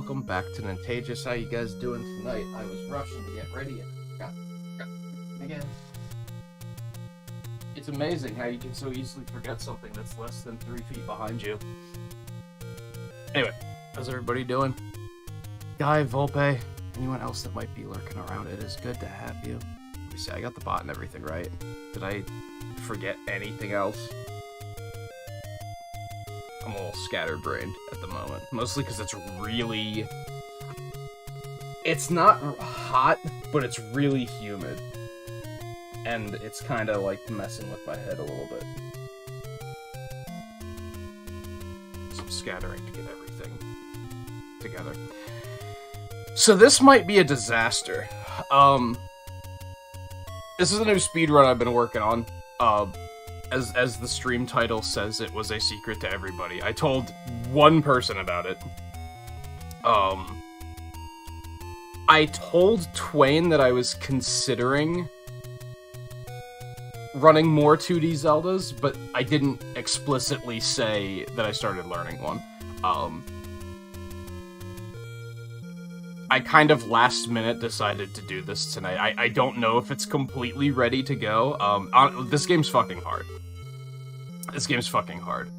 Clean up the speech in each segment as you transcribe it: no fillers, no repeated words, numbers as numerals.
welcome back to Nintagious. How you guys doing tonight? I was rushing to get ready and got again. It's amazing how you can so easily forget something that's less than 3 feet behind you. Anyway, how's everybody doing? Guy, Volpe, anyone else that might be lurking around, it is good to have you. Let me see, I got the bot and everything right. Did I forget anything else? I'm a little scatterbrained at the moment. Mostly because it's really... It's not hot, but it's really humid. And it's kind of like messing with my head a little bit. So I'm scattering to get everything together. So this might be a disaster. This is a new speedrun I've been working on. As the stream title says, it was a secret to everybody. I told one person about it. I told Twain that I was considering running more 2D Zeldas, but I didn't explicitly say that I started learning one. I kind of last minute decided to do this tonight. I don't know if it's completely ready to go. This game's fucking hard. This game's fucking hard.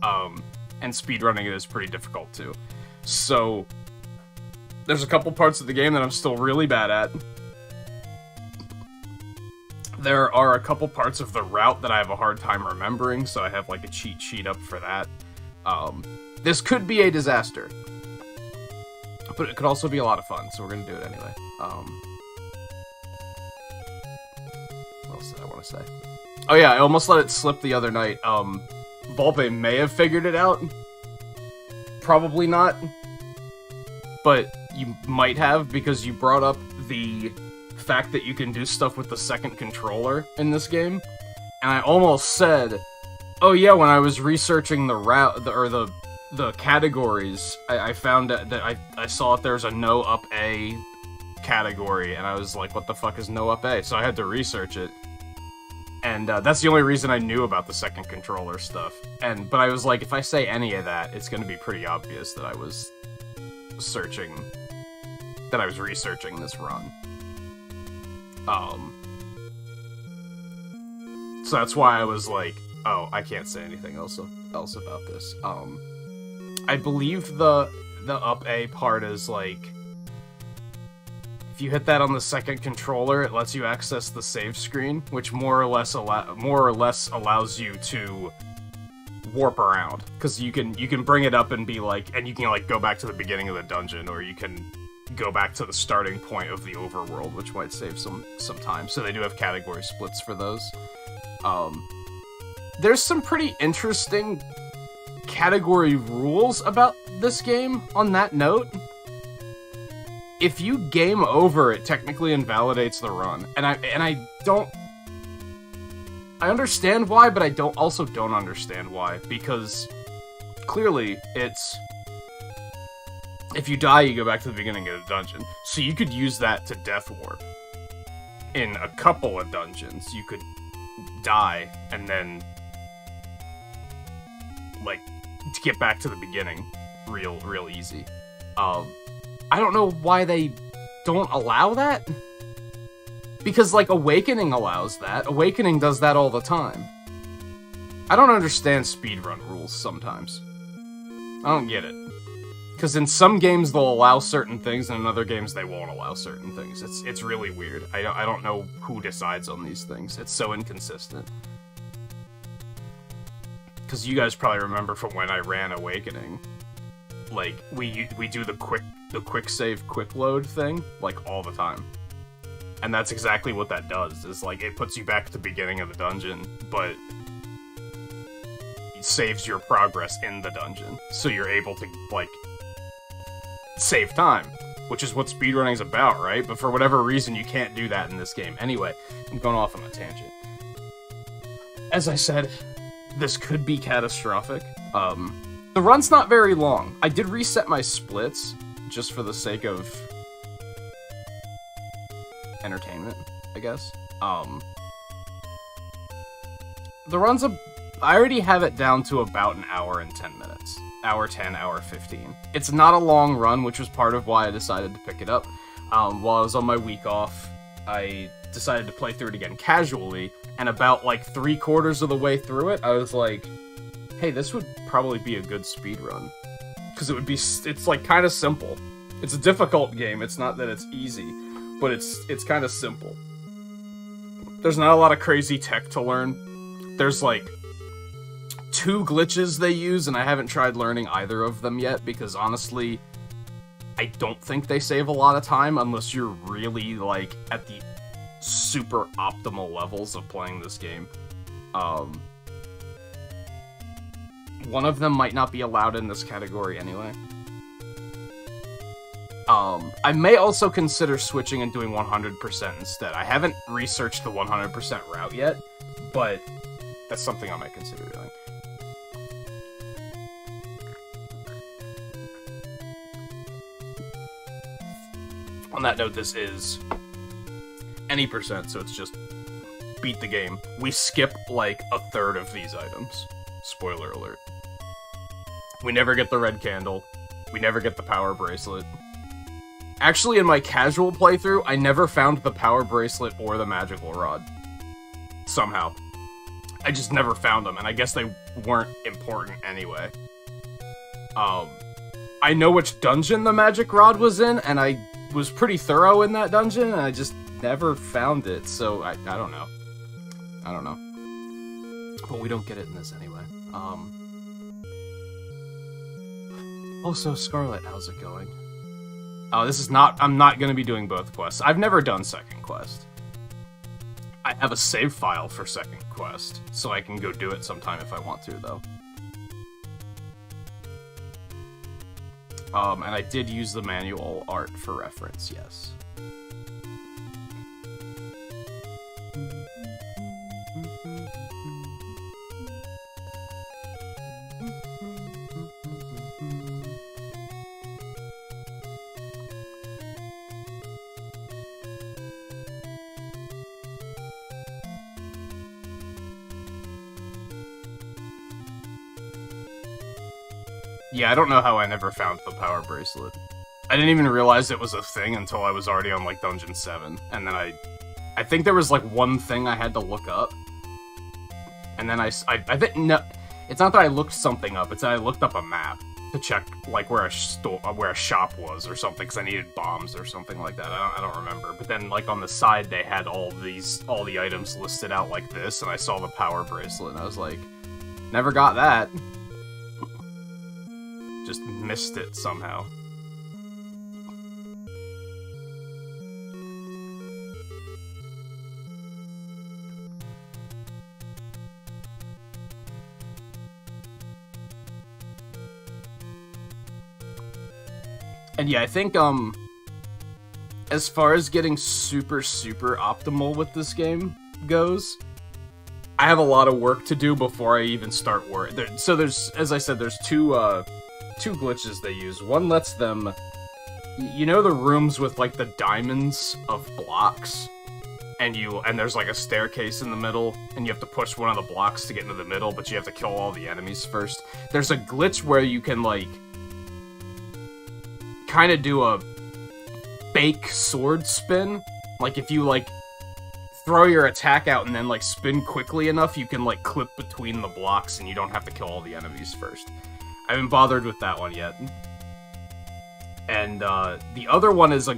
And speedrunning it is pretty difficult too. So, there's a couple parts of the game that I'm still really bad at. There are a couple parts of the route that I have a hard time remembering, so I have like a cheat sheet up for that. This could be a disaster. But it could also be a lot of fun, so we're gonna do it anyway. What else did I want to say? Oh yeah, I almost let it slip the other night. Volpe may have figured it out. Probably not. But you might have, because you brought up the fact that you can do stuff with the second controller in this game. And I almost said, oh yeah, when I was researching the route, the categories, I found that I saw that there's a no up A category, and I was like, what the fuck is no up A? So I had to research it. And that's the only reason I knew about the second controller stuff. But I was like, if I say any of that, it's gonna be pretty obvious that I was researching this run. So that's why I was like, oh, I can't say anything else about this. I believe the up A part is like, if you hit that on the second controller, it lets you access the save screen, which more or less allows you to warp around, because you can bring it up and be like, and you can like go back to the beginning of the dungeon, or you can go back to the starting point of the overworld, which might save some time. So they do have category splits for those. There's some pretty interesting category rules about this game on that note. If you game over, it technically invalidates the run. And I understand why, but I also don't understand why, because clearly it's, if you die, you go back to the beginning of the dungeon. So you could use that to death warp. In a couple of dungeons, you could die and then like to get back to the beginning real easy. I don't know why they don't allow that, because like Awakening allows that. Awakening does that all the time. I don't understand speedrun rules sometimes. I don't get it, because in some games they'll allow certain things, and in other games they won't allow certain things. It's really weird. I don't know who decides on these things. It's so inconsistent. Because you guys probably remember from when I ran Awakening, like we do the quick save, quick load thing like all the time, and that's exactly what that does. Is like it puts you back at the beginning of the dungeon, but it saves your progress in the dungeon, so you're able to like save time, which is what speedrunning is about, right? But for whatever reason, you can't do that in this game. Anyway, I'm going off on a tangent. As I said, this could be catastrophic. The run's not very long. I did reset my splits, just for the sake of entertainment, I guess. The run's I already have it down to about an hour and 10 minutes hour 10, hour 15. It's not a long run, which was part of why I decided to pick it up. While I was on my week off, I decided to play through it again casually, and about like 3/4 of the way through it, I was like, hey, this would probably be a good speedrun. Because it's like kind of simple. It's a difficult game, it's not that it's easy, but it's kind of simple. There's not a lot of crazy tech to learn. There's like 2 glitches they use, and I haven't tried learning either of them yet, because honestly, I don't think they save a lot of time unless you're really like at the super optimal levels of playing this game. One of them might not be allowed in this category anyway. I may also consider switching and doing 100% instead. I haven't researched the 100% route yet, but that's something I might consider doing. On that note, this is any percent, so it's just beat the game. We skip like 1/3 of these items. Spoiler alert. We never get the red candle. We never get the power bracelet. Actually, in my casual playthrough, I never found the power bracelet or the magical rod. Somehow. I just never found them, and I guess they weren't important anyway. I know which dungeon the magic rod was in, and I was pretty thorough in that dungeon, and I just never found it, so I don't know. I don't know. But we don't get it in this anyway. Also, Scarlet, how's it going? Oh, this is not... I'm not going to be doing both quests. I've never done second quest. I have a save file for second quest, so I can go do it sometime if I want to, though. And I did use the manual art for reference, yes. Yeah, I don't know how I never found the power bracelet. I didn't even realize it was a thing until I was already on, like, Dungeon 7. And then I think there was, like, one thing I had to look up. And then I think, no, it's not that I looked something up, it's that I looked up a map to check, like, where a shop was or something, because I needed bombs or something like that. I don't remember. But then, like, on the side, they had all the items listed out like this, and I saw the power bracelet, and I was like, never got that. Just missed it somehow. And yeah, I think, as far as getting super, super optimal with this game goes, I have a lot of work to do before I even start work. So there's, as I said, there's two glitches they use. One lets them... You know the rooms with, like, the diamonds of blocks? And there's, like, a staircase in the middle, and you have to push one of the blocks to get into the middle, but you have to kill all the enemies first. There's a glitch where you can, like, kind of do a fake sword spin. Like, if you, like, throw your attack out and then, like, spin quickly enough, you can, like, clip between the blocks, and you don't have to kill all the enemies first. I haven't bothered with that one yet. And, the other one is I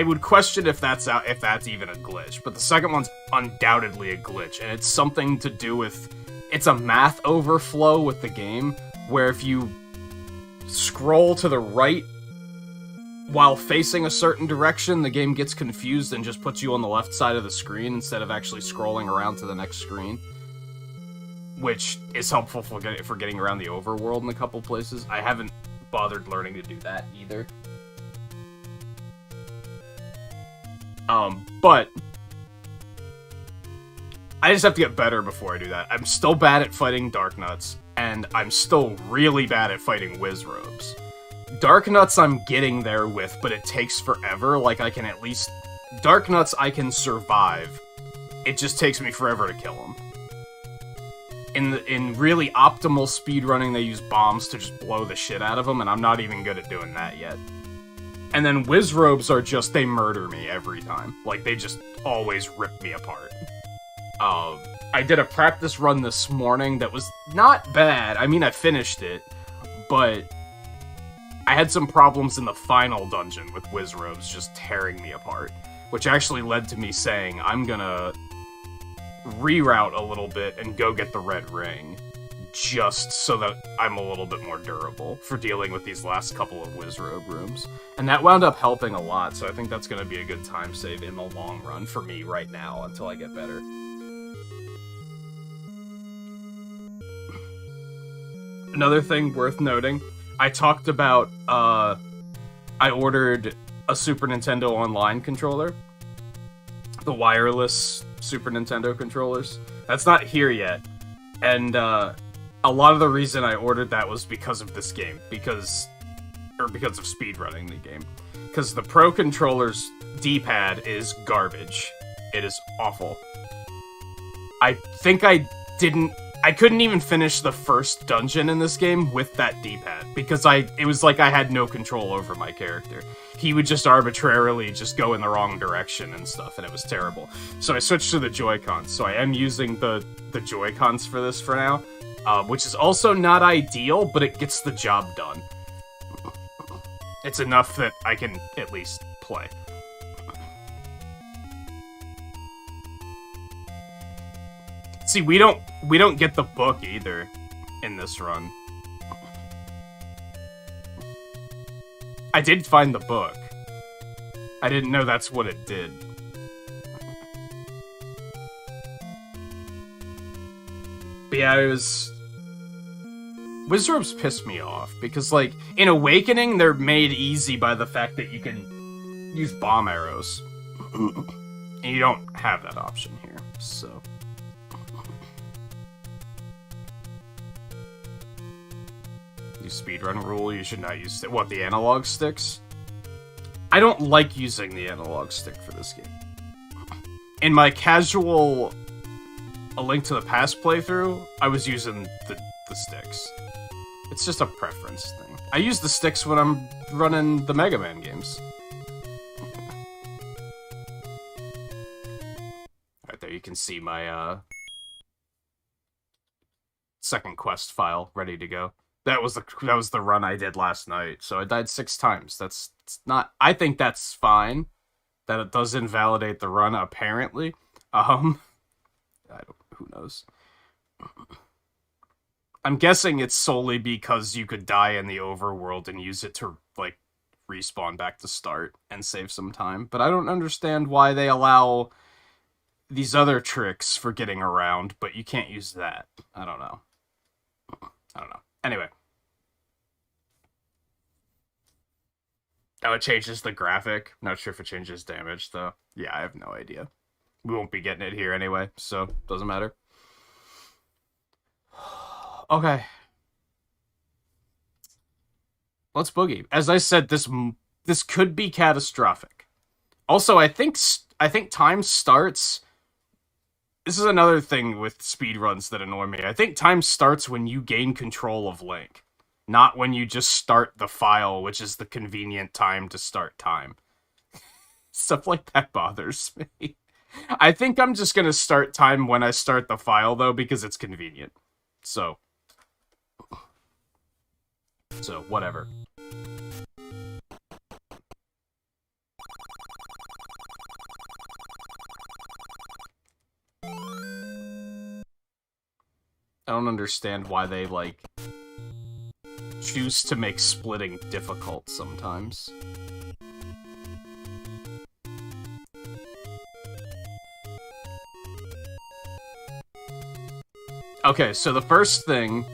would question if that's even a glitch, but the second one's undoubtedly a glitch, and it's something to do with... It's a math overflow with the game, where if you scroll to the right while facing a certain direction, the game gets confused and just puts you on the left side of the screen instead of actually scrolling around to the next screen. Which is helpful for getting around the overworld in a couple places. I haven't bothered learning to do that either. But I just have to get better before I do that. I'm still bad at fighting Dark Nuts, and I'm still really bad at fighting Wizrobes. Dark Nuts I'm getting there with, but it takes forever. Like, I can at least... Dark Nuts I can survive. It just takes me forever to kill them. in really optimal speedrunning, they use bombs to just blow the shit out of them, and I'm not even good at doing that yet. And then Wizrobes are just, they murder me every time. Like, they just always rip me apart. I did a practice run this morning that was not bad. I mean, I finished it, but I had some problems in the final dungeon with Wizrobes just tearing me apart, which actually led to me saying, I'm gonna reroute a little bit and go get the red ring, just so that I'm a little bit more durable for dealing with these last couple of Wizrobe rooms. And that wound up helping a lot, so I think that's gonna be a good time save in the long run for me right now until I get better. Another thing worth noting, I talked about, I ordered a Super Nintendo Online controller. The wireless Super Nintendo controllers. That's not here yet. And, a lot of the reason I ordered that was because of this game. Because of speedrunning the game. Because the Pro Controller's D-pad is garbage. It is awful. I think I couldn't even finish the first dungeon in this game with that D-pad, because it was like I had no control over my character. He would just arbitrarily just go in the wrong direction and stuff, and it was terrible. So I switched to the Joy-Cons, so I am using the Joy-Cons for this for now, which is also not ideal, but it gets the job done. It's enough that I can at least play. See, we don't get the book either in this run. I did find the book. I didn't know that's what it did. But yeah, it was... Wizrobes pissed me off, because, like, in Awakening, they're made easy by the fact that you can use bomb arrows. And you don't have that option here, so... Speedrun rule, you should not use what, the analog sticks? I don't like using the analog stick for this game. In my casual A Link to the Past playthrough, I was using the sticks. It's just a preference thing. I use the sticks when I'm running the Mega Man games. Right there, you can see my second quest file ready to go. That was the run I did last night, so I died 6 times. That's not... I think that's fine. That it does invalidate the run, apparently. Who knows? I'm guessing it's solely because you could die in the overworld and use it to, like, respawn back to start and save some time. But I don't understand why they allow these other tricks for getting around, but you can't use that. I don't know. Anyway. Oh, it changes the graphic. Not sure if it changes damage, though. Yeah, I have no idea. We won't be getting it here anyway, so doesn't matter. Okay. Let's boogie. As I said, this could be catastrophic. Also, I think time starts... This is another thing with speedruns that annoy me. I think time starts when you gain control of Link, not when you just start the file, which is the convenient time to start time. Stuff like that bothers me. I think I'm just gonna start time when I start the file, though, because it's convenient. So, whatever. I don't understand why they, like, choose to make splitting difficult sometimes. Okay, so the first thing...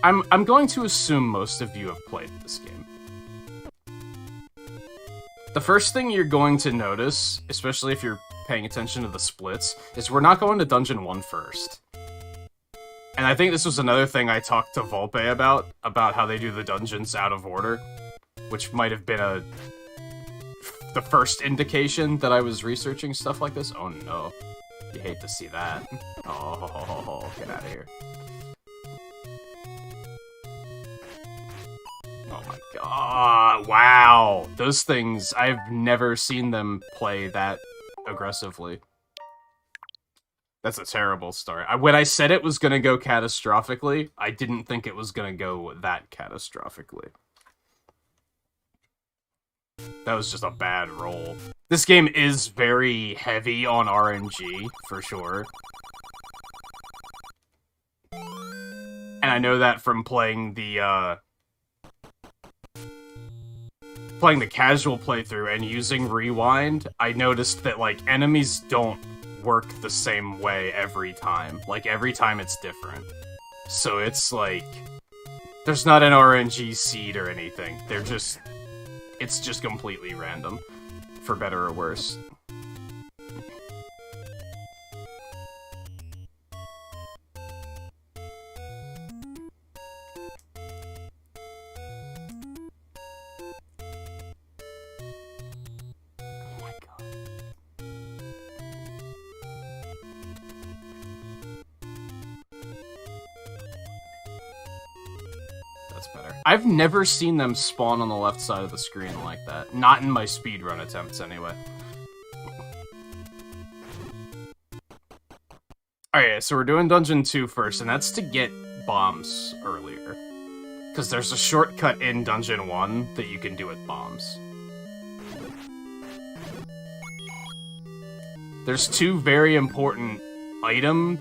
I'm going to assume most of you have played this game. The first thing you're going to notice, especially if you're paying attention to the splits, is we're not going to Dungeon 1 first. And I think this was another thing I talked to Volpe about how they do the dungeons out of order, which might have been the first indication that I was researching stuff like this. Oh no. You hate to see that. Oh, get out of here. Oh my god, wow. Those things, I've never seen them play that aggressively. That's a terrible start. When I said it was going to go catastrophically, I didn't think it was going to go that catastrophically. That was just a bad roll. This game is very heavy on RNG, for sure. And I know that from playing the casual playthrough and using Rewind, I noticed that, like, enemies don't work the same way every time. Like, every time it's different. So it's like, there's not an RNG seed or anything. They're just, it's just completely random, for better or worse. I've never seen them spawn on the left side of the screen like that. Not in my speedrun attempts, anyway. Alright, so we're doing Dungeon 2 first, and that's to get bombs earlier. Because there's a shortcut in Dungeon 1 that you can do with bombs. There's two very important item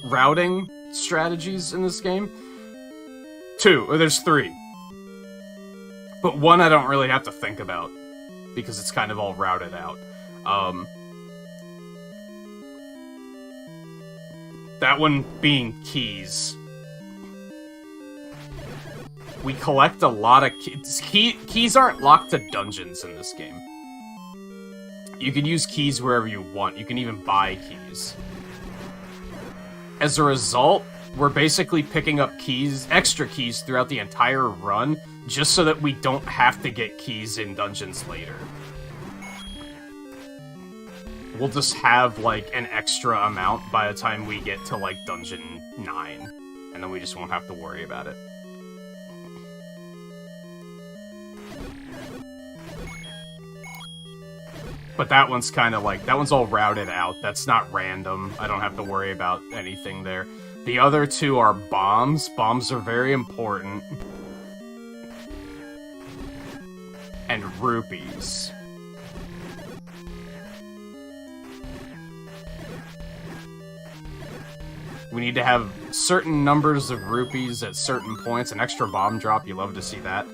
routing strategies in this game. There's three. But one I don't really have to think about, because it's kind of all routed out. That one being keys. We collect a lot of keys. Keys aren't locked to dungeons in this game. You can use keys wherever you want. You can even buy keys. As a result, we're basically picking up keys, extra keys throughout the entire run, just so that we don't have to get keys in dungeons later. We'll just have, like, an extra amount by the time we get to, like, Dungeon 9. And then we just won't have to worry about it. But that one's kind of like, that one's all routed out. That's not random. I don't have to worry about anything there. The other two are bombs. Bombs are very important. And rupees. We need to have certain numbers of rupees at certain points. An extra bomb drop, you love to see that.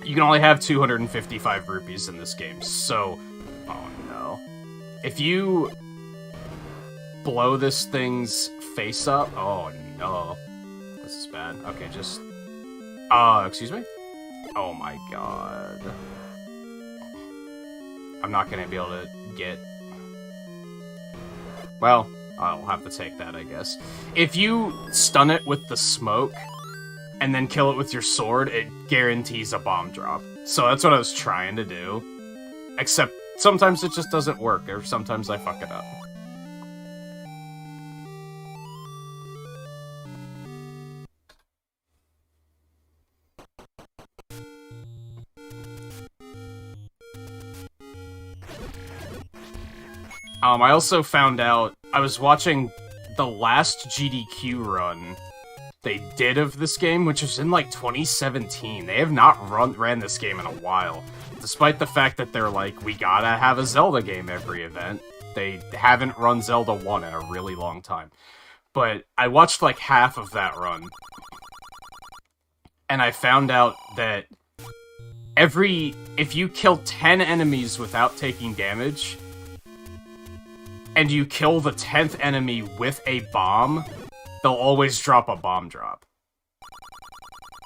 You can only have 255 rupees in this game, so... Oh no. If you blow this thing's face up... Oh no. This is bad. Okay, just... excuse me? Oh my god. I'm not gonna be able to get... Well, I'll have to take that, I guess. If you stun it with the smoke, and then kill it with your sword, it guarantees a bomb drop. So that's what I was trying to do. Except, sometimes it just doesn't work, or sometimes I fuck it up. I also found out, I was watching the last GDQ run they did of this game, which was in, like, 2017. They have not ran this game in a while. Despite the fact that they're like, we gotta have a Zelda game every event. They haven't run Zelda 1 in a really long time. But I watched, like, half of that run. And I found out that if you kill 10 enemies without taking damage, and you kill the 10th enemy with a bomb, they'll always drop a bomb drop.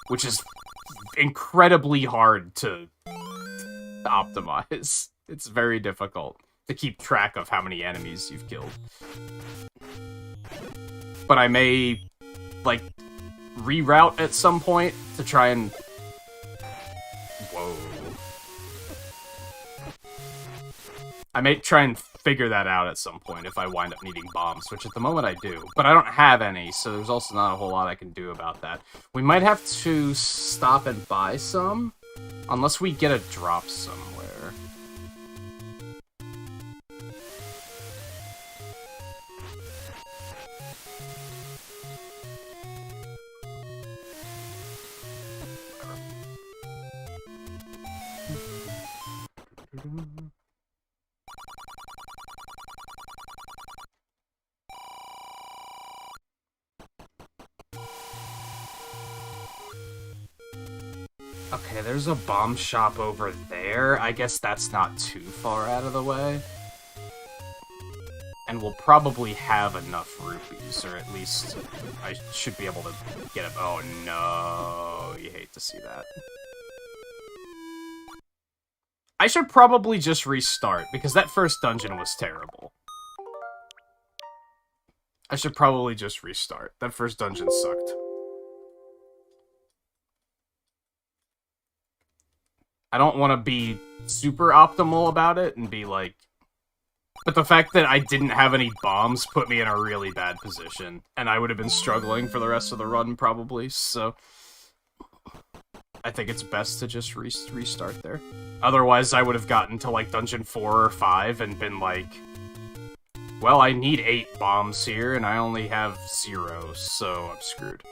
Which is incredibly hard to optimize. It's very difficult to keep track of how many enemies you've killed. But I may, like, reroute at some point to try and... Whoa. I may try and figure that out at some point if I wind up needing bombs, which at the moment I do. But I don't have any, so there's also not a whole lot I can do about that. We might have to stop and buy some, unless we get a drop somewhere. Okay, there's a bomb shop over there. I guess that's not too far out of the way. And we'll probably have enough rupees, or at least I should be able to get it. Oh no, you hate to see that. I should probably just restart, because that first dungeon was terrible. I should probably just restart. That first dungeon sucked. I don't want to be super optimal about it and be like... But the fact that I didn't have any bombs put me in a really bad position. And I would have been struggling for the rest of the run, probably, so... I think it's best to just restart there. Otherwise, I would have gotten to, like, Dungeon 4 or 5 and been like... Well, I need 8 bombs here, and I only have 0, so I'm screwed.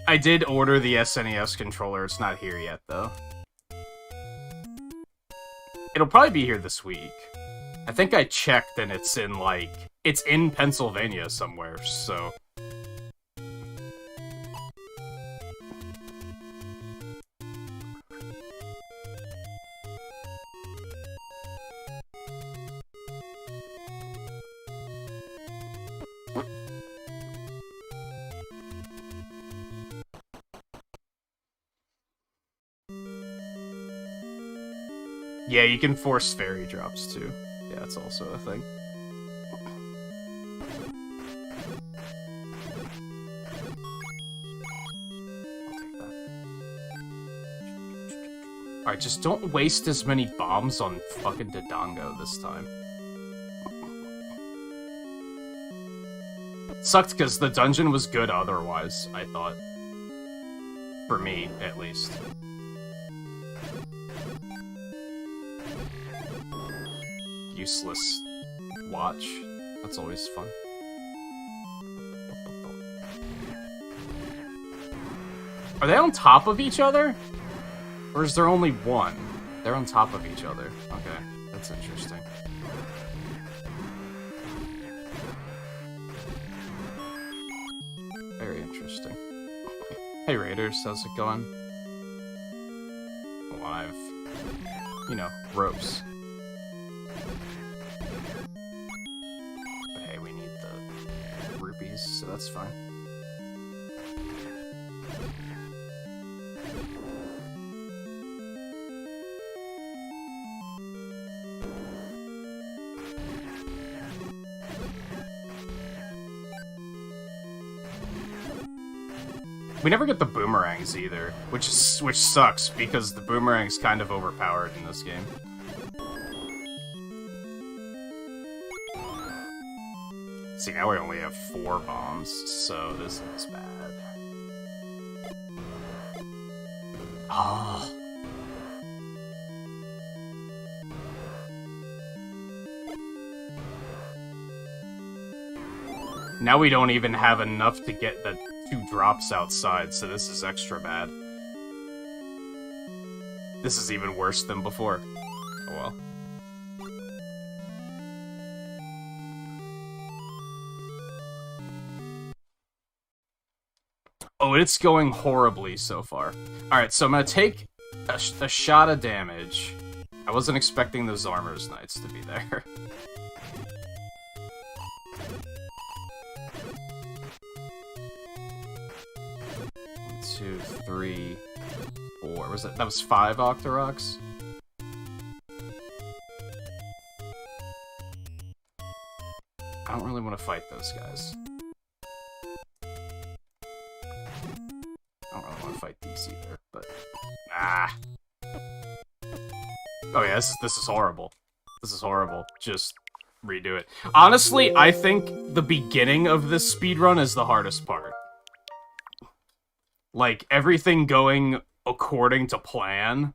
I did order the SNES controller. It's not here yet, though. It'll probably be here this week. I think I checked and it's in, like... It's in Pennsylvania somewhere, so... Yeah, you can force fairy drops, too. Yeah, that's also a thing. I'll take that. Alright, just don't waste as many bombs on fucking Dodongo this time. Sucked because the dungeon was good otherwise, I thought. For me, at least. Useless watch. That's always fun. Are they on top of each other? Or is there only one? They're on top of each other. Okay, that's interesting. Very interesting. Hey Raiders, how's it going? Alive. You know, ropes. But hey, we need the rupees, so that's fine. We never get the boomerangs either, which sucks because the boomerang's kind of overpowered in this game. See, now we only have 4 bombs, so this is bad. Oh. Now we don't even have enough to get the 2 drops outside, so this is extra bad. This is even worse than before. Oh well. Oh, it's going horribly so far. Alright, so I'm gonna take a shot of damage. I wasn't expecting those Armor's Knights to be there. 2, 3, 4. Was that was 5 Octoroks? I don't really want to fight those guys. fight these either, but... Ah. Oh yeah, this is horrible. This is horrible. Just redo it. Honestly, I think the beginning of this speedrun is the hardest part. Like, everything going according to plan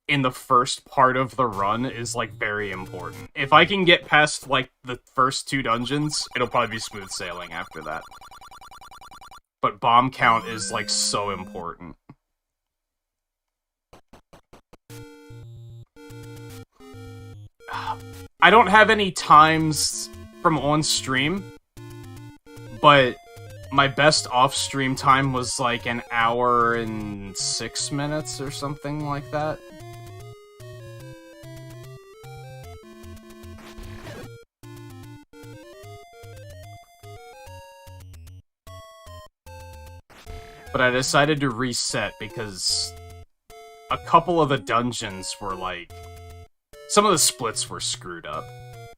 in the first part of the run is, like, very important. If I can get past, like, the first 2 dungeons, it'll probably be smooth sailing after that. But bomb count is, like, so important. I don't have any times from on stream, but my best off-stream time was, like, 1 hour and 6 minutes or something like that. But I decided to reset because a couple of the dungeons were, like... Some of the splits were screwed up,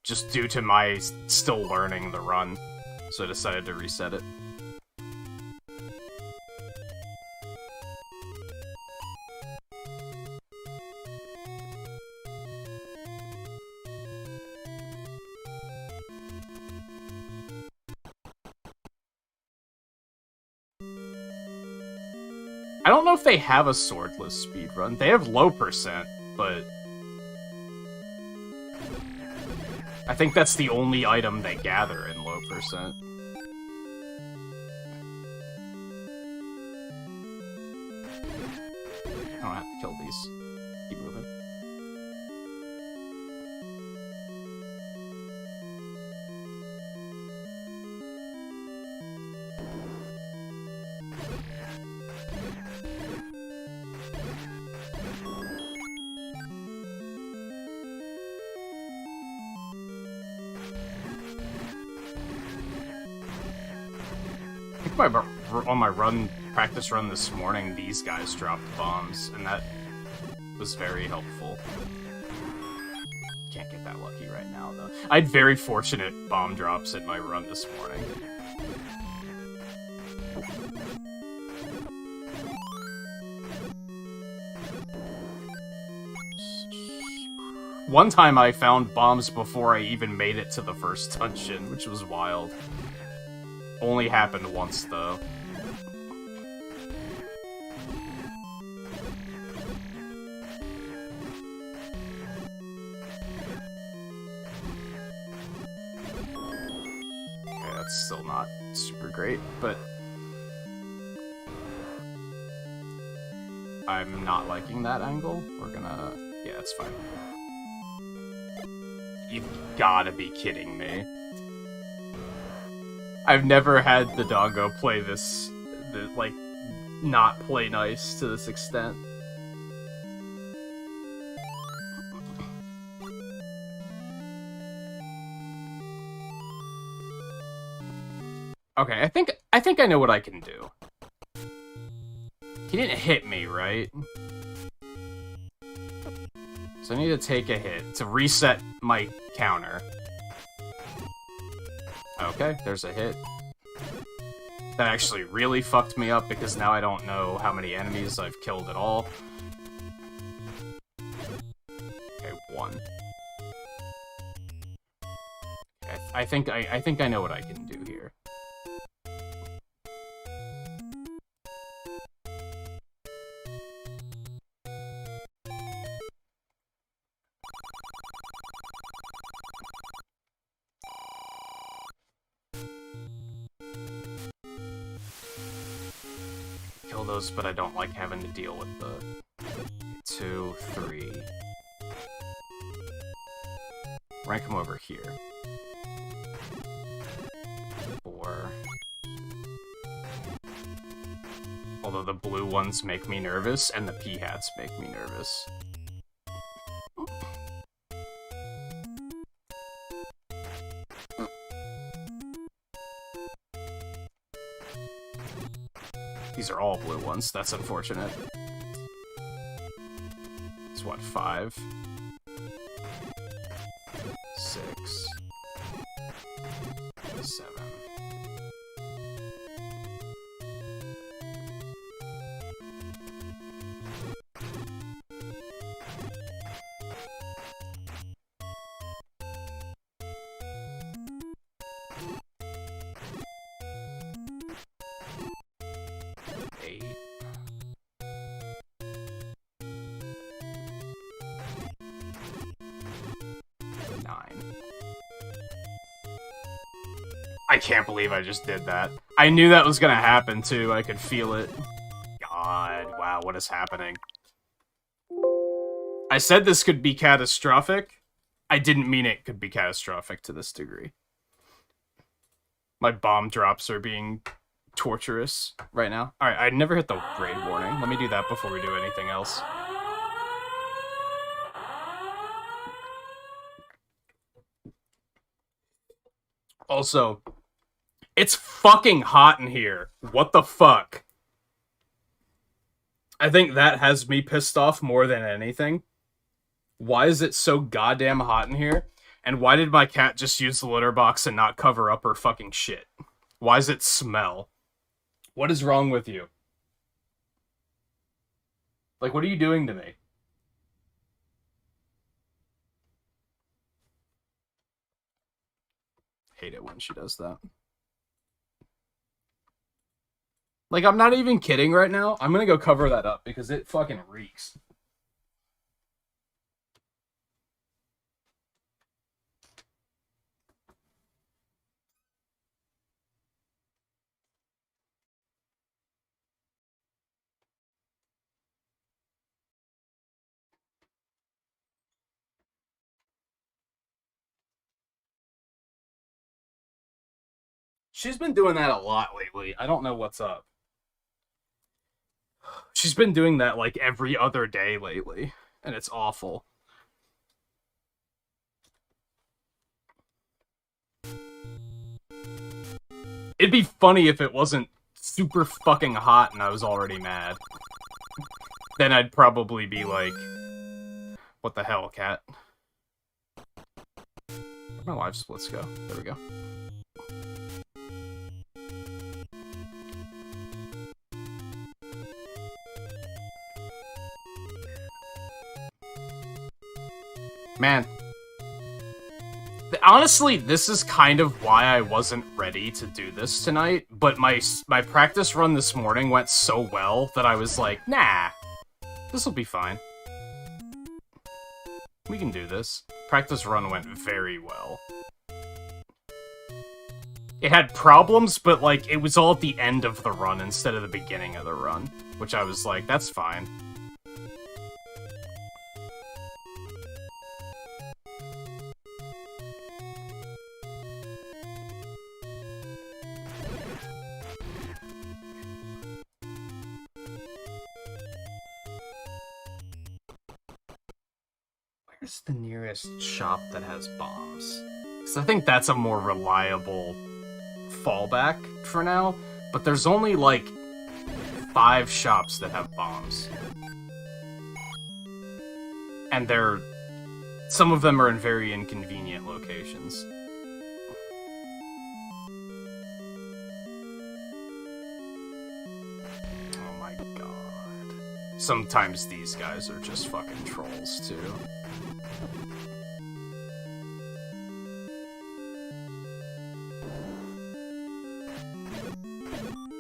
just due to my still learning the run, so I decided to reset it. I don't know if they have a swordless speedrun. They have low percent, but... I think that's the only item they gather in low percent. I don't have to kill these. Keep moving. On my practice run this morning, these guys dropped bombs, and that was very helpful. Can't get that lucky right now, though. I had very fortunate bomb drops in my run this morning. One time I found bombs before I even made it to the first dungeon, which was wild. Only happened once, though. Okay, that's still not super great, but... I'm not liking that angle. We're gonna... Yeah, it's fine. You've gotta be kidding me. I've never had the doggo play this, like, not play nice to this extent. Okay, I think I know what I can do. He didn't hit me, right? So I need to take a hit to reset my counter. Okay, there's a hit. That actually really fucked me up because now I don't know how many enemies I've killed at all. Okay, 1. Okay, I think I know what I can do here. Those, but I don't like having to deal with the 2, 3. Rank them over here. 4. Although the blue ones make me nervous, and the P-hats make me nervous. These are all blue ones. That's unfortunate. It's what, 5? 6. 7. 9. I can't believe I just did that. I knew that was gonna happen, too. I could feel it. God, wow, what is happening? I said this could be catastrophic. I didn't mean it could be catastrophic to this degree. My bomb drops are being torturous right now. Alright, I never hit the raid warning. Let me do that before we do anything else. Also, it's fucking hot in here. What the fuck? I think that has me pissed off more than anything. Why is it so goddamn hot in here? And why did my cat just use the litter box and not cover up her fucking shit? Why does it smell? What is wrong with you? Like, what are you doing to me? Hate it when she does that. Like, I'm not even kidding right now. I'm gonna go cover that up because it fucking reeks. She's been doing that a lot lately. I don't know what's up. She's been doing that like every other day lately, and it's awful. It'd be funny if it wasn't super fucking hot and I was already mad. Then I'd probably be like, what the hell, cat? Where'd my live splits go? There we go. Man. Honestly, this is kind of why I wasn't ready to do this tonight, but my practice run this morning went so well that I was like, nah, this'll be fine. We can do this. Practice run went very well. It had problems, but like, it was all at the end of the run instead of the beginning of the run, which I was like, that's fine. Where's the nearest shop that has bombs? Because I think that's a more reliable fallback for now, but there's only like 5 shops that have bombs. And some of them are in very inconvenient locations. Oh my god. Sometimes these guys are just fucking trolls too.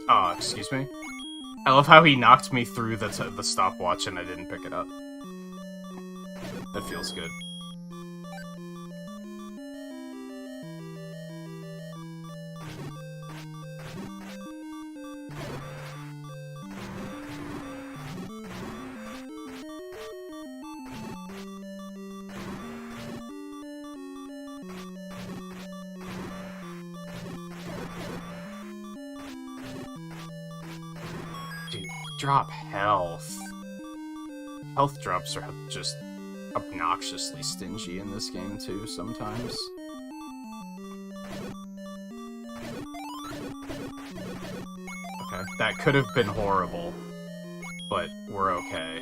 Oh, excuse me? I love how he knocked me through the stopwatch and I didn't pick it up. That feels good. Drop health. Health drops are just obnoxiously stingy in this game too, sometimes. Okay, that could have been horrible, but we're okay.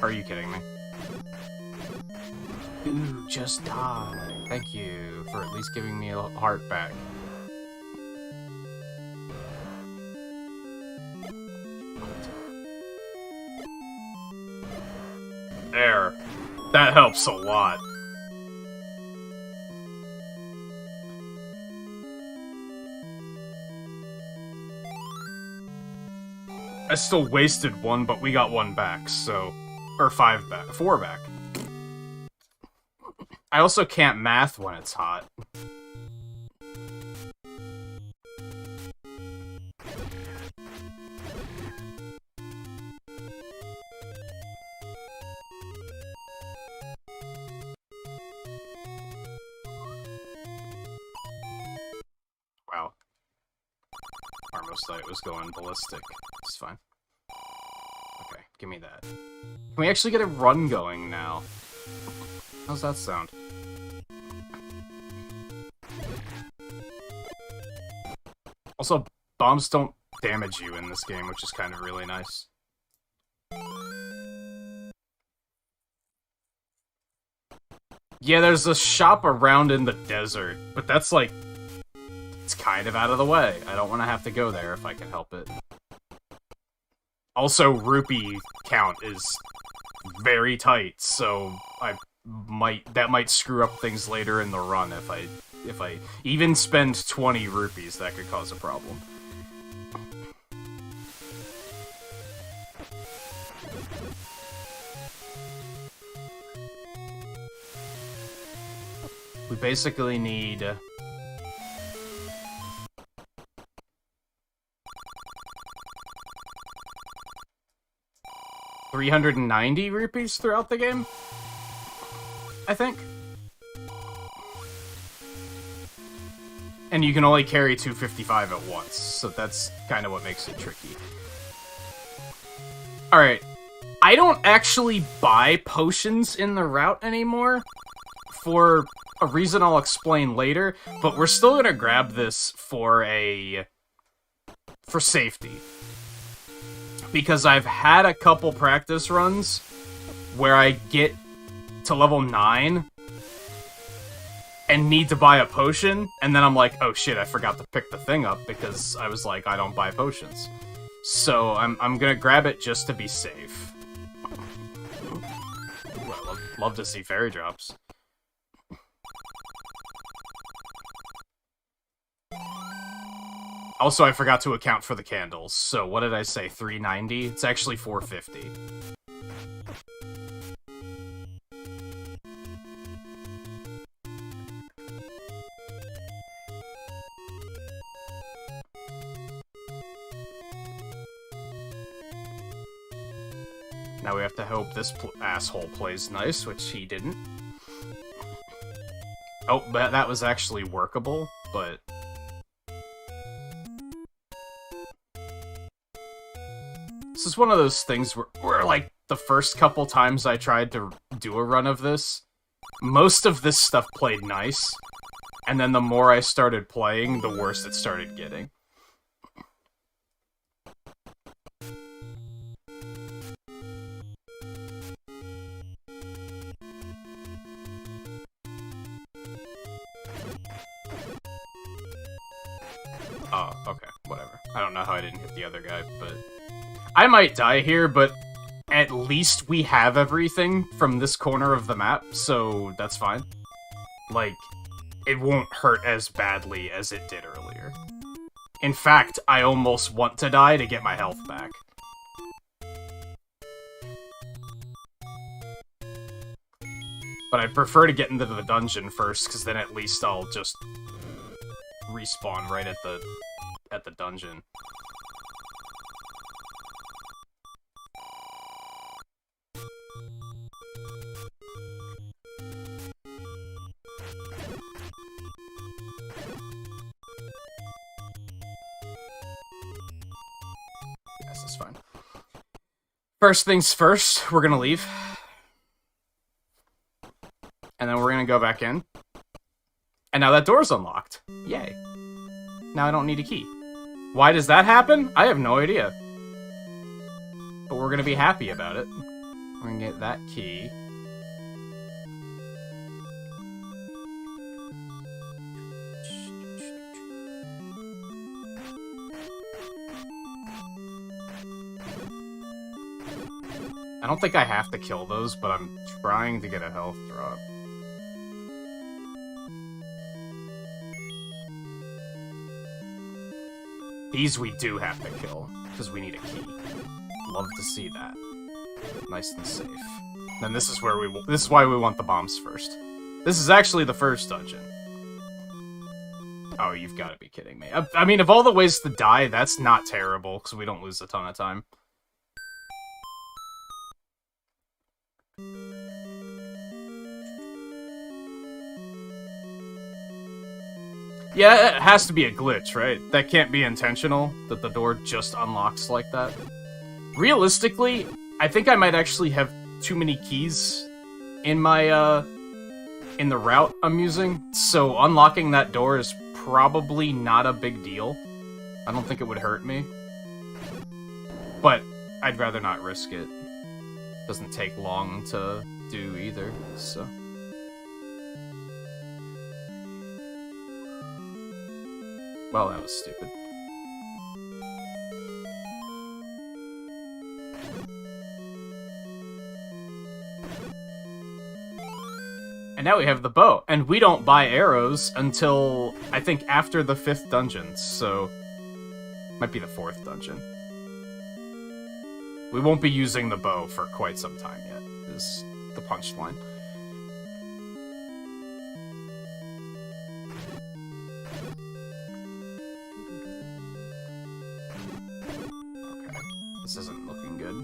Are you kidding me? Ooh, just die. Thank you for at least giving me a heart back. There. That helps a lot. I still wasted one, but we got one back, so... Or 5 back. 4 back. I also can't math when it's hot. Wow. Armosite was going ballistic. It's fine. Okay, give me that. Can we actually get a run going now? How's that sound? Also, bombs don't damage you in this game, which is kind of really nice. Yeah, there's a shop around in the desert, but that's like... It's kind of out of the way. I don't want to have to go there if I can help it. Also, rupee count is very tight, so that might screw up things later in the run if I even spend 20 rupees. That could cause a problem. We basically need 390 rupees throughout the game, I think. And you can only carry 255 at once, so that's kind of what makes it tricky. Alright, I don't actually buy potions in the route anymore, for a reason I'll explain later, but we're still gonna grab this for safety. Because I've had a couple practice runs where I get to level 9 and need to buy a potion, and then I'm like, oh shit, I forgot to pick the thing up because I was like, I don't buy potions. So I'm gonna grab it just to be safe. Ooh, I love to see fairy drops. Also, I forgot to account for the candles, so what did I say, 390? It's actually 450. Now we have to hope this asshole plays nice, which he didn't. Oh, but that was actually workable, but... This is one of those things where, like, the first couple times I tried to do a run of this, most of this stuff played nice, and then the more I started playing, the worse it started getting. Oh, okay, whatever. I don't know how I didn't hit the other guy, but... I might die here, but at least we have everything from this corner of the map, so that's fine. Like, it won't hurt as badly as it did earlier. In fact, I almost want to die to get my health back. But I'd prefer to get into the dungeon first, because then at least I'll just respawn right at the dungeon. Yes, that's fine. First things first, we're gonna leave. And then we're gonna go back in. And now that door's unlocked. Yay. Now I don't need a key. Why does that happen? I have no idea. But we're gonna be happy about it. We're gonna get that key. I don't think I have to kill those, but I'm trying to get a health drop. These we do have to kill, because we need a key. Love to see that. Nice and safe. Then this is where this is why we want the bombs first. This is actually the first dungeon. Oh, you've got to be kidding me. I mean, of all the ways to die, that's not terrible, because we don't lose a ton of time. Yeah, it has to be a glitch, right? That can't be intentional, that the door just unlocks like that. Realistically, I think I might actually have too many keys in my, in the route I'm using, so unlocking that door is probably not a big deal. I don't think it would hurt me. But I'd rather not risk it. Doesn't take long to do either, so... Well, that was stupid. And now we have the bow, and we don't buy arrows until, I think, after the 5th dungeon, so... Might be the 4th dungeon. We won't be using the bow for quite some time yet, is the punchline. This isn't looking good.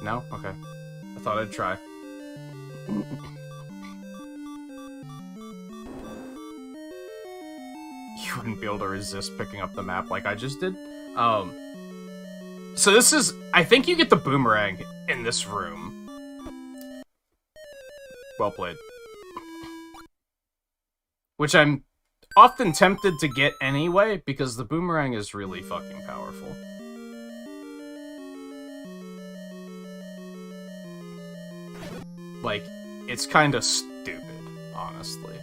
No? Okay. I thought I'd try. You wouldn't be able to resist picking up the map like I just did. So this is... I think you get the boomerang in this room. Well played. Which I'm often tempted to get anyway, because the boomerang is really fucking powerful. Like, it's kind of stupid, honestly.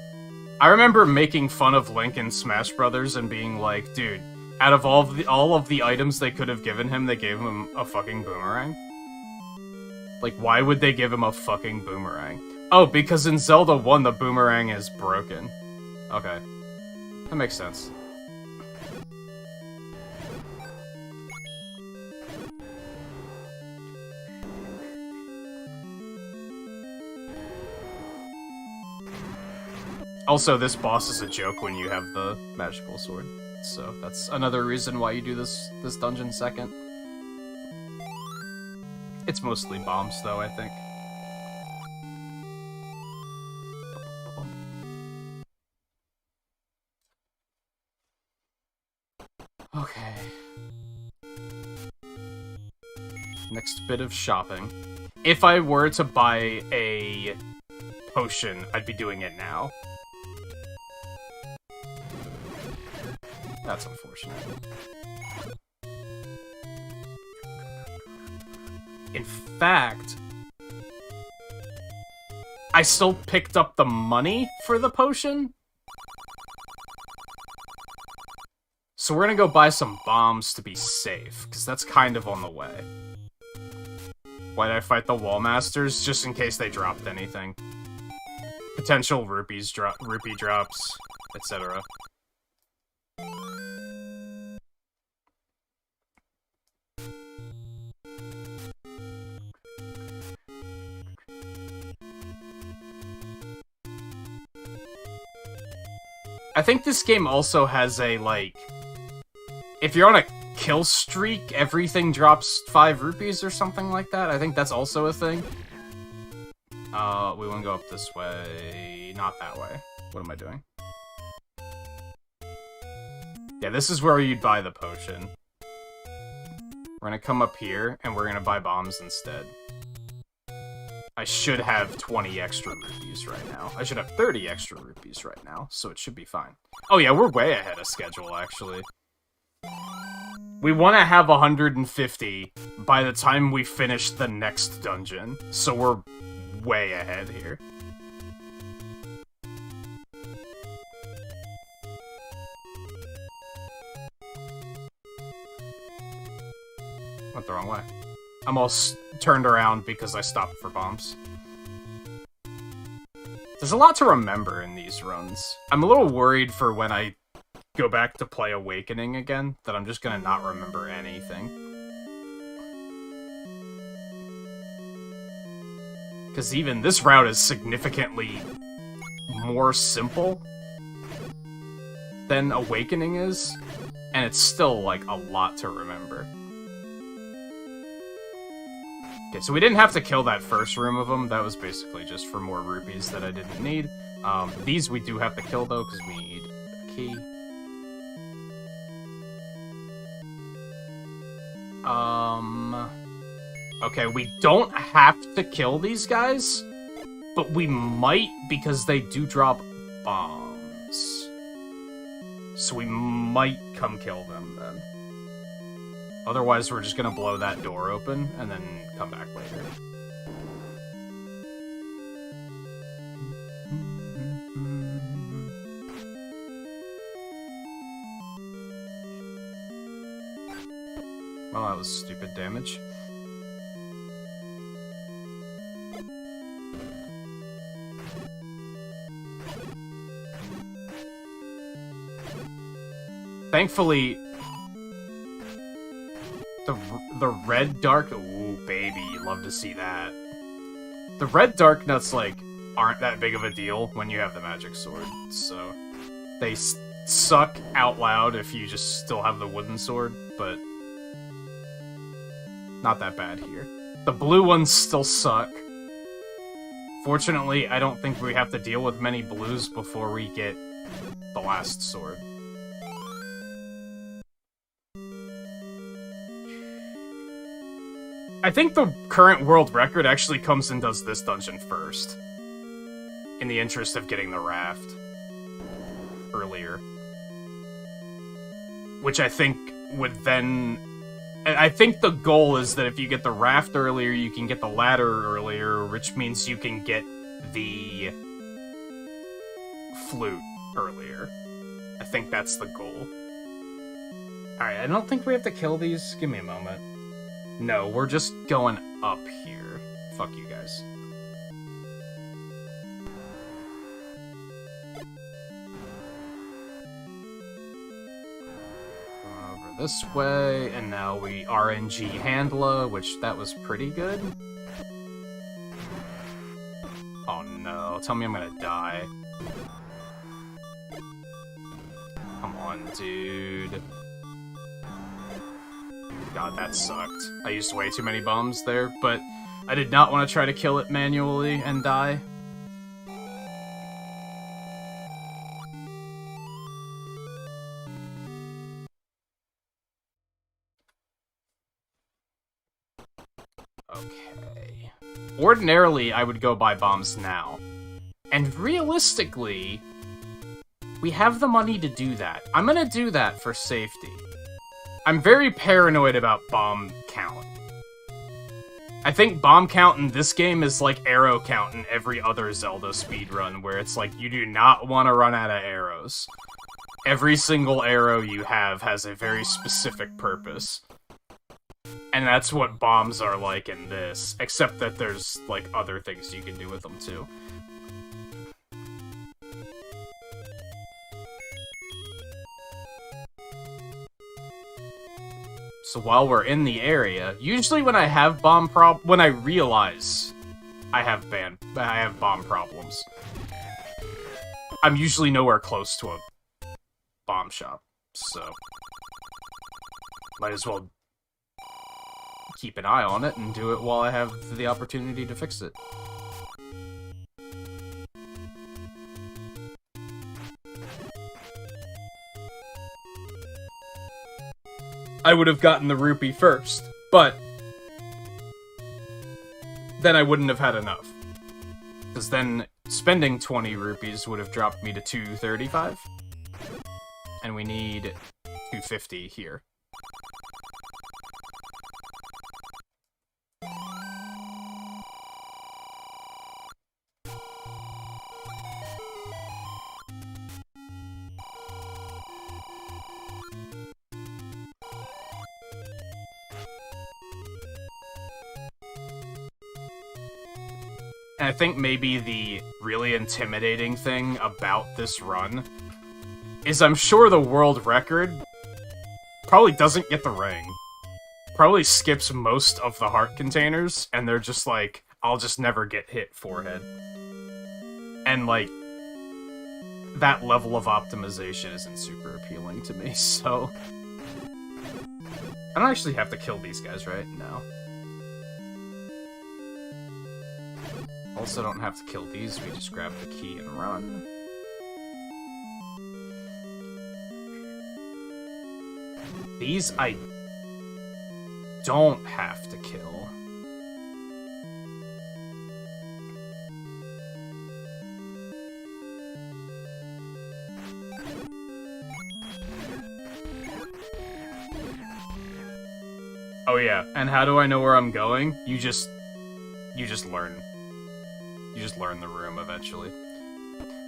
I remember making fun of Link in Smash Brothers and being like, dude, out of all of the items they could have given him, they gave him a fucking boomerang? Like, why would they give him a fucking boomerang? Oh, because in Zelda 1, the boomerang is broken. Okay. That makes sense. Also, this boss is a joke when you have the magical sword. So that's another reason why you do this dungeon second. It's mostly bombs, though, I think. Okay. Next bit of shopping. If I were to buy a potion, I'd be doing it now. That's unfortunate. In fact, I still picked up the money for the potion. So we're gonna go buy some bombs to be safe, because that's kind of on the way. Why did I fight the wall masters? Just in case they dropped anything. Potential rupee drops, etc. I think this game also has a, like... If you're on a kill streak, everything drops 5 rupees or something like that. I think that's also a thing. We want to go up this way. Not that way. What am I doing? Yeah, this is where you'd buy the potion. We're gonna come up here, and we're gonna buy bombs instead. I should have 20 extra rupees right now. I should have 30 extra rupees right now, so it should be fine. Oh yeah, we're way ahead of schedule, actually. We want to have 150 by the time we finish the next dungeon, so we're way ahead here. Went the wrong way. I'm all turned around because I stopped for bombs. There's a lot to remember in these runs. I'm a little worried for when I go back to play Awakening again, that I'm just gonna not remember anything. Because even this route is significantly more simple than Awakening is, and it's still, like, a lot to remember. Okay, so we didn't have to kill that first room of them. That was basically just for more rupees that I didn't need. These we do have to kill, though, because we need a key. Okay, we don't have to kill these guys, but we might because they do drop bombs. So we might come kill them then. Otherwise, we're just gonna blow that door open and then come back later. Well, that was stupid damage. Thankfully, the red dark... Ooh, baby, you love to see that. The red dark nuts, like, aren't that big of a deal when you have the magic sword, so... They suck out loud if you just still have the wooden sword, but... Not that bad here. The blue ones still suck. Fortunately, I don't think we have to deal with many blues before we get the last sword. I think the current world record actually comes and does this dungeon first. In the interest of getting the raft earlier. Which I think would then... I think the goal is that if you get the raft earlier, you can get the ladder earlier, which means you can get the flute earlier. I think that's the goal. Alright, I don't think we have to kill these. Give me a moment. No, we're just going up here. Fuck you guys. Over this way, and now we RNG Handla, which that was pretty good. Oh no, tell me I'm gonna die. Come on, dude. God, that sucked. I used way too many bombs there, but I did not want to try to kill it manually and die. Okay. Ordinarily, I would go buy bombs now. And realistically, we have the money to do that. I'm gonna do that for safety. I'm very paranoid about bomb count. I think bomb count in this game is like arrow count in every other Zelda speedrun, where it's like, you do not want to run out of arrows. Every single arrow you have has a very specific purpose. And that's what bombs are like in this, except that there's, like, other things you can do with them, too. So while we're in the area, usually when I have when I realize I have bomb problems, I'm usually nowhere close to a bomb shop, so might as well keep an eye on it and do it while I have the opportunity to fix it. I would have gotten the rupee first, but then I wouldn't have had enough. Because then spending 20 rupees would have dropped me to 235. And we need 250 here. and I think maybe the really intimidating thing about this run is I'm sure the world record probably doesn't get the ring. Probably skips most of the heart containers, and they're just like, I'll just never get hit forehead. And, like, that level of optimization isn't super appealing to me, so... I don't actually have to kill these guys, right? No. Also don't have to kill these, we just grab the key and run. These I don't have to kill. Oh yeah, and how do I know where I'm going? You just learn. You just learn the room eventually.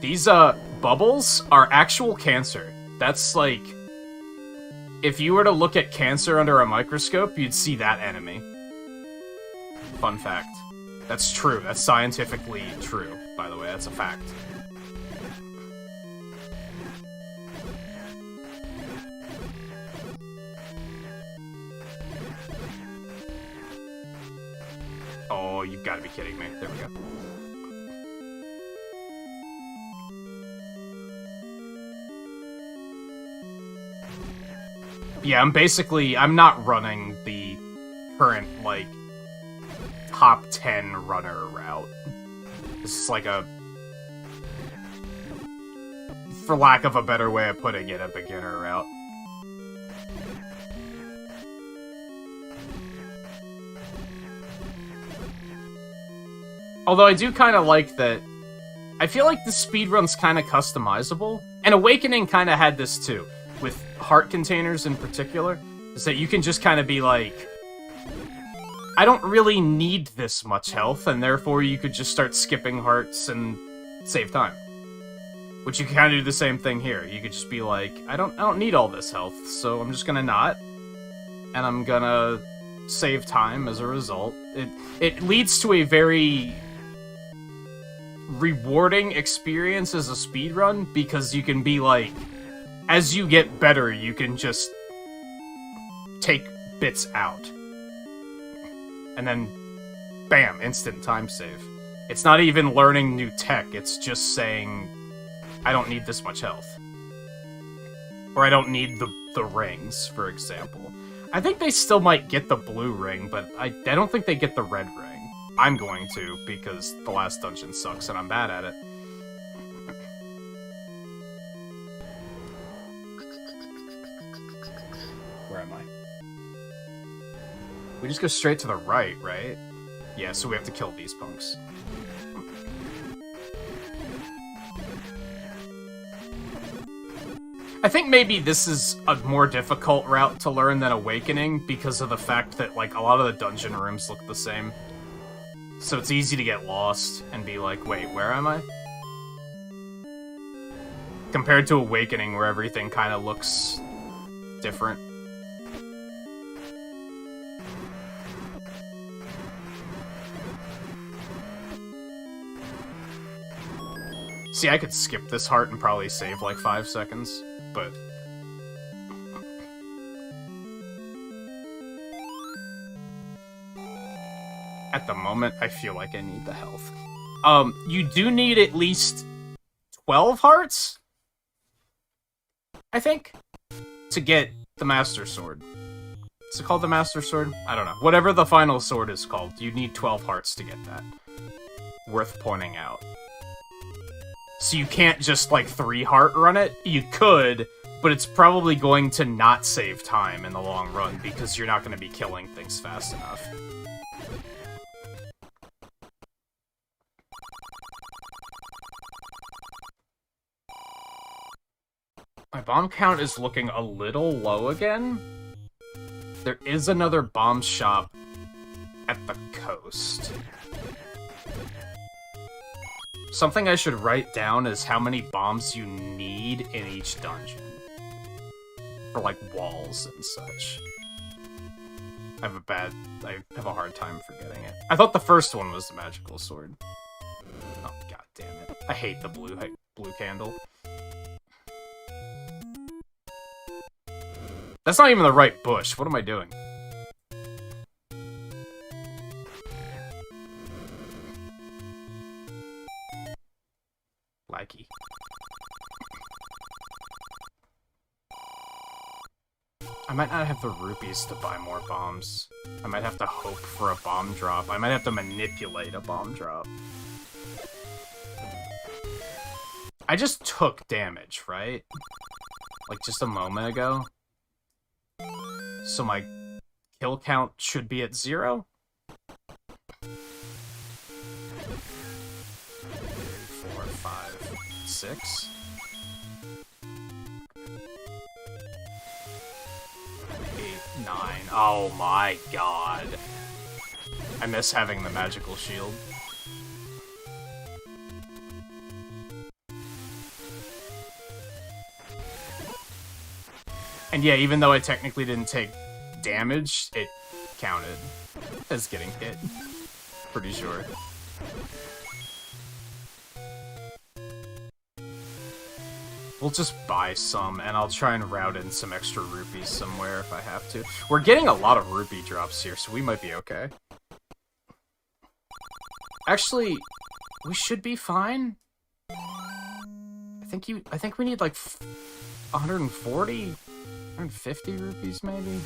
These bubbles are actual cancer. That's like, if you were to look at cancer under a microscope, you'd see that enemy. Fun fact. That's true. That's scientifically true, by the way. That's a fact. Oh, you gotta be kidding me. There we go. Yeah, I'm not running the current, like, top 10 runner route. This is like a, for lack of a better way of putting it, a beginner route. Although I do kind of like that, I feel like the speedrun's kind of customizable, and Awakening kind of had this too, with heart containers in particular, is that you can just kind of be like, I don't really need this much health, and therefore you could just start skipping hearts and save time. Which you can kind of do the same thing here. You could just be like, I don't need all this health, so I'm just gonna not, and I'm gonna save time as a result. It leads to a very rewarding experience as a speedrun, because you can be like, as you get better, you can just take bits out. And then, bam, instant time save. It's not even learning new tech, it's just saying, I don't need this much health. Or I don't need the rings, for example. I think they still might get the blue ring, but I don't think they get the red ring. I'm going to, because the last dungeon sucks and I'm bad at it. Where am I? We just go straight to the right, right? Yeah, so we have to kill these punks. I think maybe this is a more difficult route to learn than Awakening because of the fact that, like, a lot of the dungeon rooms look the same. So it's easy to get lost and be like, wait, where am I? Compared to Awakening, where everything kind of looks different. See, I could skip this heart and probably save like 5 seconds, but... At the moment, I feel like I need the health. You do need at least 12 hearts? I think? To get the Master Sword. Is it called the Master Sword? I don't know. Whatever the final sword is called, you need 12 hearts to get that. Worth pointing out. So you can't just, like, 3-heart run it. You could, but it's probably going to not save time in the long run because you're not going to be killing things fast enough. My bomb count is looking a little low again. There is another bomb shop at the coast. Something I should write down is how many bombs you need in each dungeon. For, like, walls and such. I have a hard time forgetting it. I thought the first one was the magical sword. Oh, god damn it. I hate the blue candle. That's not even the right bush. What am I doing? Likey. I might not have the rupees to buy more bombs. I might have to hope for a bomb drop. I might have to manipulate a bomb drop. I just took damage, right? Like just a moment ago. So my kill count should be at 0? 3, 4, 5, 6? 8, 9. Oh my god. I miss having the magical shield. And yeah, even though I technically didn't take damage, it counted as getting hit. Pretty sure. We'll just buy some, and I'll try and route in some extra rupees somewhere if I have to. We're getting a lot of rupee drops here, so we might be okay. Actually, we should be fine. I think we need like 140, 150 rupees maybe.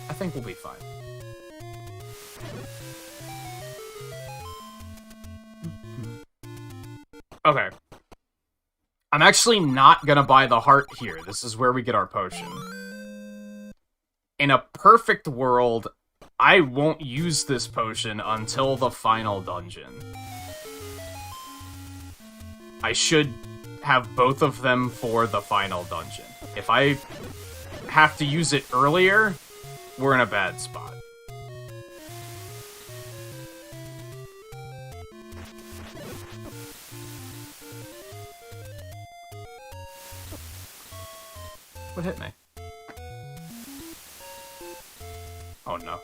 I think we'll be fine. Okay. I'm actually not gonna buy the heart here. This is where we get our potion. In a perfect world, I won't use this potion until the final dungeon. I should have both of them for the final dungeon. If I have to use it earlier, we're in a bad spot. What hit me? Oh no.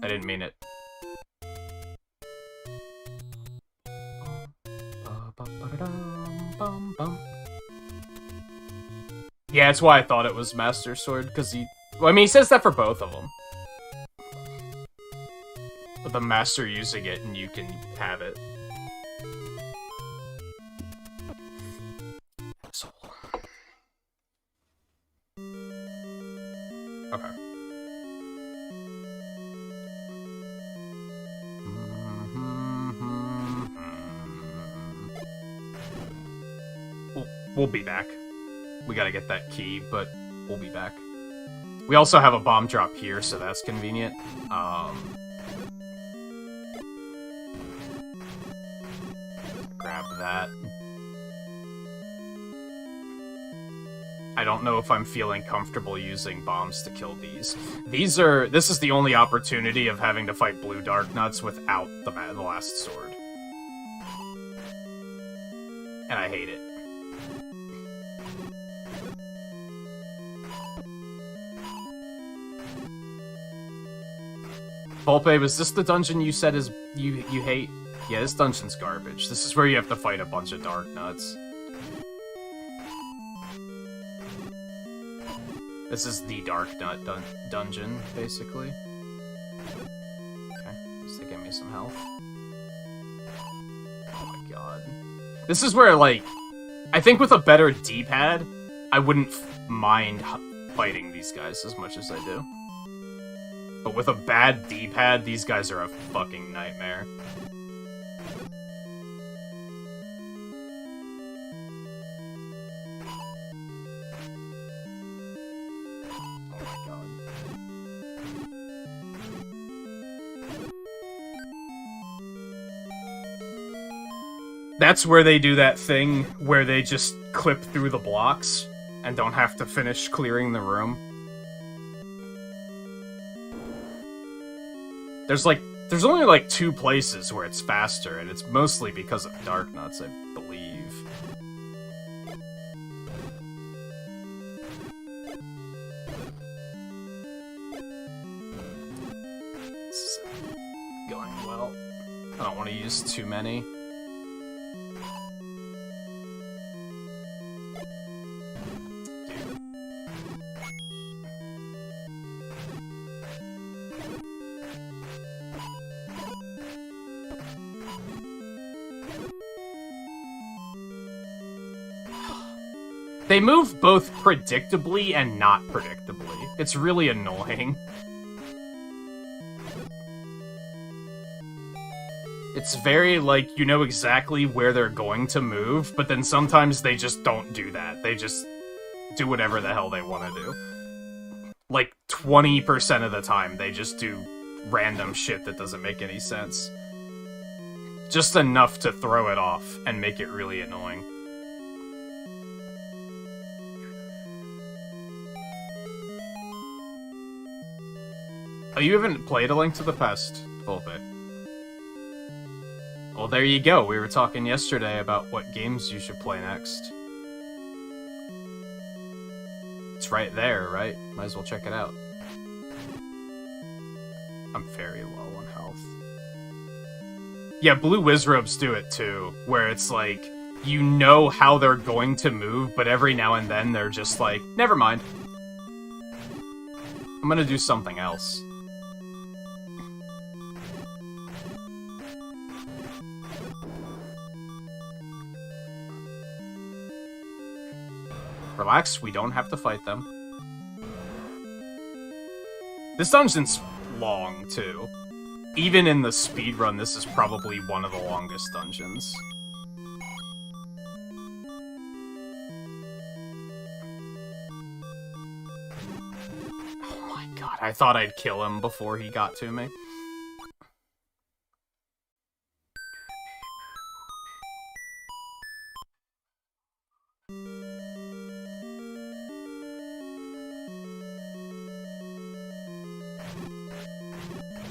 I didn't mean it. Yeah, that's why I thought it was Master Sword, because he... Well, I mean, he says that for both of them. But the Master using it, and you can have it. Asshole. Okay. We'll be back. We gotta get that key, but we'll be back. We also have a bomb drop here, so that's convenient. Grab that. I don't know if I'm feeling comfortable using bombs to kill these. This is the only opportunity of having to fight blue dark nuts without the last sword. And I hate it. Volpe, was this the dungeon you said is you hate? Yeah, this dungeon's garbage. This is where you have to fight a bunch of dark nuts. This is the dark nut dungeon, basically. Okay, at least they give me some health. Oh my god. This is where, like, I think with a better D-pad, I wouldn't mind fighting these guys as much as I do. But with a bad D-pad, these guys are a fucking nightmare. Oh my god. That's where they do that thing where they just clip through the blocks and don't have to finish clearing the room. There's only like 2 places where it's faster, and it's mostly because of dark nuts, I believe. This isn't going well. I don't want to use too many. They move both predictably and not predictably. It's really annoying. It's very, like, you know exactly where they're going to move, but then sometimes they just don't do that. They just do whatever the hell they want to do. Like, 20% of the time, they just do random shit that doesn't make any sense. Just enough to throw it off and make it really annoying. Oh, you haven't played A Link to the Past, Volpe? Well, there you go. We were talking yesterday about what games you should play next. It's right there, right? Might as well check it out. I'm very low on health. Yeah, Blue Wizrobes do it too, where it's like, you know how they're going to move, but every now and then they're just like, never mind. I'm gonna do something else. Relax, we don't have to fight them. This dungeon's long, too. Even in the speedrun, this is probably one of the longest dungeons. Oh my god, I thought I'd kill him before he got to me.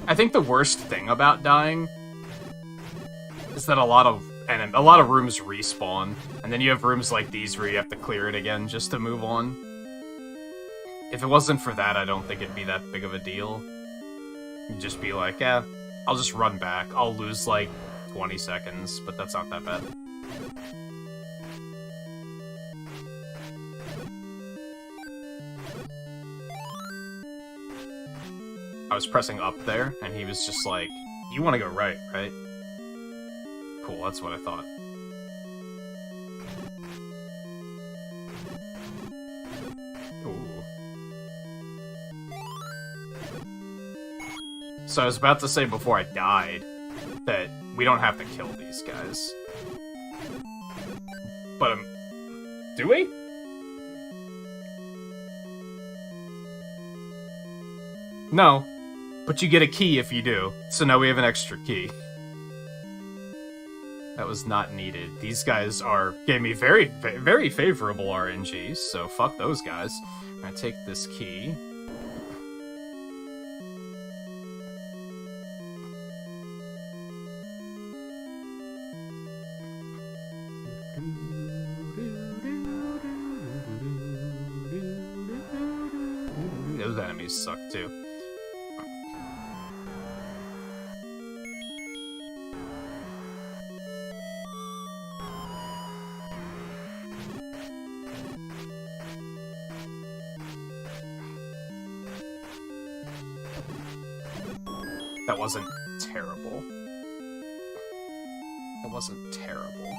I think the worst thing about dying is that a lot of rooms respawn, and then you have rooms like these where you have to clear it again just to move on. If it wasn't for that, I don't think it'd be that big of a deal. You'd just be like, yeah, I'll just run back. I'll lose like 20 seconds, but that's not that bad. I was pressing up there, and he was just like, you want to go right, right? Cool, that's what I thought. Ooh. So I was about to say before I died that we don't have to kill these guys. But, do we? No. But you get a key if you do, so now we have an extra key. That was not needed. These guys gave me very, very favorable RNGs, so fuck those guys. I take this key. Those enemies suck too. That wasn't terrible. That wasn't terrible.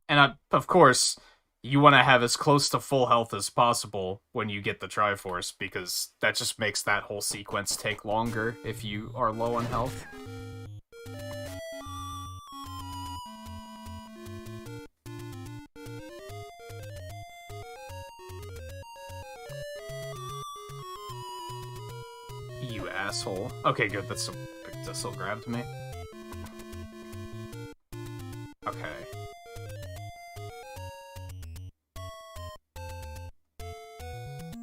And of course, you want to have as close to full health as possible when you get the Triforce, because that just makes that whole sequence take longer if you are low on health. You asshole. Okay, good, that still grabbed me. Okay.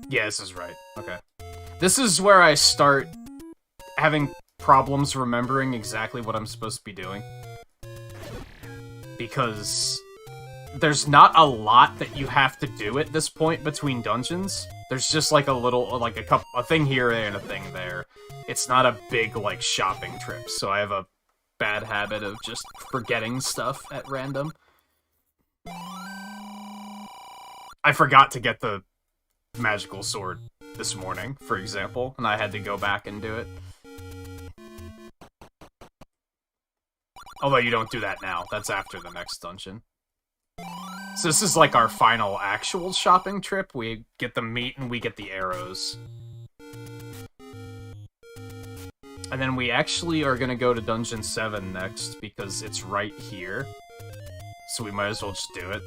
Yeah, this is right. Okay. This is where I start having problems remembering exactly what I'm supposed to be doing. Because there's not a lot that you have to do at this point between dungeons. There's just like a little, like a thing here and a thing there. It's not a big, like, shopping trip, so I have a bad habit of just forgetting stuff at random. I forgot to get the magical sword this morning, for example, and I had to go back and do it. Although you don't do that now, that's after the next dungeon. So this is like our final actual shopping trip. We get the meat and we get the arrows. And then we actually are gonna go to Dungeon 7 next, because it's right here. So we might as well just do it.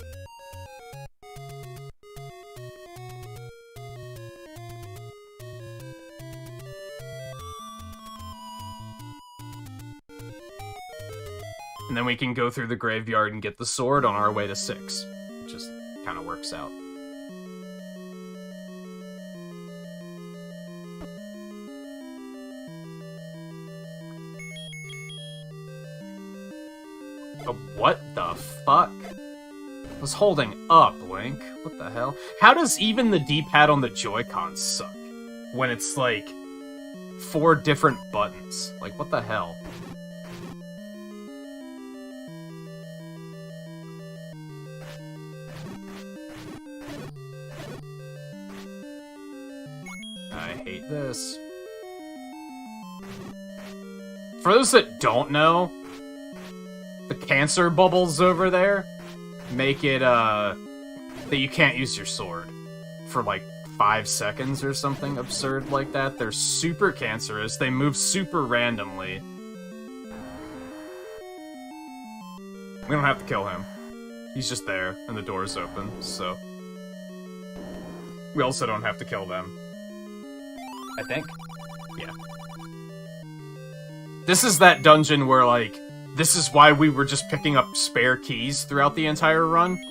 And then we can go through the graveyard and get the sword on our way to 6. It just kind of works out. Oh, what the fuck? I was holding up, Link. What the hell? How does even the D-pad on the Joy-Cons suck? When it's, like, 4 different buttons. Like, what the hell? I hate this. For those that don't know, the cancer bubbles over there make it, that you can't use your sword for, like, 5 seconds or something absurd like that. They're super cancerous. They move super randomly. We don't have to kill him. He's just there, and the door's open, so... We also don't have to kill them. I think? Yeah. This is that dungeon where, like, this is why we were just picking up spare keys throughout the entire run.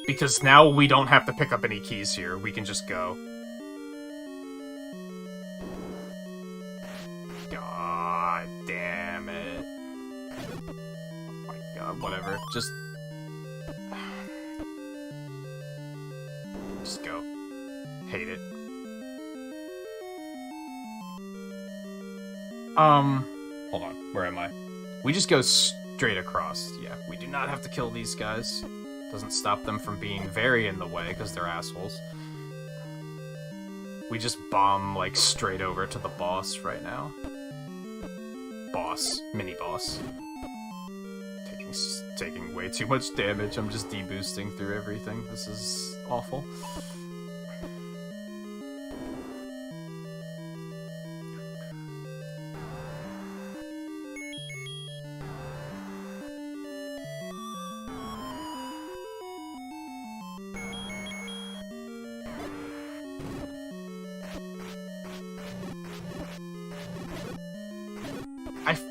Because now we don't have to pick up any keys here. We can just go. God damn it. Oh my god, whatever. Just go. Hate it. Hold on. Where am I? We just go straight across. Yeah, we do not have to kill these guys. Doesn't stop them from being very in the way, because they're assholes. We just bomb, like, straight over to the boss right now. Boss. Mini-boss. Taking way too much damage. I'm just deboosting through everything. This is awful.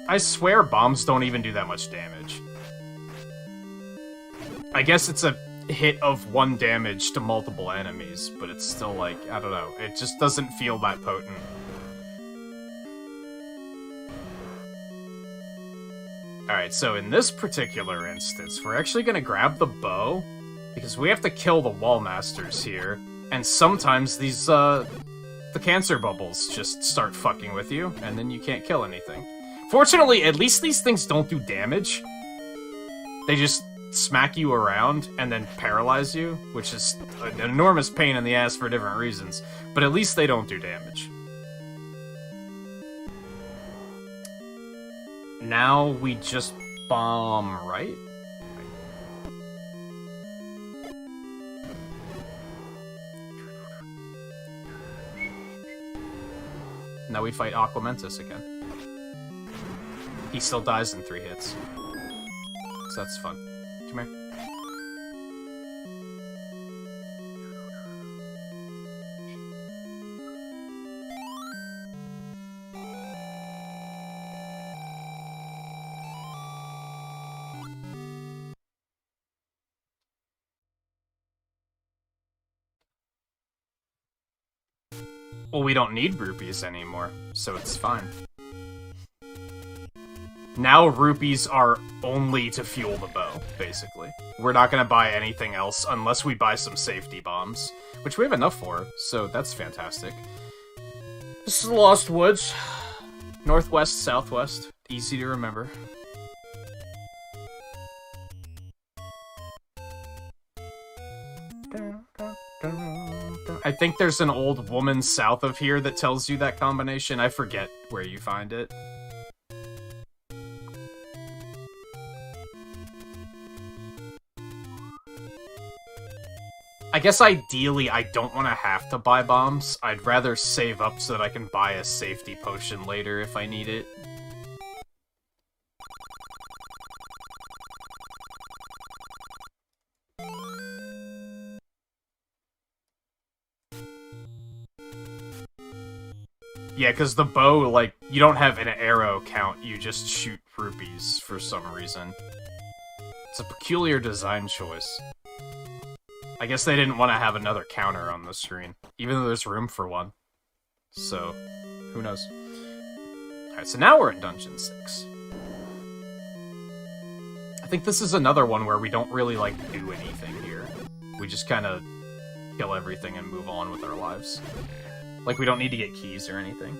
I swear bombs don't even do that much damage. I guess it's a hit of 1 damage to multiple enemies, but it's still like, I don't know, it just doesn't feel that potent. Alright, so in this particular instance, we're actually gonna grab the bow, because we have to kill the wall masters here, and sometimes these, the cancer bubbles just start fucking with you, and then you can't kill anything. Fortunately, at least these things don't do damage. They just smack you around and then paralyze you, which is an enormous pain in the ass for different reasons, but at least they don't do damage. Now we just bomb, right? Now we fight Aquamentus again. He still dies in 3 hits. So that's fun. Come here. Well, we don't need rupees anymore, so it's fine. Now rupees are only to fuel the bow, basically. We're not gonna buy anything else unless we buy some safety bombs, which we have enough for, so that's fantastic. This is the Lost Woods. Northwest, southwest. Easy to remember. I think there's an old woman south of here that tells you that combination. I forget where you find it. I guess ideally I don't want to have to buy bombs. I'd rather save up so that I can buy a safety potion later if I need it. Yeah, because the bow, like, you don't have an arrow count, you just shoot rupees for some reason. It's a peculiar design choice. I guess they didn't want to have another counter on the screen, even though there's room for one. So, who knows? Alright, so now we're in Dungeon 6. I think this is another one where we don't really, like, do anything here. We just kind of kill everything and move on with our lives. Like, we don't need to get keys or anything.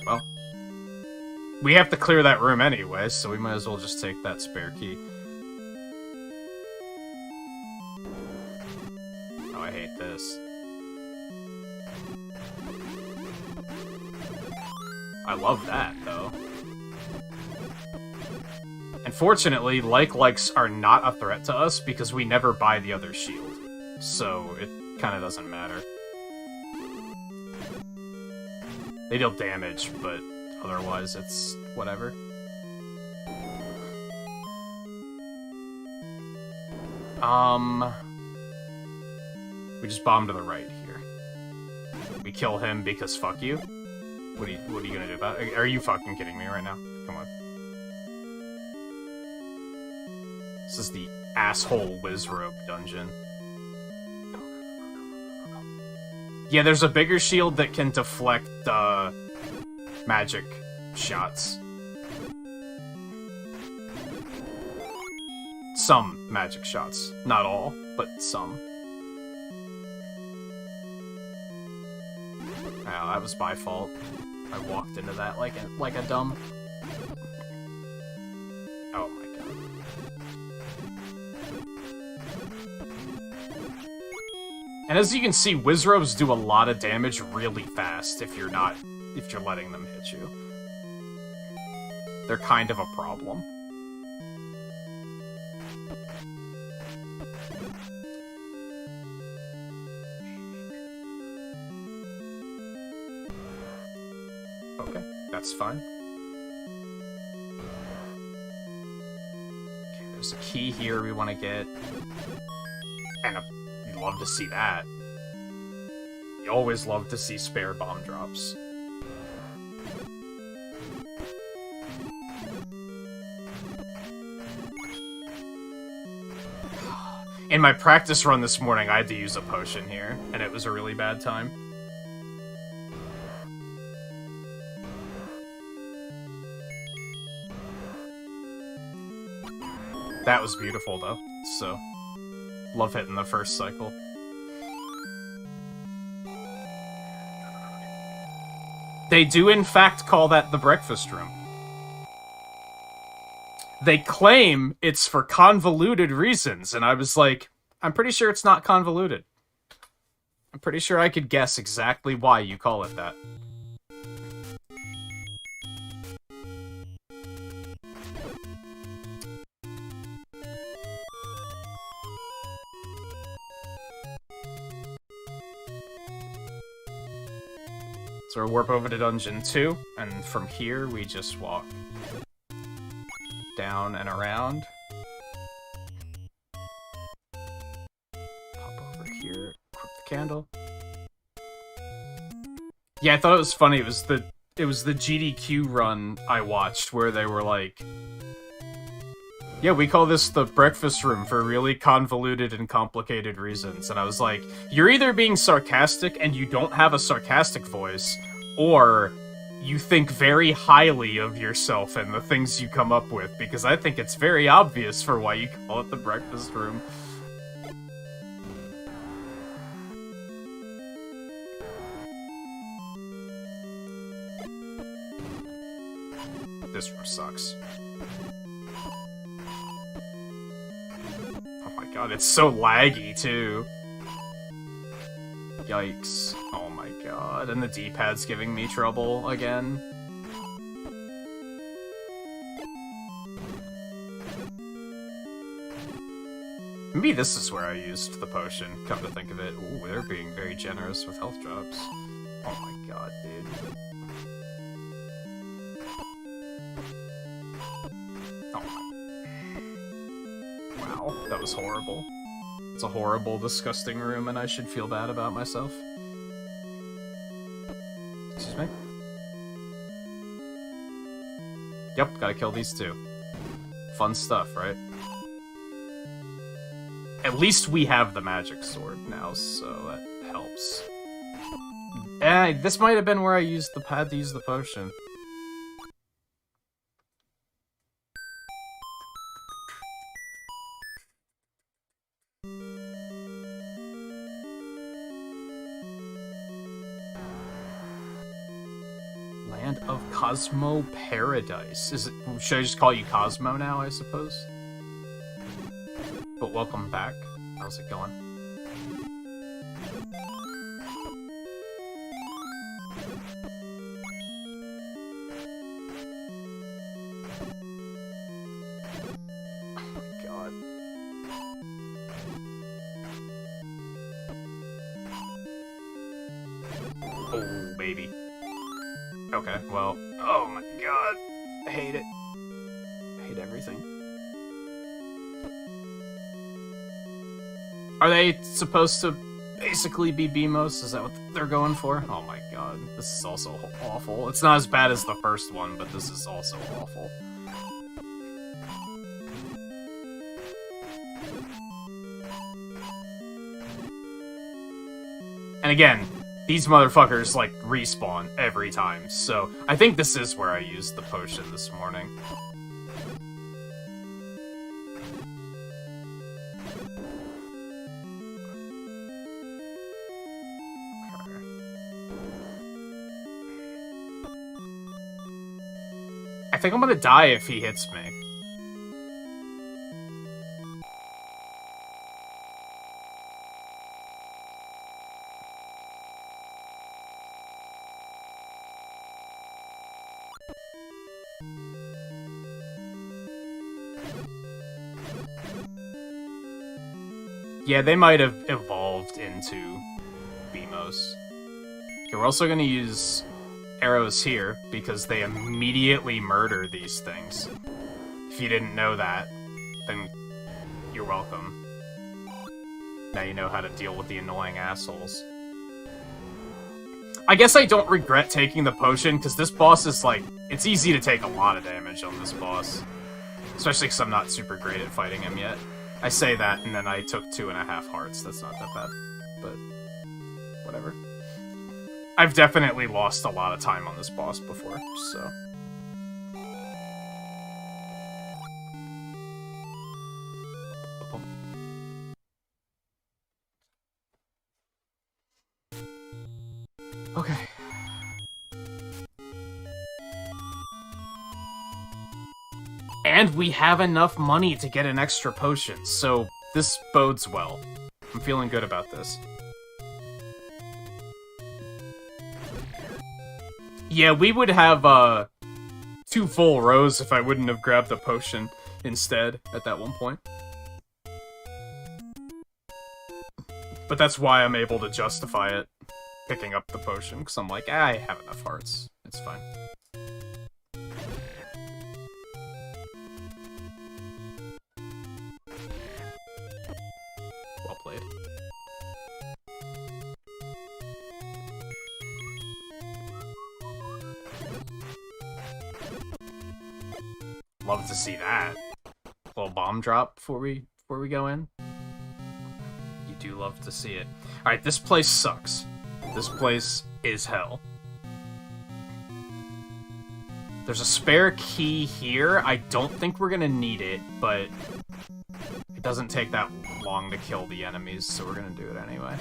Well, we have to clear that room anyway, so we might as well just take that spare key. Oh, I hate this. I love that, though. And fortunately, likes are not a threat to us because we never buy the other shield. So, it kind of doesn't matter. They deal damage, but otherwise it's whatever. We just bomb to the right here. We kill him because fuck you. What are you gonna do about it? Are you fucking kidding me right now? Come on. This is the asshole Wizrobe dungeon. Yeah, there's a bigger shield that can deflect, magic shots. Some magic shots. Not all, but some. Oh, that was my fault. I walked into that like a dumb. Oh my god. And as you can see, Wizrobes do a lot of damage really fast if you're letting them hit you. They're kind of a problem. Okay, that's fine. Okay, there's a key here we want to get. And you'd love to see that. You always love to see spare bomb drops. In my practice run this morning, I had to use a potion here, and it was a really bad time. That was beautiful, though, so love hitting the first cycle. They do, in fact, call that the breakfast room. They claim it's for convoluted reasons, and I was like, I'm pretty sure it's not convoluted. I'm pretty sure I could guess exactly why you call it that. So we'll warp over to Dungeon 2, and from here we just walk down and around. Pop over here, equip the candle. Yeah, I thought it was funny. It was the GDQ run I watched where they were like, Yeah, we call this the breakfast room for really convoluted and complicated reasons. And I was like, you're either being sarcastic and you don't have a sarcastic voice, or you think very highly of yourself and the things you come up with, because I think it's very obvious for why you call it the breakfast room. This room sucks. Oh my god, it's so laggy, too. Yikes. Oh my god. And the D-pad's giving me trouble again. Maybe this is where I used the potion, come to think of it. Ooh, they're being very generous with health drops. Oh my god, dude. Oh my... Wow, that was horrible. It's a horrible, disgusting room, and I should feel bad about myself. Excuse me? Yep, gotta kill these two. Fun stuff, right? At least we have the magic sword now, so that helps. This might have been where I used the pad to use the potion. Land of Cosmo Paradise. Should I just call you Cosmo now, I suppose? But welcome back. How's it going? Oh my god. Oh, baby. Okay, well, oh my god. I hate it. I hate everything. Are they supposed to basically be BMOs? Is that what they're going for? Oh my god, this is also awful. It's not as bad as the first one, but this is also awful. And again, these motherfuckers, like, respawn every time, so I think this is where I used the potion this morning. I think I'm gonna die if he hits me. Yeah, they might have evolved into BMOs. Okay, we're also gonna use arrows here, because they immediately murder these things. If you didn't know that, then you're welcome. Now you know how to deal with the annoying assholes. I guess I don't regret taking the potion, because this boss is like... It's easy to take a lot of damage on this boss. Especially because I'm not super great at fighting him yet. I say that, and then I took 2.5 hearts. That's not that bad. But... whatever. I've definitely lost a lot of time on this boss before, so... Okay. And we have enough money to get an extra potion, so this bodes well. I'm feeling good about this. Yeah, we would have, 2 full rows if I wouldn't have grabbed the potion instead at that one point. But that's why I'm able to justify it, picking up the potion, because I'm like, I have enough hearts. It's fine. Well played. Love to see that. little bomb drop before we go in. You do love to see it. All right, this place sucks. This place is hell. There's a spare key here. I don't think we're gonna need it, but it doesn't take that long to kill the enemies, so we're gonna do it anyway.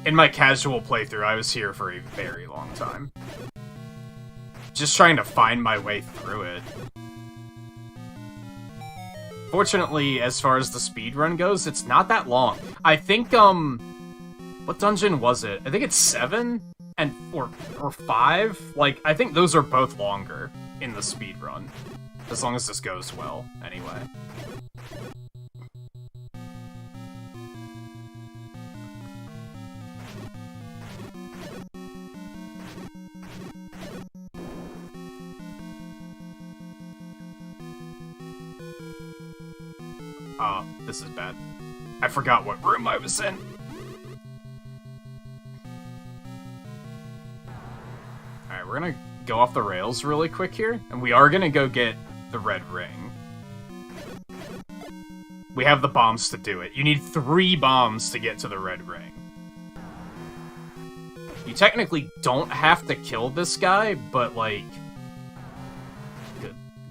In my casual playthrough, I was here for a very long time. Just trying to find my way through it. Fortunately, as far as the speedrun goes, it's not that long. I think, what dungeon was it? I think it's 7 and or 5. Like, I think those are both longer in the speedrun. As long as this goes well, anyway. Oh, this is bad. I forgot what room I was in. Alright, we're gonna go off the rails really quick here, and we are gonna go get the red ring. We have the bombs to do it. You need 3 bombs to get to the red ring. You technically don't have to kill this guy, but, like,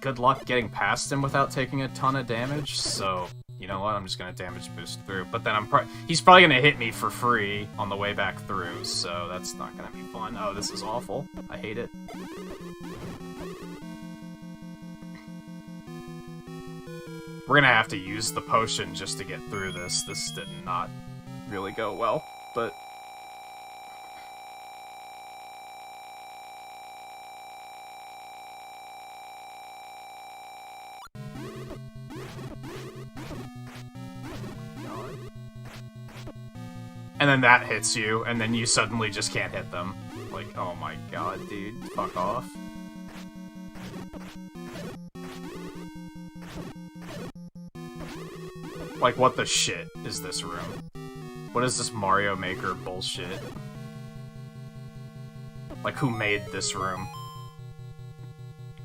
good luck getting past him without taking a ton of damage, so... You know what? I'm just gonna damage boost through. But then he's probably gonna hit me for free on the way back through, so that's not gonna be fun. Oh, this is awful. I hate it. We're gonna have to use the potion just to get through this. This did not really go well, but... And then that hits you, and then you suddenly just can't hit them. Like, oh my god, dude. Fuck off. Like, what the shit is this room? What is this Mario Maker bullshit? Like, who made this room?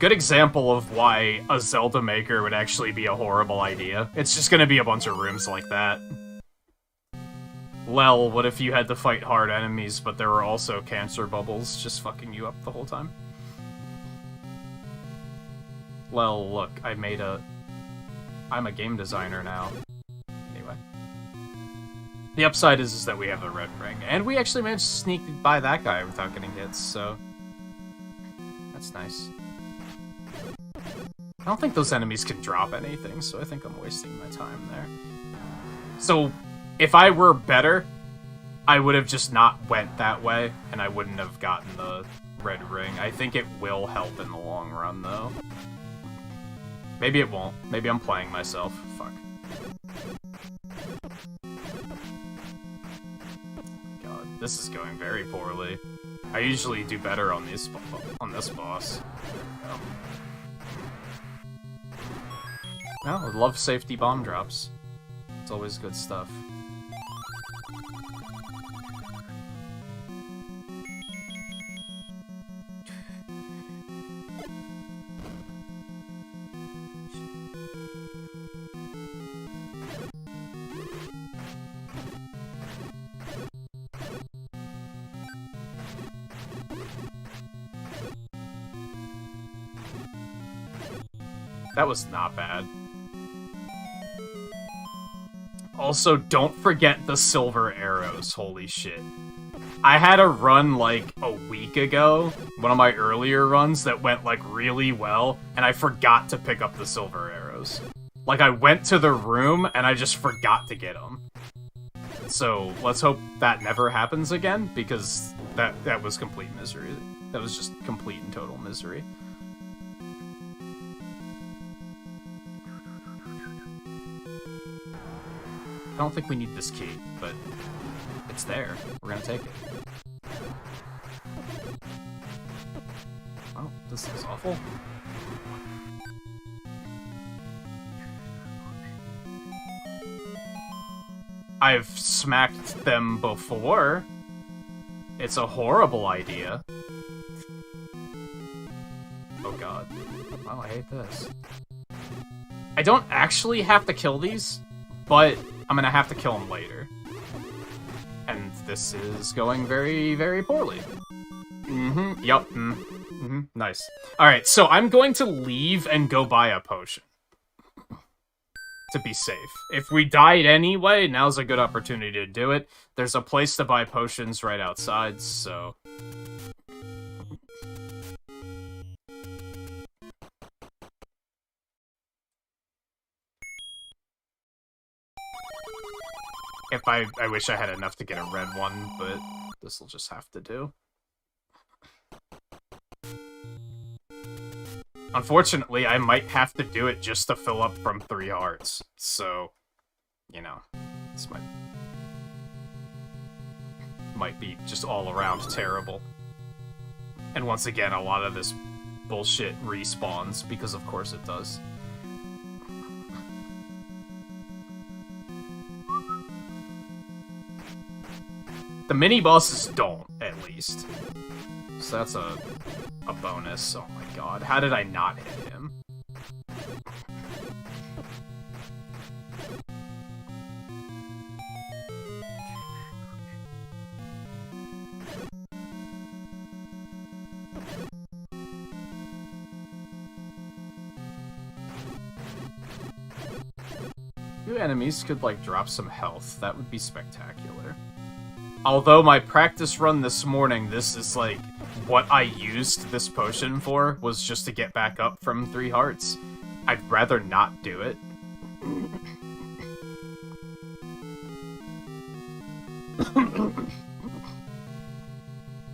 Good example of why a Zelda Maker would actually be a horrible idea. It's just gonna be a bunch of rooms like that. Lel, what if you had to fight hard enemies, but there were also cancer bubbles just fucking you up the whole time? Lel, look, I'm a game designer now. Anyway. The upside is that we have the red ring, and we actually managed to sneak by that guy without getting hits, so... That's nice. I don't think those enemies can drop anything, so I think I'm wasting my time there. So... If I were better, I would have just not went that way, and I wouldn't have gotten the red ring. I think it will help in the long run, though. Maybe it won't. Maybe I'm playing myself. Fuck. God, this is going very poorly. I usually do better on this boss. Well, I love safety bomb drops. It's always good stuff. That was not bad. Also, don't forget the silver arrows, holy shit. I had a run, like, a week ago, one of my earlier runs that went, like, really well, and I forgot to pick up the silver arrows. Like, I went to the room, and I just forgot to get them. So, let's hope that never happens again, because that was complete misery. That was just complete and total misery. I don't think we need this key, but it's there. We're gonna take it. Oh, this is awful. I've smacked them before. It's a horrible idea. Oh, I hate this. I don't actually have to kill these, but I'm gonna have to kill them later. And this is going very, very poorly. Yup. Nice. Alright, so I'm going to leave and go buy a potion. To be safe. If we died anyway, now's a good opportunity to do it. There's a place to buy potions right outside, so... I wish I had enough to get a red one, but this'll just have to do. Unfortunately, I might have to do it just to fill up from 3 hearts, so, you know, this might be just all around terrible. And once again, a lot of this bullshit respawns, because of course it does. The mini-bosses don't, at least. So that's a bonus. Oh my god, how did I not hit him? Few enemies could, like, drop some health. That would be spectacular. Although my practice run this morning, this is, like, what I used this potion for, was just to get back up from 3 hearts. I'd rather not do it.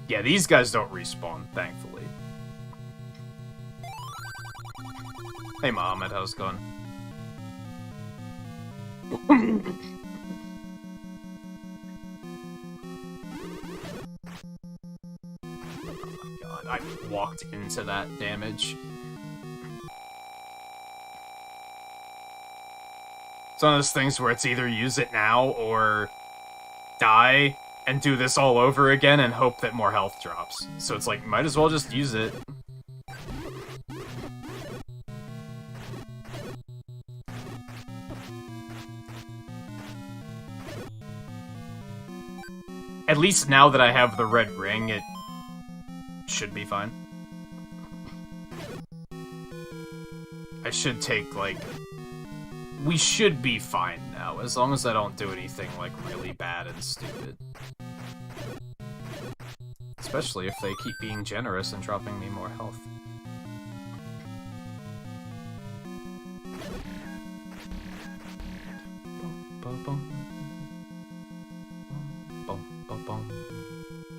Yeah, these guys don't respawn, thankfully. Hey, Mohammed, how's it going? I walked into that damage. It's one of those things where it's either use it now or die and do this all over again and hope that more health drops. So it's like, might as well just use it. At least now that I have the red ring, it should be fine. I should take, like... We should be fine now, as long as I don't do anything, like, really bad and stupid. Especially if they keep being generous and dropping me more health.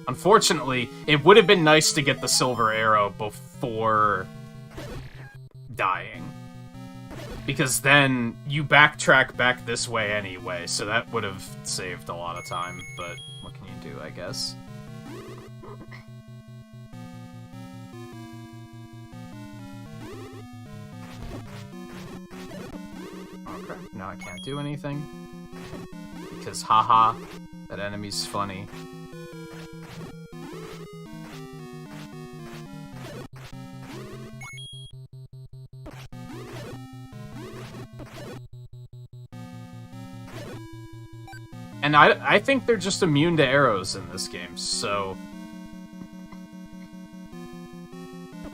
Unfortunately, it would have been nice to get the silver arrow before dying. Because then you backtrack back this way anyway, so that would have saved a lot of time, but what can you do, I guess? Okay, now I can't do anything. Because, haha, that enemy's funny. And I think they're just immune to arrows in this game, so...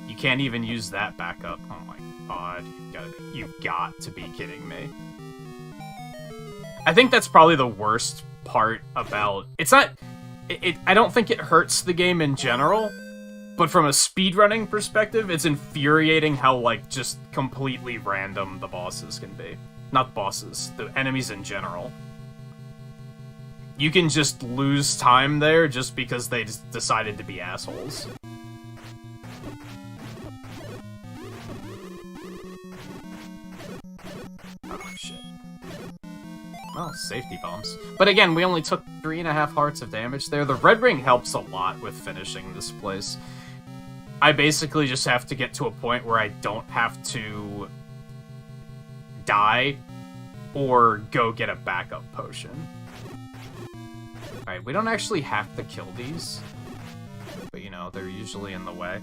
You can't even use that backup. Oh my god, you've got to be kidding me. I think that's probably the worst part about... It's not... I don't think it hurts the game in general, but from a speedrunning perspective, it's infuriating how, like, just completely random the bosses can be. Not bosses, the enemies in general. You can just lose time there just because they just decided to be assholes. Oh, shit. Well, safety bombs. But again, we only took 3.5 hearts of damage there. The red ring helps a lot with finishing this place. I basically just have to get to a point where I don't have to die or go get a backup potion. Alright, we don't actually have to kill these, but you know, they're usually in the way.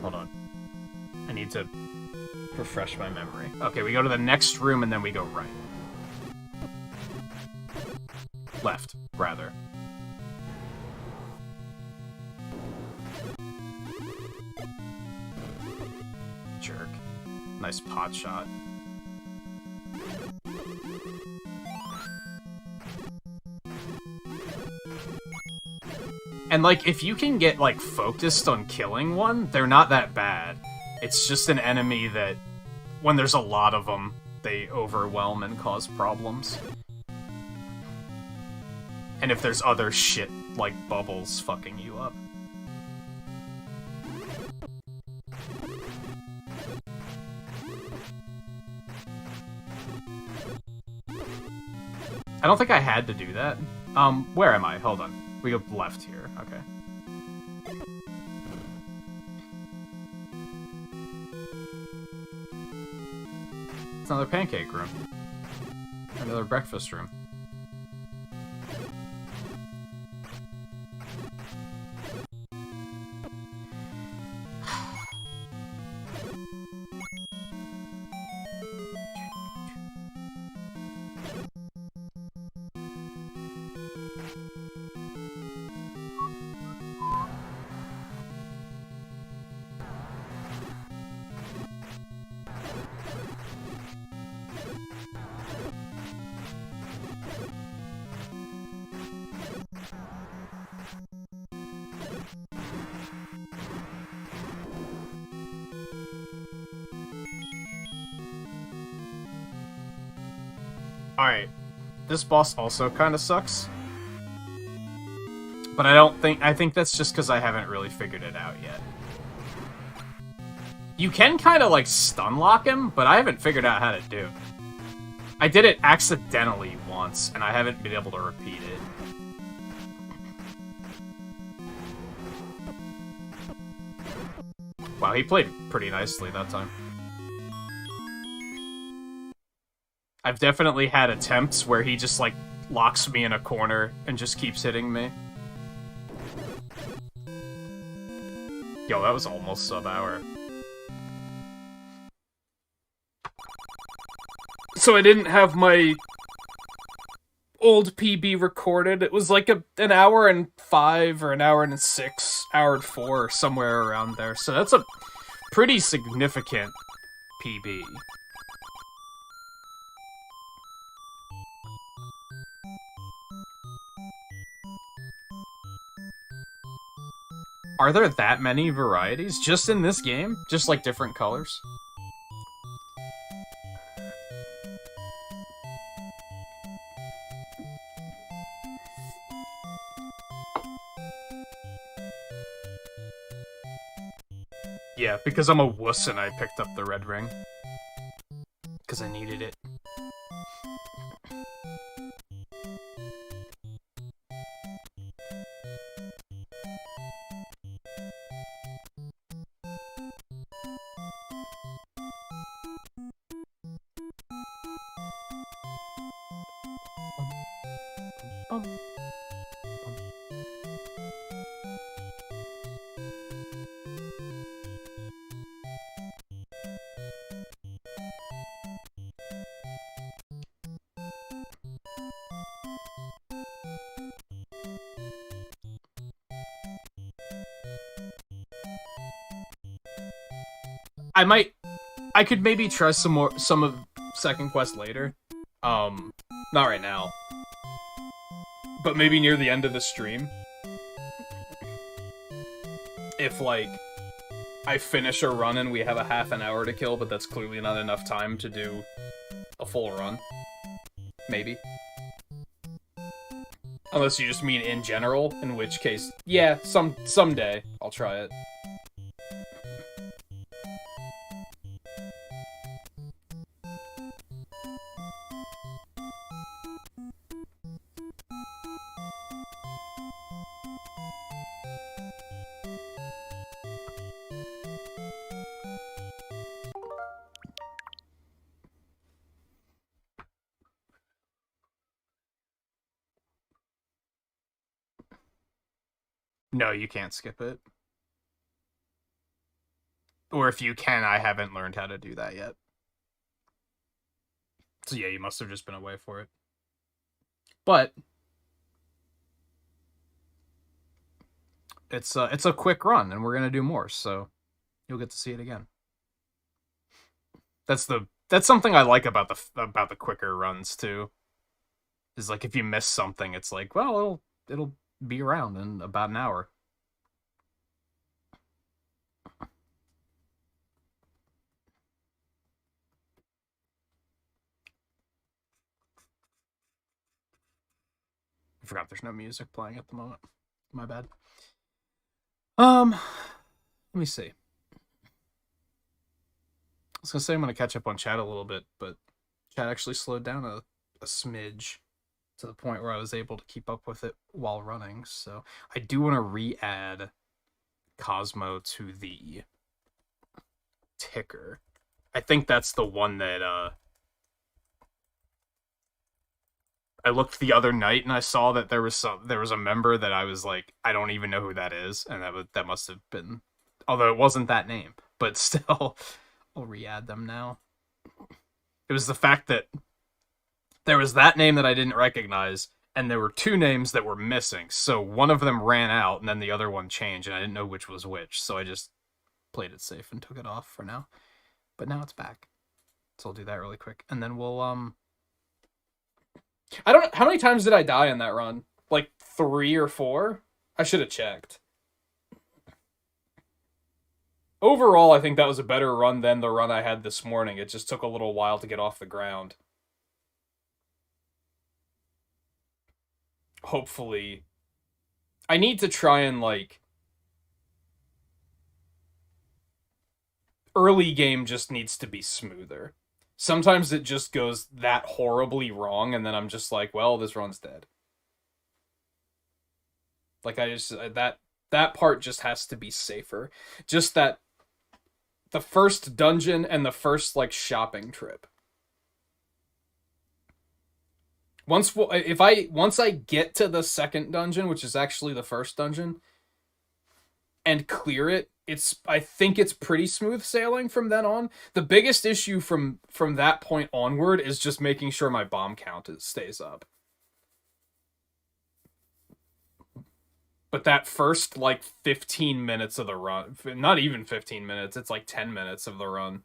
Hold on. I need to refresh my memory. Okay, we go to the next room and then we go right. Left, rather. Jerk. Nice pot shot. And, like, if you can get, like, focused on killing one, they're not that bad. It's just an enemy that, when there's a lot of them, they overwhelm and cause problems. And if there's other shit, like bubbles, fucking you up. I don't think I had to do that. Where am I? Hold on. We go left here. Okay. It's another pancake room. Another breakfast room. Alright, this boss also kind of sucks. But I think that's just because I haven't really figured it out yet. You can kind of, like, stun lock him, but I haven't figured out how to do it. I did it accidentally once, and I haven't been able to repeat it. Wow, he played pretty nicely that time. I've definitely had attempts where he just, like, locks me in a corner and just keeps hitting me. Yo, that was almost sub-hour. So I didn't have my old PB recorded. It was like an hour and 5 or an hour and 6, hour and 4, somewhere around there. So that's a pretty significant PB. Are there that many varieties just in this game? Just like different colors? Yeah, because I'm a wuss and I picked up the red ring. Because I needed it. I could maybe try some of Second Quest later. Not right now. But maybe near the end of the stream. If, like, I finish a run and we have a half an hour to kill, but that's clearly not enough time to do a full run. Maybe. Unless you just mean in general, in which case, yeah, someday I'll try it. No, you can't skip it. Or if you can, I haven't learned how to do that yet. So yeah, you must have just been away for it. But it's a quick run, and we're gonna do more, so you'll get to see it again. That's something I like about the quicker runs too. Is like if you miss something, it's like, well, it'll be around in about an hour. I forgot there's no music playing at the moment. My bad. Let me see. I was gonna say I'm gonna catch up on chat a little bit, but chat actually slowed down a smidge to the point where I was able to keep up with it while running. So I do want to re-add Cosmo to the ticker. I think that's the one that I looked the other night and I saw that there was a member that I was like, I don't even know who that is, and that must have been, although it wasn't that name, but still, I'll re-add them now. It was the fact that there was that name that I didn't recognize, and there were two names that were missing. So one of them ran out, and then the other one changed, and I didn't know which was which. So I just played it safe and took it off for now. But now it's back, so I'll do that really quick, and then we'll I don't know, how many times did I die in that run? Like 3 or 4? I should have checked. Overall, I think that was a better run than the run I had this morning. It just took a little while to get off the ground. Hopefully. I need to try and, like... Early game just needs to be smoother. Sometimes it just goes that horribly wrong, and then I'm just like, well, this run's dead. Like, that part just has to be safer. Just that the first dungeon and the first, like, shopping trip. Once I get to the second dungeon, which is actually the first dungeon, and clear it, I think it's pretty smooth sailing from then on. The biggest issue from that point onward is just making sure my bomb count stays up. But that first, like, 15 minutes of the run, not even 15 minutes, it's like 10 minutes of the run,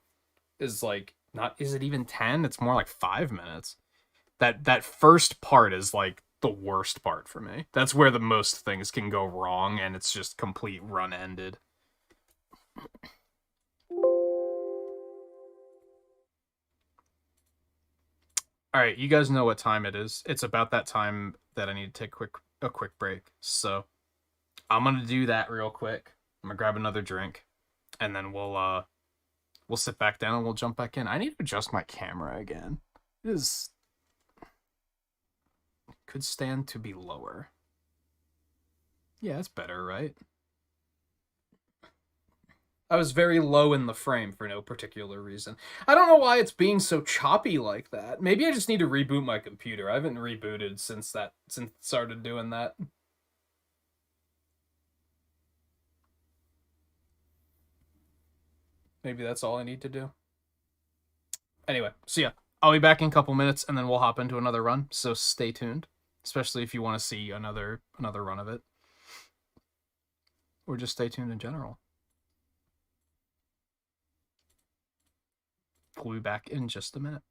is like, is it even 10? It's more like 5 minutes. That first part is like the worst part for me. That's where the most things can go wrong, and it's just complete run ended. Alright, you guys know what time it is. It's about that time that I need to take a quick break. So I'm gonna do that real quick. I'm gonna grab another drink, and then we'll sit back down and we'll jump back in. I need to adjust my camera again. It could stand to be lower. Yeah, it's better, right? I was very low in the frame for no particular reason. I don't know why it's being so choppy like that. Maybe I just need to reboot my computer. I haven't rebooted since it started doing that. Maybe that's all I need to do. Anyway, so yeah, I'll be back in a couple minutes, and then we'll hop into another run, so stay tuned. Especially if you want to see another run of it. Or just stay tuned in general. We'll be back in just a minute.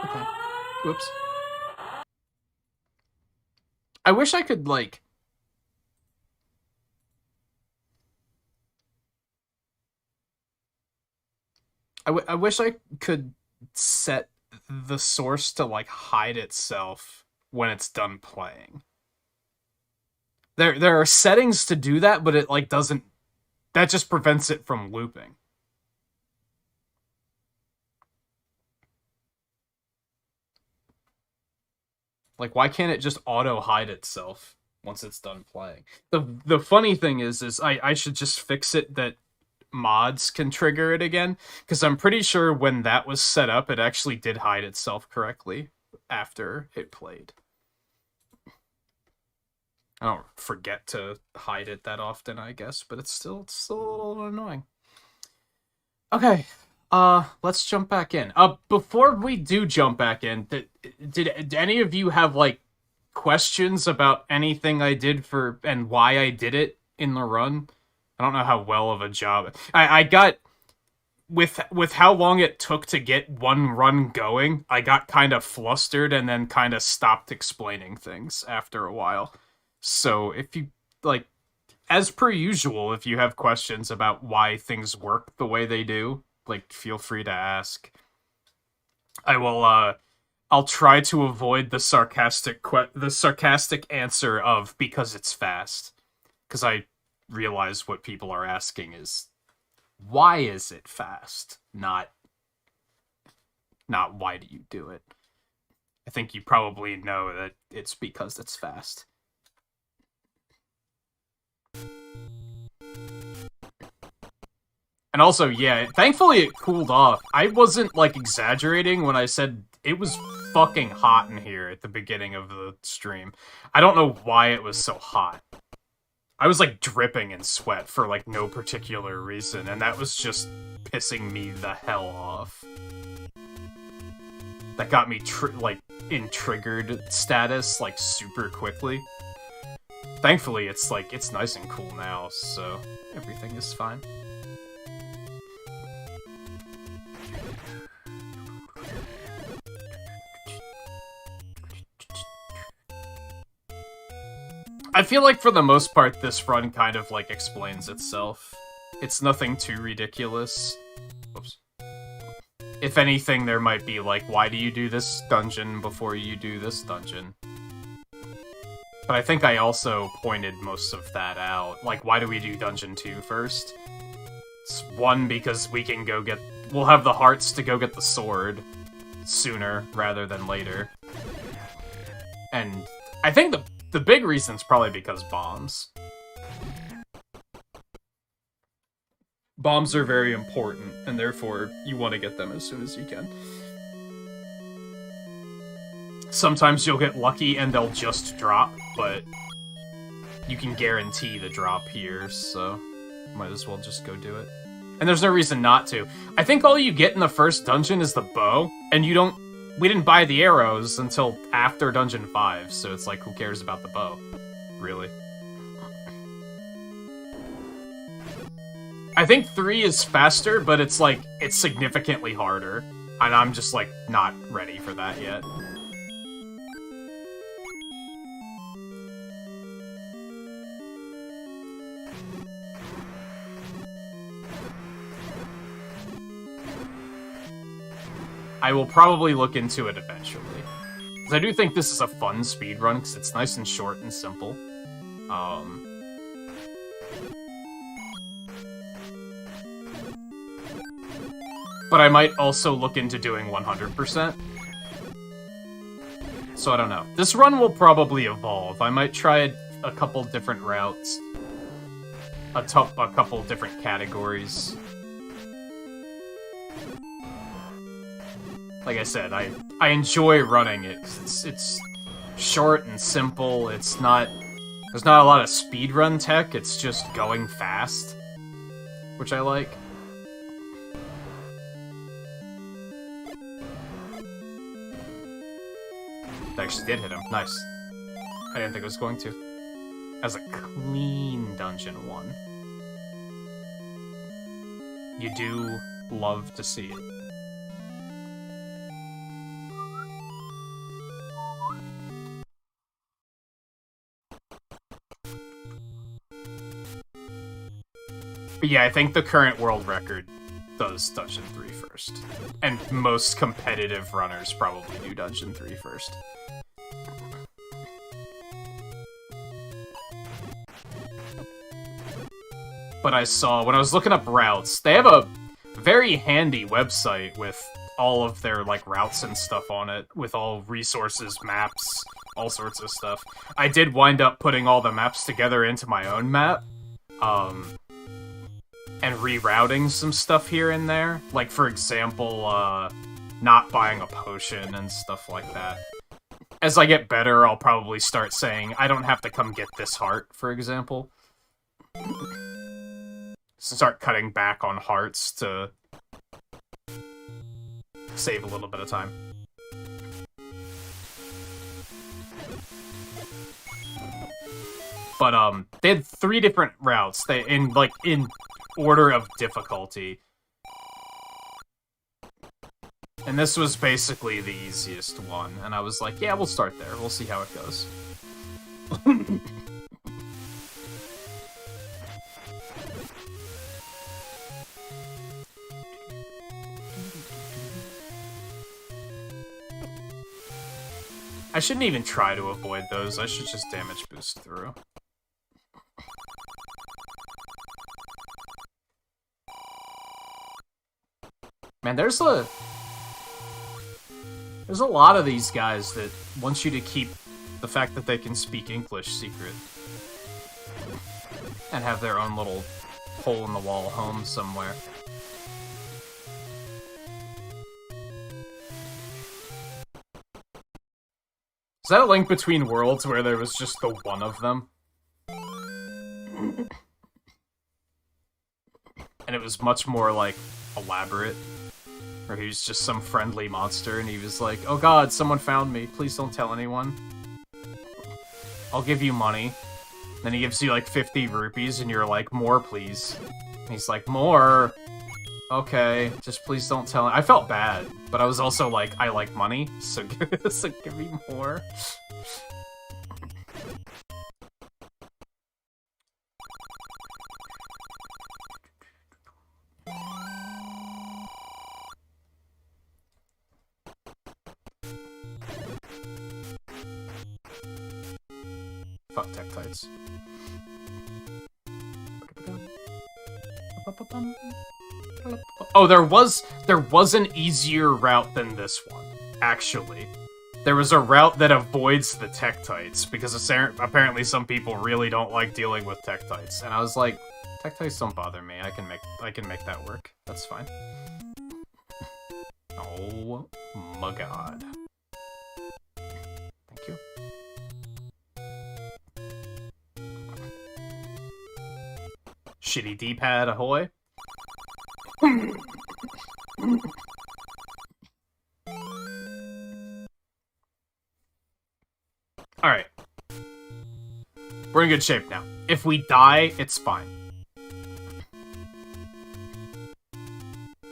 Okay. Whoops. I wish I could, like... I wish I could set the source to, like, hide itself when it's done playing. There are settings to do that, but it, like, doesn't... That just prevents it from looping. Like, why can't it just auto-hide itself once it's done playing? The funny thing is I should just fix it that mods can trigger it again, because I'm pretty sure when that was set up, it actually did hide itself correctly after it played. I don't forget to hide it that often, I guess, but it's still a little annoying. Okay, let's jump back in. Before we do jump back in, did any of you have, like, questions about anything I did for, and why I did it in the run? I don't know how well of a job... I got... With how long it took to get one run going, I got kind of flustered and then kind of stopped explaining things after a while. So if you, like, as per usual, if you have questions about why things work the way they do, like, feel free to ask. I will, I'll try to avoid the sarcastic answer of because it's fast. Because I realize what people are asking is, why is it fast? Not why do you do it? I think you probably know that it's because it's fast. And also, yeah, thankfully it cooled off. I wasn't, like, exaggerating when I said it was fucking hot in here at the beginning of the stream. I don't know why it was so hot. I was, like, dripping in sweat for, like, no particular reason, and that was just pissing me the hell off. That got me, like, in triggered status, like, super quickly. Thankfully, it's, like, it's nice and cool now, so everything is fine. I feel like for the most part, this run kind of, like, explains itself. It's nothing too ridiculous. Oops. If anything, there might be, like, why do you do this dungeon before you do this dungeon? But I think I also pointed most of that out. Like, why do we do Dungeon 2 first? It's one, because we can go get... We'll have the hearts to go get the sword sooner rather than later. And I think the big reason's probably because bombs. Bombs are very important, and therefore you want to get them as soon as you can. Sometimes you'll get lucky and they'll just drop, but you can guarantee the drop here, so might as well just go do it. And there's no reason not to. I think all you get in the first dungeon is the bow, and we didn't buy the arrows until after Dungeon 5, so it's like, who cares about the bow? Really? I think 3 is faster, but it's like, it's significantly harder. And I'm just like, not ready for that yet. I will probably look into it eventually. Because I do think this is a fun speedrun, because it's nice and short and simple. But I might also look into doing 100%. So I don't know. This run will probably evolve. I might try a couple different routes. A couple different categories. Like I said, I enjoy running it. It's short and simple. There's not a lot of speedrun tech. It's just going fast, which I like. That actually did hit him. Nice. I didn't think it was going to. As a clean Dungeon 1. You do love to see it. But yeah, I think the current world record does Dungeon 3 first. And most competitive runners probably do Dungeon 3 first. But I saw, when I was looking up routes, they have a very handy website with all of their, like, routes and stuff on it, with all resources, maps, all sorts of stuff. I did wind up putting all the maps together into my own map, and rerouting some stuff here and there. Like, for example, not buying a potion and stuff like that. As I get better, I'll probably start saying, I don't have to come get this heart, for example. Start cutting back on hearts to save a little bit of time. But, they had 3 different routes, in order of difficulty. And this was basically the easiest one, and I was like, yeah, we'll start there, we'll see how it goes. I shouldn't even try to avoid those, I should just damage boost through. Man, there's a lot of these guys that want you to keep the fact that they can speak English secret. And have their own little hole-in-the-wall home somewhere. Is that a Link Between Worlds where there was just the one of them? And it was much more, like, elaborate. Or he was just some friendly monster, and he was like, oh god, someone found me, please don't tell anyone. I'll give you money. Then he gives you, like, 50 rupees, and you're like, more, please. And he's like, more? Okay, just please don't tell. I felt bad, but I was also like, I like money, so give me more. Fuck Tektites. Oh, there was an easier route than this one, actually. There was a route that avoids the Tektites, because apparently some people really don't like dealing with Tektites. And I was like, Tektites don't bother me, I can make that work. That's fine. Oh my god. Thank you. Shitty D-pad, ahoy. Alright. We're in good shape now. If we die, it's fine.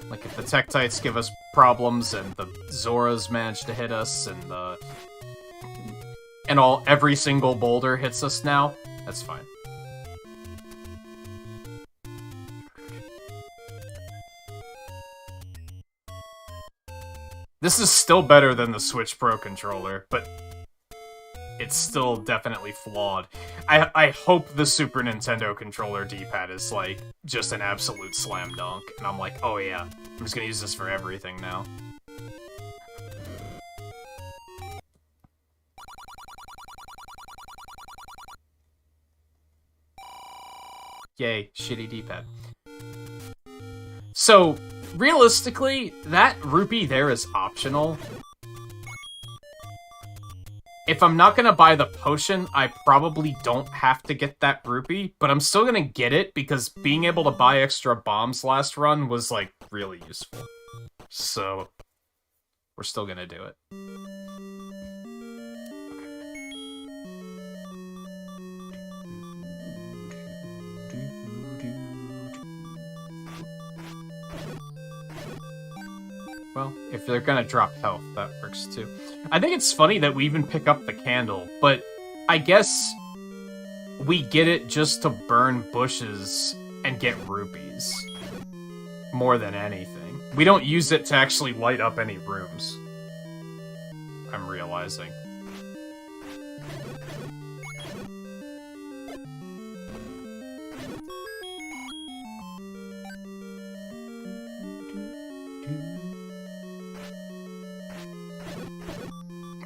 Like, if the Tektites give us problems, and the Zoras manage to hit us, and every single boulder hits us now, that's fine. This is still better than the Switch Pro controller, but it's still definitely flawed. I hope the Super Nintendo controller D-pad is, like, just an absolute slam dunk. And I'm like, oh yeah, I'm just gonna use this for everything now. Yay, shitty D-pad. So, realistically, that rupee there is optional. If I'm not gonna buy the potion, I probably don't have to get that rupee, but I'm still gonna get it because being able to buy extra bombs last run was, like, really useful. So, we're still gonna do it. Well, if they're gonna drop health, that works too. I think it's funny that we even pick up the candle, but I guess we get it just to burn bushes and get rupees. More than anything. We don't use it to actually light up any rooms. I'm realizing.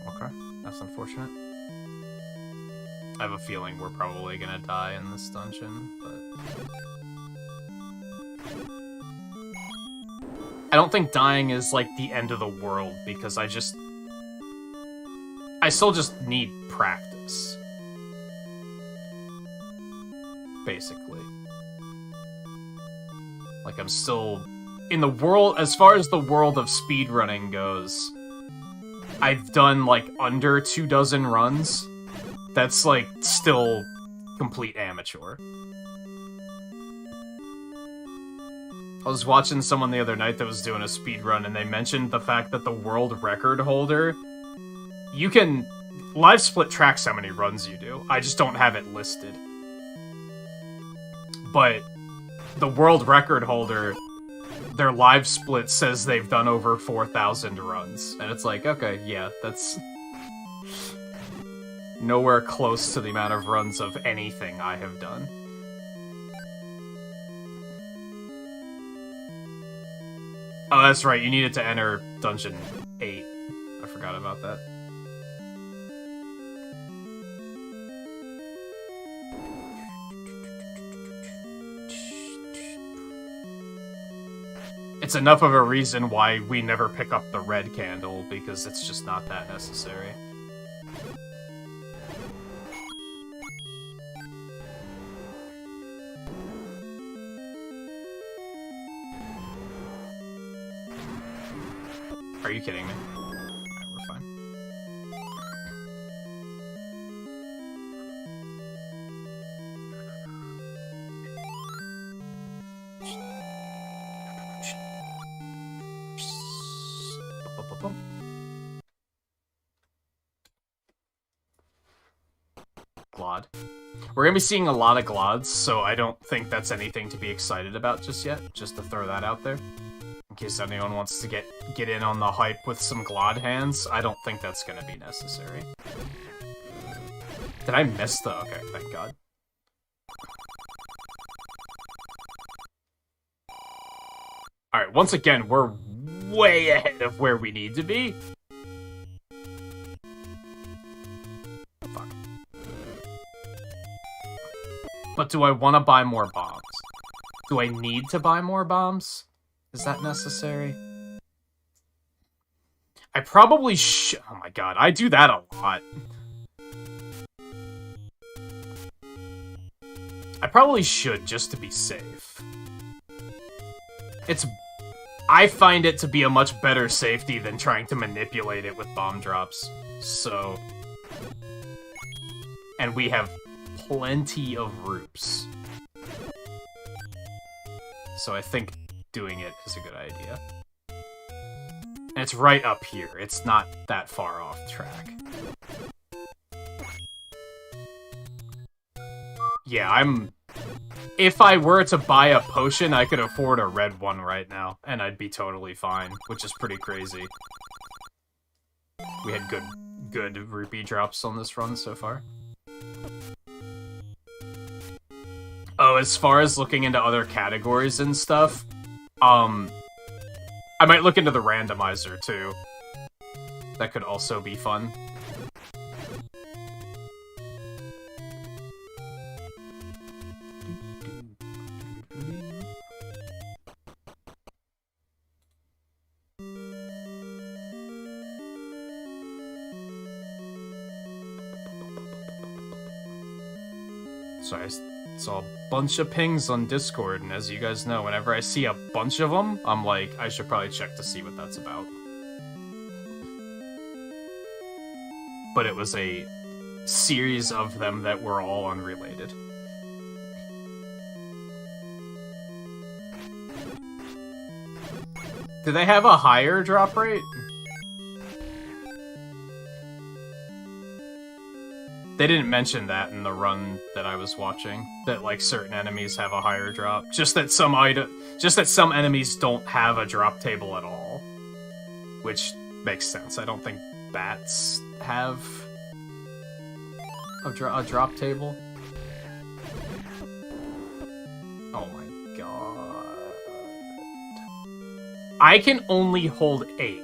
Okay, that's unfortunate. I have a feeling we're probably gonna die in this dungeon, but... I don't think dying is, like, the end of the world, because I still just need practice. Basically. Like, I'm still... In the world, as far as the world of speedrunning goes, I've done, like, under 24 runs. That's, like, still complete amateur. I was watching someone the other night that was doing a speedrun, and they mentioned the fact that the world record holder, you can... Live Split tracks how many runs you do. I just don't have it listed. But the world record holder, their Live Split says they've done over 4,000 runs. And it's like, okay, yeah, that's... nowhere close to the amount of runs of anything I have done. Oh, that's right, you needed to enter Dungeon 8. I forgot about that. It's enough of a reason why we never pick up the red candle, because it's just not that necessary. Are you kidding me? Alright, we're fine. Glod. We're gonna be seeing a lot of Glods, so I don't think that's anything to be excited about just yet. Just to throw that out there. In case anyone wants to get in on the hype with some Glod hands, I don't think that's gonna be necessary. Did I miss the... Okay, thank God. Alright, once again, we're way ahead of where we need to be. Fuck. But do I want to buy more bombs? Do I need to buy more bombs? Is that necessary? I probably should... Oh my God, I do that a lot. I probably should, just to be safe. I find it to be a much better safety than trying to manipulate it with bomb drops. So... And we have plenty of roops. So I think doing it is a good idea. And it's right up here. It's not that far off track. Yeah, if I were to buy a potion, I could afford a red one right now, and I'd be totally fine, which is pretty crazy. We had good rupee drops on this run so far. Oh, as far as looking into other categories and stuff, I might look into the randomizer, too. That could also be fun. Sorry, I saw a bunch of pings on Discord, and as you guys know, whenever I see a bunch of them, I'm like, I should probably check to see what that's about. But it was a series of them that were all unrelated. Do they have a higher drop rate? They didn't mention that in the run that I was watching, that like certain enemies have a higher drop. Just that some enemies don't have a drop table at all. Which makes sense. I don't think bats have a drop table. Oh my god. I can only hold 8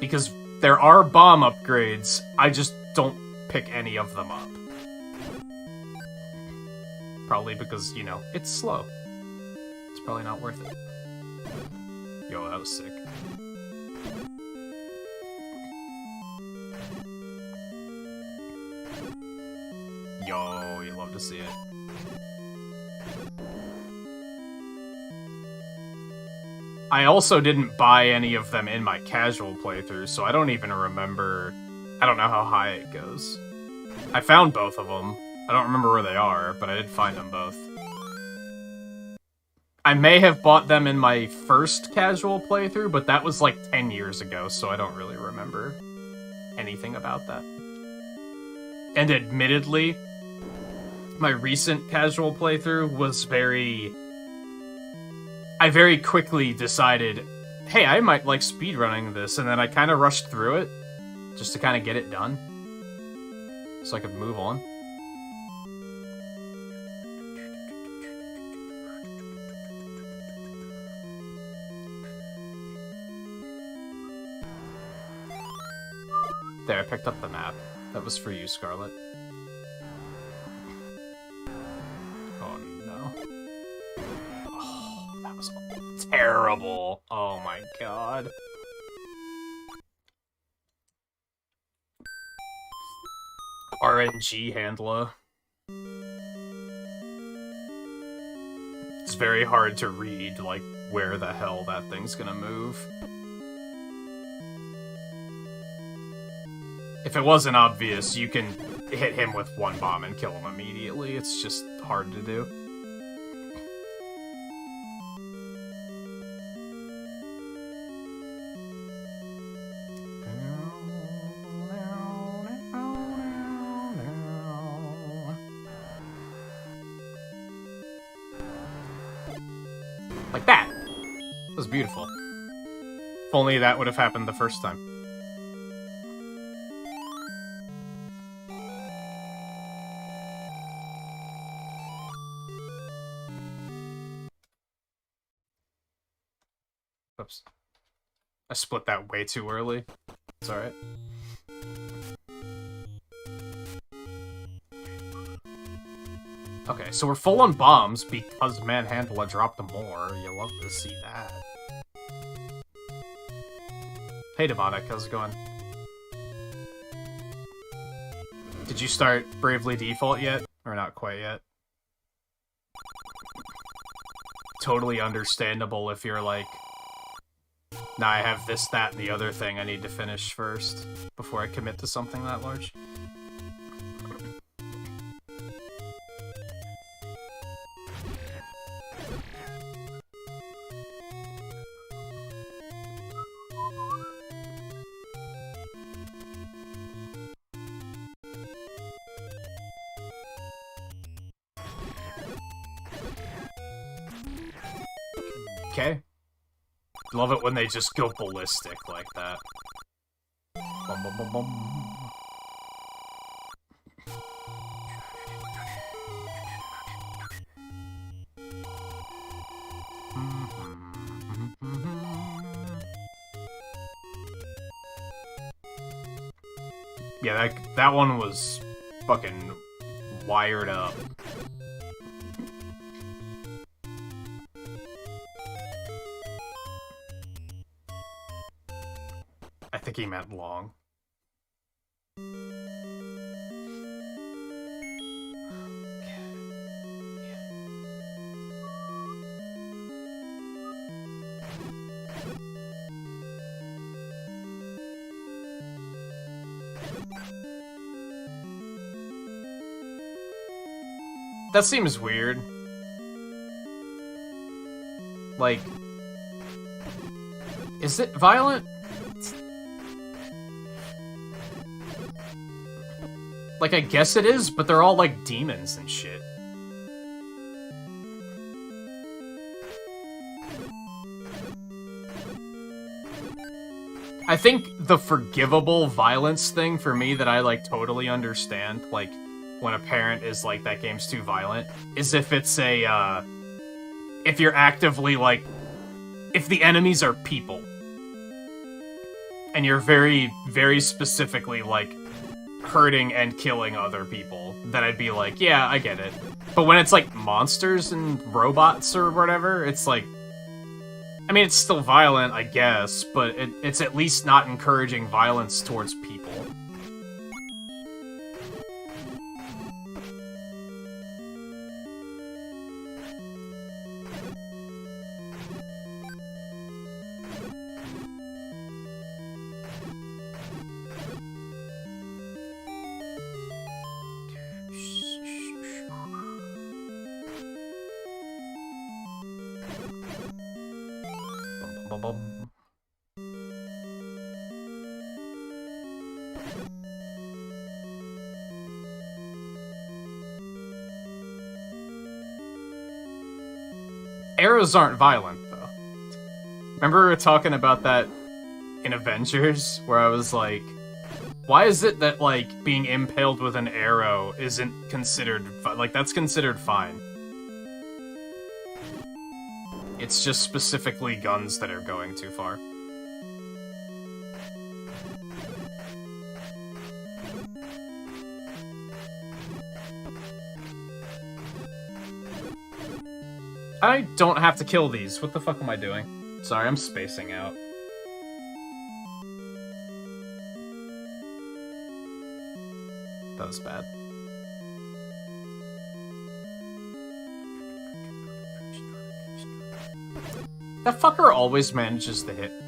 because there are bomb upgrades. I just don't pick any of them up. Probably because, you know, it's slow. It's probably not worth it. Yo, that was sick. Yo, you love to see it. I also didn't buy any of them in my casual playthrough, so I don't even remember... I don't know how high it goes. I found both of them. I don't remember where they are, but I did find them both. I may have bought them in my first casual playthrough, but that was like 10 years ago, so I don't really remember anything about that. And admittedly, my recent casual playthrough was very... I very quickly decided, hey, I might like speedrunning this, and then I kind of rushed through it, just to kind of get it done, so I could move on. There, I picked up the map. That was for you, Scarlet. Oh no. Oh, that was terrible. Oh my god. RNG handler. It's very hard to read, like, where the hell that thing's gonna move. If it wasn't obvious, you can hit him with one bomb and kill him immediately. It's just hard to do. Like that. It was beautiful. If only that would have happened the first time. Oops. I split that way too early. It's alright. Okay, so we're full on bombs because Manhandler dropped more. You love to see that. Hey, Demonic, how's it going? Did you start Bravely Default yet? Or not quite yet? Totally understandable if you're like, nah, I have this, that, and the other thing I need to finish first before I commit to something that large. Okay. Love it when they just go ballistic like that. Bum, bum, bum, bum. Yeah, that one was fucking wired up. I think he meant long. That seems weird. Like, Is it violent? Like, I guess it is, but they're all, like, demons and shit. I think the forgivable violence thing for me that I, like, totally understand, like, when a parent is like, that game's too violent, is if it's a, if you're actively, like, if the enemies are people. And you're very, very specifically, like, hurting and killing other people, then I'd be like, yeah, I get it. But when it's, like, monsters and robots or whatever, it's like, I mean, it's still violent, I guess, but it's at least not encouraging violence towards people. Arrows aren't violent, though. Remember we were talking about that in Avengers, where I was like, why is it that, like, being impaled with an arrow isn't considered, like, that's considered fine? It's just specifically guns that are going too far. I don't have to kill these. What the fuck am I doing? Sorry, I'm spacing out. That was bad. That fucker always manages to hit me.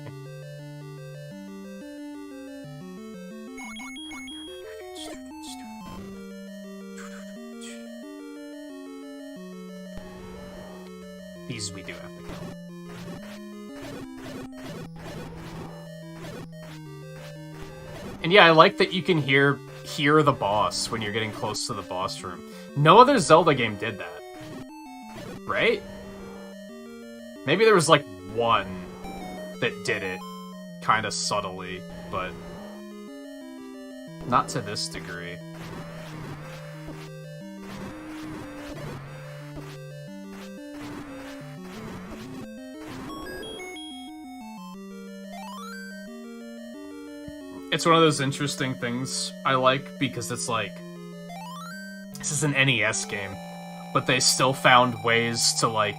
These we do have to kill. And yeah, I like that you can hear the boss when you're getting close to the boss room. No other Zelda game did that. Right? Maybe there was, like, one that did it kind of subtly, but not to this degree. It's one of those interesting things I like, because it's like, this is an NES game, but they still found ways to, like,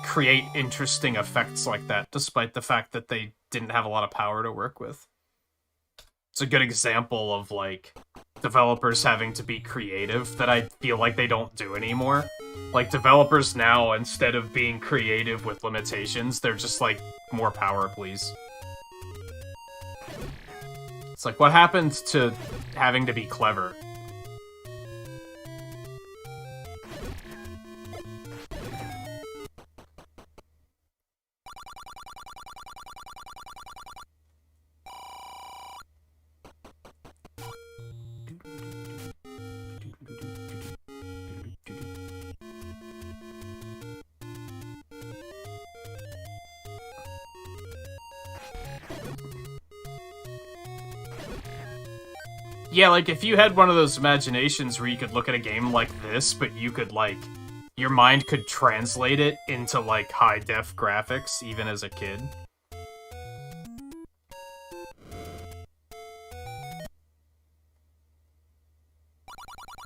create interesting effects like that, despite the fact that they didn't have a lot of power to work with. It's a good example of, like, developers having to be creative that I feel like they don't do anymore. Like, developers now, instead of being creative with limitations, they're just like, more power, please. It's like, what happened to having to be clever? Yeah, like, if you had one of those imaginations where you could look at a game like this, but you could, like, your mind could translate it into, like, high-def graphics, even as a kid.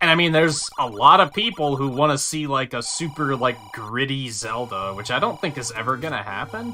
And I mean, there's a lot of people who want to see, like, a super, like, gritty Zelda, which I don't think is ever gonna happen.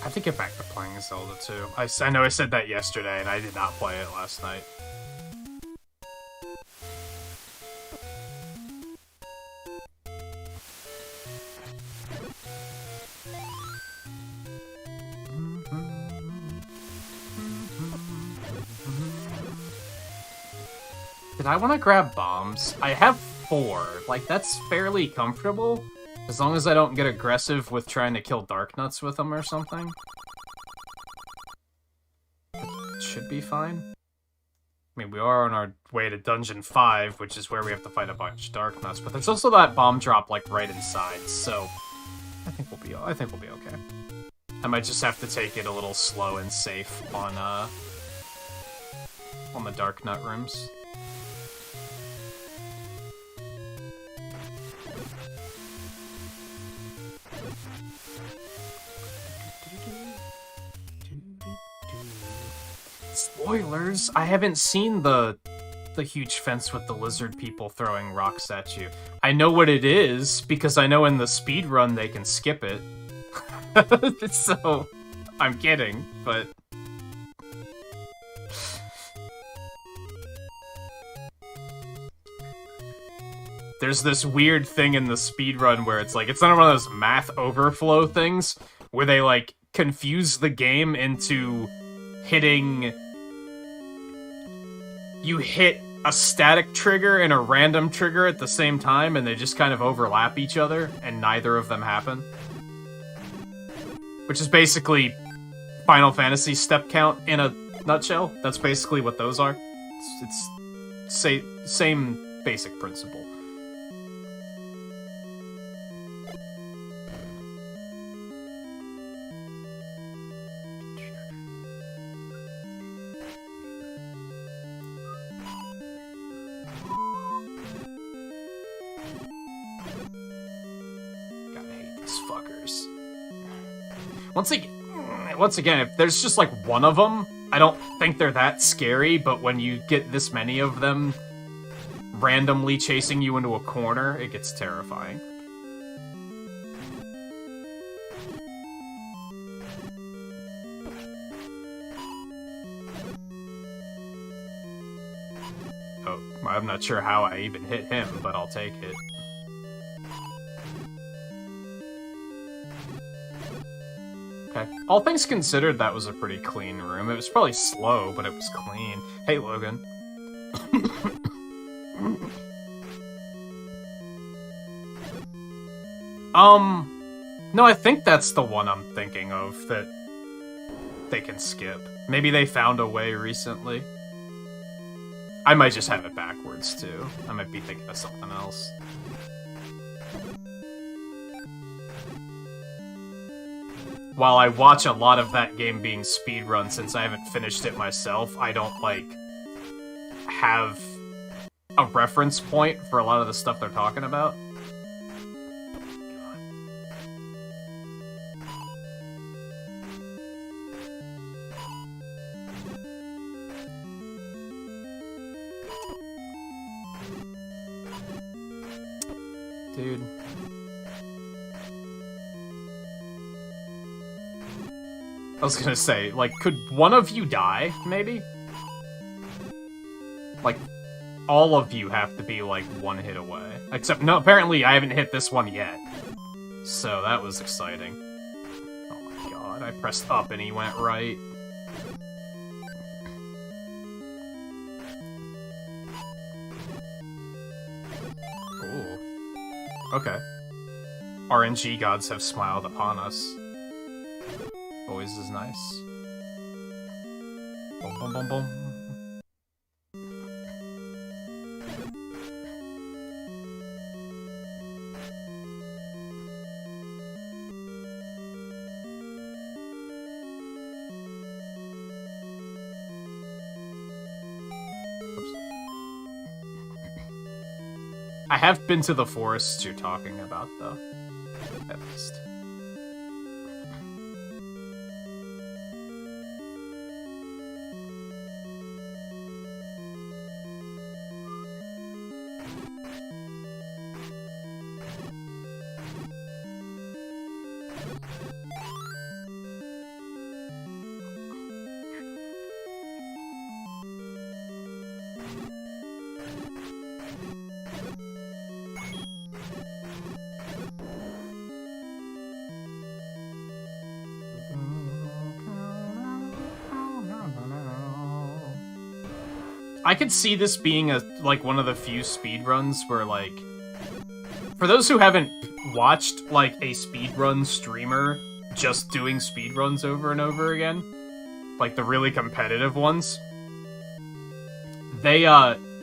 I have to get back to playing Zelda too. I know I said that yesterday, and I did not play it last night. Did I want to grab bombs? I have 4. Like, that's fairly comfortable. As long as I don't get aggressive with trying to kill Dark Nuts with them or something. It should be fine. I mean, we are on our way to Dungeon 5, which is where we have to fight a bunch of Dark Nuts, but there's also that bomb drop, like, right inside, so I think we'll be okay. I might just have to take it a little slow and safe on the Dark Nut rooms. Spoilers! I haven't seen the huge fence with the lizard people throwing rocks at you. I know what it is, because I know in the speedrun they can skip it. So, I'm kidding, but... There's this weird thing in the speedrun where it's like, it's not one of those math overflow things, where they, like, confuse the game into hitting... You hit a static trigger and a random trigger at the same time, and they just kind of overlap each other, and neither of them happen. Which is basically Final Fantasy step count in a nutshell. That's basically what those are. It's same basic principle. Once again, if there's just like one of them, I don't think they're that scary, but when you get this many of them randomly chasing you into a corner, it gets terrifying. Oh, I'm not sure how I even hit him, but I'll take it. Okay. All things considered, that was a pretty clean room. It was probably slow, but it was clean. Hey, Logan. No, I think that's the one I'm thinking of that they can skip. Maybe they found a way recently. I might just have it backwards, too. I might be thinking of something else. While I watch a lot of that game being speedrun, since I haven't finished it myself, I don't, like, have a reference point for a lot of the stuff they're talking about. Dude. I was gonna say, like, could one of you die, maybe? Like, all of you have to be, like, one hit away. Except, no, apparently I haven't hit this one yet. So, that was exciting. Oh my god, I pressed up and he went right. Ooh. Okay. RNG gods have smiled upon us. Always is nice. Boom, boom, boom, boom. Oops. I have been to the forests you're talking about, though. At least. I could see this being like one of the few speedruns where, like, for those who haven't watched like a speedrun streamer just doing speedruns over and over again, like the really competitive ones, they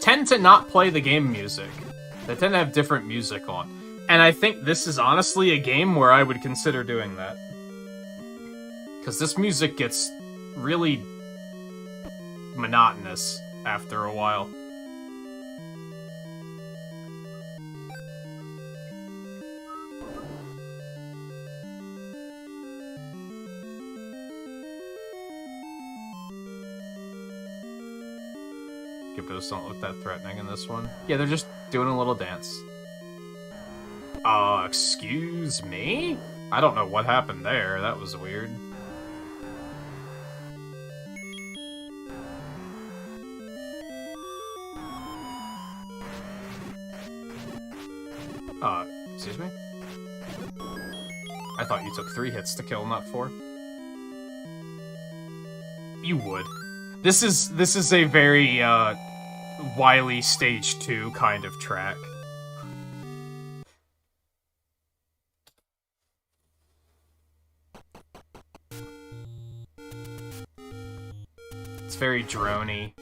tend to not play the game music. They tend to have different music on. And I think this is honestly a game where I would consider doing that. Because this music gets really monotonous after a while. Gibbos don't look that threatening in this one. Yeah, they're just doing a little dance. Excuse me? I don't know what happened there. That was weird. Excuse me? I thought you took 3 hits to kill, not 4. You would. This is a very, Wily Stage 2 kind of track. It's very droney.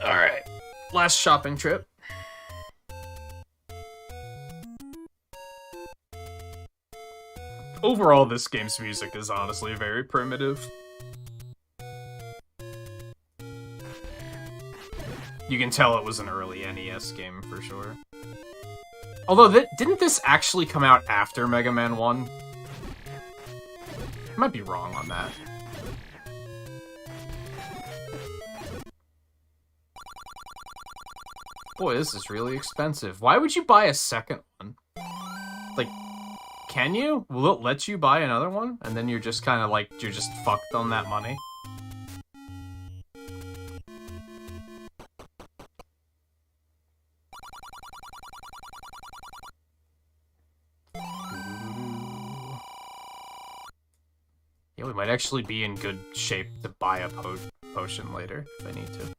Alright, last shopping trip. Overall, this game's music is honestly very primitive. You can tell it was an early NES game for sure. Although, didn't this actually come out after Mega Man 1? I might be wrong on that. Boy, this is really expensive. Why would you buy a second one? Like, can you? Will it let you buy another one? And then you're just kind of like, you're just fucked on that money? Yeah, we might actually be in good shape to buy a potion later, if I need to.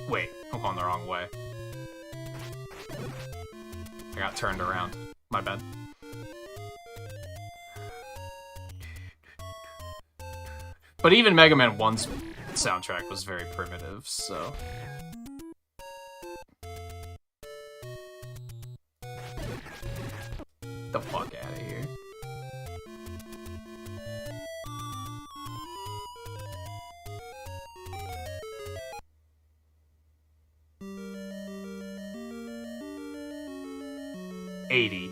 Wait, I'm going the wrong way. I got turned around. My bad. But even Mega Man 1's soundtrack was very primitive, so... The fuck out of here. $80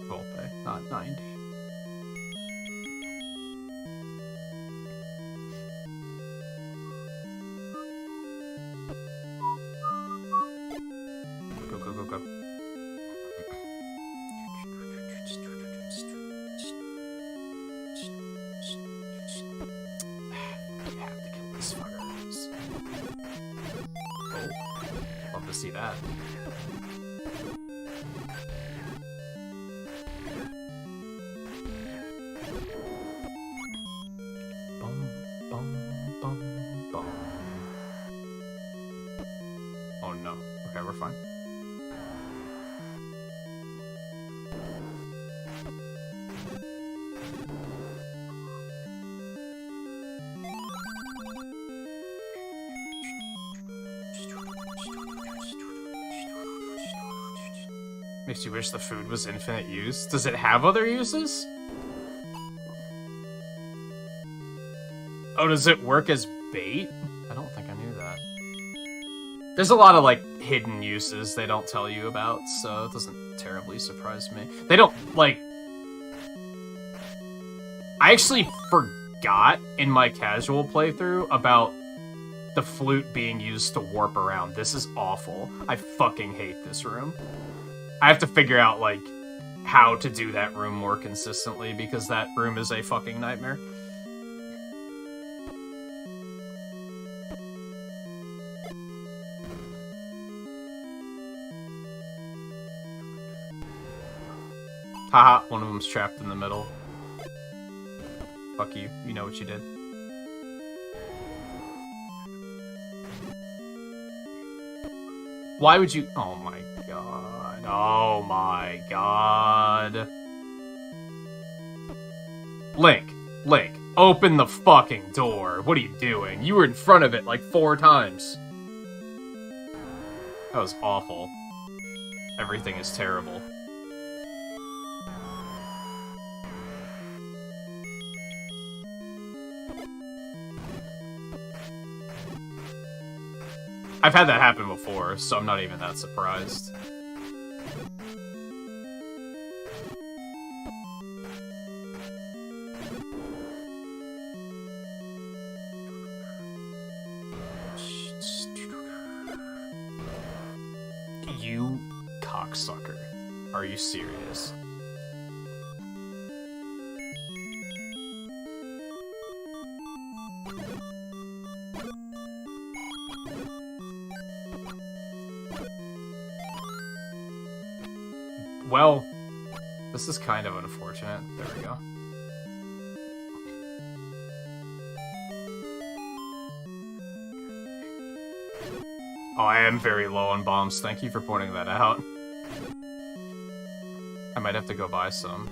Volpe, not 90. Go, go, go, go. We have to kill these fuckers. Oh, love to see that. Oh no. Okay, we're fine. Makes you wish the food was infinite use. Does it have other uses? Oh, does it work as bait? I don't think I knew that. There's a lot of, like, hidden uses they don't tell you about, so it doesn't terribly surprise me. They don't, like... I actually forgot in my casual playthrough about the flute being used to warp around. This is awful. I fucking hate this room. I have to figure out, like, how to do that room more consistently, because that room is a fucking nightmare. Haha, one of them's trapped in the middle. Fuck you, you know what you did. Why would you... Oh my god. Oh my god. Link, open the fucking door. What are you doing? You were in front of it like 4 times. That was awful. Everything is terrible. I've had that happen before, so I'm not even that surprised. You cocksucker. Are you serious? Well, this is kind of unfortunate. There we go. Oh, I am very low on bombs. Thank you for pointing that out. I might have to go buy some.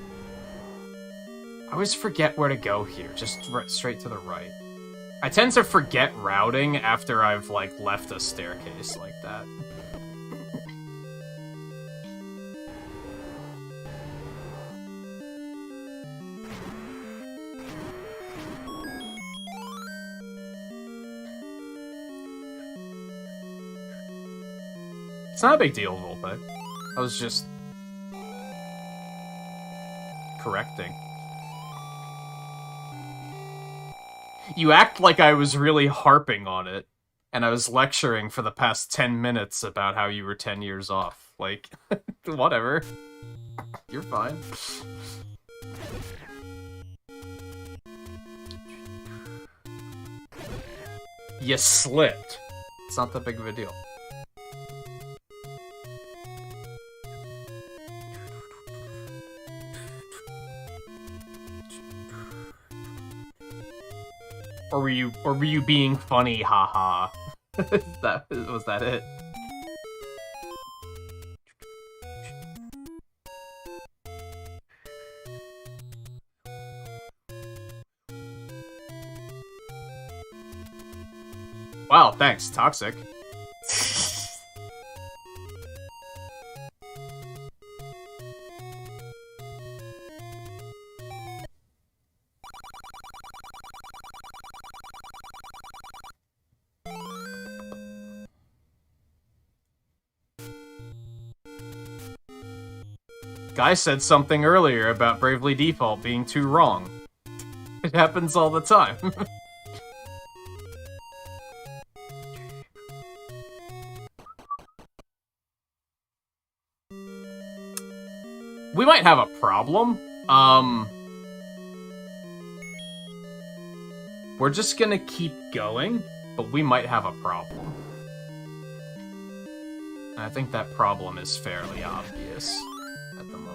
I always forget where to go here. Just straight to the right. I tend to forget routing after I've, like, left a staircase like that. It's not a big deal, Volpe. I was just... correcting. You act like I was really harping on it, and I was lecturing for the past 10 minutes about how you were 10 years off. Like, whatever. You're fine. You slipped. It's not that big of a deal. Or were you being funny, haha? Was that it? Wow, thanks, Toxic. Guy said something earlier about Bravely Default being too wrong. It happens all the time. We might have a problem. We're just gonna keep going, but we might have a problem. And I think that problem is fairly obvious at the moment.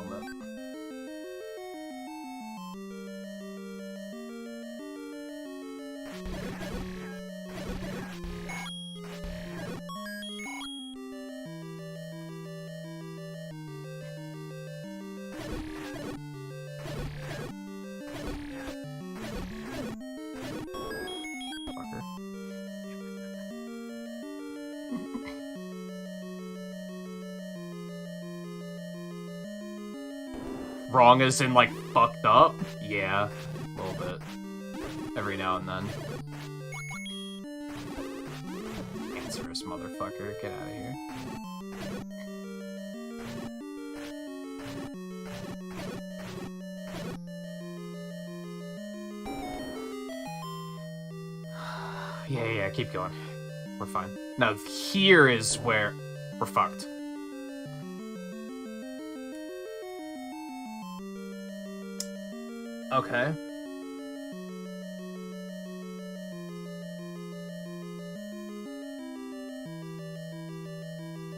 Wrong as in, like, fucked up? Yeah, a little bit. Every now and then. Answer cancerous motherfucker. Get out of here. Yeah, keep going. We're fine. Now, here is where we're fucked. Okay.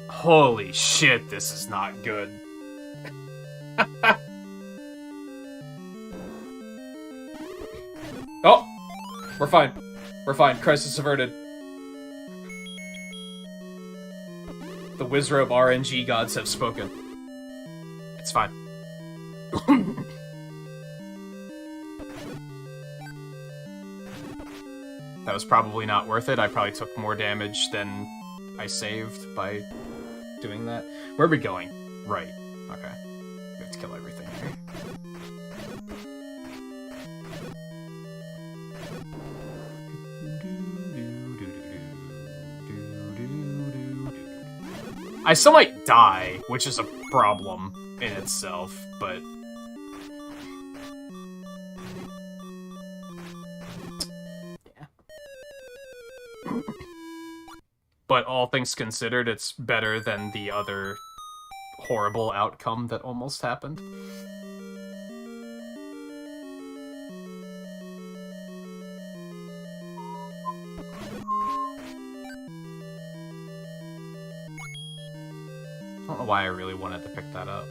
Holy shit, this is not good. Oh! We're fine. We're fine. Crisis averted. The Wizrobe RNG gods have spoken. It's fine. That was probably not worth it. I probably took more damage than I saved by doing that. Where are we going? Right. Okay. We have to kill everything here. I still might die, which is a problem in itself, but... yeah. But all things considered, it's better than the other horrible outcome that almost happened. I don't know why I really wanted to pick that up.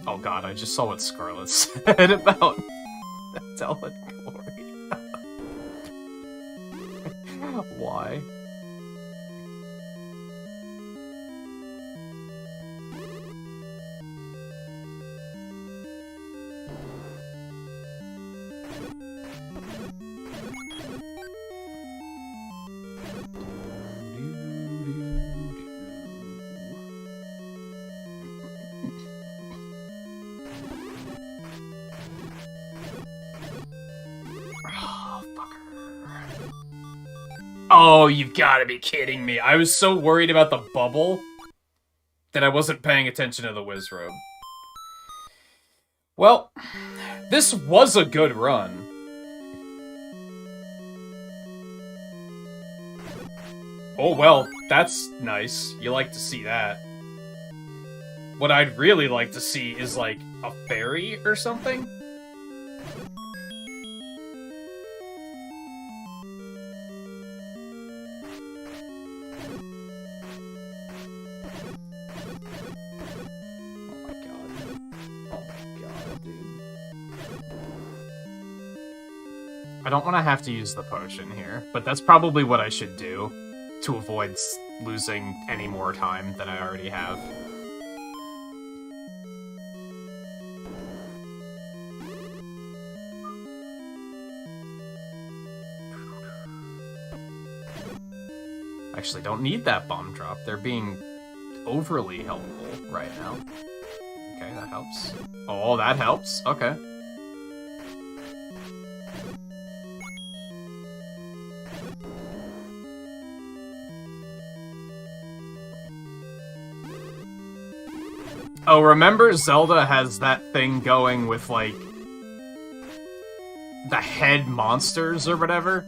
Oh god, I just saw what Scarlet said about Zelda Glory. Why? Oh, you've got to be kidding me. I was so worried about the bubble that I wasn't paying attention to the Wizrobe. Well, this was a good run. Oh, well, that's nice. You like to see that. What I'd really like to see is, like, a fairy or something. I don't want to have to use the potion here, but that's probably what I should do to avoid losing any more time than I already have. Actually, don't need that bomb drop. They're being overly helpful right now. Okay, that helps. Oh, that helps. Okay. Oh, remember Zelda has that thing going with, like, the head monsters or whatever?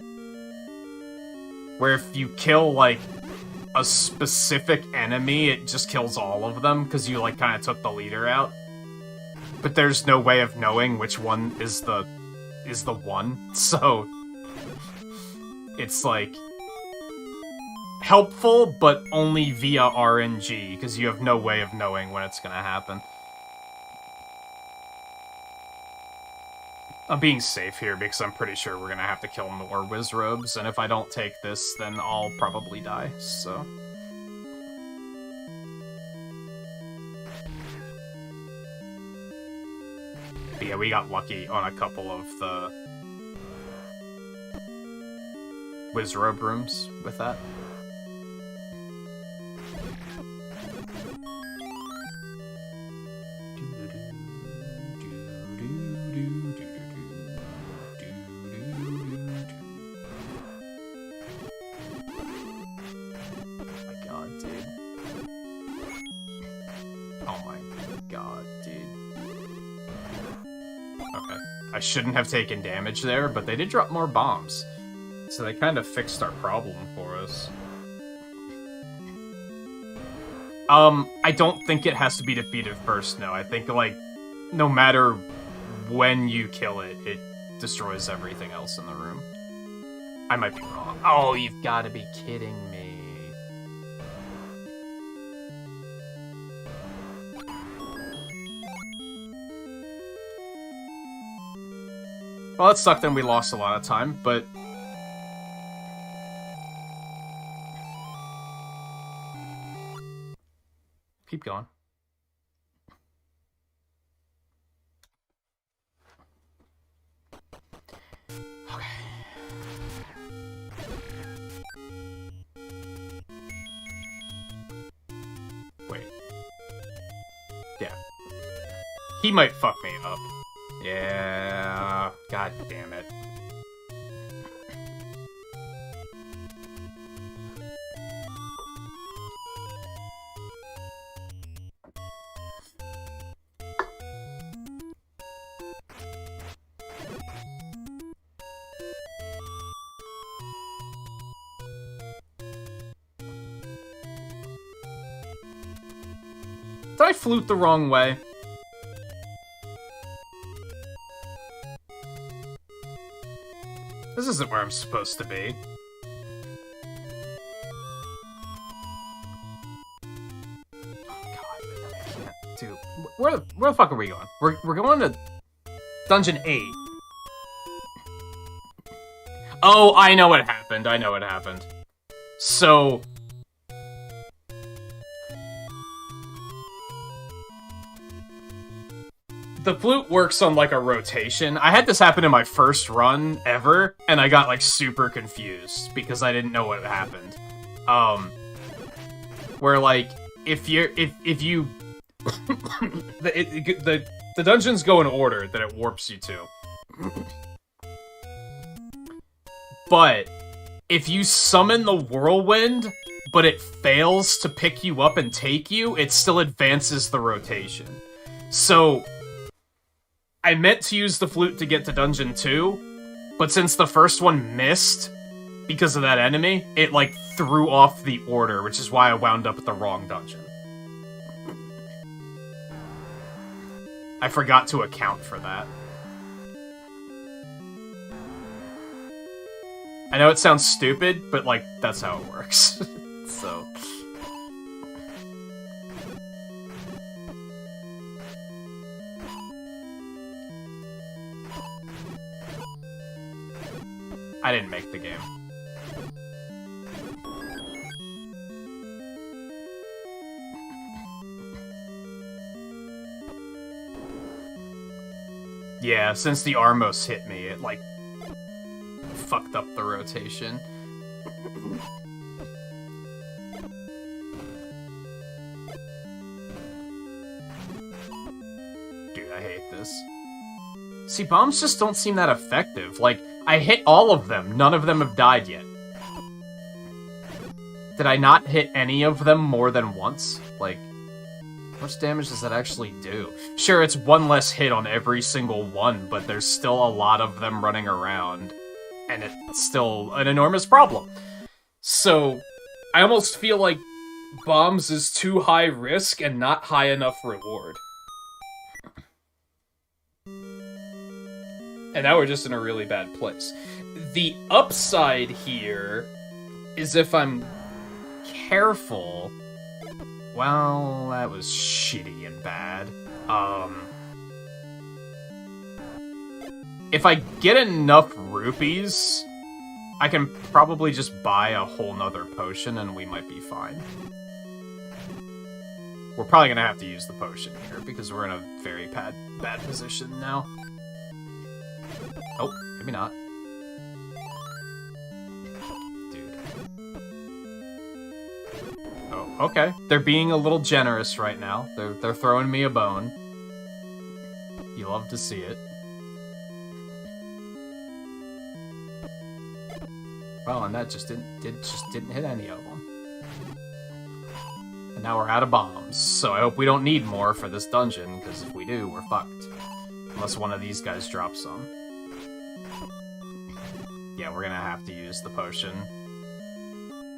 Where if you kill, like, a specific enemy, it just kills all of them, because you, like, kind of took the leader out. But there's no way of knowing which one is the one, so... it's, like... helpful, but only via RNG, because you have no way of knowing when it's gonna happen. I'm being safe here, because I'm pretty sure we're gonna have to kill more Wizrobes, and if I don't take this, then I'll probably die, so... But yeah, we got lucky on a couple of the Wizrobe rooms with that. I shouldn't have taken damage there, but they did drop more bombs. So they kind of fixed our problem for us. I don't think it has to be defeated first, no. I think, like, no matter when you kill it, it destroys everything else in the room. I might be wrong. Oh, you've got to be kidding me. Well, it sucked and we lost a lot of time, but... Keep going. Okay. Wait. Yeah. He might fuck me up. Yeah, god damn it. Did I flute the wrong way? This isn't where I'm supposed to be. Oh god, I can't do... Where the fuck are we going? We're going to Dungeon 8. Oh, I know what happened. I know what happened. So... the flute works on, like, a rotation. I had this happen in my first run ever, and I got, like, super confused because I didn't know what happened. Where, like, if you... the dungeons go in order that it warps you to. But if you summon the whirlwind, but it fails to pick you up and take you, it still advances the rotation. So... I meant to use the flute to get to Dungeon 2, but since the first one missed because of that enemy, it, like, threw off the order, which is why I wound up at the wrong dungeon. I forgot to account for that. I know it sounds stupid, but, like, that's how it works. So... I didn't make the game. Yeah, since the Armos hit me, it, like, fucked up the rotation. Dude, I hate this. See, bombs just don't seem that effective. Like, I hit all of them. None of them have died yet. Did I not hit any of them more than once? Like, how much damage does that actually do? Sure, it's one less hit on every single one, but there's still a lot of them running around. And it's still an enormous problem. So, I almost feel like bombs is too high risk and not high enough reward. And now we're just in a really bad place. The upside here is if I'm careful... Well, that was shitty and bad. If I get enough rupees, I can probably just buy a whole nother potion and we might be fine. We're probably gonna have to use the potion here, because we're in a very bad position now. Oh, maybe not. Dude. Oh, okay. They're being a little generous right now. They're throwing me a bone. You love to see it. Well, and that just didn't hit any of them. And now we're out of bombs, so I hope we don't need more for this dungeon, because if we do, we're fucked. Unless one of these guys drops some. Yeah, we're gonna have to use the potion.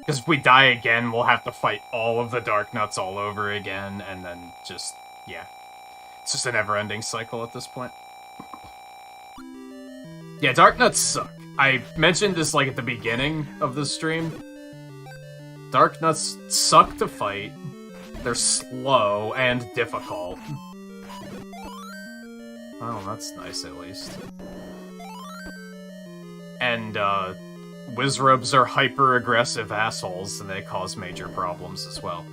Because if we die again, we'll have to fight all of the Dark Nuts all over again, and then just, yeah. It's just a never-ending cycle at this point. Yeah, Dark Nuts suck. I mentioned this, like, at the beginning of the stream. Dark Nuts suck to fight. They're slow and difficult. Oh, that's nice, at least. And, Wizrubs are hyper-aggressive assholes, and they cause major problems as well.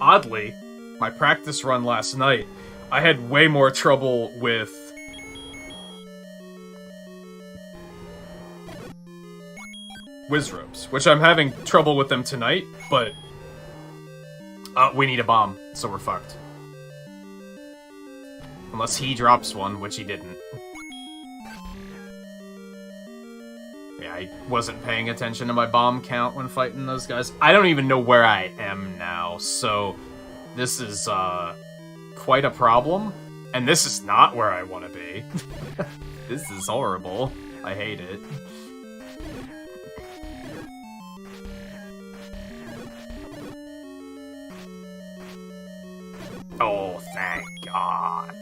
Oddly, my practice run last night, I had way more trouble with Wizrobes, which I'm having trouble with them tonight, but we need a bomb, so we're fucked. Unless he drops one, which he didn't. Yeah, I wasn't paying attention to my bomb count when fighting those guys. I don't even know where I am now, so this is, quite a problem. And this is not where I want to be. This is horrible. I hate it. Oh, thank God.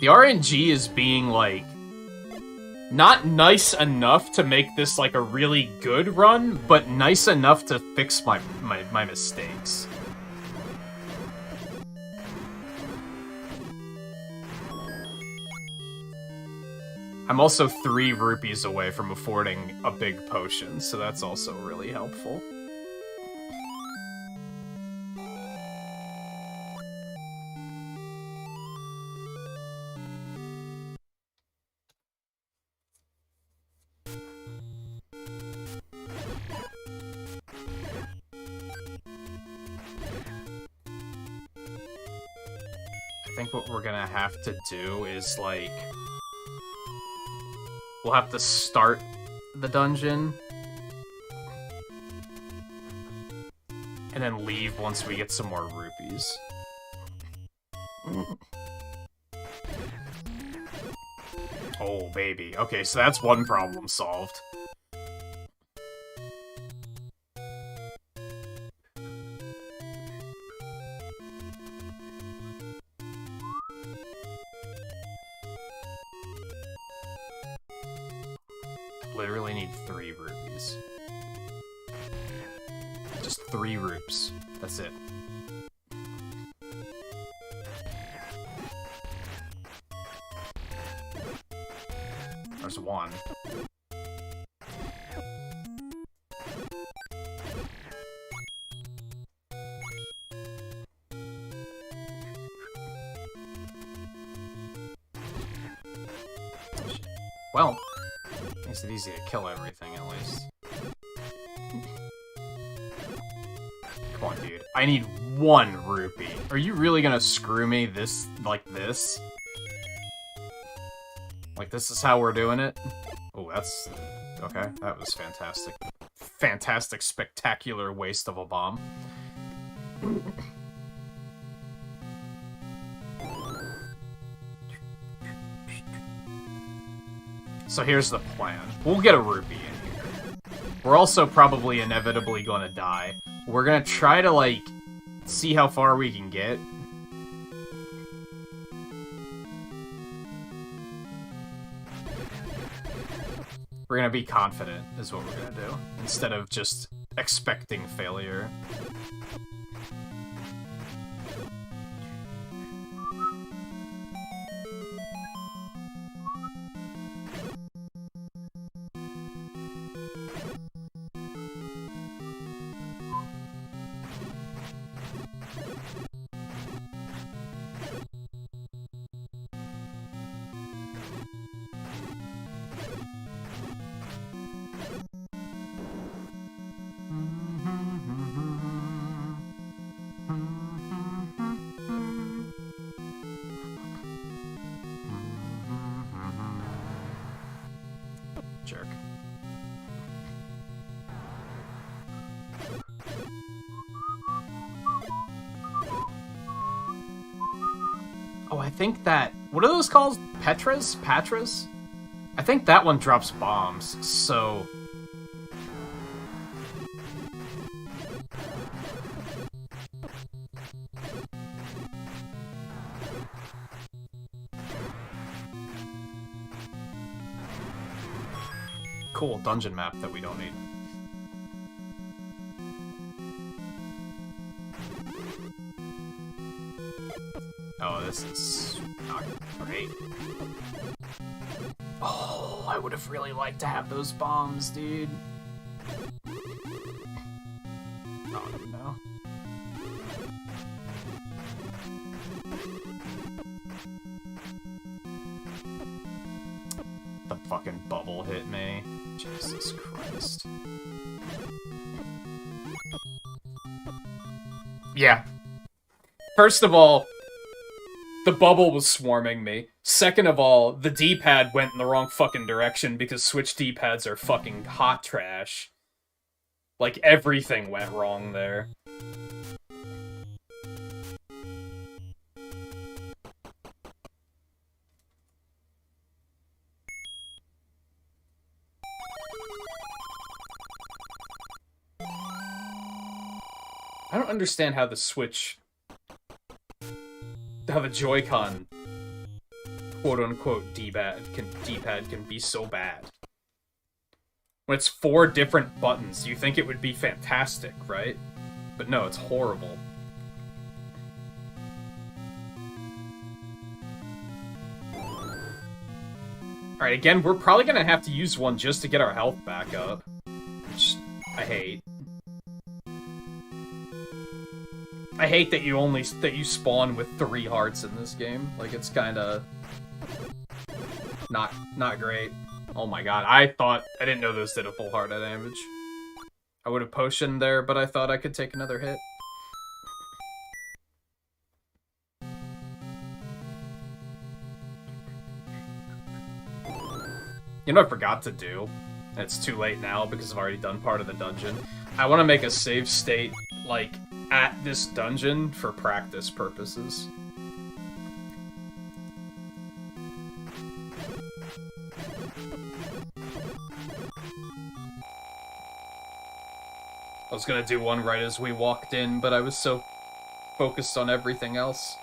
The RNG is being, like, not nice enough to make this, like, a really good run, but nice enough to fix my mistakes. I'm also 3 rupees away from affording a big potion, so that's also really helpful. I think what we're gonna have to do is, like, we'll have to start the dungeon and then leave once we get some more rupees. Oh, baby. Okay, so that's one problem solved. Literally need 3 rupees. Just 3 rupes. That's it. There's 1. Well, makes it easy to kill everything, at least. Come on, dude. I need 1 rupee. Are you really gonna screw me like this? Like, this is how we're doing it? Oh, that's... okay, that was fantastic. Fantastic, spectacular waste of a bomb. So here's the plan. We'll get a rupee in here. We're also probably inevitably gonna die. We're gonna try to, like, see how far we can get. We're gonna be confident, is what we're gonna do, instead of just expecting failure. Oh, I think that... What are those called? Petras? Patras? I think that one drops bombs, so... Cool dungeon map that we don't need. Oh, this is not great. Oh, I would have really liked to have those bombs, dude. Oh, no. The fucking bubble hit me. Jesus Christ. Yeah. First of all, the bubble was swarming me. Second of all, the D-pad went in the wrong fucking direction because Switch D-pads are fucking hot trash. Like, everything went wrong there. I don't understand how the Switch... how the Joy-Con quote-unquote D-pad can be so bad. When it's 4 different buttons, you think it would be fantastic, right? But no, it's horrible. Alright, again, we're probably gonna have to use one just to get our health back up. Which I hate. I hate that you spawn with 3 hearts in this game. Like, it's kinda... Not great. Oh my god, I didn't know those did a full heart of damage. I would have potioned there, but I thought I could take another hit. You know what I forgot to do? And it's too late now because I've already done part of the dungeon. I want to make a save state, like, at this dungeon for practice purposes. I was gonna do one right as we walked in, but I was so focused on everything else.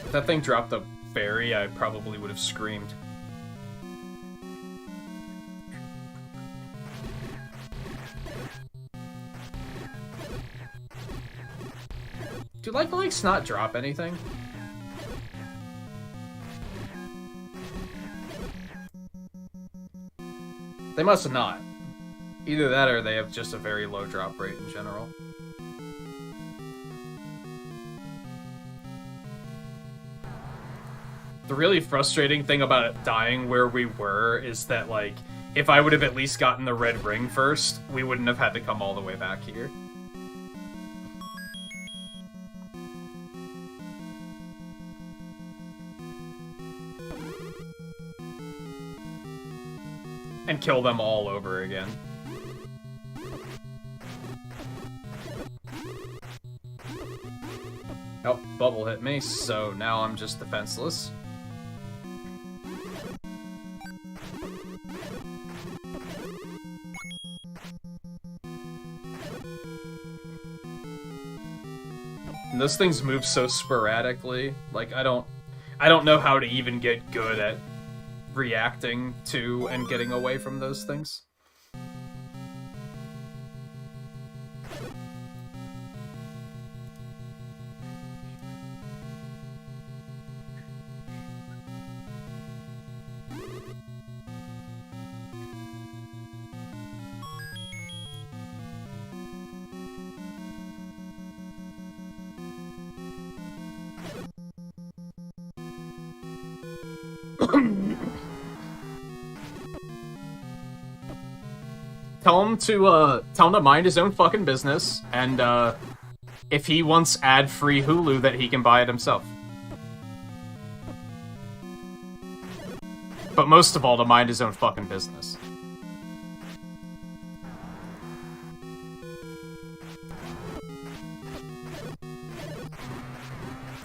If that thing dropped a fairy, I probably would have screamed. Do like-likes not drop anything? They must not. Either that or they have just a very low drop rate in general. The really frustrating thing about dying where we were is that, like, if I would have at least gotten the red ring first, we wouldn't have had to come all the way back here. And kill them all over again. Oh, bubble hit me, so now I'm just defenseless. And those things move so sporadically. Like, I don't know how to even get good at reacting to and getting away from those things. Tell him to mind his own fucking business, and if he wants ad-free Hulu, that he can buy it himself. But most of all, to mind his own fucking business.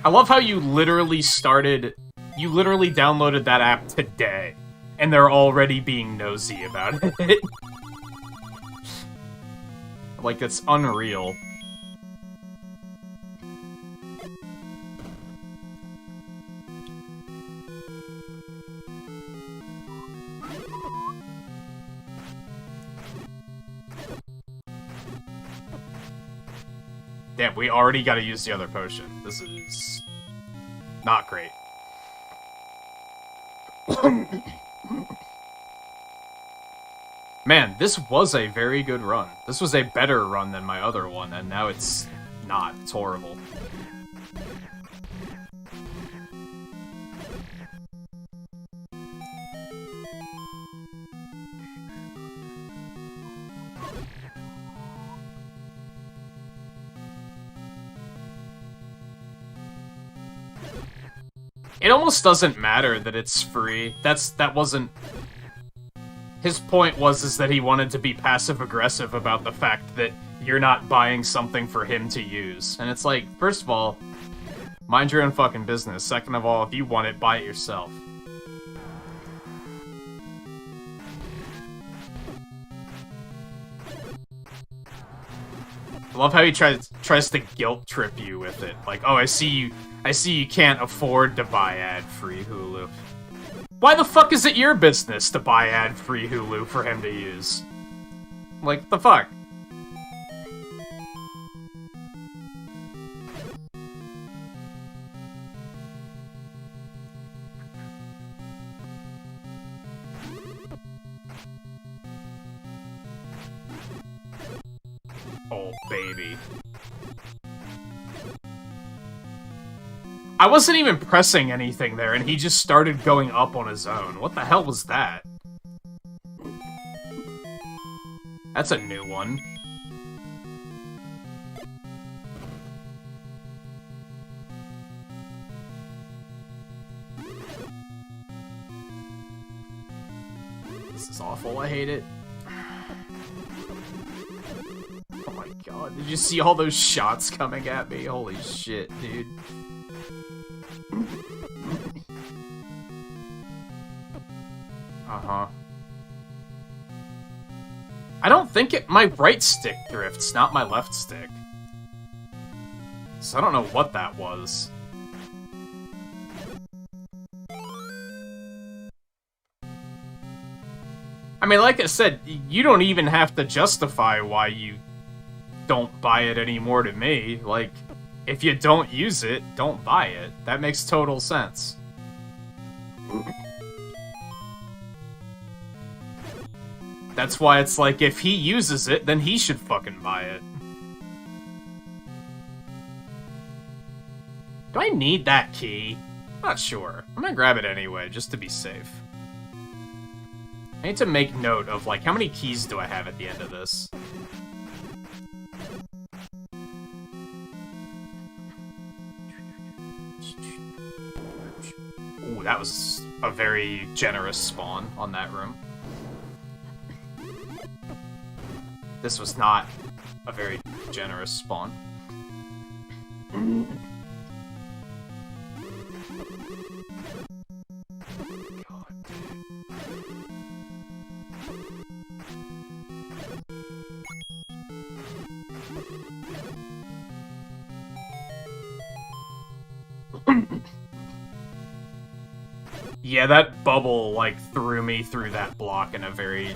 I love how you literally downloaded that app today, and they're already being nosy about it. Like, it's unreal. Damn, we already gotta use the other potion. This is not great. Man, this was a very good run. This was a better run than my other one, and now it's not. It's horrible. It almost doesn't matter that it's free. That wasn't... His point is that he wanted to be passive-aggressive about the fact that you're not buying something for him to use. And it's like, first of all, mind your own fucking business. Second of all, if you want it, buy it yourself. I love how he tries to guilt trip you with it. Like, oh, I see you can't afford to buy ad-free Hulu. Why the fuck is it your business to buy ad-free Hulu for him to use? Like, the fuck? Oh, baby. I wasn't even pressing anything there, and he just started going up on his own. What the hell was that? That's a new one. This is awful, I hate it. Oh my god, did you see all those shots coming at me? Holy shit, dude. Uh-huh. I don't think my right stick drifts, not my left stick. So I don't know what that was. I mean, like I said, you don't even have to justify why you don't buy it anymore to me. Like, if you don't use it, don't buy it. That makes total sense. That's why it's like, if he uses it, then he should fucking buy it. Do I need that key? Not sure. I'm gonna grab it anyway, just to be safe. I need to make note of, like, how many keys do I have at the end of this? Ooh, that was a very generous spawn on that room. This was not a very generous spawn. God, yeah, that bubble, like, threw me through that block in a very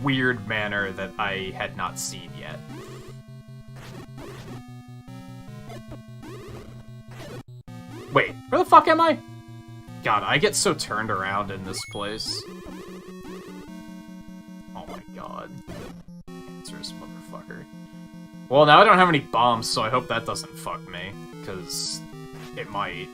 weird manner that I had not seen yet. Wait, where the fuck am I? God, I get so turned around in this place. Oh my god. Answers, motherfucker. Well, now I don't have any bombs, so I hope that doesn't fuck me, because it might.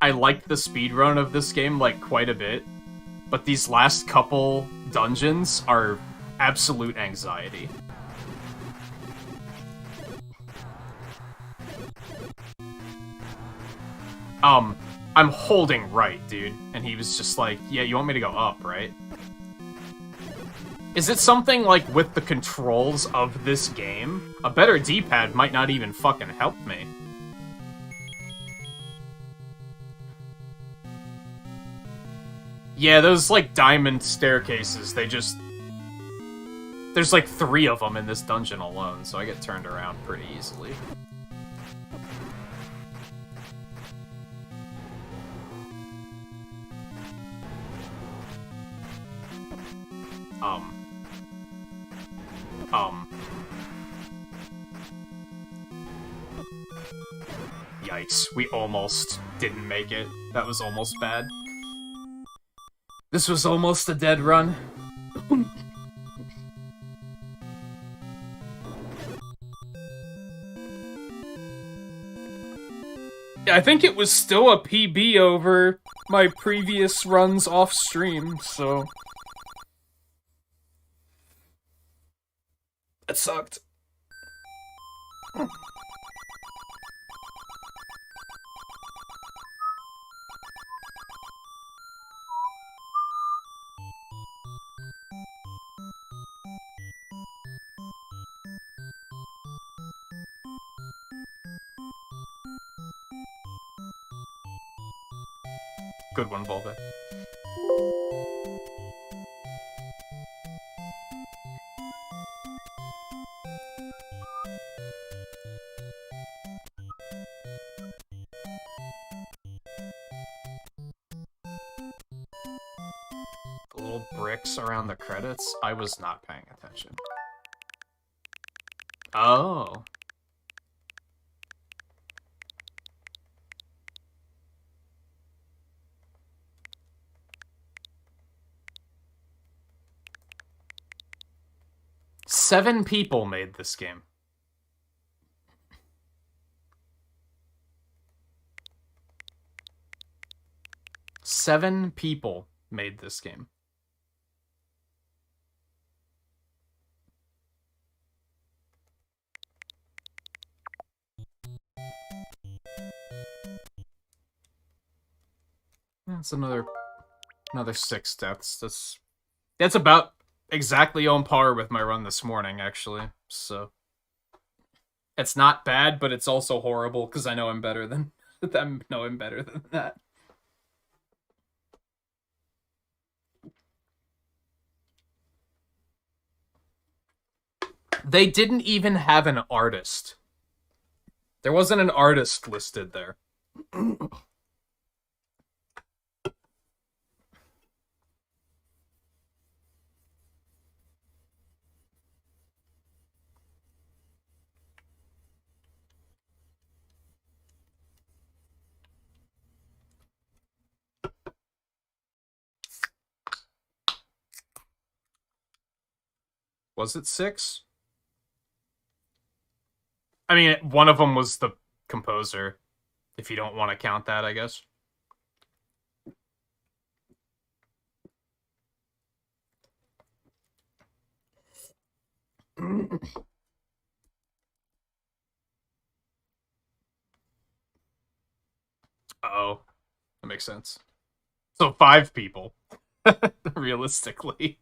I like the speedrun of this game, like, quite a bit, but these last couple dungeons are absolute anxiety. um, I'm holding right, dude. And he was just like, yeah, you want me to go up, right? Is it something like with the controls of this game? A better D-pad might not even fucking help me. Yeah, those, like, diamond staircases, they just... There's, like, 3 of them in this dungeon alone, so I get turned around pretty easily. Yikes, we almost didn't make it. That was almost bad. This was almost a dead run. I think it was still a PB over my previous runs off stream, so... That sucked. Good one, Volve. The little bricks around the credits? I was not paying attention. Oh. Seven people made this game. Seven people made this game. That's another 6 deaths. That's about exactly on par with my run this morning, actually. So it's not bad, but it's also horrible because I know I'm better than I'm better than that. They didn't even have an artist. There wasn't an artist listed there. Was it 6? I mean, one of them was the composer, if you don't want to count that, I guess. Uh-oh. That makes sense. So 5 people, realistically.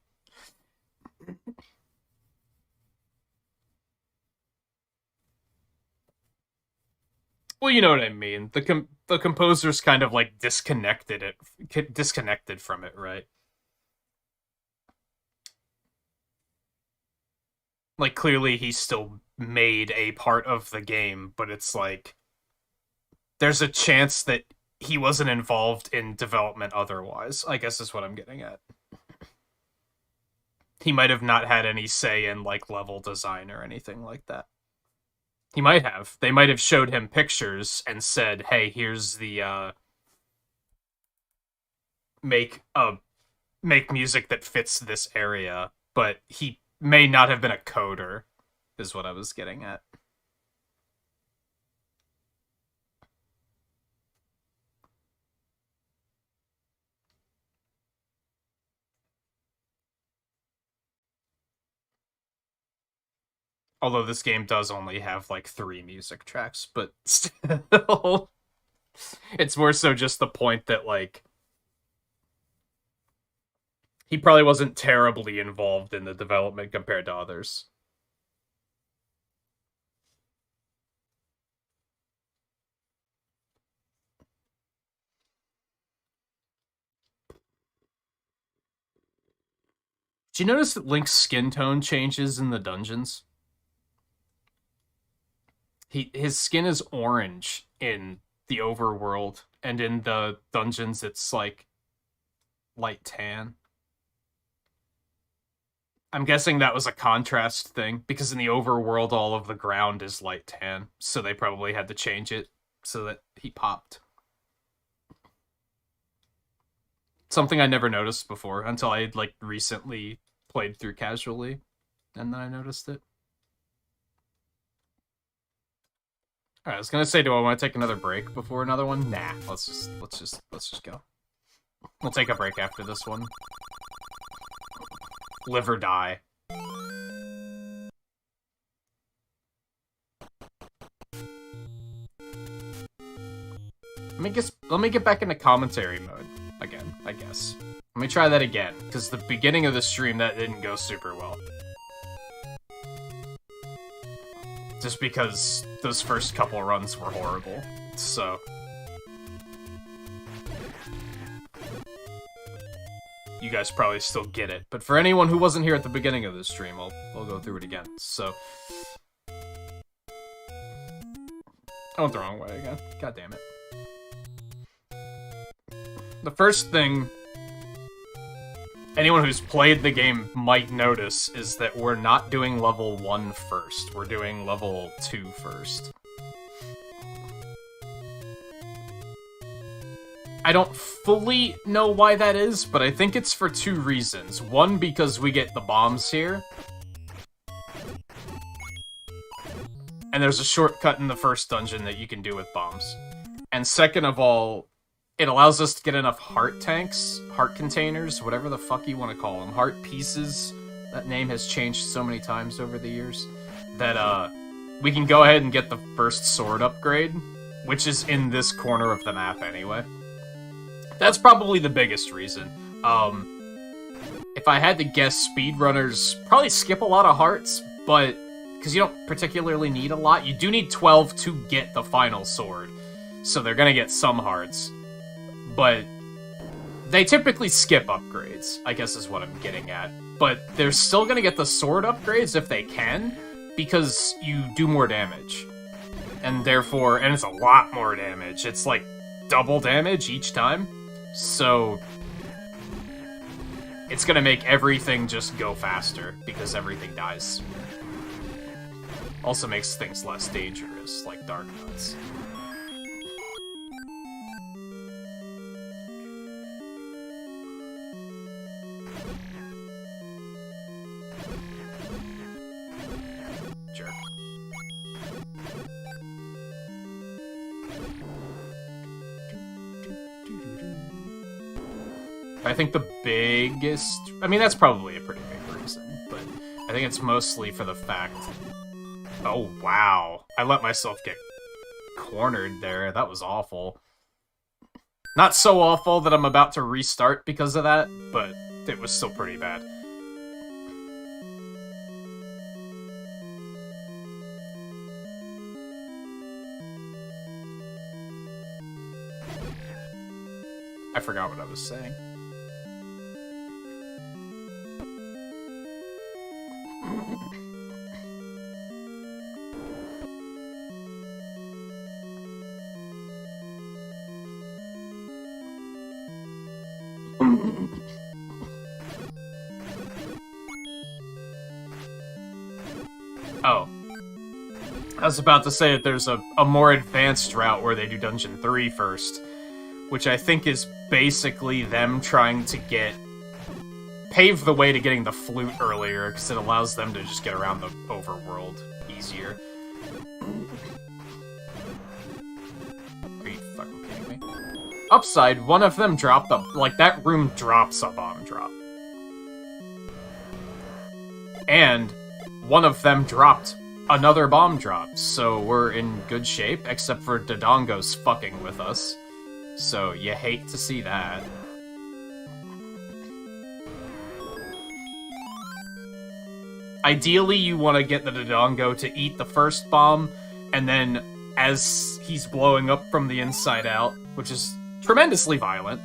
Well, you know what I mean. The composer's kind of like disconnected from it, right? Like clearly he still made a part of the game, but it's like there's a chance that he wasn't involved in development otherwise, I guess is what I'm getting at. He might have not had any say in like level design or anything like that. He might have. They might have showed him pictures and said, "Hey, here's the make music that fits this area," but he may not have been a coder, is what I was getting at. Although this game does only have like 3 music tracks, but still. It's more so just the point that, like, he probably wasn't terribly involved in the development compared to others. Did you notice that Link's skin tone changes in the dungeons? His skin is orange in the overworld, and in the dungeons it's like light tan. I'm guessing that was a contrast thing, because in the overworld all of the ground is light tan, so they probably had to change it so that he popped. Something I never noticed before until I like recently played through casually, and then I noticed it. Alright, I was gonna say, do I want to take another break before another one? Nah, let's just go. We'll take a break after this one. Live or die. Let me get back into commentary mode again, I guess. Let me try that again, because the beginning of the stream, that didn't go super well. Just because those first couple runs were horrible, so... You guys probably still get it, but for anyone who wasn't here at the beginning of this stream, I'll go through it again, so... I went the wrong way again. God damn it. The first thing anyone who's played the game might notice is that we're not doing level 1 first. We're doing level 2 first. I don't fully know why that is, but I think it's for 2 reasons. One, because we get the bombs here. And there's a shortcut in the first dungeon that you can do with bombs. And second of all, it allows us to get enough heart tanks, heart containers, whatever the fuck you want to call them. Heart pieces. That name has changed so many times over the years. That, we can go ahead and get the first sword upgrade, which is in this corner of the map anyway. That's probably the biggest reason. If I had to guess, speedrunners probably skip a lot of hearts, but... because you don't particularly need a lot. You do need 12 to get the final sword, so they're gonna get some hearts. But they typically skip upgrades, I guess is what I'm getting at. But they're still gonna get the sword upgrades if they can, because you do more damage. And therefore, and it's a lot more damage. It's like double damage each time. So it's gonna make everything just go faster, because everything dies. Also makes things less dangerous, like Dark Nuts. Jerk. I think the biggest... I mean, that's probably a pretty big reason, but I think it's mostly for the fact... Oh, wow. I let myself get cornered there. That was awful. Not so awful that I'm about to restart because of that, but it was still pretty bad. I forgot what I was saying. Oh. I was about to say that there's a more advanced route where they do Dungeon 3 first, which I think is basically them trying to pave the way to getting the flute earlier, because it allows them to just get around the overworld easier. Are you fucking kidding me? Upside, one of them dropped like, that room drops a bomb drop. And one of them dropped another bomb dropped, so we're in good shape, except for Dodongo's fucking with us. So you hate to see that. Ideally, you want to get the Dodongo to eat the first bomb, and then as he's blowing up from the inside out, which is tremendously violent,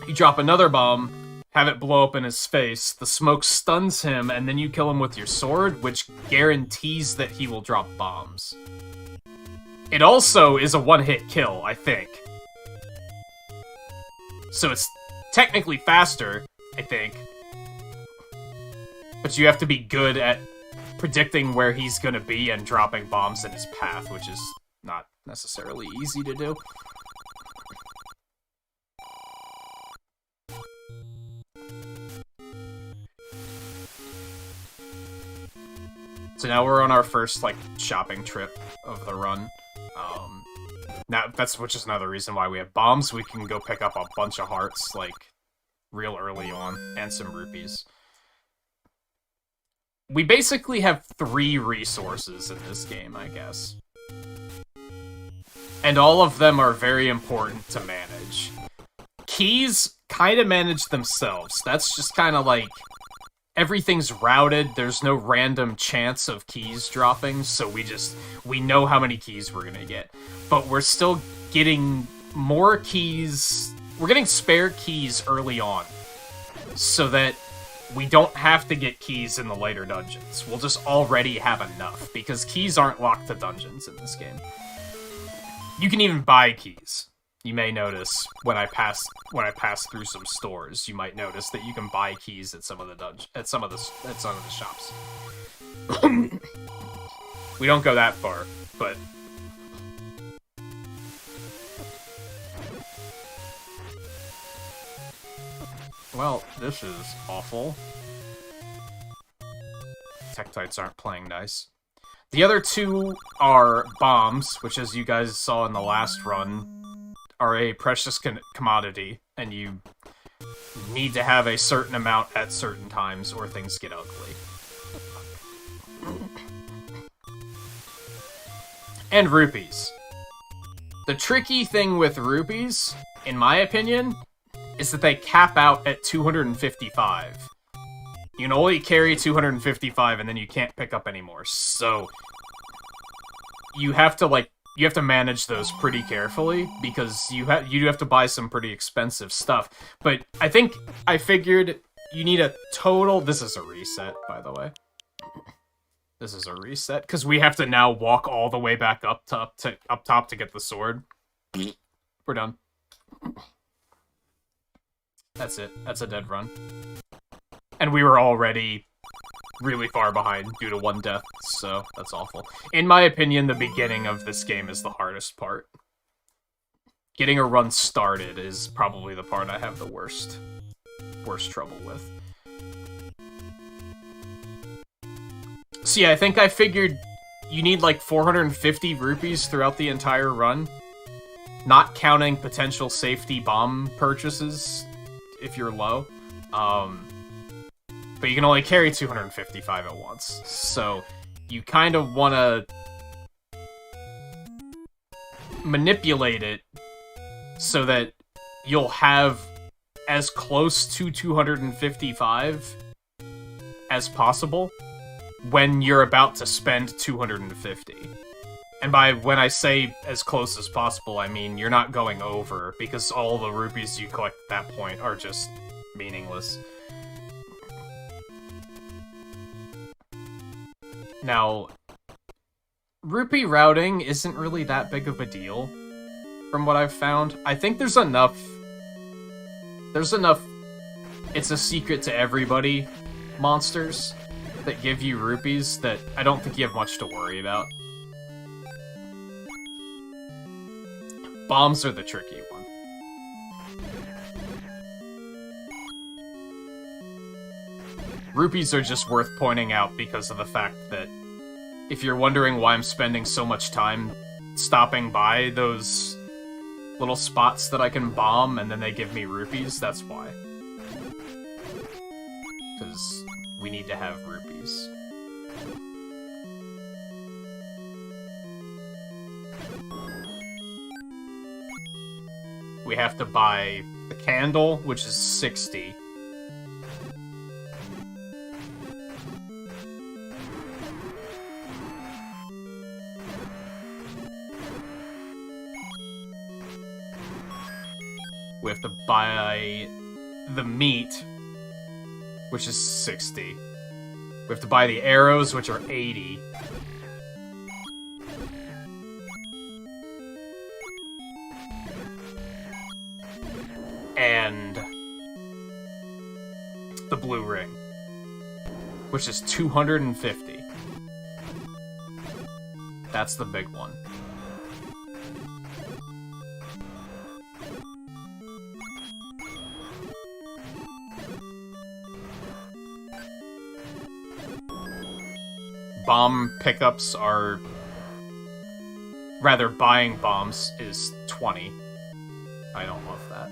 you drop another bomb, have it blow up in his face, the smoke stuns him, and then you kill him with your sword, which guarantees that he will drop bombs. It also is a one-hit kill, I think. So it's technically faster, I think. But you have to be good at predicting where he's gonna be and dropping bombs in his path, which is not necessarily easy to do. So now we're on our first, like, shopping trip of the run. Now which is another reason why we have bombs. We can go pick up a bunch of hearts, like, real early on, and some rupees. We basically have 3 resources in this game, I guess. And all of them are very important to manage. Keys kind of manage themselves. That's just kind of like... everything's routed, there's no random chance of keys dropping, so we know how many keys we're gonna get. But we're still getting more keys... we're getting spare keys early on, so that we don't have to get keys in the later dungeons. We'll just already have enough, because keys aren't locked to dungeons in this game. You can even buy keys. You may notice when I pass through some stores, you might notice that you can buy keys at some of the shops. We don't go that far, but well, this is awful. Tektites aren't playing nice. The other 2 are bombs, which, as you guys saw in the last run, are a precious commodity, and you need to have a certain amount at certain times, or things get ugly. And rupees. The tricky thing with rupees, in my opinion, is that they cap out at 255. You can only carry 255, and then you can't pick up anymore, so... you have to manage those pretty carefully, because you do have to buy some pretty expensive stuff. But I think I figured you need a total... this is a reset, by the way. This is a reset, because we have to now walk all the way back up top to get the sword. We're done. That's it. That's a dead run. And we were already really far behind due to 1 death, so that's awful. In my opinion, the beginning of this game is the hardest part. Getting a run started is probably the part I have the worst trouble with. So yeah, I think I figured you need like 450 rupees throughout the entire run, not counting potential safety bomb purchases if you're low. But you can only carry 255 at once, so you kind of want to manipulate it so that you'll have as close to 255 as possible when you're about to spend 250. And when I say as close as possible, I mean you're not going over, because all the rupees you collect at that point are just meaningless. Now, rupee routing isn't really that big of a deal, from what I've found. I think there's enough it's a secret to everybody monsters that give you rupees that I don't think you have much to worry about. Bombs are the tricky one. Rupees are just worth pointing out because of the fact that if you're wondering why I'm spending so much time stopping by those little spots that I can bomb and then they give me rupees, that's why. Because we need to have rupees. We have to buy the candle, which is 60. We have to buy the meat, which is 60. We have to buy the arrows, which are 80. And the blue ring, which is 250. That's the big one. Bomb pickups are... Rather, buying bombs is 20. I don't love that.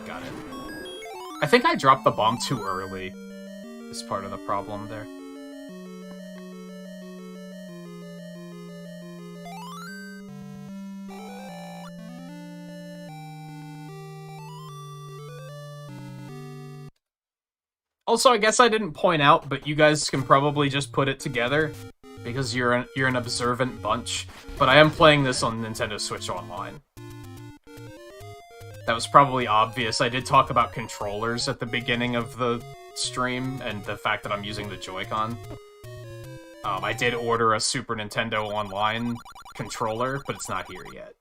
Got it. I think I dropped the bomb too early. Is part of the problem there. Also, I guess I didn't point out, but you guys can probably just put it together because you're an observant bunch. But I am playing this on Nintendo Switch Online. That was probably obvious. I did talk about controllers at the beginning of the stream and the fact that I'm using the Joy-Con. I did order a Super Nintendo Online controller, but it's not here yet.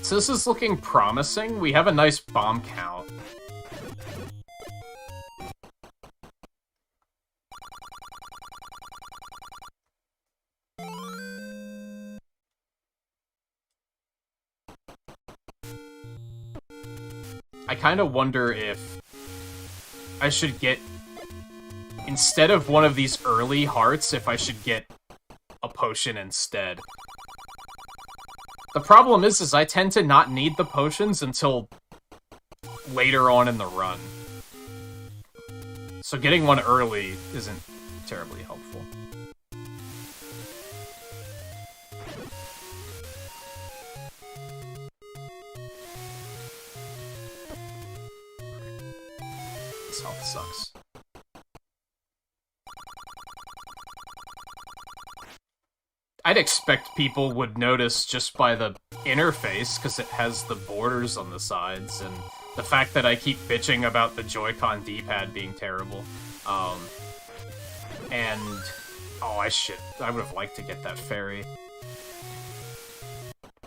So this is looking promising. We have a nice bomb count. I kind of wonder if I should get, instead of one of these early hearts, if I should get a potion instead. The problem is I tend to not need the potions until later on in the run. So getting one early isn't terribly helpful. This health sucks. I'd expect people would notice just by the interface, because it has the borders on the sides, and the fact that I keep bitching about the Joy-Con D-pad being terrible. And... oh, I would have liked to get that fairy.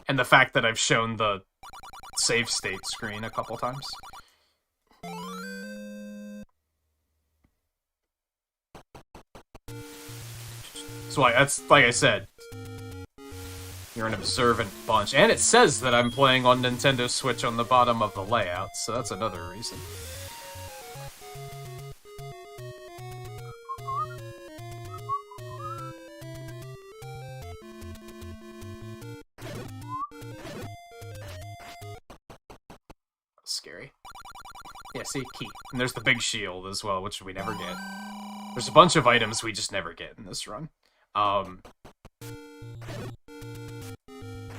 And the fact that I've shown the save state screen a couple times. So that's, like I said, you're an observant bunch. And it says that I'm playing on Nintendo Switch on the bottom of the layout, so that's another reason. Scary. Yeah, see, key. And there's the big shield as well, which we never get. There's a bunch of items we just never get in this run.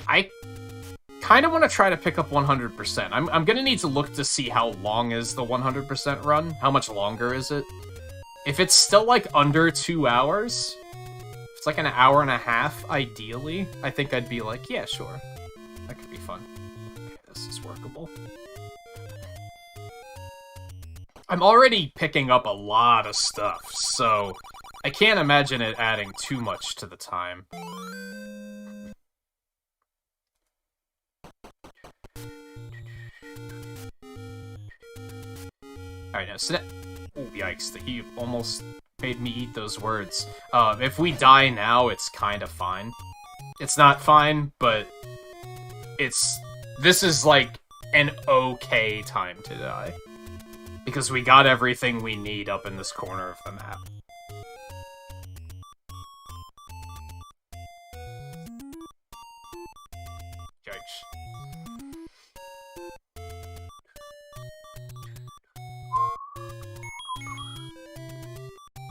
I kind of want to try to pick up 100%. I'm gonna need to look to see how long is the 100% run. How much longer is it? If it's still, like, under 2 hours, if it's like an hour and a half, ideally, I think I'd be like, yeah, sure. That could be fun. Okay, this is workable. I'm already picking up a lot of stuff, so I can't imagine it adding too much to the time. Alright, now, so that... oh, yikes, he almost made me eat those words. If we die now, it's kind of fine. It's not fine, but it's... this is, like, an okay time to die. Because we got everything we need up in this corner of the map.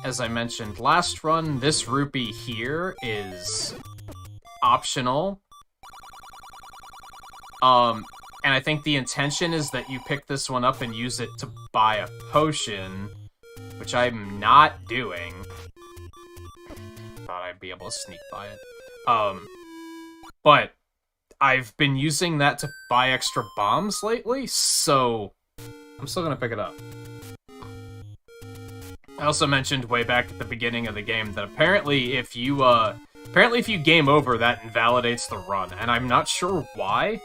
as I mentioned last run, this rupee here is optional. And I think the intention is that you pick this one up and use it to buy a potion, which I'm not doing. Thought I'd be able to sneak by it. But I've been using that to buy extra bombs lately, so I'm still gonna pick it up. I also mentioned way back at the beginning of the game that apparently if you game over, that invalidates the run, and I'm not sure why.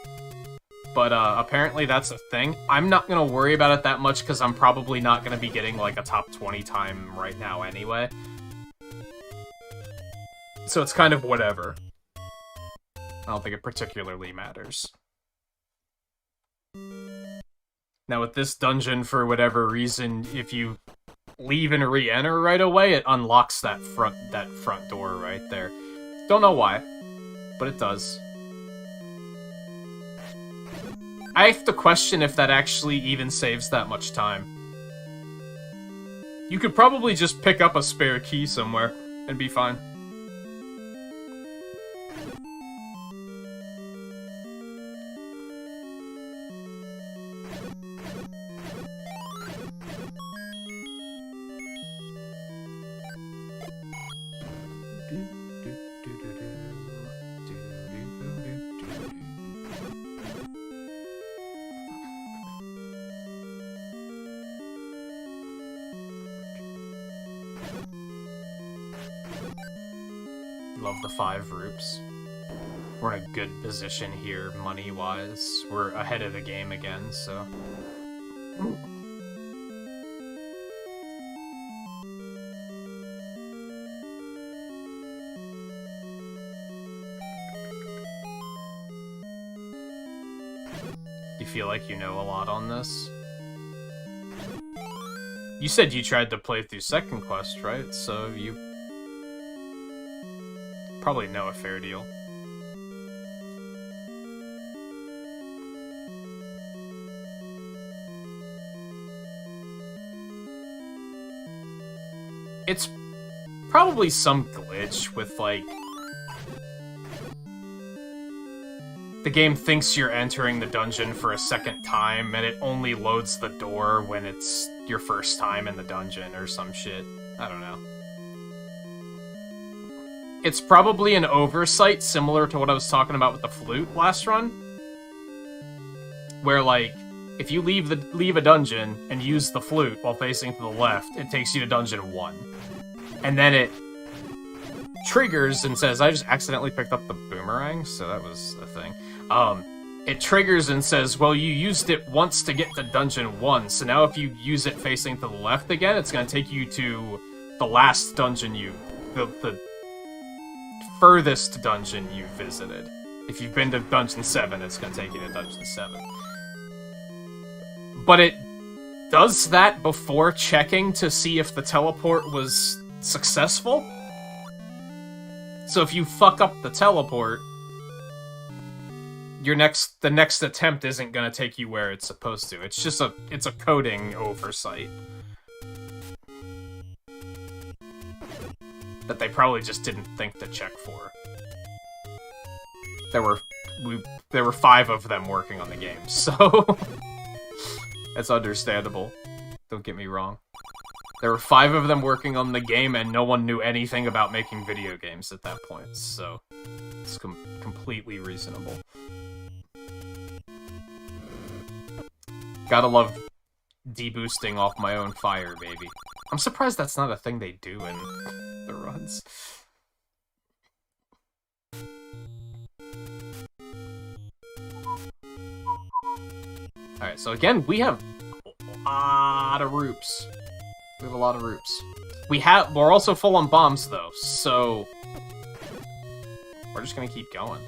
But, apparently that's a thing. I'm not gonna worry about it that much, because I'm probably not gonna be getting, like, a top 20 time right now anyway. So it's kind of whatever. I don't think it particularly matters. Now with this dungeon, for whatever reason, if you leave and re-enter right away, it unlocks that front door right there. Don't know why, but it does. I have to question if that actually even saves that much time. You could probably just pick up a spare key somewhere and be fine. Love the 5 rupes. We're in a good position here, money-wise. We're ahead of the game again, so... You feel like you know a lot on this? You said you tried to play through second quest, right? So you... probably know a fair deal. It's probably some glitch with, like... The game thinks you're entering the dungeon for a second time, and it only loads the door when it's your first time in the dungeon or some shit. I don't know. It's probably an oversight similar to what I was talking about with the flute last run. Where, like, if you leave a dungeon and use the flute while facing to the left, it takes you to dungeon 1. And then it triggers and says, I just accidentally picked up the boomerang, so that was a thing. It triggers and says, well, you used it once to get to dungeon 1, so now if you use it facing to the left again, it's going to take you to the last dungeon the furthest dungeon you visited. If you've been to dungeon 7, it's going to take you to dungeon 7. But it does that before checking to see if the teleport was successful. So if you fuck up the teleport, the next attempt isn't going to take you where it's supposed to. It's just it's a coding oversight that they probably just didn't think to check for. There were 5 of them working on the game, so it's understandable. Don't get me wrong. There were 5 of them working on the game, and no one knew anything about making video games at that point, so it's completely reasonable. Gotta love deboosting off my own fire, baby. I'm surprised that's not a thing they do in the runs. Alright, so again, we have a lot of rupes. We have a lot of rupes. We're also full on bombs, though, so we're just gonna keep going.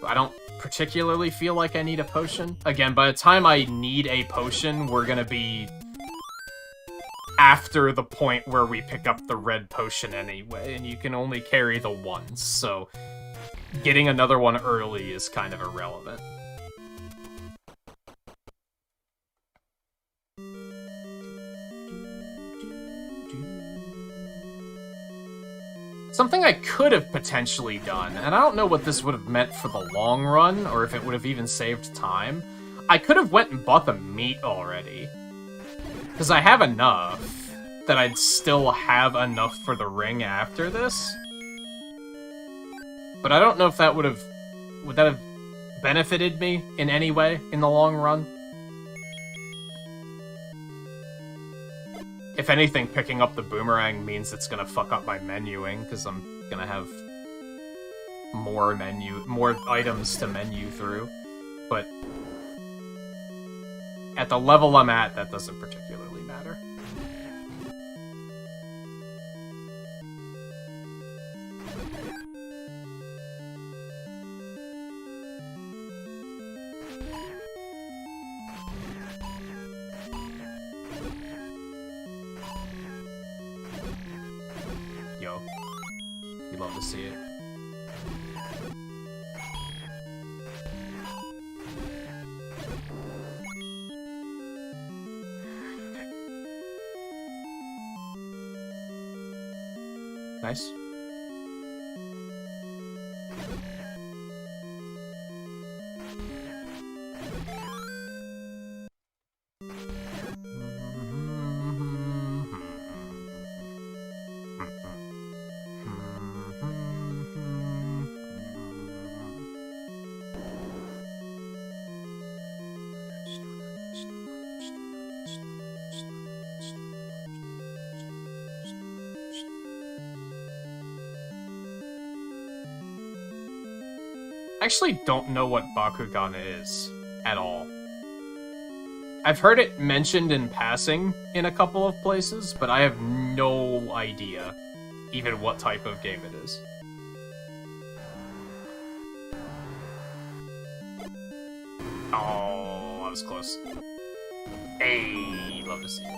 I don't particularly feel like I need a potion. Again, by the time I need a potion, we're gonna be after the point where we pick up the red potion anyway, and you can only carry the one, so getting another one early is kind of irrelevant. Something I could have potentially done, and I don't know what this would have meant for the long run, or if it would have even saved time. I could have went and bought the meat already. Because I have enough that I'd still have enough for the ring after this. But I don't know if that would that have benefited me in any way in the long run? If anything, picking up the boomerang means it's gonna fuck up my menuing, because I'm gonna have more items to menu through. But at the level I'm at, that doesn't particularly matter. Yo, you love to see it. Nice. I actually don't know what Bakugan is at all. I've heard it mentioned in passing in a couple of places, but I have no idea even what type of game it is. Oh, I was close. Hey, love to see it.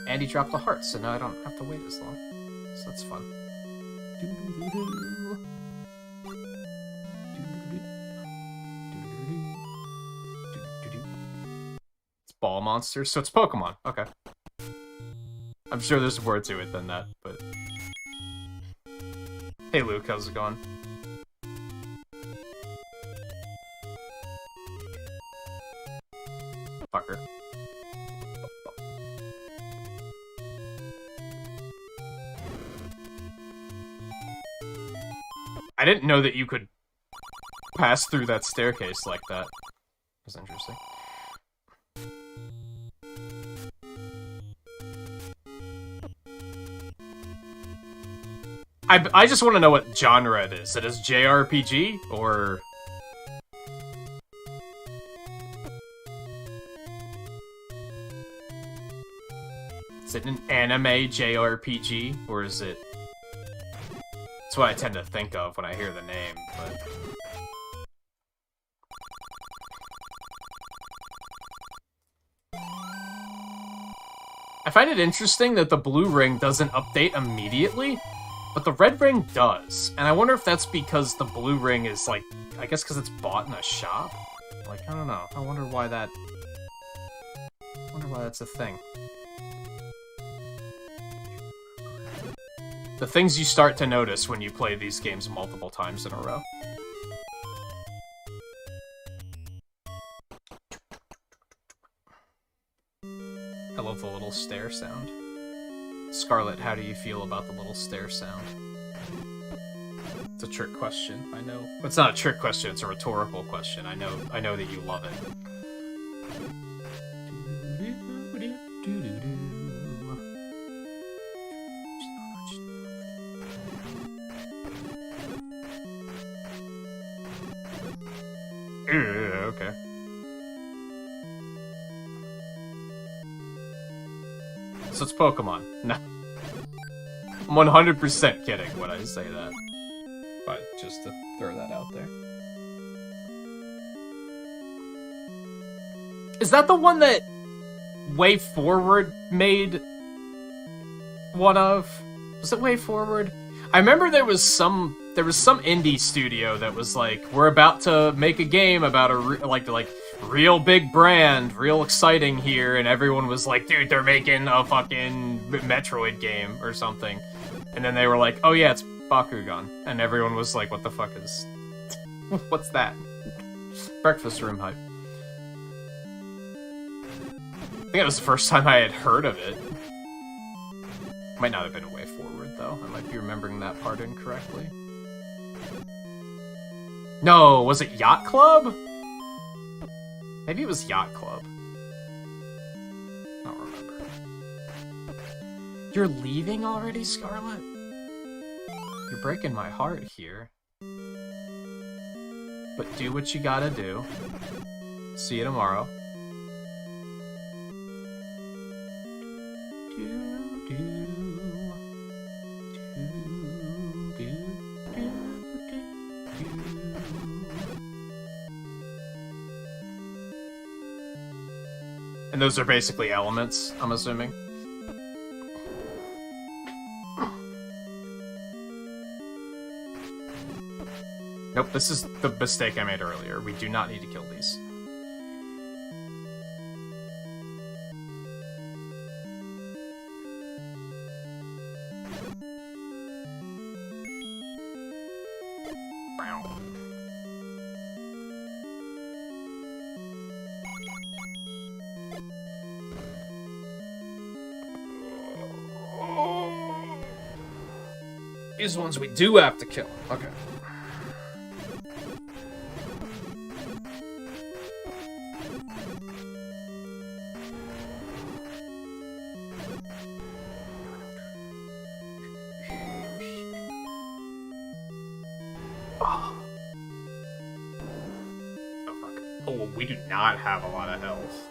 And he dropped the heart, so now I don't have to wait as long. So that's fun. Doo-doo-doo-doo. Ball monsters, so it's Pokemon. Okay. I'm sure there's more to it than that, but... Hey Luke, how's it going? Fucker. I didn't know that you could pass through that staircase like that. That's interesting. I just want to know what genre it is. It is JRPG, or... Is it an anime JRPG, or is it... That's what I tend to think of when I hear the name, but... I find it interesting that the blue ring doesn't update immediately, but the red ring does. And I wonder if that's because the blue ring is, like, I guess because it's bought in a shop? Like, I don't know. I wonder why that's a thing. The things you start to notice when you play these games multiple times in a row. I love the little stair sound. Scarlet, how do you feel about the little stair sound? It's a trick question, I know. It's not a trick question, it's a rhetorical question. I know that you love it. Okay. So it's Pokemon. No. I'm 100% kidding when I say that. But just to throw that out there. Is that the one that Way Forward made one of? Was it Way Forward? I remember there was some indie studio that was like, we're about to make a game about a real big brand, real exciting here, and everyone was like, dude, they're making a fucking Metroid game or something. And then they were like, oh yeah, it's Bakugan. And everyone was like, what the fuck is... What's that? Breakfast room hype. I think it was the first time I had heard of it. Might not have been a way forward, though. I might be remembering that part incorrectly. No, was it Yacht Club? Maybe it was Yacht Club. I don't remember. You're leaving already, Scarlet? You're breaking my heart here. But do what you gotta do. See you tomorrow. And those are basically elements, I'm assuming. Nope, this is the mistake I made earlier. We do not need to kill these. These ones we do have to kill. Okay. Oh, we do not have a lot of health.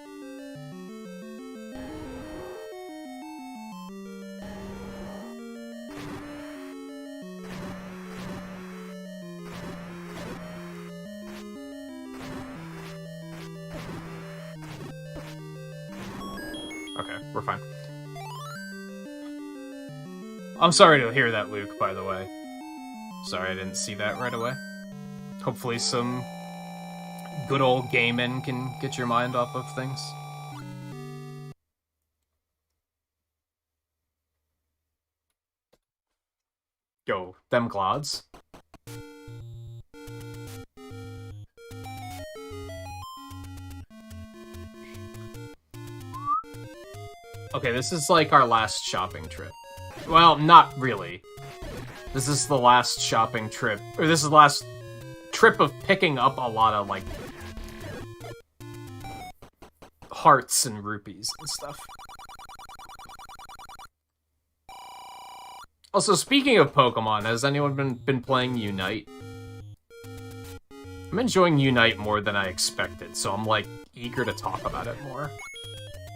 Okay, we're fine. I'm sorry to hear that, Luke, by the way. Sorry I didn't see that right away. Hopefully some good old gaming can get your mind off of things. Yo, them glods. Okay, this is like our last shopping trip. Well, not really. This is the last shopping trip, or this is the last trip of picking up a lot of, like, hearts and rupees and stuff. Also, speaking of Pokemon, has anyone been playing Unite? I'm enjoying Unite more than I expected, so I'm, like, eager to talk about it more.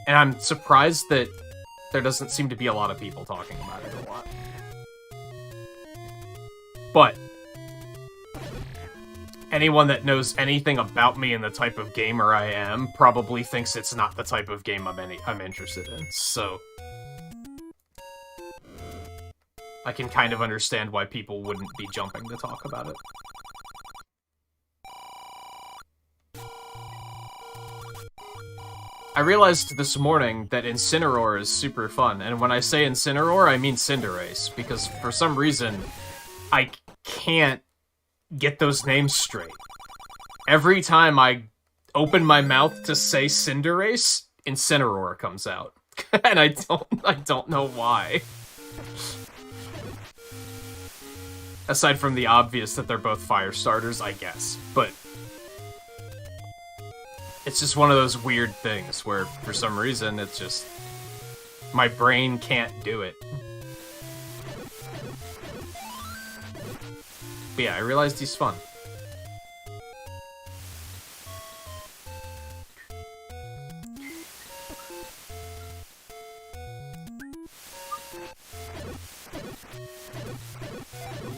And I'm surprised that there doesn't seem to be a lot of people talking about it a lot. But anyone that knows anything about me and the type of gamer I am probably thinks it's not the type of game I'm interested in, so I can kind of understand why people wouldn't be jumping to talk about it. I realized this morning that Incineroar is super fun, and when I say Incineroar, I mean Cinderace, because for some reason, I can't get those names straight. Every time I open my mouth to say Cinderace, Incineroar comes out. And I don't know why. Aside from the obvious that they're both fire starters, I guess, but it's just one of those weird things where, for some reason, it's just... my brain can't do it. But yeah, I realized he's fun. Ooh.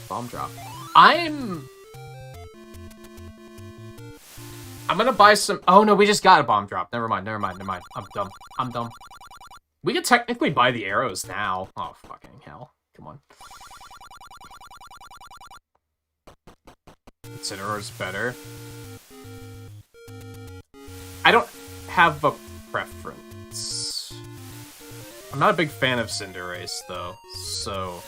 Bomb drop. I'm gonna buy some... Oh, no, we just got a bomb drop. Never mind. I'm dumb. We could technically buy the arrows now. Oh, fucking hell. Come on. Incineroar's better. I don't have a preference. I'm not a big fan of Cinderace, though, so...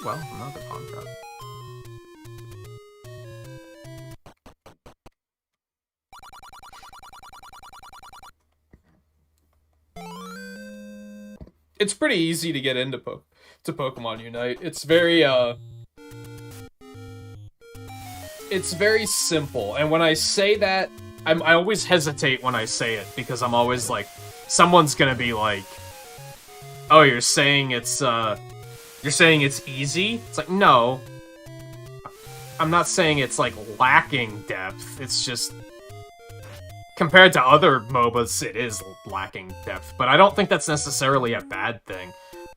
well, another pawn drop. It's pretty easy to get into Pokemon Unite. It's very simple. And when I say that, I always hesitate when I say it because I'm always like, someone's gonna be like, "Oh, you're saying it's easy?" It's like, no. I'm not saying it's like lacking depth. It's just compared to other MOBAs, it is lacking depth, but I don't think that's necessarily a bad thing.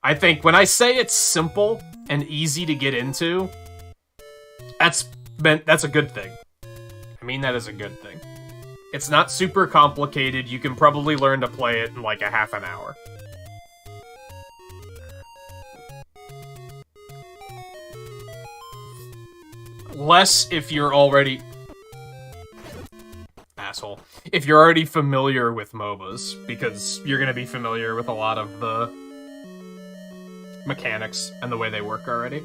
I think when I say it's simple and easy to get into, that's a good thing. I mean that is a good thing. It's not super complicated. You can probably learn to play it in like a half an hour. Less if you're already... asshole. If you're already familiar with MOBAs, because you're gonna be familiar with a lot of the mechanics and the way they work already.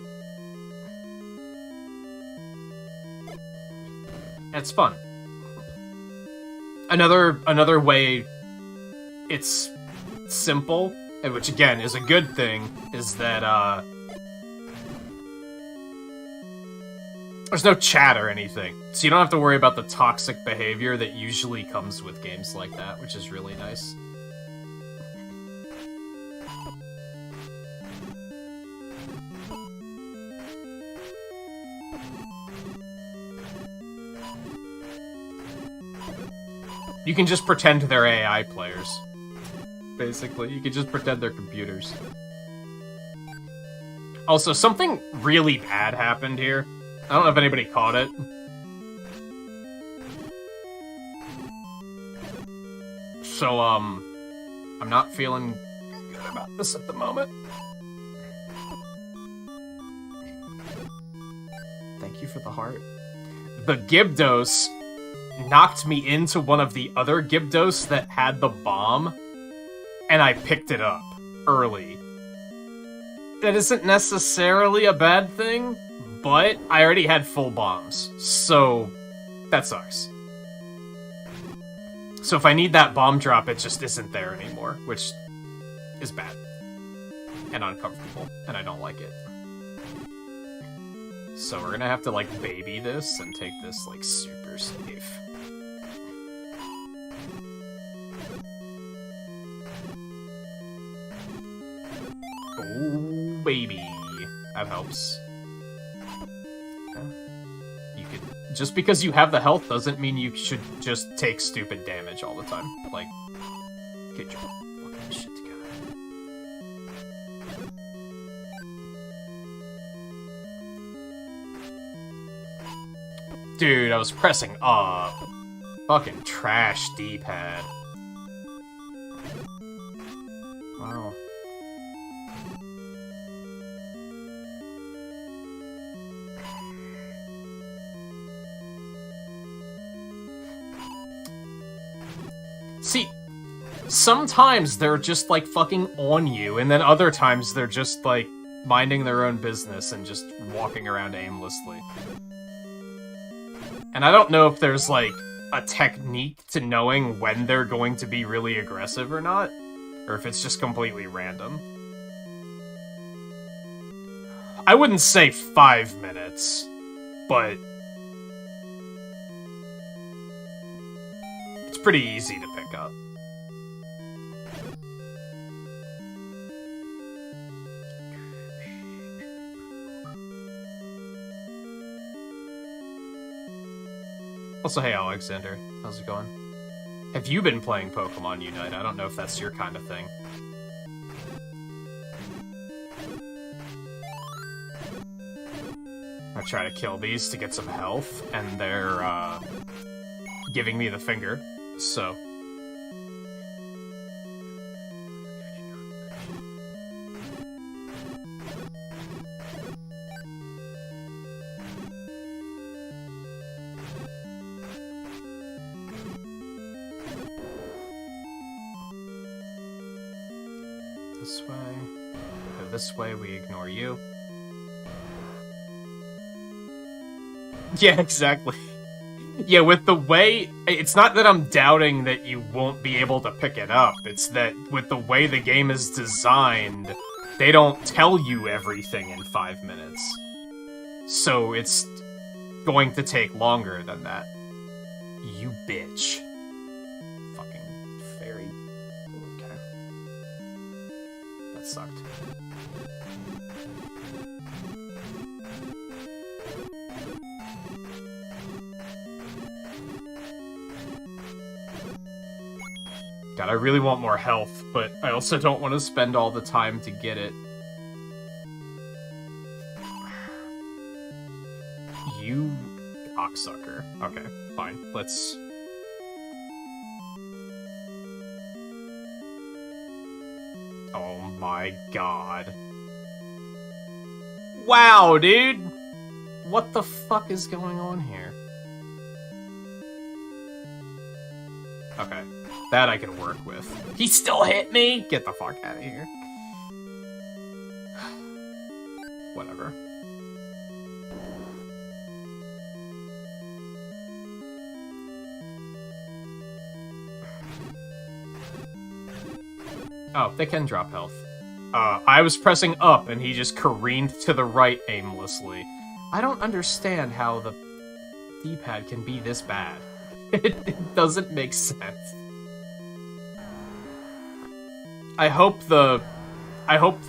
It's fun. Another way it's simple, which again is a good thing, is that there's no chat or anything, so you don't have to worry about the toxic behavior that usually comes with games like that, which is really nice. You can just pretend they're AI players. Basically, you can just pretend they're computers. Also, something really bad happened here. I don't know if anybody caught it. So, I'm not feeling good about this at the moment. Thank you for the heart. The Gyarados knocked me into one of the other Gyarados that had the bomb, and I picked it up early. That isn't necessarily a bad thing, but I already had full bombs, so that sucks. So if I need that bomb drop, it just isn't there anymore, which is bad and uncomfortable, and I don't like it. So we're gonna have to, like, baby this and take this, like, super safe. Oh, baby. That helps. You could... Just because you have the health doesn't mean you should just take stupid damage all the time. Like, get your fucking shit together. Dude, I was pressing up. Fucking trash D-pad. Wow. See, sometimes they're just, like, fucking on you, and then other times they're just, like, minding their own business and just walking around aimlessly. And I don't know if there's, like, a technique to knowing when they're going to be really aggressive or not, or if it's just completely random. I wouldn't say 5 minutes, but it's pretty easy to pick up. Also, hey Alexander, how's it going? Have you been playing Pokemon Unite? I don't know if that's your kind of thing. I try to kill these to get some health, and they're, giving me the finger, so... This way. Go this way, we ignore you. Yeah, exactly. Yeah, with the way... It's not that I'm doubting that you won't be able to pick it up. It's that with the way the game is designed, they don't tell you everything in 5 minutes. So it's going to take longer than that. You bitch. Fucking fairy. Okay. That sucked. God, I really want more health, but I also don't want to spend all the time to get it. You cocksucker. Okay, fine. Let's... Oh my god. Wow, dude! What the fuck is going on here? Okay. That I can work with. He still hit me? Get the fuck out of here. Whatever. Oh, they can drop health. I was pressing up and he just careened to the right aimlessly. I don't understand how the D-pad can be this bad. It doesn't make sense. I hope the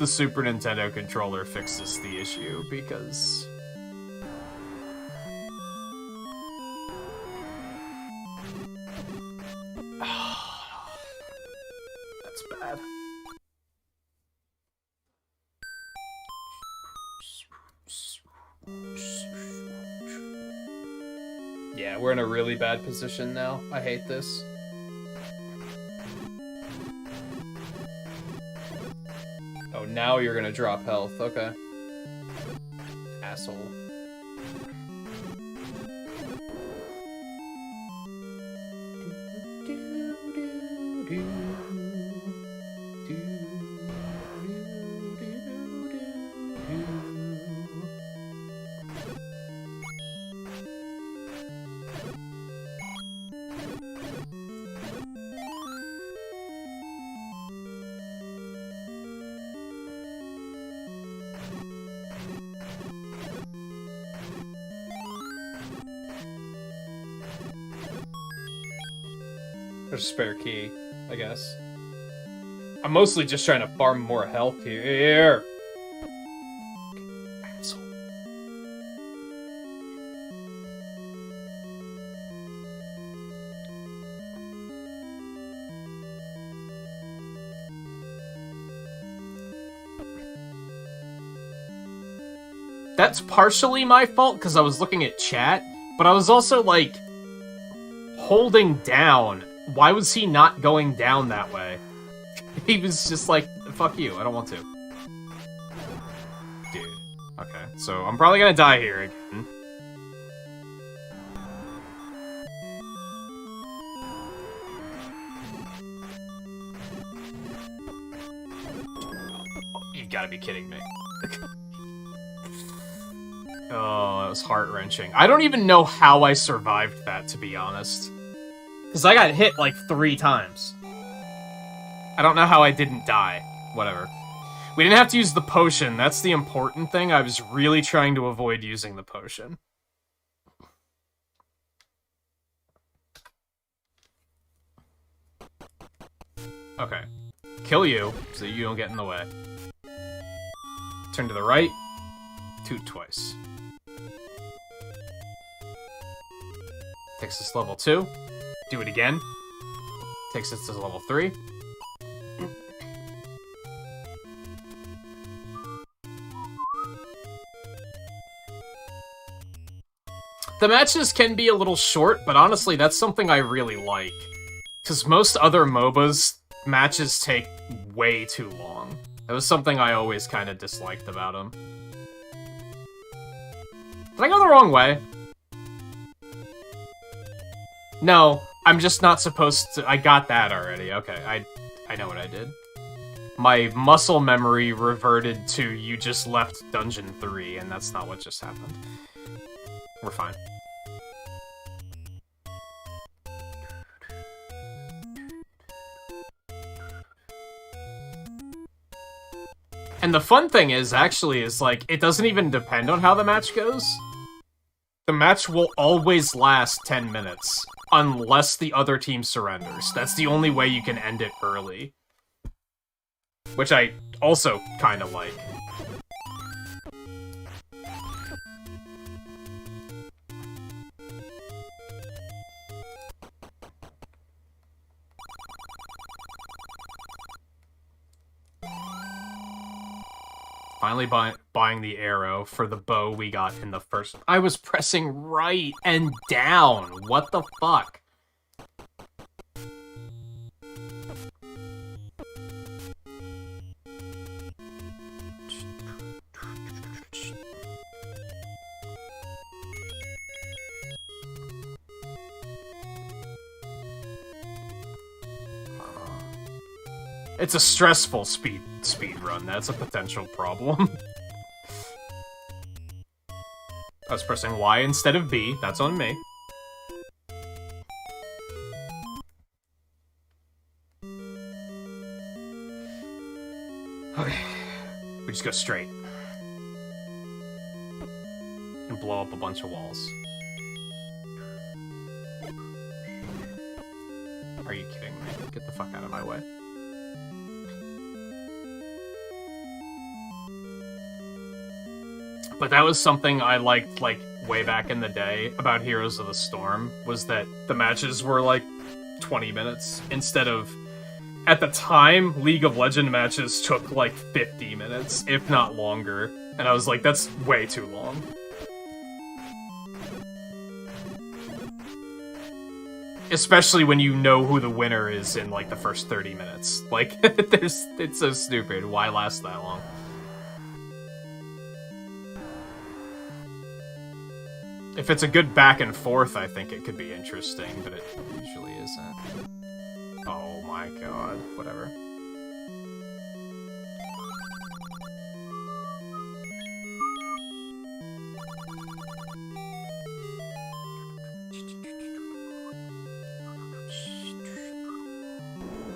Super Nintendo controller fixes the issue, because... That's bad. Yeah, we're in a really bad position now. I hate this. Oh, now you're gonna drop health. Okay. Asshole. There's a spare key, I guess. I'm mostly just trying to farm more health here. Asshole. That's partially my fault, because I was looking at chat, but I was also, like, holding down. Why was he not going down that way? He was just like, fuck you, I don't want to. Dude. Okay, so I'm probably gonna die here again. You gotta be kidding me. Oh, that was heart-wrenching. I don't even know how I survived that, to be honest. Because I got hit like 3 times. I don't know how I didn't die. Whatever. We didn't have to use the potion. That's the important thing. I was really trying to avoid using the potion. Okay. Kill you, so you don't get in the way. Turn to the right. Toot twice. Takes us to level 2. Do it again. Takes us to level 3. The matches can be a little short, but honestly, that's something I really like. Because most other MOBAs, matches take way too long. That was something I always kind of disliked about them. Did I go the wrong way? No, I'm just not supposed to... I got that already. Okay, I know what I did. My muscle memory reverted to you just left Dungeon 3, and that's not what just happened. We're fine. And the fun thing is, actually, is like, it doesn't even depend on how the match goes. The match will always last 10 minutes, unless the other team surrenders. That's the only way you can end it early. Which I also kind of like. Finally buying the arrow for the bow we got in the first... I was pressing right and down! What the fuck? It's a stressful speed run. That's a potential problem. I was pressing Y instead of B. That's on me. Okay. We just go straight. And blow up a bunch of walls. Are you kidding me? Get the fuck out of my way. But that was something I liked, like, way back in the day about Heroes of the Storm, was that the matches were, like, 20 minutes, instead of... At the time, League of Legends matches took, like, 50 minutes, if not longer. And I was like, that's way too long. Especially when you know who the winner is in, like, the first 30 minutes. Like, it's so stupid. Why last that long? If it's a good back and forth, I think it could be interesting, but it usually isn't. Oh my god, whatever.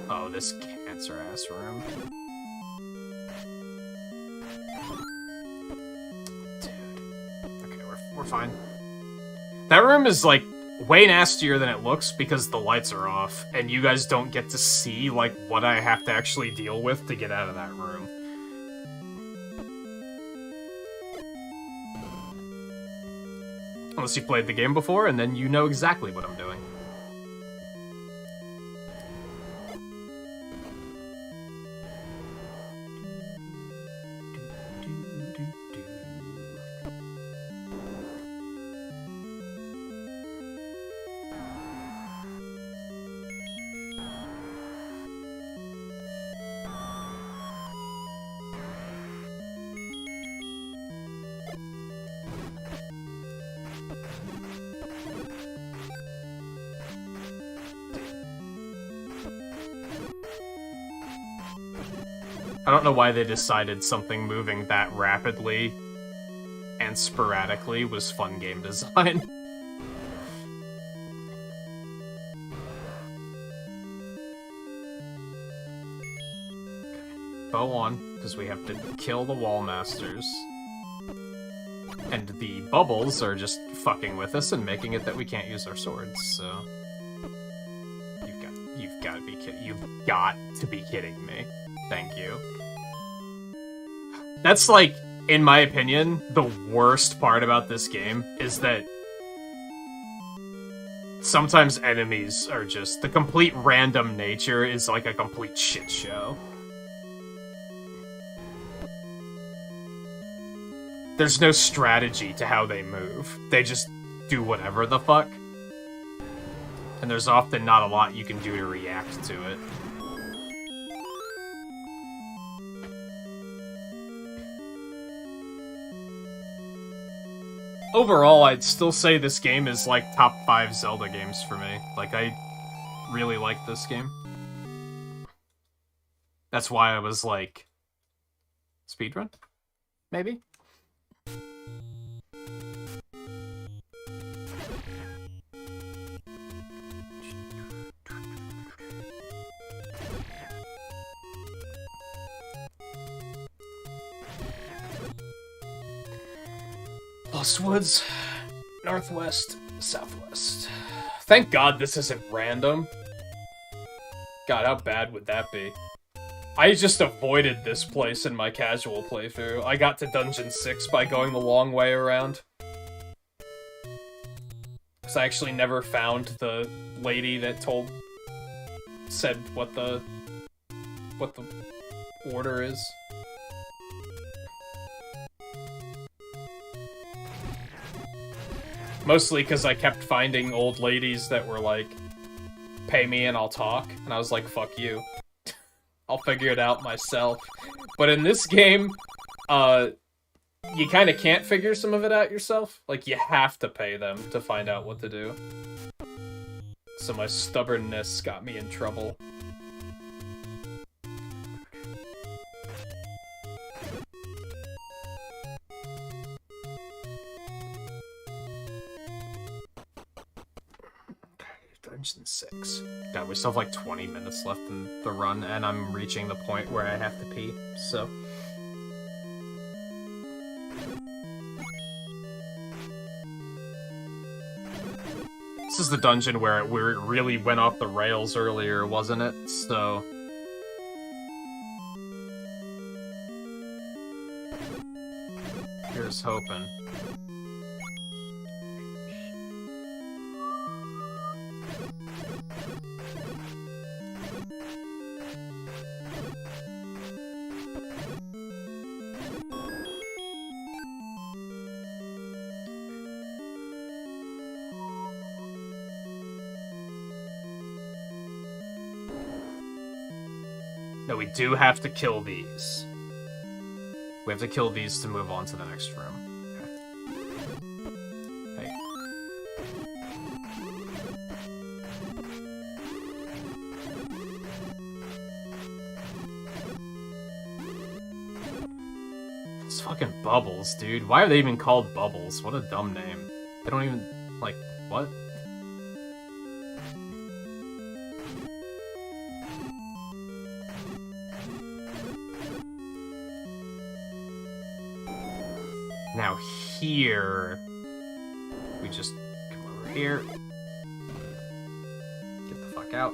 Oh, this cancer-ass room. Dude. Okay, we're fine. That room is, like, way nastier than it looks because the lights are off, and you guys don't get to see, like, what I have to actually deal with to get out of that room. Unless you played the game before, and then you know exactly what I'm doing. I don't know why they decided something moving that rapidly and sporadically was fun game design. Okay. Bow on, because we have to kill the wall masters. And the bubbles are just fucking with us and making it that we can't use our swords, so... You've got to be kidding. You've got to be kidding me. Thank you. That's, like, in my opinion, the worst part about this game is that sometimes enemies are just... The complete random nature is, like, a complete shit show. There's no strategy to how they move. They just do whatever the fuck. And there's often not a lot you can do to react to it. Overall, I'd still say this game is, like, top 5 Zelda games for me. Like, I really like this game. That's why I was like... Speedrun? Maybe? Lost Woods. Northwest, southwest. Thank God this isn't random. God, how bad would that be? I just avoided this place in my casual playthrough. I got to Dungeon 6 by going the long way around. Because I actually never found the lady that said what the order is. Mostly because I kept finding old ladies that were like, pay me and I'll talk. And I was like, fuck you. I'll figure it out myself. But in this game, you kind of can't figure some of it out yourself. Like, you have to pay them to find out what to do. So my stubbornness got me in trouble. Dungeon 6. God, we still have like 20 minutes left in the run, and I'm reaching the point where I have to pee, so... This is the dungeon where it really went off the rails earlier, wasn't it? So... Here's hoping. No, we do have to kill these. We have to kill these to move on to the next room. Okay. Hey. It's fucking Bubbles, dude. Why are they even called Bubbles? What a dumb name. They don't even, like, what? Now here, we just come over here, get the fuck out,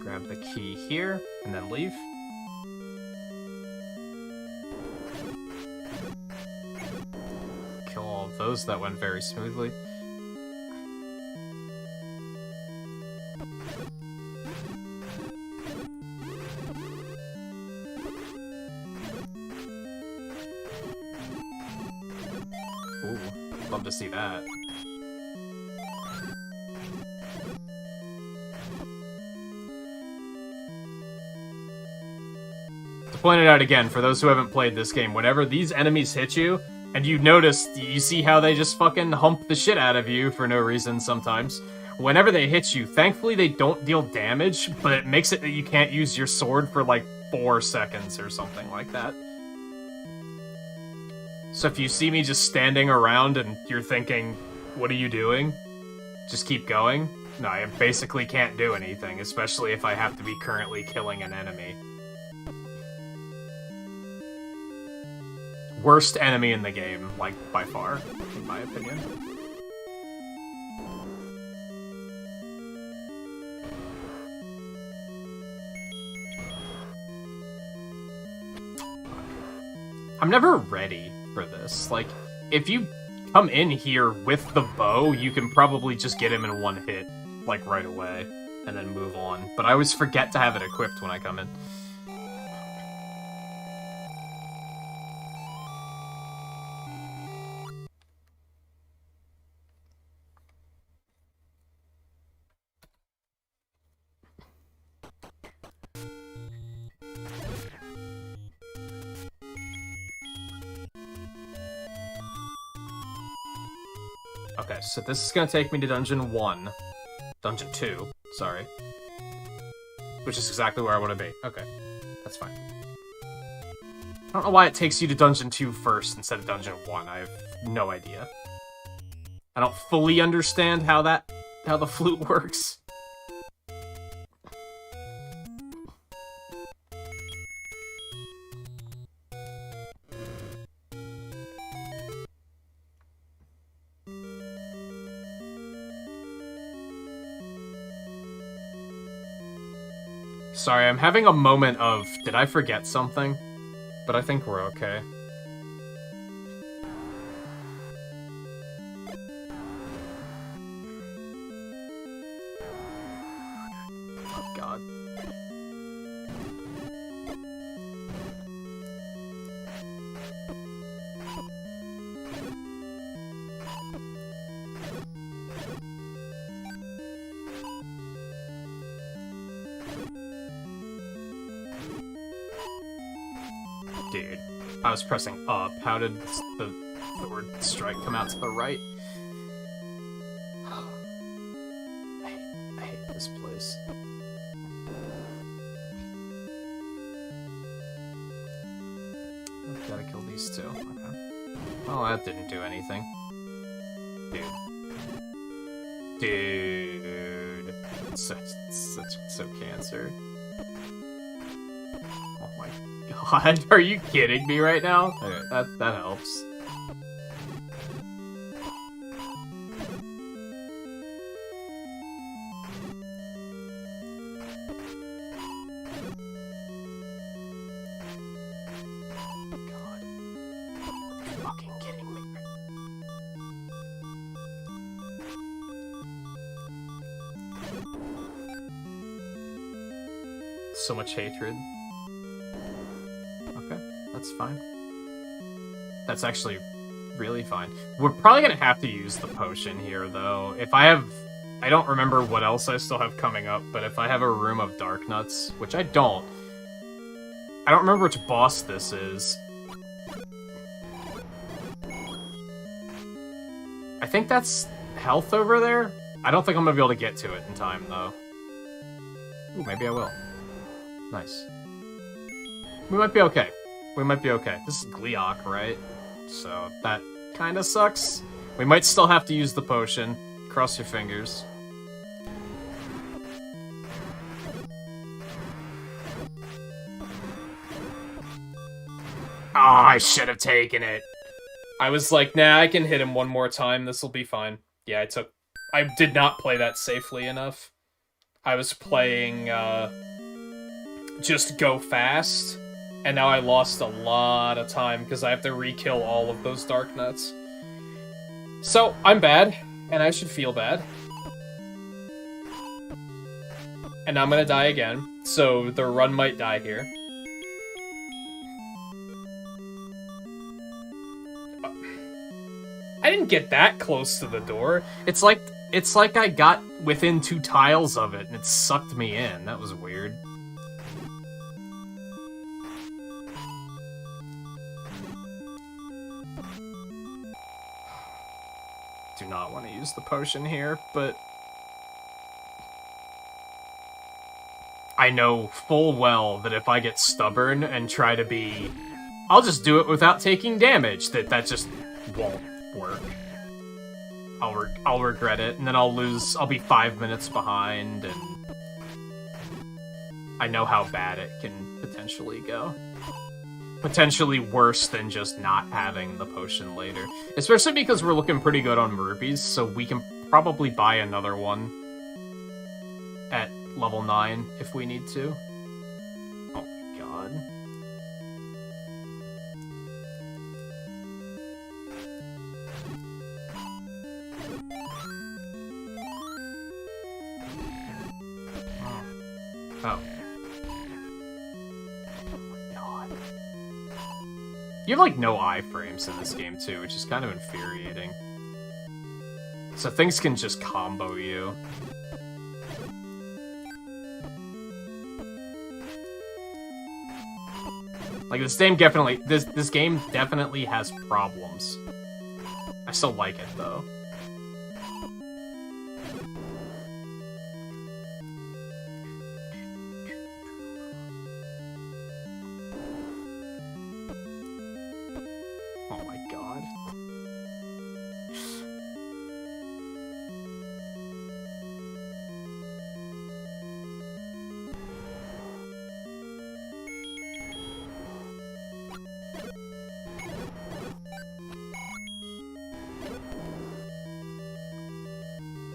grab the key here, and then leave. Kill all of those, that went very smoothly. Love to see that. To point it out again, for those who haven't played this game, whenever these enemies hit you, and you notice, you see how they just fucking hump the shit out of you for no reason sometimes. Whenever they hit you, thankfully they don't deal damage, but it makes it that you can't use your sword for like 4 seconds or something like that. So if you see me just standing around and you're thinking, what are you doing? Just keep going? No, I basically can't do anything, especially if I have to be currently killing an enemy. Worst enemy in the game, like, by far, in my opinion. I'm never ready for this. Like, if you come in here with the bow, you can probably just get him in one hit, like, right away, and then move on. But I always forget to have it equipped when I come in. Okay, so this is gonna take me to Dungeon 1. Dungeon 2, sorry. Which is exactly where I want to be. Okay, that's fine. I don't know why it takes you to Dungeon 2 first instead of Dungeon 1. I have no idea. I don't fully understand how the flute works. Sorry, I'm having a moment of, did I forget something? But I think we're okay. Oh, God. Dude, I was pressing up. How did the word strike come out to the right? I hate this place. I've gotta kill these two. Okay. Well, that didn't do anything. Dude. So cancer. Oh my God, are you kidding me right now? Okay, that helps. God. Are you fucking kidding me? So much hatred. That's fine. That's actually really fine. We're probably gonna have to use the potion here, though. If I have... I don't remember what else I still have coming up, but if I have a Room of Dark Nuts, which I don't remember which boss this is. I think that's health over there? I don't think I'm gonna be able to get to it in time, though. Ooh, maybe I will. Nice. We might be okay. We might be okay. This is Gleeok, right? So that kind of sucks. We might still have to use the potion. Cross your fingers. Oh, I should have taken it. I was like, nah, I can hit him one more time. This will be fine. Yeah, I did not play that safely enough. I was playing, just go fast. And now I lost a lot of time because I have to re-kill all of those Dark Nuts. So, I'm bad, and I should feel bad. And I'm gonna die again, so the run might die here. I didn't get that close to the door. It's like I got within 2 tiles of it, and it sucked me in. That was weird. Do not want to use the potion here, but I know full well that if I get stubborn and try to be, I'll just do it without taking damage, that just won't work. I'll regret it, and then I'll be 5 minutes behind, and I know how bad it can potentially go. Potentially worse than just not having the potion later. Especially because we're looking pretty good on rupees, so we can probably buy another one at level 9 if we need to. Oh my God. Oh. You have, like, no iframes in this game, too, which is kind of infuriating. So things can just combo you. Like, this game definitely has problems. I still like it, though.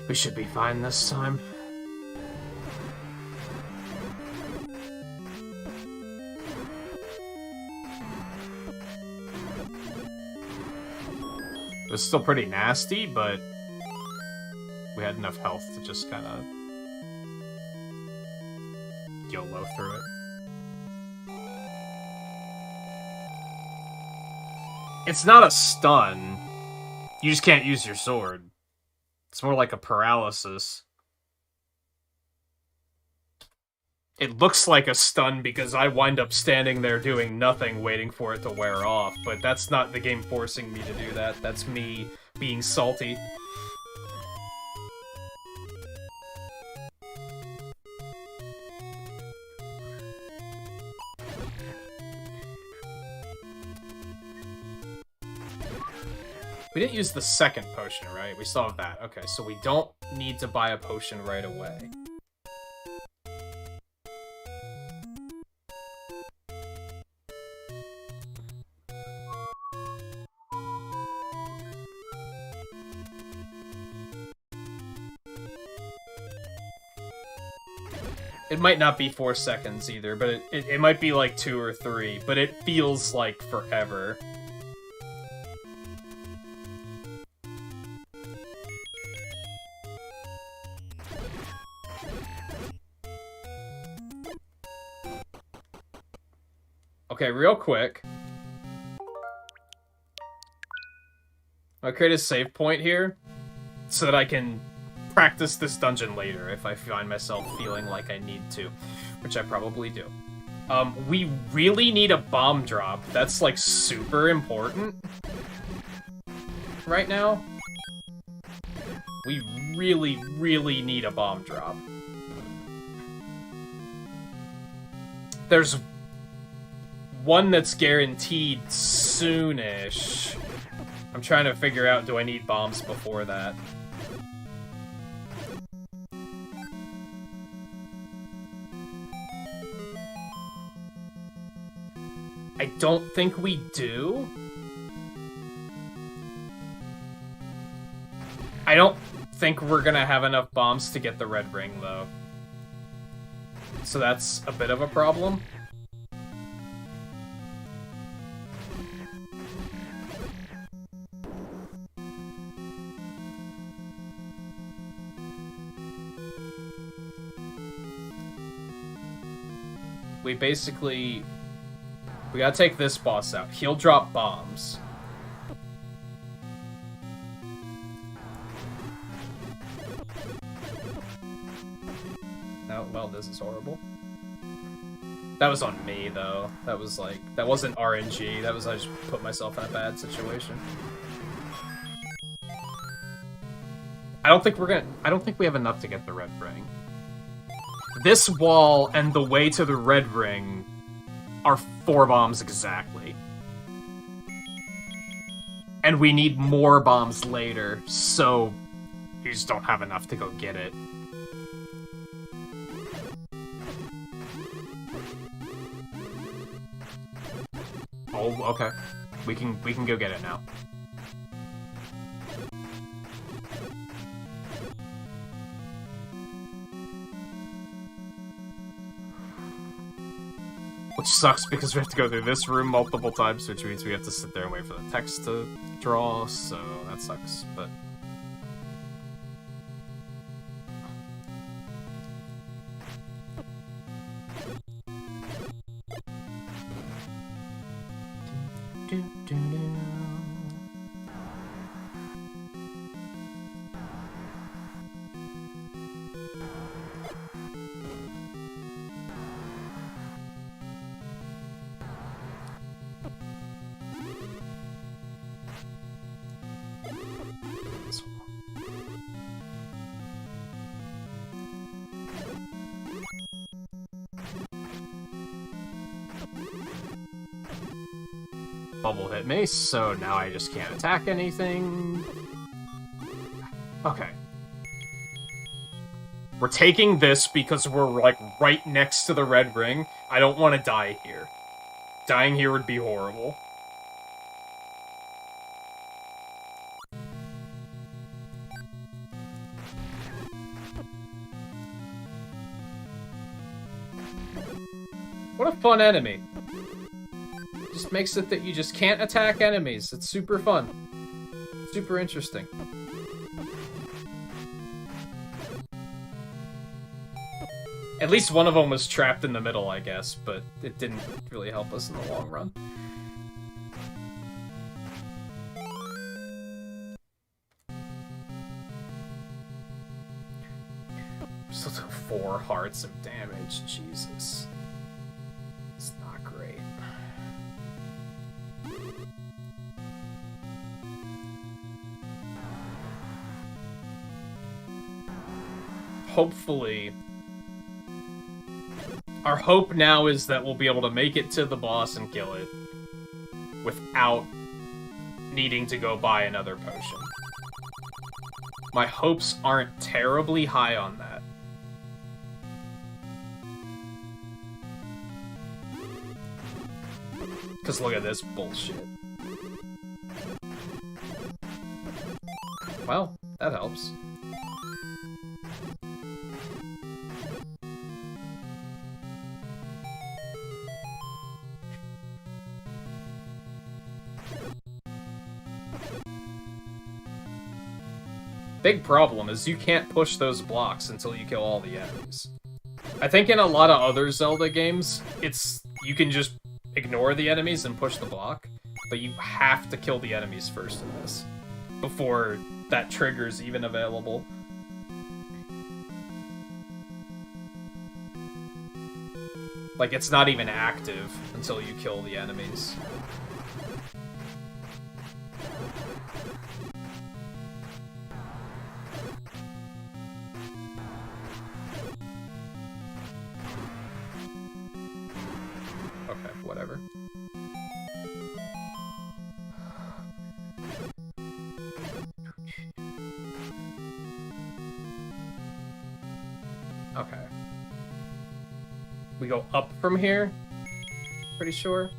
We should be fine this time. It was still pretty nasty, but we had enough health to just kind of YOLO through it. It's not a stun. You just can't use your sword. It's more like a paralysis. It looks like a stun because I wind up standing there doing nothing, waiting for it to wear off, but that's not the game forcing me to do that. That's me being salty. We didn't use the second potion, right? We still have that. Okay, so we don't need to buy a potion right away. It might not be 4 seconds either, but it might be like 2 or 3, but it feels like forever. Okay, real quick. I'll create a save point here so that I can practice this dungeon later if I find myself feeling like I need to, which I probably do. We really need a bomb drop. That's, like, super important right now. We really, really need a bomb drop. There's one that's guaranteed soonish. I'm trying to figure out, do I need bombs before that? I don't think we do. I don't think we're gonna have enough bombs to get the red ring, though. So that's a bit of a problem. We basically... We gotta take this boss out. He'll drop bombs. Oh, well, this is horrible. That was on me, though. That was like... That wasn't RNG. That was I just put myself in a bad situation. I don't think we're gonna... I don't think we have enough to get the red ring. This wall and the way to the red ring are 4 bombs exactly. And we need more bombs later, so you just don't have enough to go get it. Oh, okay. We can go get it now. Which sucks because we have to go through this room multiple times, which means we have to sit there and wait for the text to draw, so that sucks, but... Bubble hit me, so now I just can't attack anything. Okay. We're taking this because we're, like, right next to the red ring. I don't want to die here. Dying here would be horrible. What a fun enemy. Just makes it that you just can't attack enemies. It's super fun. Super interesting. At least one of them was trapped in the middle, I guess, but it didn't really help us in the long run. Still took 4 hearts of damage, Jesus. It's not great. Hopefully... Our hope now is that we'll be able to make it to the boss and kill it without needing to go buy another potion. My hopes aren't terribly high on that. Because look at this bullshit. Well, that helps. Big problem is you can't push those blocks until you kill all the enemies. I think in a lot of other Zelda games, you can just ignore the enemies and push the block, but you have to kill the enemies first in this, before that trigger's even available. Like, it's not even active until you kill the enemies. Whatever. Okay. We go up from here? Pretty sure.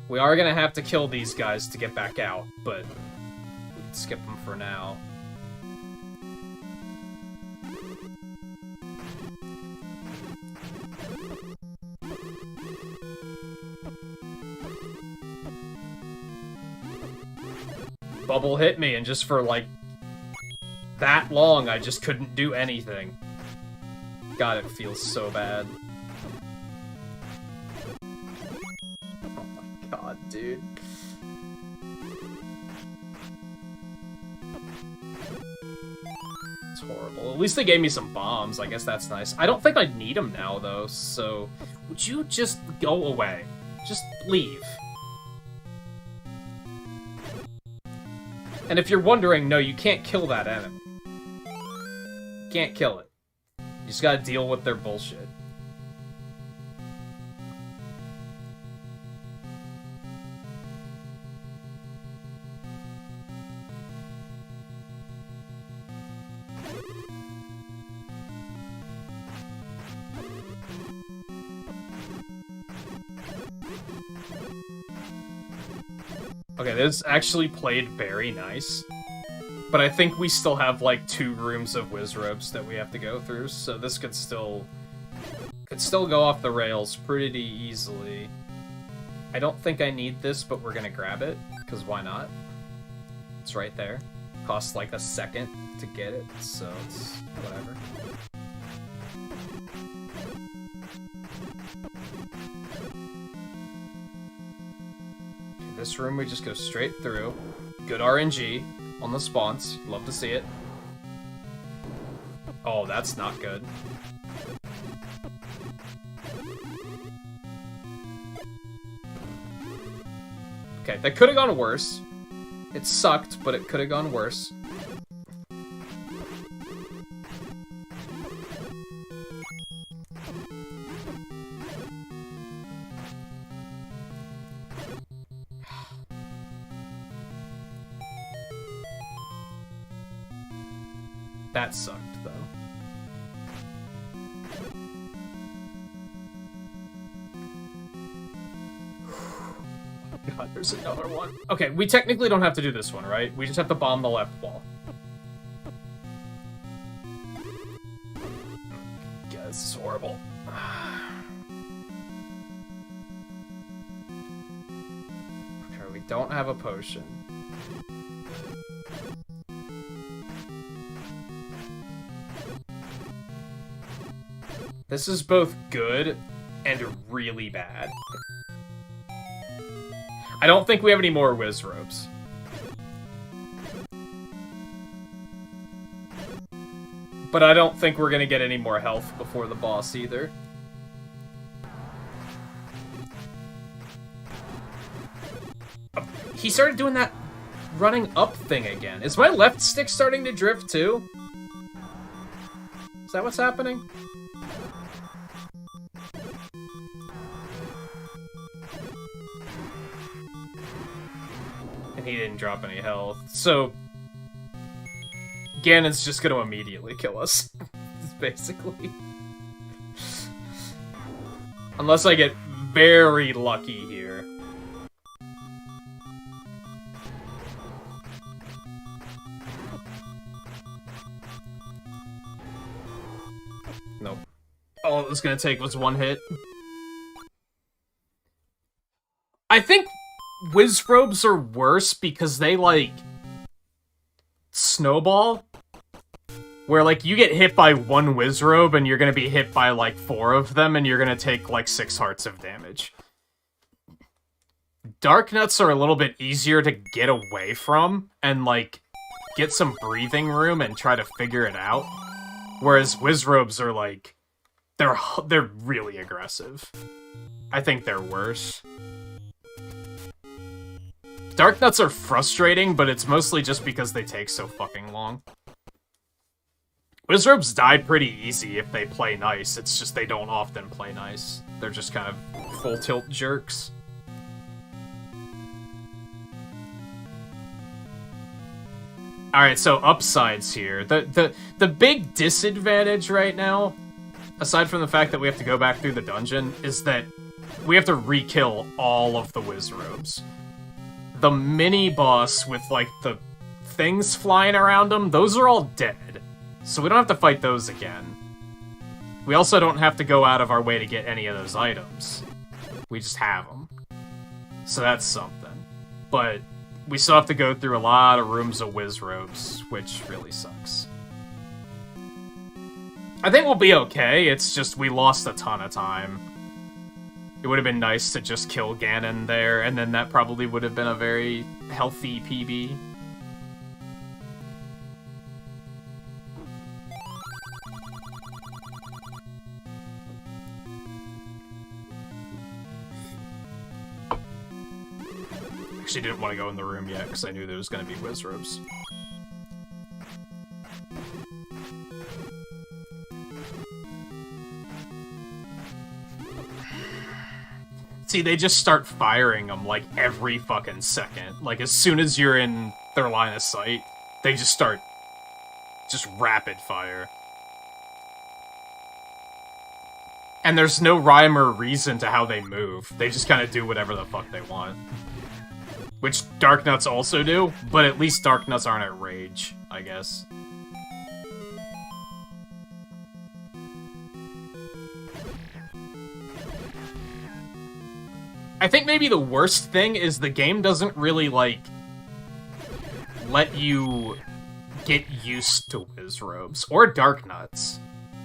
We are gonna have to kill these guys to get back out, but we can skip them for now. Bubble hit me, and just for, like, that long, I just couldn't do anything. God, it feels so bad. Oh my god, dude. It's horrible. At least they gave me some bombs. I guess that's nice. I don't think I need them now, though, so... Would you just go away? Just leave. And if you're wondering, no, you can't kill that enemy. You can't kill it. You just gotta deal with their bullshit. Okay, this actually played very nice. But I think we still have, like, 2 rooms of Wizrobes that we have to go through, so this could still go off the rails pretty easily. I don't think I need this, but we're gonna grab it, because why not? It's right there. Costs, like, a second to get it, so it's whatever. This room we just go straight through. Good RNG on the spawns. Love to see it. Oh, that's not good. Okay, that could have gone worse. It sucked, but it could have gone worse. That sucked, though. God, there's another one. Okay, we technically don't have to do this one, right? We just have to bomb the left wall. God, this is horrible. Okay, we don't have a potion. This is both good and really bad. I don't think we have any more Wizrobes. But I don't think we're gonna get any more health before the boss either. He started doing that running up thing again. Is my left stick starting to drift too? Is that what's happening? And he didn't drop any health. So Ganon's just gonna immediately kill us. Basically. Unless I get very lucky here. Nope. All it was gonna take was one hit. I think Wizrobes are worse because they, like, snowball. Where, like, you get hit by one Wizrobe and you're gonna be hit by, like, 4 of them and you're gonna take, like, 6 hearts of damage. Dark Nuts are a little bit easier to get away from and, like, get some breathing room and try to figure it out. Whereas Wizrobes are, like, they're really aggressive. I think they're worse. Dark Nuts are frustrating, but it's mostly just because they take so fucking long. Wizrobes die pretty easy if they play nice, it's just they don't often play nice. They're just kind of full tilt jerks. Alright, so upsides here. The big disadvantage right now, aside from the fact that we have to go back through the dungeon, is that we have to re-kill all of the Wizrobes. The mini-boss with, like, the things flying around them, those are all dead. So we don't have to fight those again. We also don't have to go out of our way to get any of those items. We just have them. So that's something. But we still have to go through a lot of rooms of Wizrobes, which really sucks. I think we'll be okay, it's just we lost a ton of time. It would have been nice to just kill Ganon there, and then that probably would have been a very healthy PB. Actually didn't want to go in the room yet, because I knew there was going to be Wizrobes. See, they just start firing them, like, every fucking second. Like, as soon as you're in their line of sight, they just start just rapid fire. And there's no rhyme or reason to how they move. They just kind of do whatever the fuck they want. Which Dark Nuts also do, but at least Dark Nuts aren't at rage, I guess. I think maybe the worst thing is the game doesn't really, like, let you get used to Wizrobes or Dark Nuts.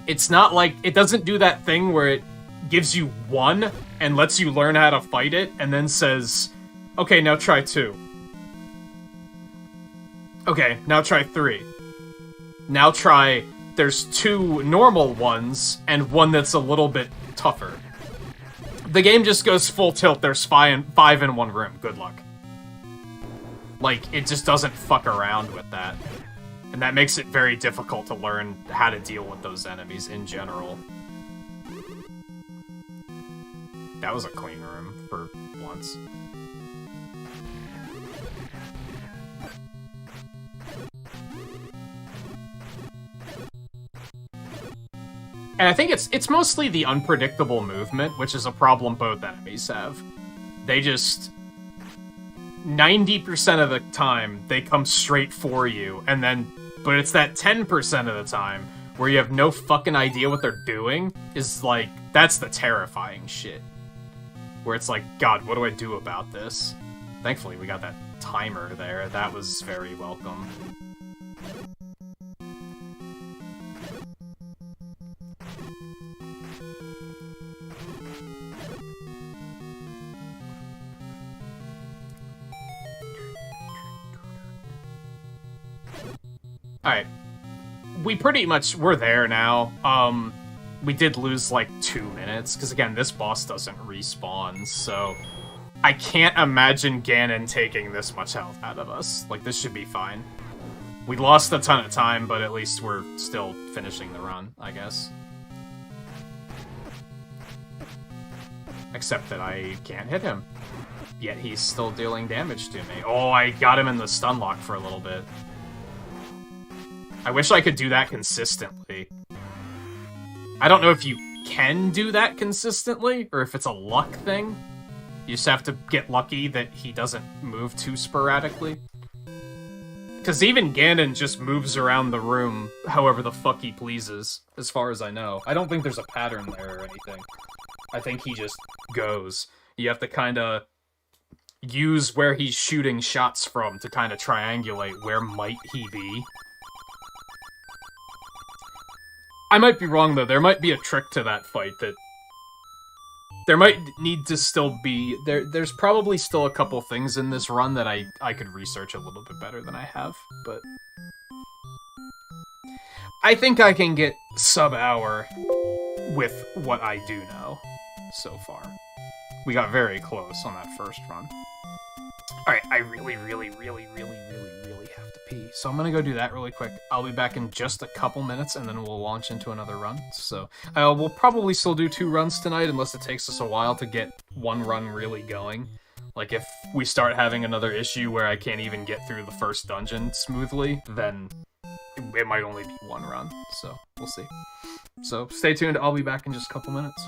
It's not like, it doesn't do that thing where it gives you 1 and lets you learn how to fight it and then says, okay, now try 2. Okay, now try 3. Now try, there's 2 normal ones and 1 that's a little bit tougher. The game just goes full tilt, there's 5 in 1 room, good luck. Like, it just doesn't fuck around with that. And that makes it very difficult to learn how to deal with those enemies in general. That was a clean room, for once. And I think it's mostly the unpredictable movement, which is a problem both enemies have. They just... 90% of the time, they come straight for you, and then... But it's that 10% of the time where you have no fucking idea what they're doing, is like, that's the terrifying shit. Where it's like, God, what do I do about this? Thankfully, we got that timer there. That was very welcome. Alright. We're there now. We did lose like 2 minutes, because again, this boss doesn't respawn, so I can't imagine Ganon taking this much health out of us. Like, this should be fine. We lost a ton of time, but at least we're still finishing the run, I guess. Except that I can't hit him. Yet he's still dealing damage to me. Oh, I got him in the stun lock for a little bit. I wish I could do that consistently. I don't know if you can do that consistently, or if it's a luck thing. You just have to get lucky that he doesn't move too sporadically. Because even Ganon just moves around the room however the fuck he pleases, as far as I know. I don't think there's a pattern there or anything. I think he just goes. You have to kind of use where he's shooting shots from to kind of triangulate where might he be. I might be wrong, though. There might be a trick to that fight that... There might need to still be... There's probably still a couple things in this run that I could research a little bit better than I have, but... I think I can get sub-hour with what I do know so far. We got very close on that first run. Alright, I really have to pee. So I'm gonna go do that really quick. I'll be back in just a couple minutes, and then we'll launch into another run. So, we'll probably still do 2 runs tonight, unless it takes us a while to get one run really going. Like, if we start having another issue where I can't even get through the first dungeon smoothly, then it might only be 1 run. So, we'll see. So, stay tuned. I'll be back in just a couple minutes.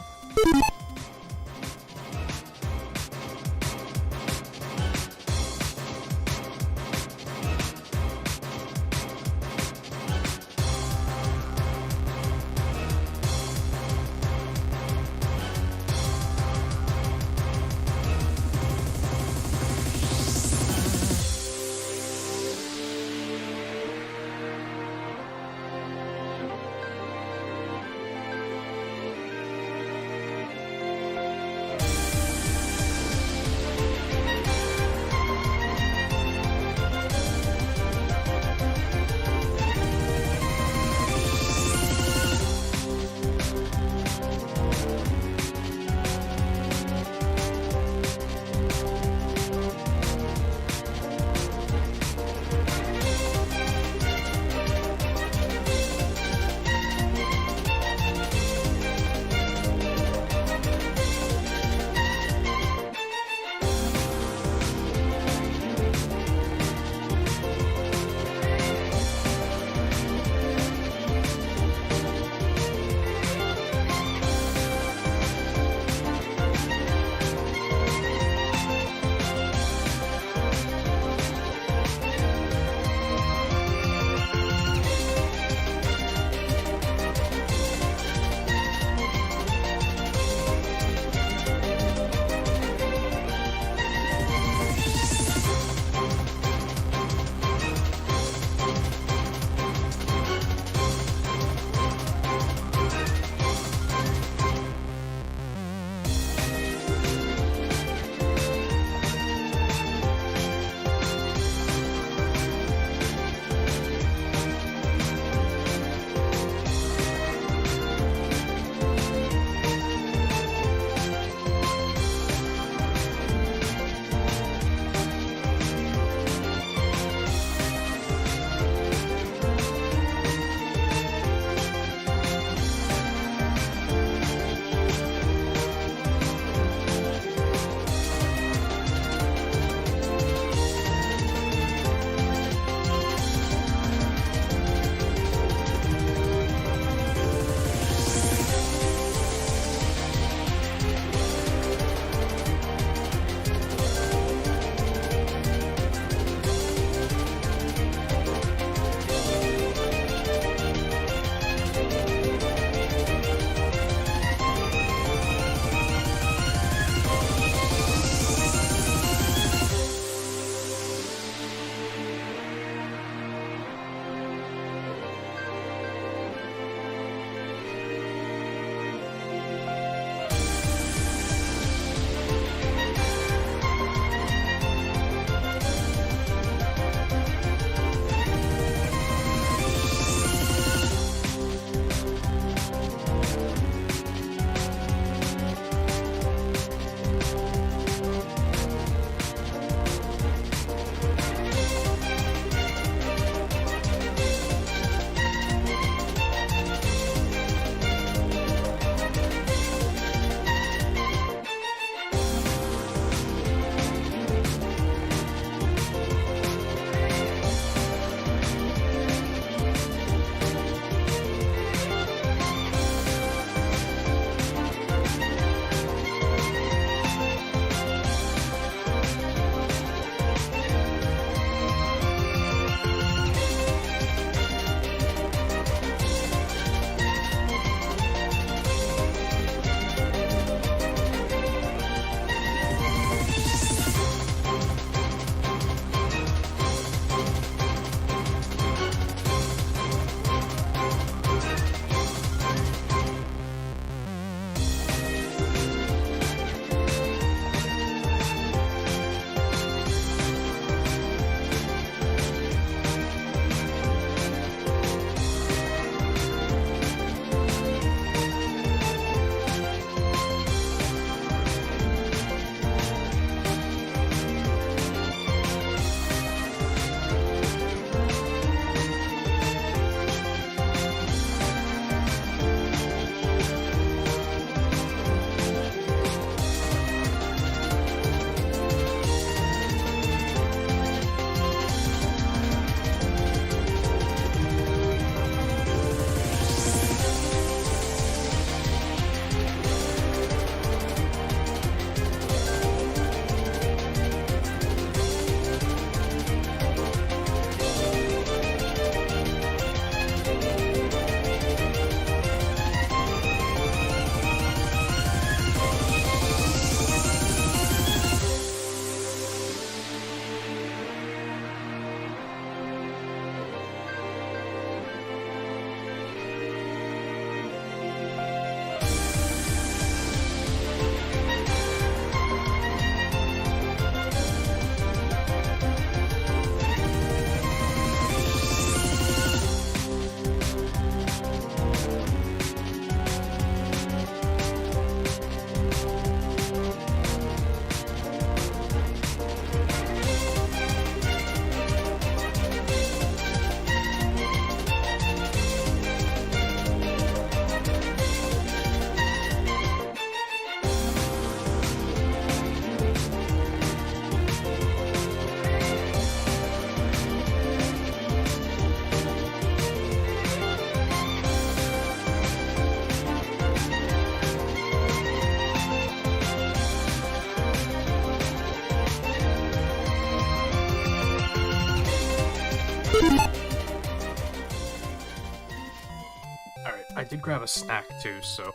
grab a snack too, so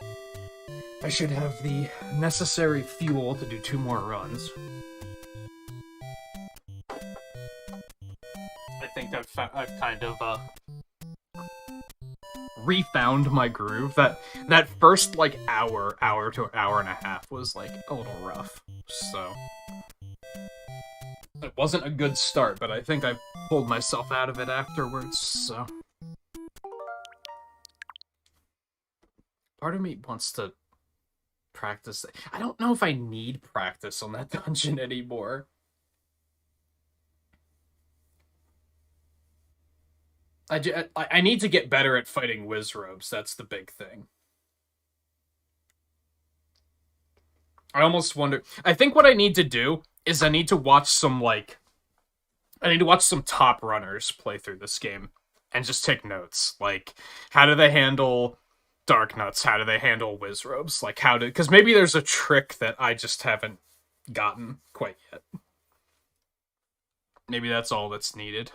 I should have the necessary fuel to do 2 more runs. I think I've kind of refound my groove. That first like hour to hour and a half was like a little rough, so it wasn't a good start, but I think I pulled myself out of it afterwards, so part of me wants to practice. I don't know if I need practice on that dungeon anymore. I need to get better at fighting Wizrobes, that's the big thing. I almost wonder... I think what I need to do is I need to watch some, like... I need to watch some top runners play through this game and just take notes. Like, how do they handle Dark Nuts? How do they handle Wizrobes? Like, how do... Because maybe there's a trick that I just haven't gotten quite yet. Maybe that's all that's needed.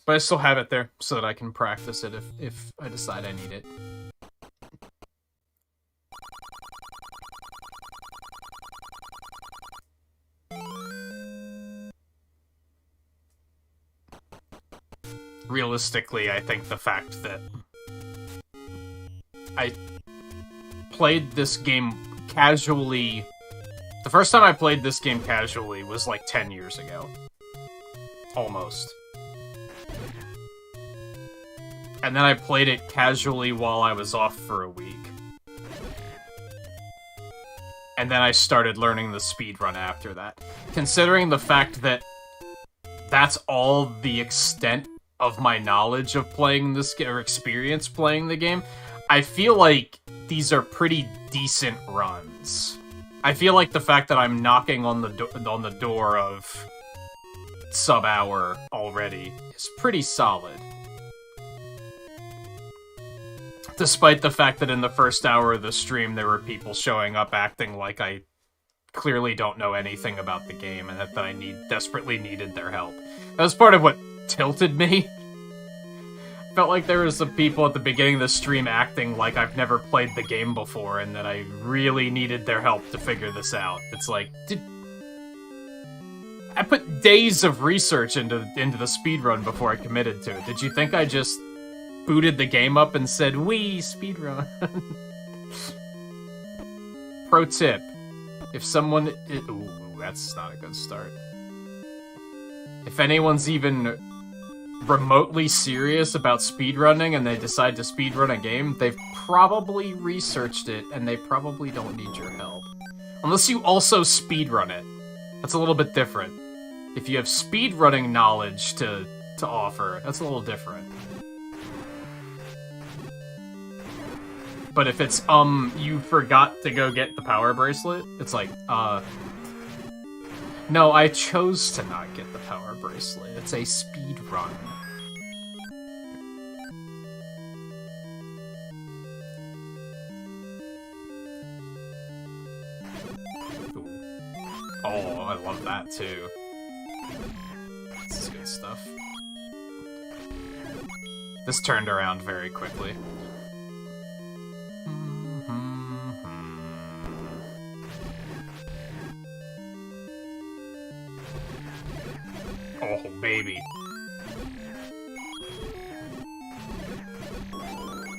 But I still have it there so that I can practice it if I decide I need it. Realistically, I think the fact that I played this game casually... The first time I played this game casually was like 10 years ago. Almost. And then I played it casually while I was off for a week. And then I started learning the speedrun after that. Considering the fact that that's all the extent of my knowledge of playing this game, or experience playing the game, I feel like these are pretty decent runs. I feel like the fact that I'm knocking on the door of sub-hour already is pretty solid. Despite the fact that in the first hour of the stream there were people showing up acting like I clearly don't know anything about the game and that I desperately needed their help. That was part of what tilted me. Felt like there was some people at the beginning of the stream acting like I've never played the game before and that I really needed their help to figure this out. It's like, I put days of research into the speedrun before I committed to it. Did you think I just booted the game up and said, "Wee, speedrun"? Pro tip. If someone... Ooh, that's not a good start. If anyone's even remotely serious about speedrunning and they decide to speedrun a game, they've probably researched it and they probably don't need your help. Unless you also speedrun it. That's a little bit different. If you have speedrunning knowledge to offer, that's a little different. But if it's, you forgot to go get the power bracelet, it's like, no, I chose to not get the power bracelet. It's a speed run. Ooh. Oh, I love that too. This is good stuff. This turned around very quickly. Oh, baby.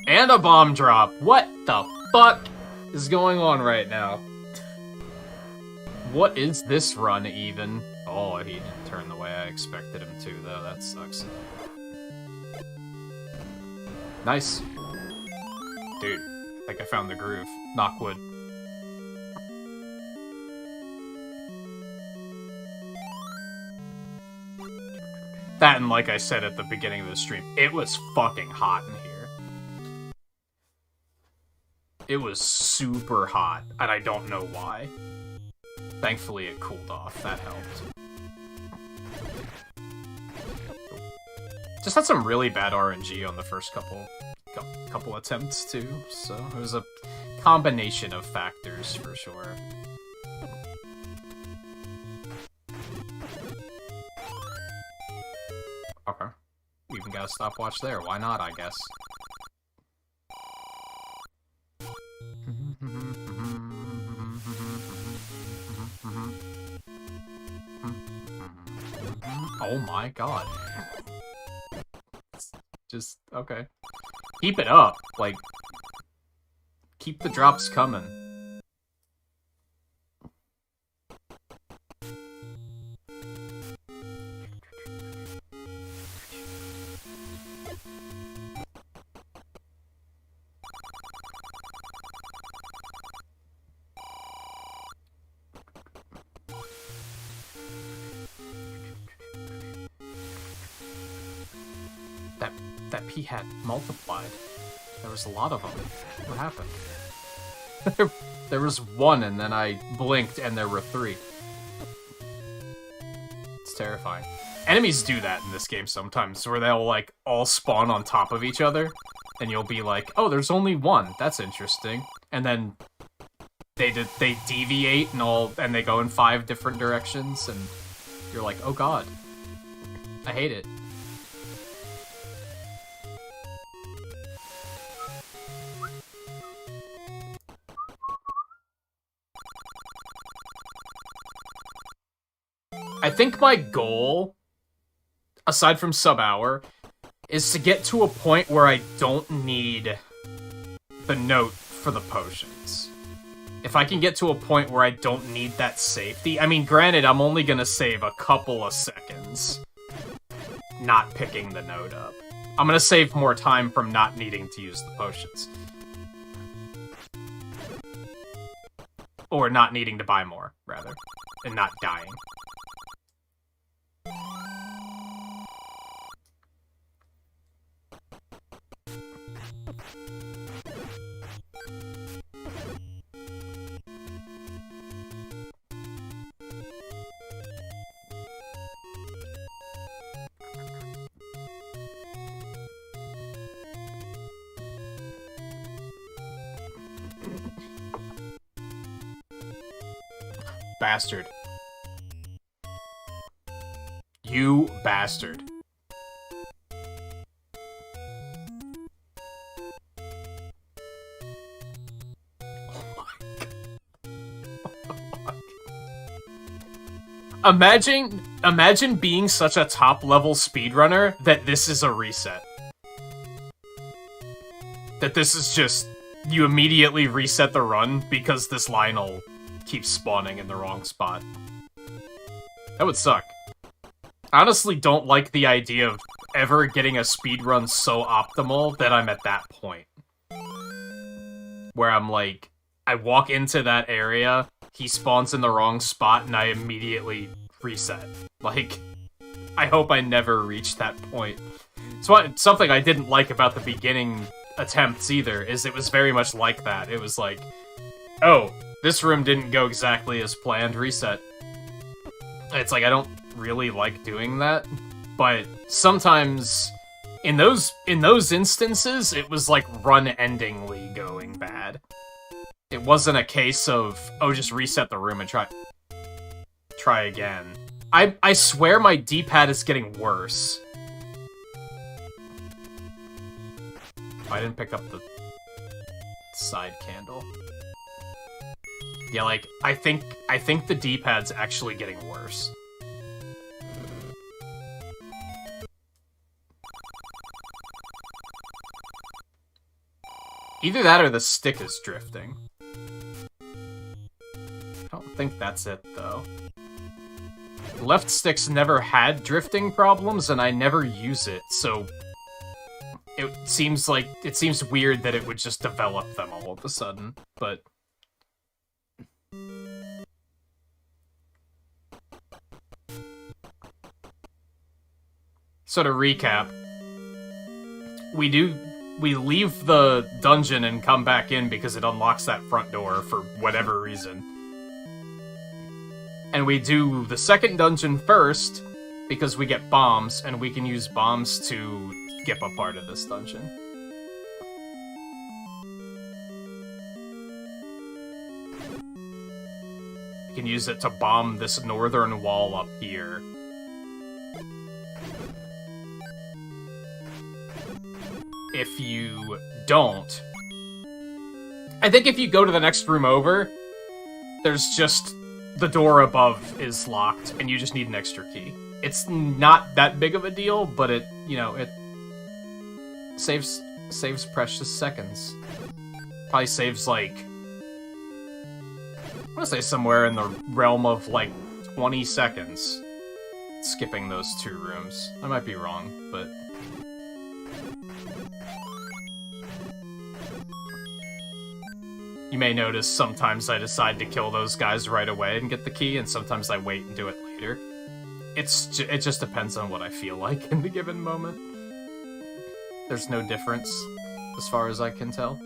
And a bomb drop. What the fuck is going on right now? What is this run, even? Oh, he didn't turn the way I expected him to, though. That sucks. Nice. Dude, I think I found the groove. Knock wood. That, and like I said at the beginning of the stream, it was fucking hot in here. It was super hot, and I don't know why. Thankfully it cooled off, that helped. Just had some really bad RNG on the first couple attempts too, so it was a combination of factors for sure. Okay. We can got a stopwatch there. Why not, I guess? Oh my god. Just, okay. Keep it up. Like, keep the drops coming. That P hat multiplied. There was a lot of them. What happened? There was one, and then I blinked, and there were 3. It's terrifying. Enemies do that in this game sometimes, where they'll, like, all spawn on top of each other, and you'll be like, oh, there's only one. That's interesting. And then they deviate and they go in 5 different directions, and you're like, oh god. I hate it. I think my goal, aside from sub-hour, is to get to a point where I don't need the note for the potions. If I can get to a point where I don't need that safety... I mean, granted, I'm only gonna save a couple of seconds not picking the note up. I'm gonna save more time from not needing to use the potions. Or not needing to buy more, rather. And not dying. Bastard. You bastard. Imagine being such a top-level speedrunner that this is a reset. That this is just... you immediately reset the run because this line will keep spawning in the wrong spot. That would suck. I honestly don't like the idea of ever getting a speedrun so optimal that I'm at that point. Where I'm like, I walk into that area, he spawns in the wrong spot, and I immediately reset. Like, I hope I never reach that point. So something I didn't like about the beginning attempts either, is it was very much like that. It was like, oh, this room didn't go exactly as planned, reset. It's like, I don't really like doing that, but sometimes in those instances, it was like run-endingly going bad. It wasn't a case of, oh, just reset the room and try again. I swear my D-pad is getting worse. Oh, I didn't pick up the side candle. Yeah, like, I think the D-pad's actually getting worse. Either that or the stick is drifting. I don't think that's it, though. Left stick's never had drifting problems, and I never use it, so... it seems weird that it would just develop them all of a sudden, but... So to recap, we leave the dungeon and come back in because it unlocks that front door for whatever reason. And we do the second dungeon first because we get bombs, and we can use bombs to skip a part of this dungeon. You can use it to bomb this northern wall up here. if you don't. I think if you go to the next room over, there's just the door above is locked, and you just need an extra key. It's not that big of a deal, but it, you know, it saves precious seconds. Probably saves, like, I'm gonna say somewhere in the realm of, like, 20 seconds. Skipping those 2 rooms. I might be wrong, but... You may notice sometimes I decide to kill those guys right away and get the key, and sometimes I wait and do it later. It just depends on what I feel like in the given moment. There's no difference, as far as I can tell.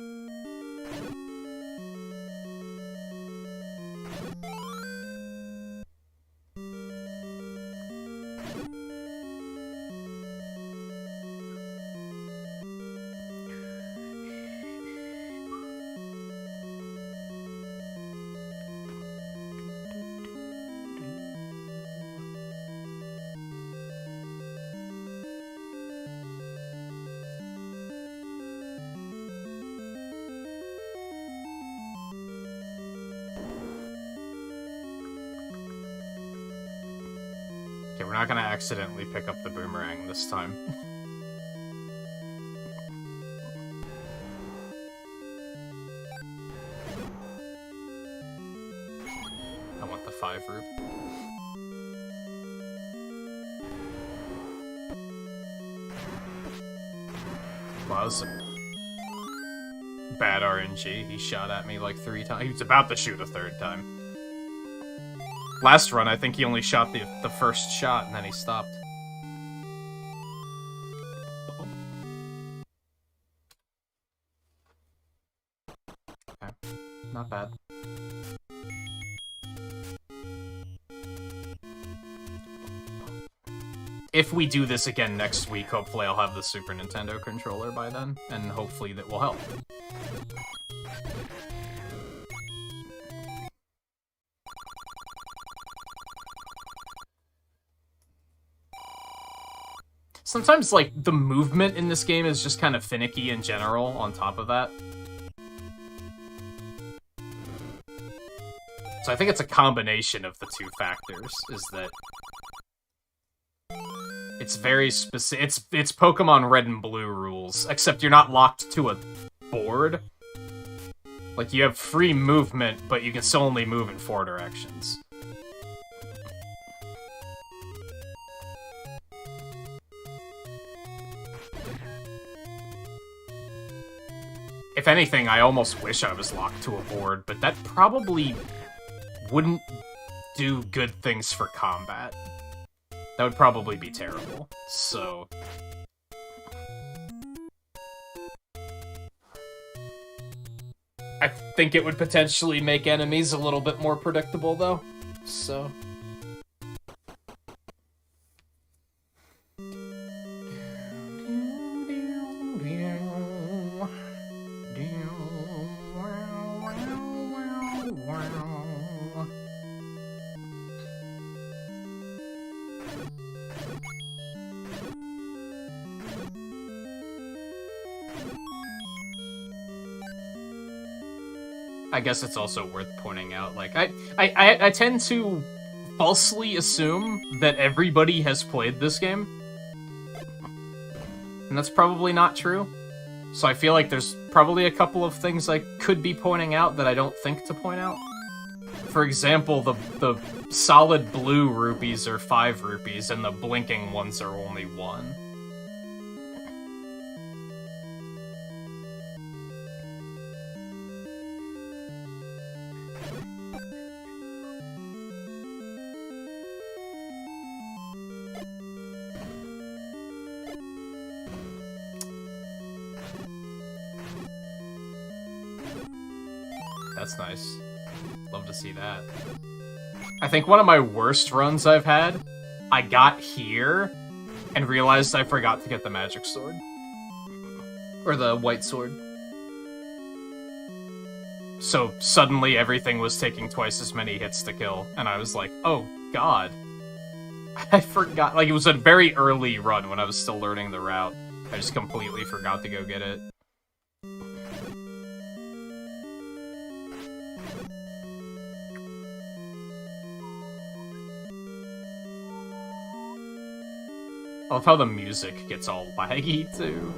Okay, we're not gonna accidentally pick up the boomerang this time. I want the 5 root. Wow, that was some bad RNG. He shot at me like 3 times. He was about to shoot a 3rd time. Last run, I think he only shot the first shot, and then he stopped. Okay, not bad. If we do this again next week, hopefully I'll have the Super Nintendo controller by then, and hopefully that will help. Sometimes, like, the movement in this game is just kind of finicky in general, on top of that. So I think it's a combination of the 2 factors, is that... It's very specific. It's Pokemon Red and Blue rules, except you're not locked to a board. Like, you have free movement, but you can still only move in 4 directions. If anything, I almost wish I was locked to a board, but that probably wouldn't do good things for combat. That would probably be terrible, so... I think it would potentially make enemies a little bit more predictable, though, so... I guess it's also worth pointing out, like, I tend to falsely assume that everybody has played this game. And that's probably not true. So I feel like there's probably a couple of things I could be pointing out that I don't think to point out. For example, the solid blue rupees are 5 rupees, and the blinking ones are only 1. That's nice. Love to see that. I think one of my worst runs I've had, I got here and realized I forgot to get the magic sword. Or the white sword. So suddenly everything was taking twice as many hits to kill, and I was like, oh god. I forgot. Like, it was a very early run when I was still learning the route. I just completely forgot to go get it. I love how the music gets all laggy, too.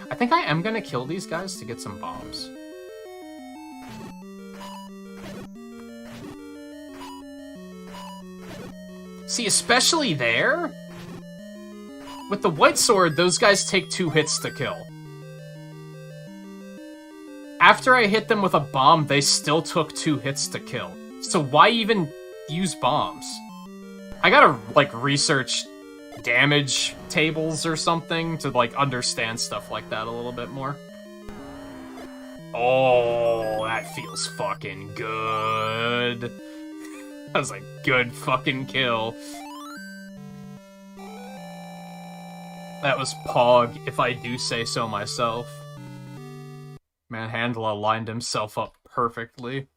I think I am gonna kill these guys to get some bombs. See, especially there? With the white sword, those guys take 2 hits to kill. After I hit them with a bomb, they still took 2 hits to kill. So why even use bombs? I gotta, like, research damage tables or something to, like, understand stuff like that a little bit more. Oh, that feels fucking good. That was a good fucking kill. That was Pog, if I do say so myself. Manhandla lined himself up perfectly.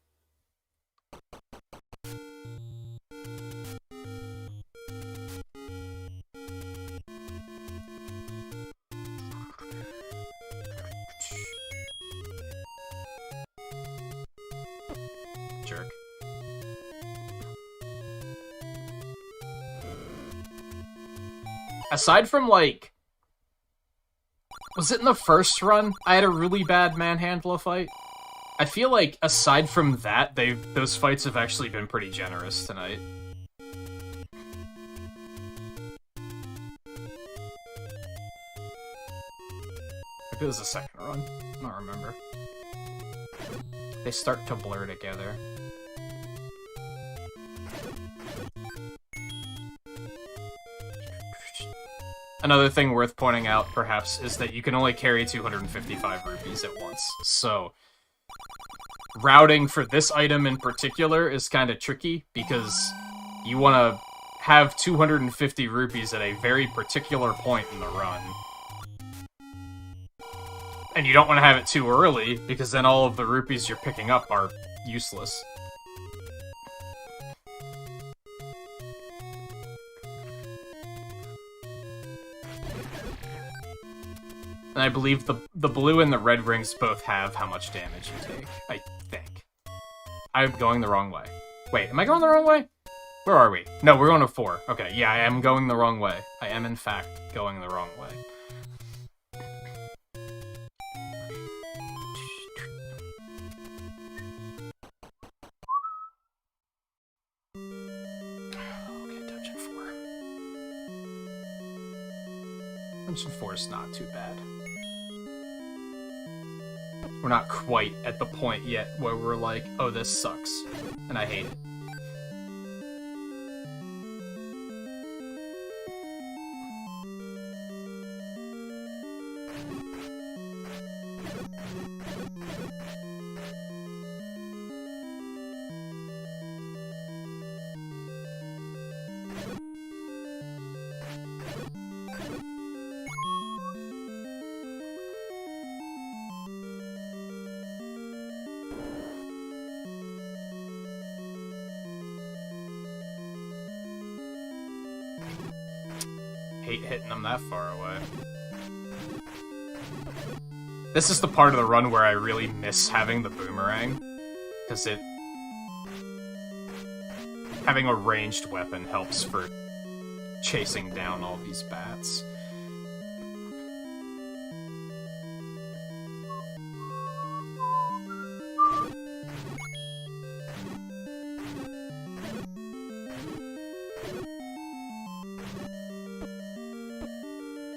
Jerk. Aside from, like... Was it in the first run? I had a really bad Manhandla fight. I feel like, aside from that, those fights have actually been pretty generous tonight. Maybe it was the second run. I don't remember. They start to blur together. Another thing worth pointing out, perhaps, is that you can only carry 255 rupees at once, so... routing for this item in particular is kind of tricky, because you want to have 250 rupees at a very particular point in the run. And you don't want to have it too early, because then all of the rupees you're picking up are useless. And I believe the blue and the red rings both have how much damage you take, I think. I'm going the wrong way. Wait, am I going the wrong way? Where are we? No, we're going to 4. Okay, yeah, I am going the wrong way. I am, in fact, going the wrong way. Okay, Dungeon 4. Dungeon 4 is not too bad. We're not quite at the point yet where we're like, oh, this sucks, and I hate it. Hate hitting them that far away. This is the part of the run where I really miss having the boomerang, because having a ranged weapon helps for chasing down all these bats.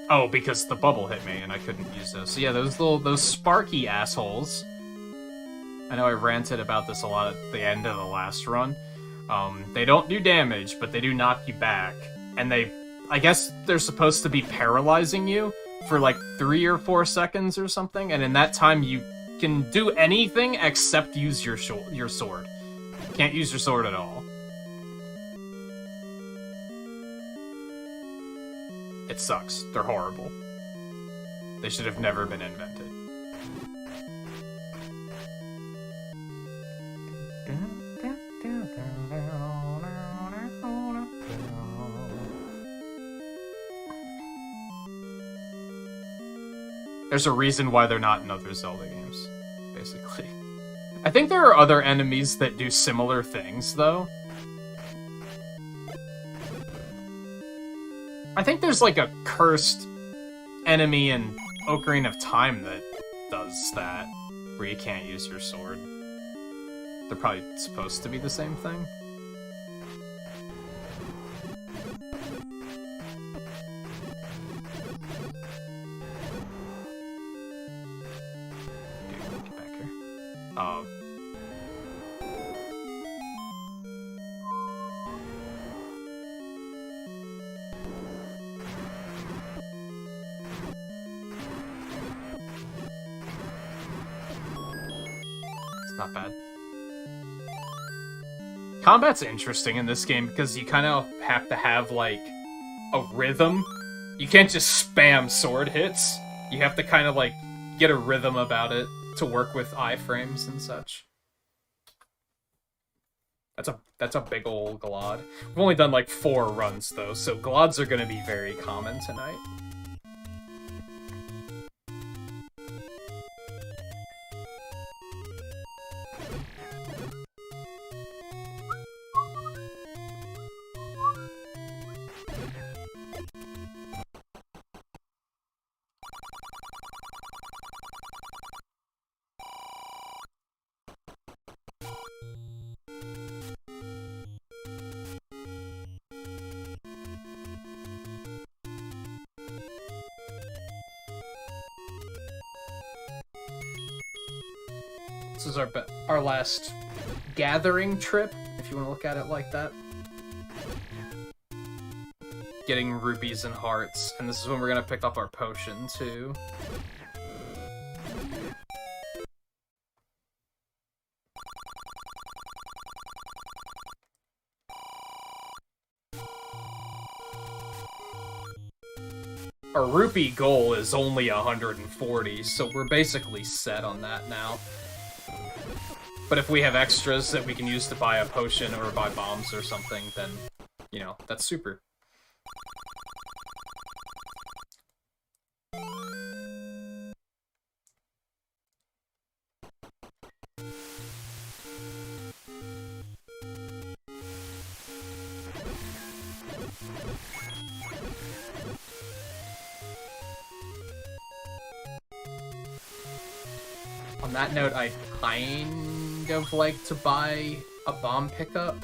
Oh, because the bubble hit me and I couldn't use those. So yeah, those sparky assholes. I know I ranted about this a lot at the end of the last run. They don't do damage, but they do knock you back. And I guess they're supposed to be paralyzing you for like 3 or 4 seconds or something. And in that time, you can do anything except use your sword. Can't use your sword at all. It sucks. They're horrible. They should have never been invented. There's a reason why they're not in other Zelda games, basically. I think there are other enemies that do similar things, though. I think there's like a cursed enemy in Ocarina of Time that does that, where you can't use your sword. They're probably supposed to be the same thing. Dude, get back here. Oh. Not bad. Combat's interesting in this game because you kind of have to have, like, a rhythm. You can't just spam sword hits. You have to kind of, like, get a rhythm about it to work with iframes and such. That's a big ol' Glod. We've only done, like, 4 runs, though, so Glods are gonna be very common tonight. This is our last gathering trip, if you want to look at it like that. Getting rupees and hearts, and this is when we're gonna pick up our potion too. Our rupee goal is only 140, so we're basically set on that now. But if we have extras that we can use to buy a potion or buy bombs or something, then, you know, that's super. On that note, I kind of like to buy a bomb pickup.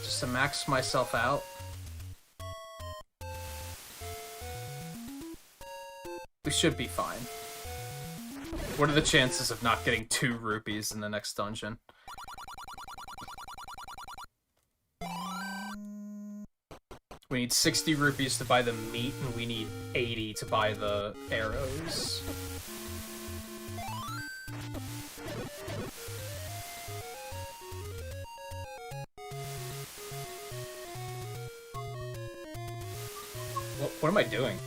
Just to max myself out. We should be fine. What are the chances of not getting 2 rupees in the next dungeon? We need 60 rupees to buy the meat, and we need 80 to buy the arrows. What am I doing?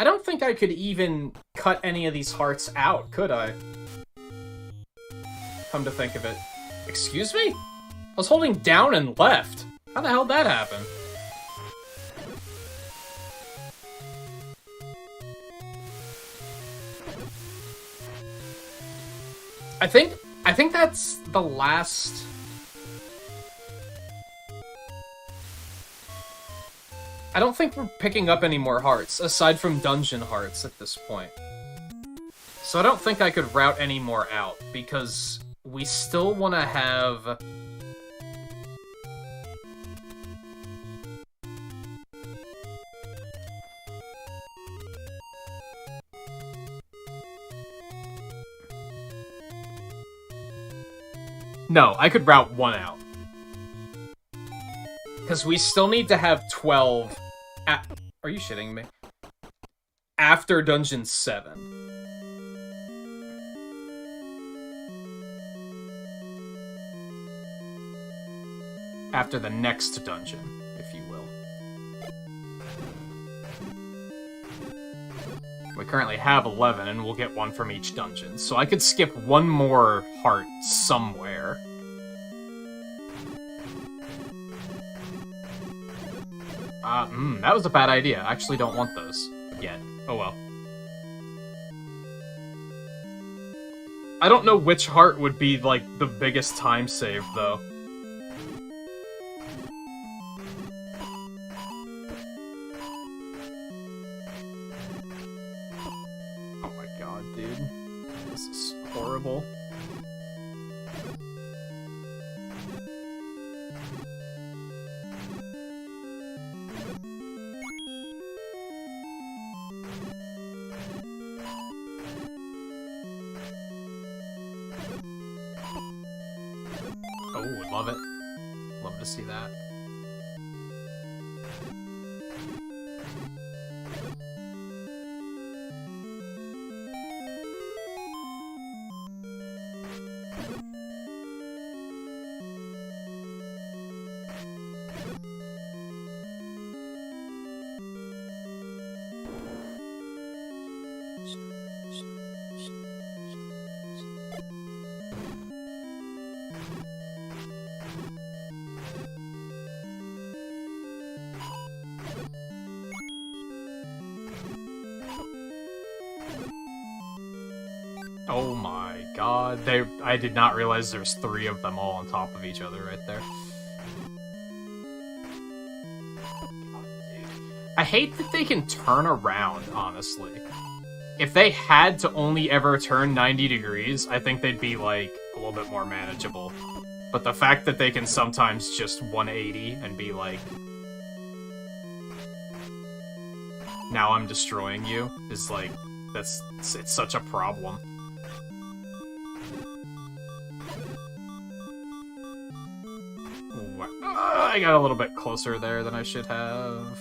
I don't think I could even cut any of these hearts out, could I? Come to think of it. Excuse me? I was holding down and left. How the hell did that happen? I think that's the last... I don't think we're picking up any more hearts, aside from dungeon hearts at this point. So I don't think I could route any more out, because we still want to have... No, I could route 1 out. Because we still need to have 12... Are you shitting me? After Dungeon 7. after the next dungeon, if you will. We currently have 11, and we'll get one from each dungeon, so I could skip one more heart somewhere. That was a bad idea. I actually don't want those yet. Oh well. I don't know which heart would be, like, the biggest time save, though. Oh my god, dude. This is horrible. Oh, love it. Love to see that. Oh my god, I did not realize there's 3 of them all on top of each other right there. I hate that they can turn around, honestly. If they had to only ever turn 90 degrees, I think they'd be, like, a little bit more manageable. But the fact that they can sometimes just 180 and be like, now I'm destroying you, is like, it's such a problem. I got a little bit closer there than I should have.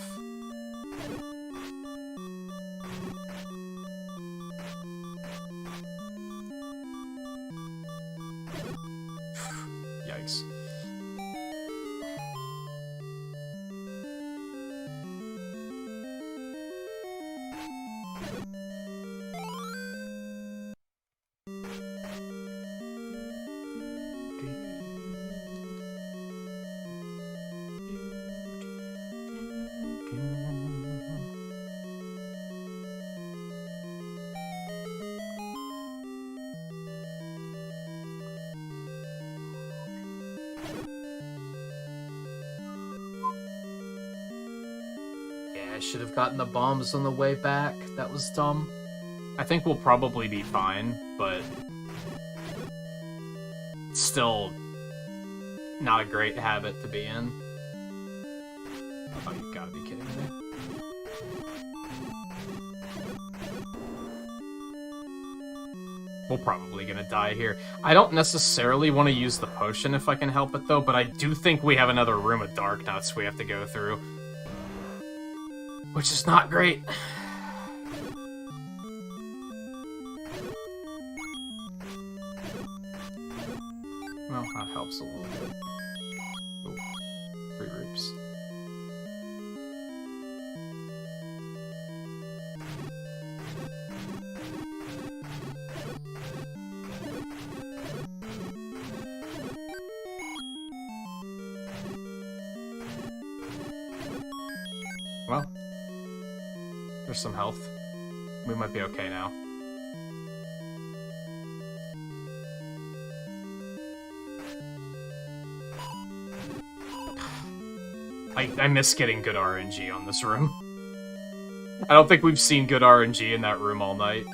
Yikes. I should have gotten the bombs on the way back. That was dumb. I think we'll probably be fine, but still not a great habit to be in. Oh, you've got to be kidding me. We're probably gonna die here. I don't necessarily want to use the potion if I can help it, though, but I do think we have another room of dark nuts we have to go through. Which is not great. Well, that helps a little bit. Ooh, 3 roops. Well, there's some health. We might be okay now. I miss getting good RNG on this room. I don't think we've seen good RNG in that room all night.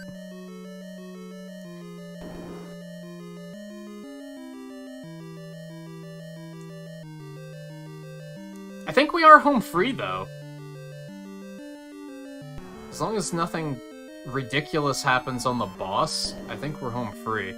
I think we are home free, though. As long as nothing ridiculous happens on the boss, I think we're home free.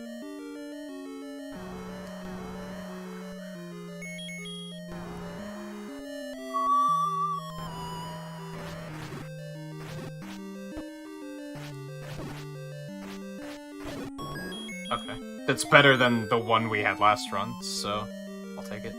Okay. That's better than the one we had last run, so I'll take it.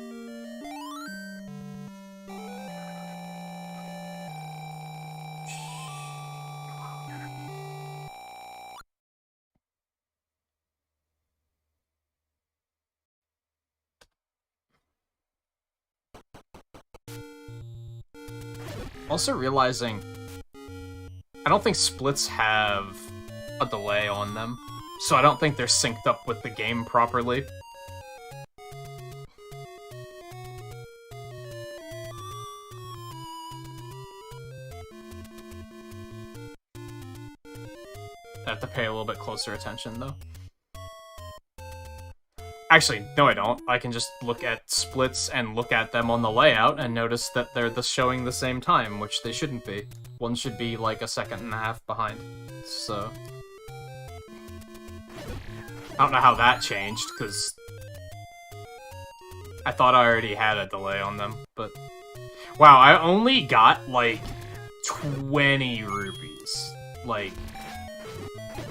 Also realizing, I don't think splits have a delay on them, so I don't think they're synced up with the game properly. I have to pay a little bit closer attention, though. Actually, no I don't. I can just look at splits and look at them on the layout and notice that they're showing the same time, which they shouldn't be. One should be like a second and a half behind, so... I don't know how that changed, because... I thought I already had a delay on them, but... Wow, I only got, like, 20 rupees. Like...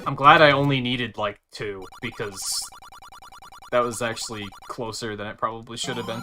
I'm glad I only needed, like, 2, because... that was actually closer than it probably should have been.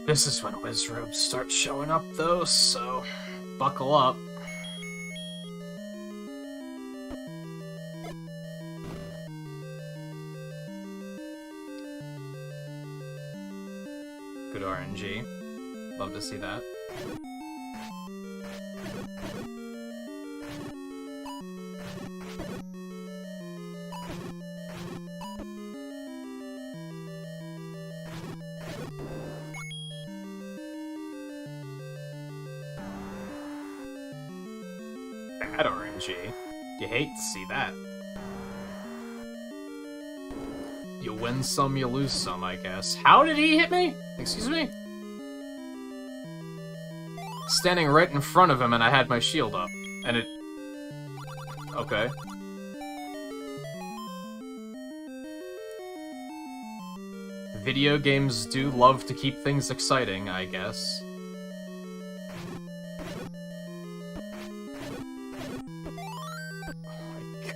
This is when Wizrobes start showing up, though, so buckle up. Good RNG. Love to see that. Bad RNG. You hate to see that. You win some, you lose some, I guess. How did he hit me? Excuse me? Standing right in front of him and I had my shield up. And it... Okay. Video games do love to keep things exciting, I guess.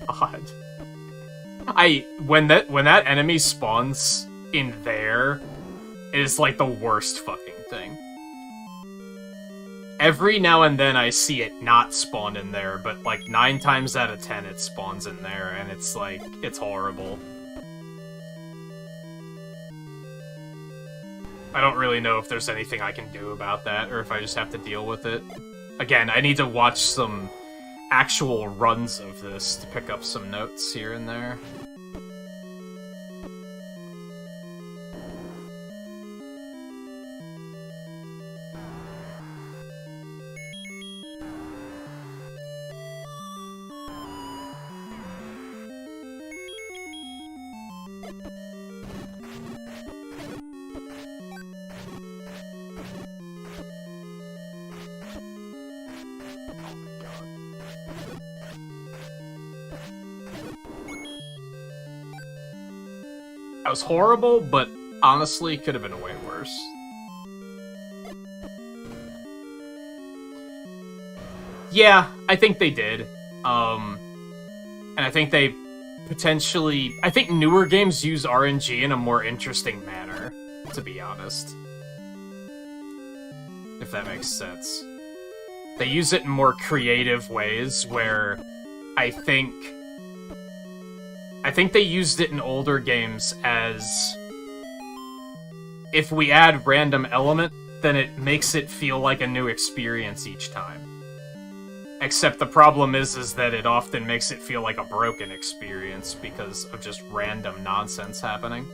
God. When that enemy spawns in there, it is like the worst fucking thing. Every now and then I see it not spawn in there, but like 9 times out of 10 it spawns in there, and it's like, it's horrible. I don't really know if there's anything I can do about that, or if I just have to deal with it. Again, I need to watch some actual runs of this to pick up some notes here and there. That was horrible, but honestly, could have been way worse. Yeah, I think they did. And I think they potentially... I think newer games use RNG in a more interesting manner, to be honest. If that makes sense. They use it in more creative ways, where I think they used it in older games as, if we add random element, then it makes it feel like a new experience each time. Except the problem is that it often makes it feel like a broken experience because of just random nonsense happening.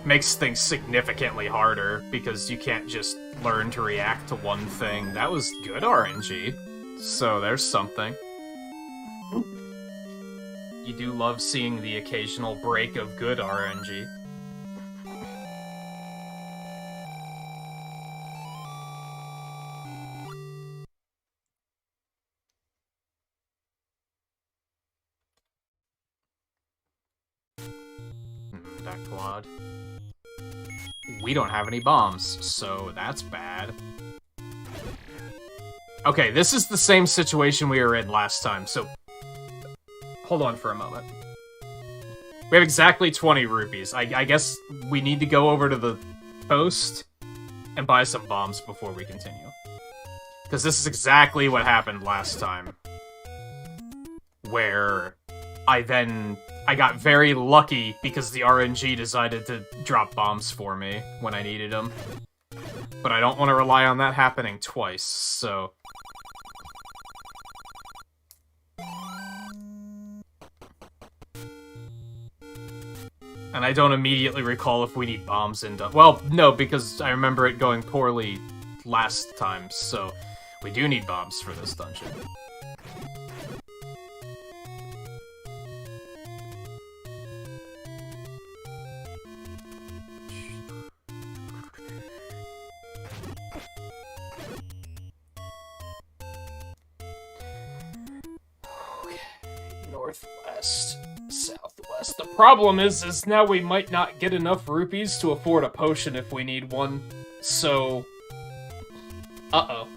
Makes things significantly harder because you can't just learn to react to one thing. That was good RNG. So there's something. You do love seeing the occasional break of good RNG. Declad. We don't have any bombs, so that's bad. Okay, this is the same situation we were in last time, so... Hold on for a moment. We have exactly 20 rupees. I guess we need to go over to the post and buy some bombs before we continue. Because this is exactly what happened last time. Where I got very lucky because the RNG decided to drop bombs for me when I needed them. But I don't want to rely on that happening twice, so... And I don't immediately recall if we need bombs in... Well, no, because I remember it going poorly last time, so we do need bombs for this dungeon. Okay, northwest. Southwest. The problem is now we might not get enough rupees to afford a potion if we need one. So... Uh-oh.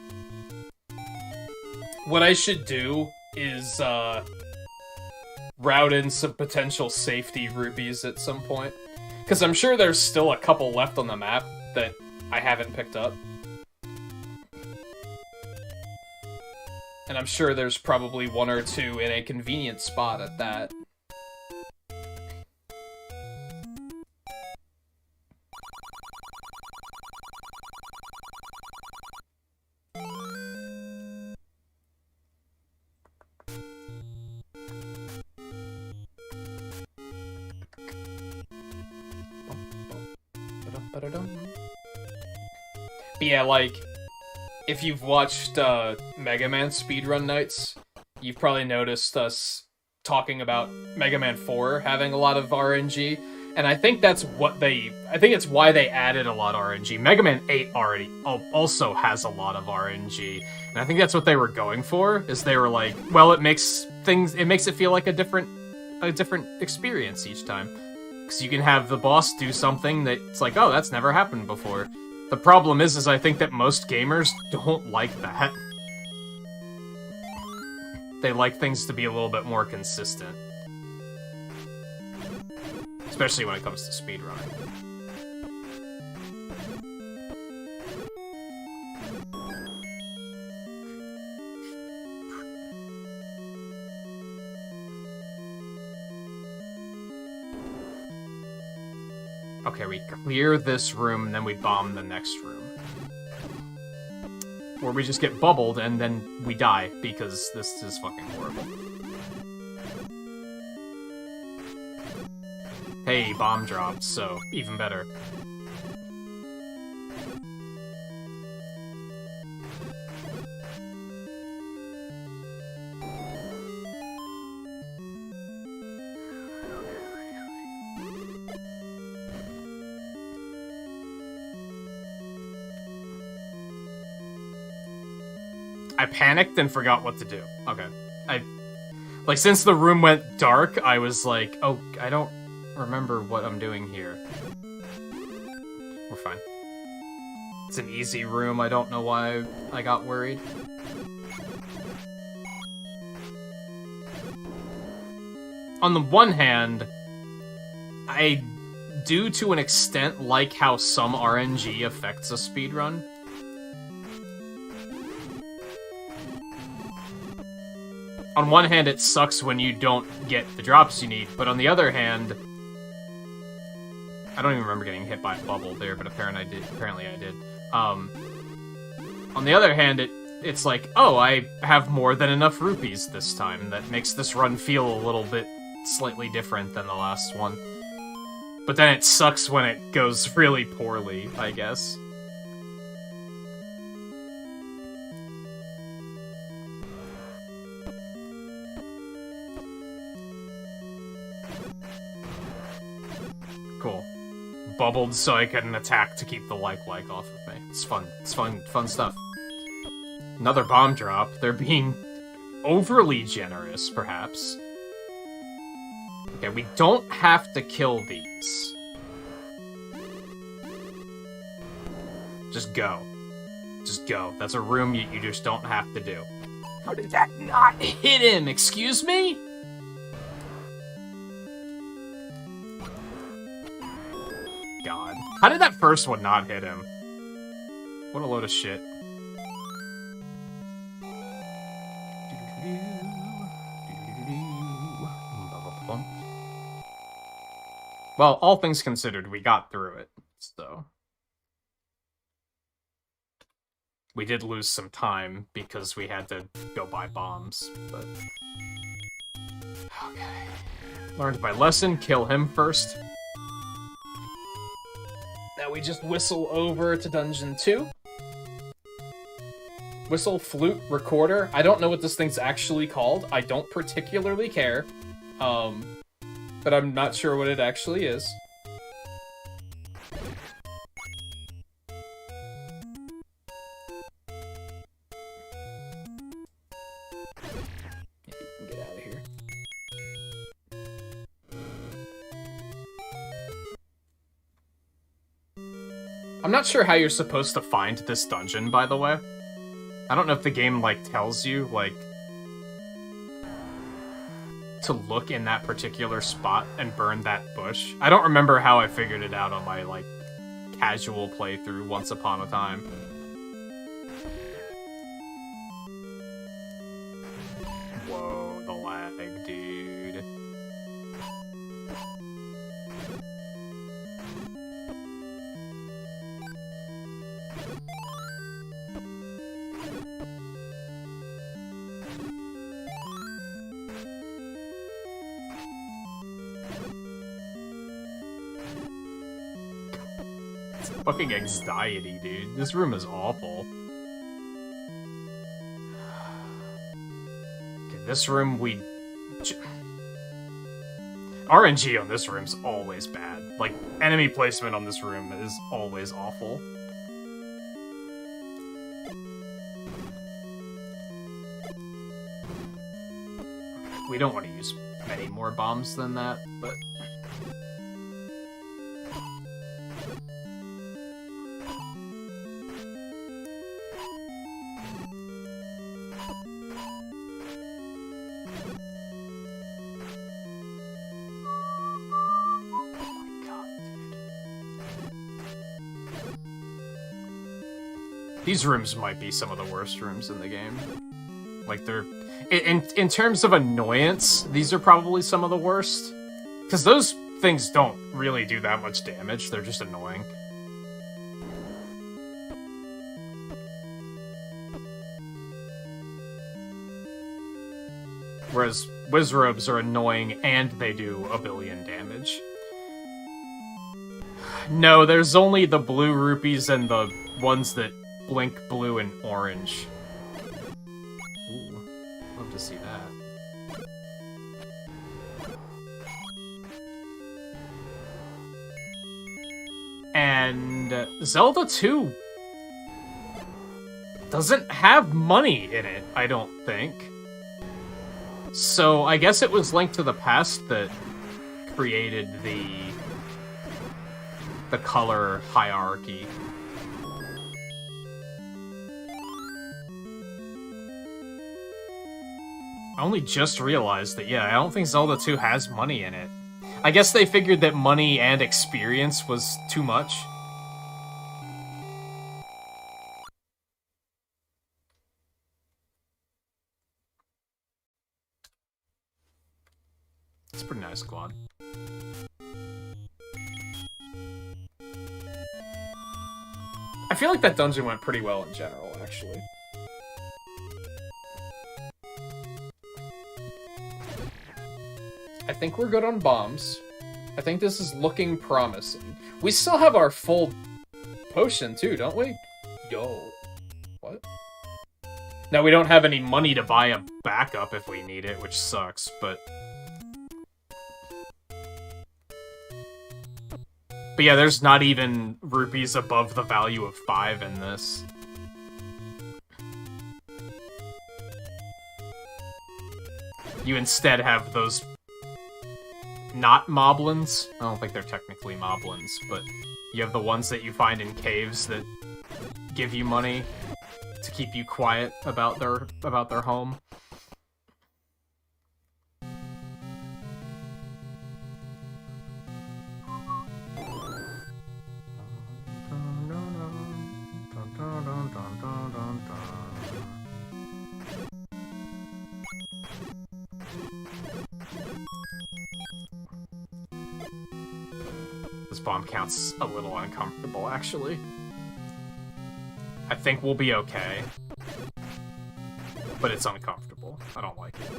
What I should do is, route in some potential safety rupees at some point. Because I'm sure there's still a couple left on the map that I haven't picked up. And I'm sure there's probably one or two in a convenient spot at that. But yeah, like, if you've watched Mega Man Speedrun Nights, you've probably noticed us talking about Mega Man 4 having a lot of RNG, and I think that's what I think it's why they added a lot of RNG. Mega Man 8 already also has a lot of RNG, and I think that's what they were going for, is they were like, well, it makes it feel like a different experience each time. Because you can have the boss do something that's like, oh, that's never happened before. The problem is I think that most gamers don't like that. They like things to be a little bit more consistent. Especially when it comes to speedrunning. Okay, we clear this room, and then we bomb the next room. Or we just get bubbled, and then we die, because this is fucking horrible. Hey, bomb dropped, so even better. I panicked and forgot what to do. Okay. Like, since the room went dark, I was like, oh, I don't remember what I'm doing here. We're fine. It's an easy room, I don't know why I got worried. On the one hand, I do to an extent like how some RNG affects a speedrun. On one hand, it sucks when you don't get the drops you need, but on the other hand... I don't even remember getting hit by a bubble there, but apparently I did. On the other hand, it's like, oh, I have more than enough rupees this time. That makes this run feel a little bit slightly different than the last one. But then it sucks when it goes really poorly, I guess. Cool. Bubbled so I couldn't attack to keep the like off of me. It's fun. It's fun stuff. Another bomb drop. They're being overly generous, perhaps. Okay, we don't have to kill these. chance. Just go. Just go. That's a room you just don't have to do. How did that not hit him? Excuse me? God. How did that first one not hit him? What a load of shit. Well, all things considered, we got through it, so... We did lose some time because we had to go buy bombs, but... Okay. Learned my lesson, kill him first. Now we just whistle over to Dungeon 2. Whistle, flute, recorder. I don't know what this thing's actually called. I don't particularly care. But I'm not sure what it actually is. Get out of here. I'm not sure how you're supposed to find this dungeon, by the way. I don't know if the game, like, tells you, like, to look in that particular spot and burn that bush. I don't remember how I figured it out on my, like, casual playthrough once upon a time. Whoa, the lag, dude. Fucking anxiety, dude. This room is awful. Okay, this room RNG on this room's always bad. Like, enemy placement on this room is always awful. We don't want to use many more bombs than that, but... These rooms might be some of the worst rooms in the game. Like, they're... In terms of annoyance, these are probably some of the worst. Because those things don't really do that much damage, they're just annoying. Whereas Wizrobes are annoying and they do 1 billion damage. No, there's only the blue rupees and the ones that blink blue and orange. Ooh, love to see that. And Zelda 2 doesn't have money in it, I don't think. So I guess it was Link to the Past that created the color hierarchy. I only just realized that, yeah, I don't think Zelda 2 has money in it. I guess they figured that money and experience was too much. It's a pretty nice quad. I feel like that dungeon went pretty well in general, actually. I think we're good on bombs. I think this is looking promising. We still have our full potion, too, don't we? Yo. What? Now, we don't have any money to buy a backup if we need it, which sucks, but... But yeah, there's not even rupees above the value of 5 in this. You instead have those not moblins. I don't think they're technically moblins, but you have the ones that you find in caves that give you money to keep you quiet about their home. This bomb counts a little uncomfortable, actually. I think we'll be okay. But it's uncomfortable. I don't like it.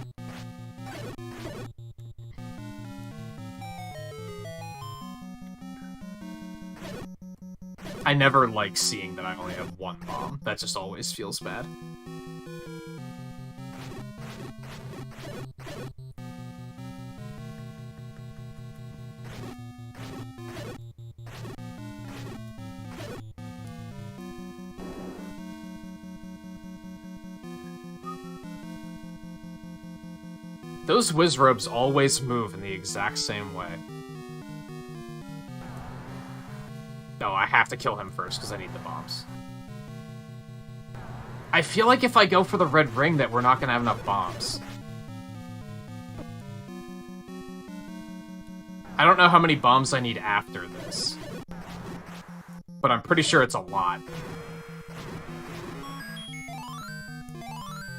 I never like seeing that I only have one bomb. That just always feels bad. Those Wizrobes always move in the exact same way. No, I have to kill him first because I need the bombs. I feel like if I go for the red ring that we're not going to have enough bombs. I don't know how many bombs I need after this. But I'm pretty sure it's a lot.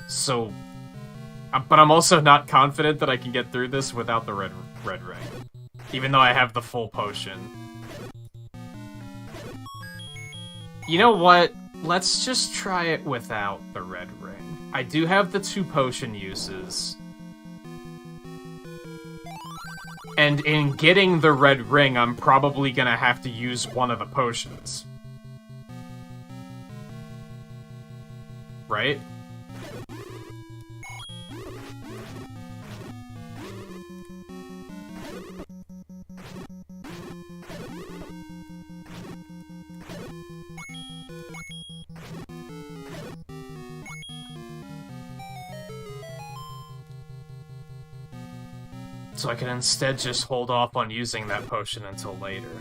So... But I'm also not confident that I can get through this without the red ring. Even though I have the full potion. You know what? Let's just try it without the red ring. I do have the 2 potion uses. And in getting the red ring, I'm probably gonna have to use one of the potions. Right? So I can instead just hold off on using that potion until later.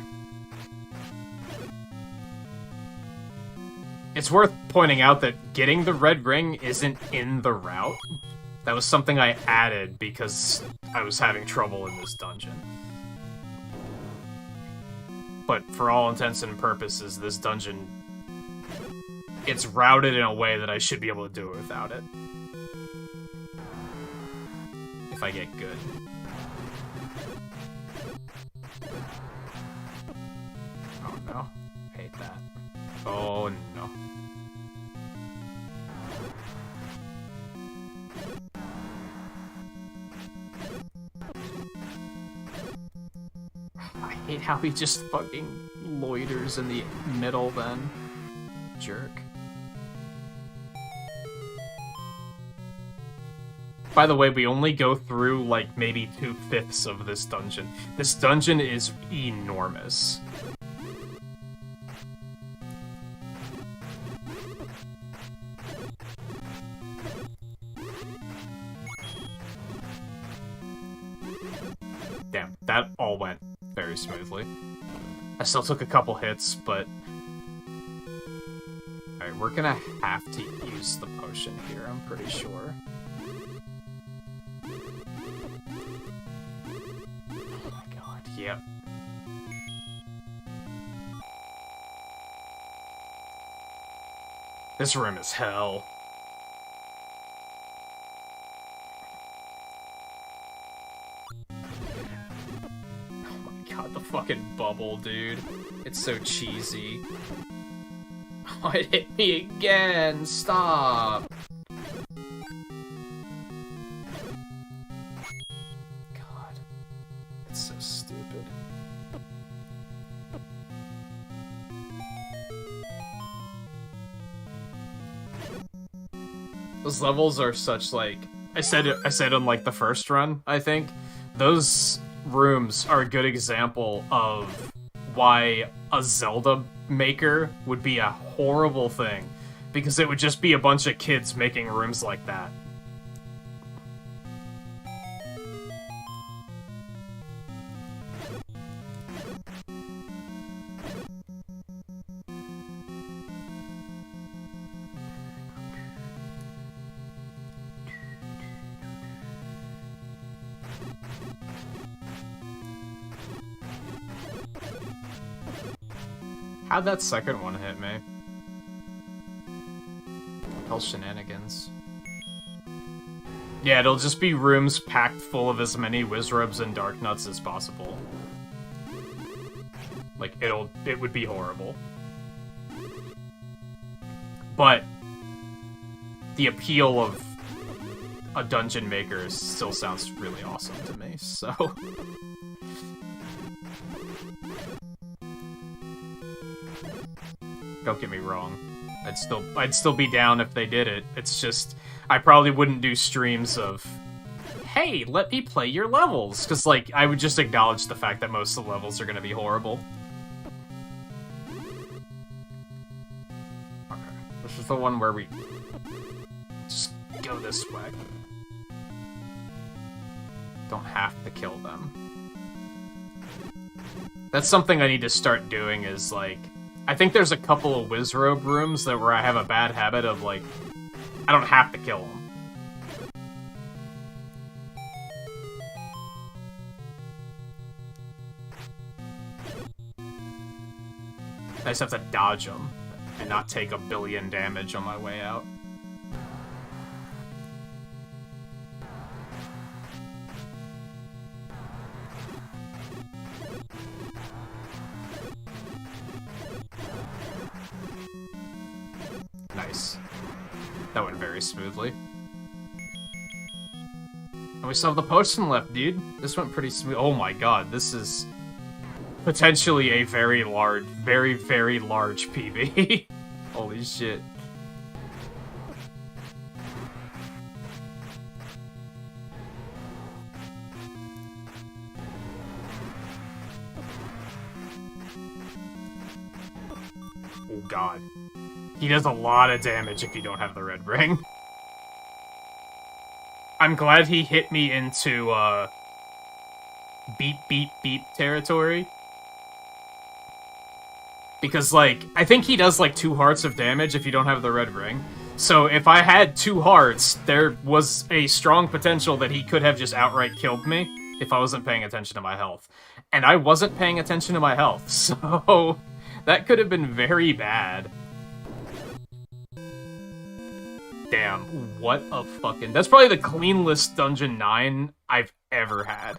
It's worth pointing out that getting the red ring isn't in the route. That was something I added because I was having trouble in this dungeon. But for all intents and purposes, this dungeon... it's routed in a way that I should be able to do it without it. If I get good. Oh no. Hate that. Oh no. I hate how he just fucking loiters in the middle then. Jerk. By the way, we only go through, like, maybe 2/5 of this dungeon. This dungeon is enormous. Damn, that all went very smoothly. I still took a couple hits, but... Alright, we're gonna have to use the potion here, I'm pretty sure. Oh my god, yep. This room is hell. Oh my god, the fucking bubble, dude. It's so cheesy. Oh, it hit me again! Stop! God. It's so stupid. Those levels are such, like... I said on, like, the first run, I think. Those rooms are a good example of why a Zelda maker would be a horrible thing. Because it would just be a bunch of kids making rooms like that. How'd that second one hit me? Hell shenanigans. Yeah, it'll just be rooms packed full of as many Wizrubs and Dark Nuts as possible. Like, it would be horrible. But the appeal of a dungeon maker still sounds really awesome to me, so... Don't get me wrong. I'd still be down if they did it. It's just, I probably wouldn't do streams of, hey, let me play your levels, because, like, I would just acknowledge the fact that most of the levels are going to be horrible. Okay, this is the one where we just go this way. Don't have to kill them. That's something I need to start doing is, like, I think there's a couple of Wizrobe rooms that where I have a bad habit of, like, I don't have to kill them. I just have to dodge them and not take a billion damage on my way out. Nice. That went very smoothly. And we still have the potion left, dude. This went pretty smooth. Oh my god, this is potentially a very large, very, very large PB. Holy shit. Oh god. He does a lot of damage if you don't have the red ring. I'm glad he hit me into, beep, beep, beep territory. Because, like, I think he does, like, 2 hearts of damage if you don't have the red ring. So if I had 2 hearts, there was a strong potential that he could have just outright killed me if I wasn't paying attention to my health. And I wasn't paying attention to my health, so that could have been very bad. Damn, what a fucking... That's probably the cleanest Dungeon 9 I've ever had.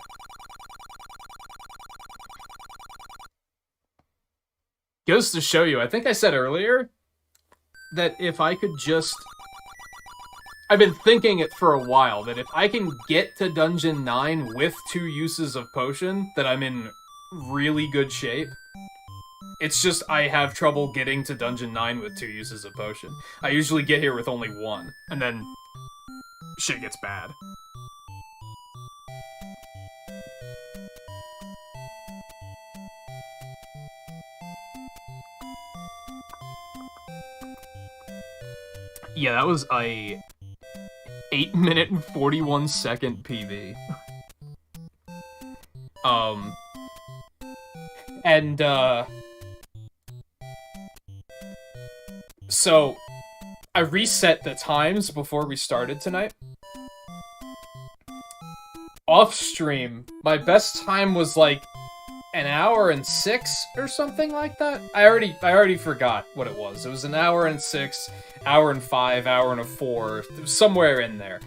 Goes to show you, I think I said earlier, that if I could just... I've been thinking it for a while, that if I can get to Dungeon 9 with 2 uses of potion, that I'm in really good shape. It's just I have trouble getting to Dungeon 9 with 2 uses of potion. I usually get here with only 1, and then shit gets bad. Yeah, that was a 8-minute and 41-second PB. So, I reset the times before we started tonight. Off stream, my best time was like an hour and 6 or something like that. I already forgot what it was. It was an hour and 6, hour and 5, hour and 4, somewhere in there.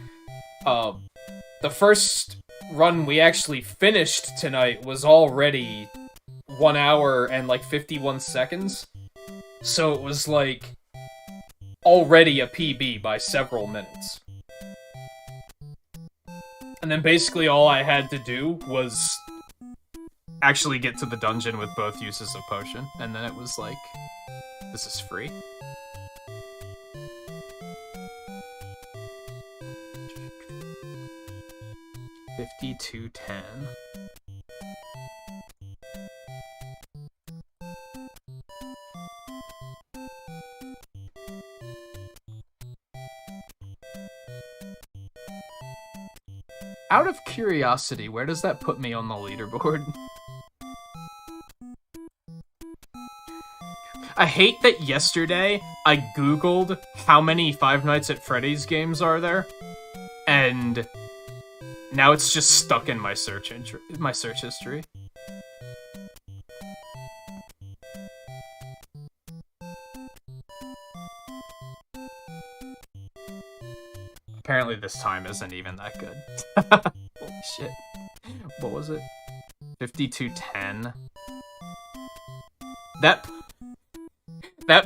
The first run we actually finished tonight was already 1 hour and like 51 seconds. So it was like already a PB by several minutes. And then basically all I had to do was actually get to the dungeon with both uses of potion, and then it was like, this is free. $52.10. Out of curiosity, where does that put me on the leaderboard? I hate that yesterday I googled how many Five Nights at Freddy's games are there, and now it's just stuck in my search history. Apparently this time isn't even that good. Holy shit. What was it? 5210. That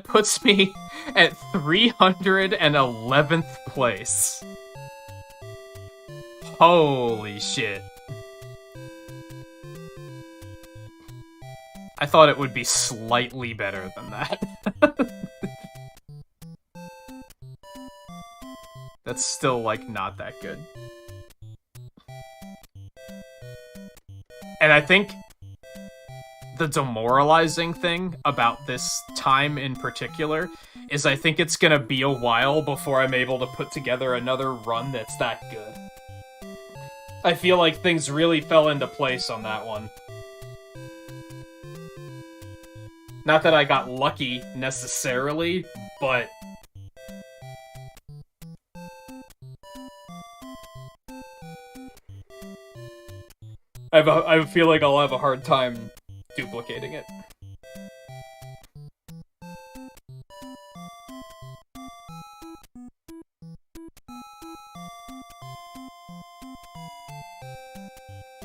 puts me at 311th place. Holy shit. I thought it would be slightly better than that. That's still, like, not that good. And I think the demoralizing thing about this time in particular is I think it's gonna be a while before I'm able to put together another run that's that good. I feel like things really fell into place on that one. Not that I got lucky, necessarily, but... I feel like I'll have a hard time duplicating it.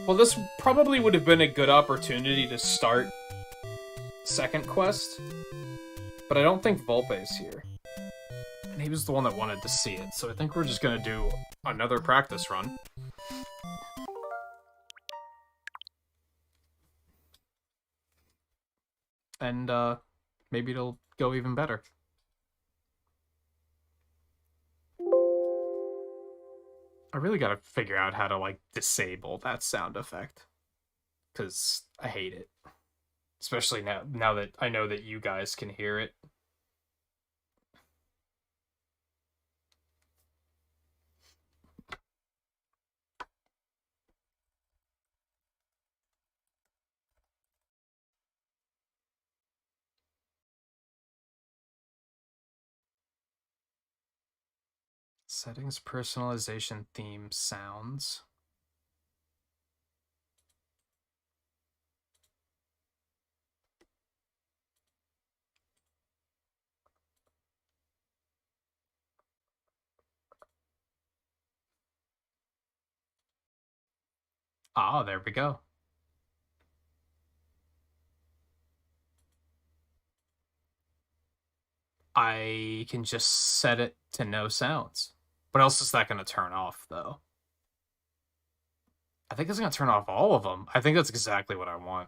Well, this probably would have been a good opportunity to start second quest, but I don't think Volpe's here. And he was the one that wanted to see it, so I think we're just gonna do another practice run. And, maybe it'll go even better. I really gotta figure out how to, like, disable that sound effect. Because I hate it. Especially now that I know that you guys can hear it. Settings, personalization, theme, sounds. Ah, there we go. I can just set it to no sounds. What else is that going to turn off, though? I think it's going to turn off all of them. I think that's exactly what I want.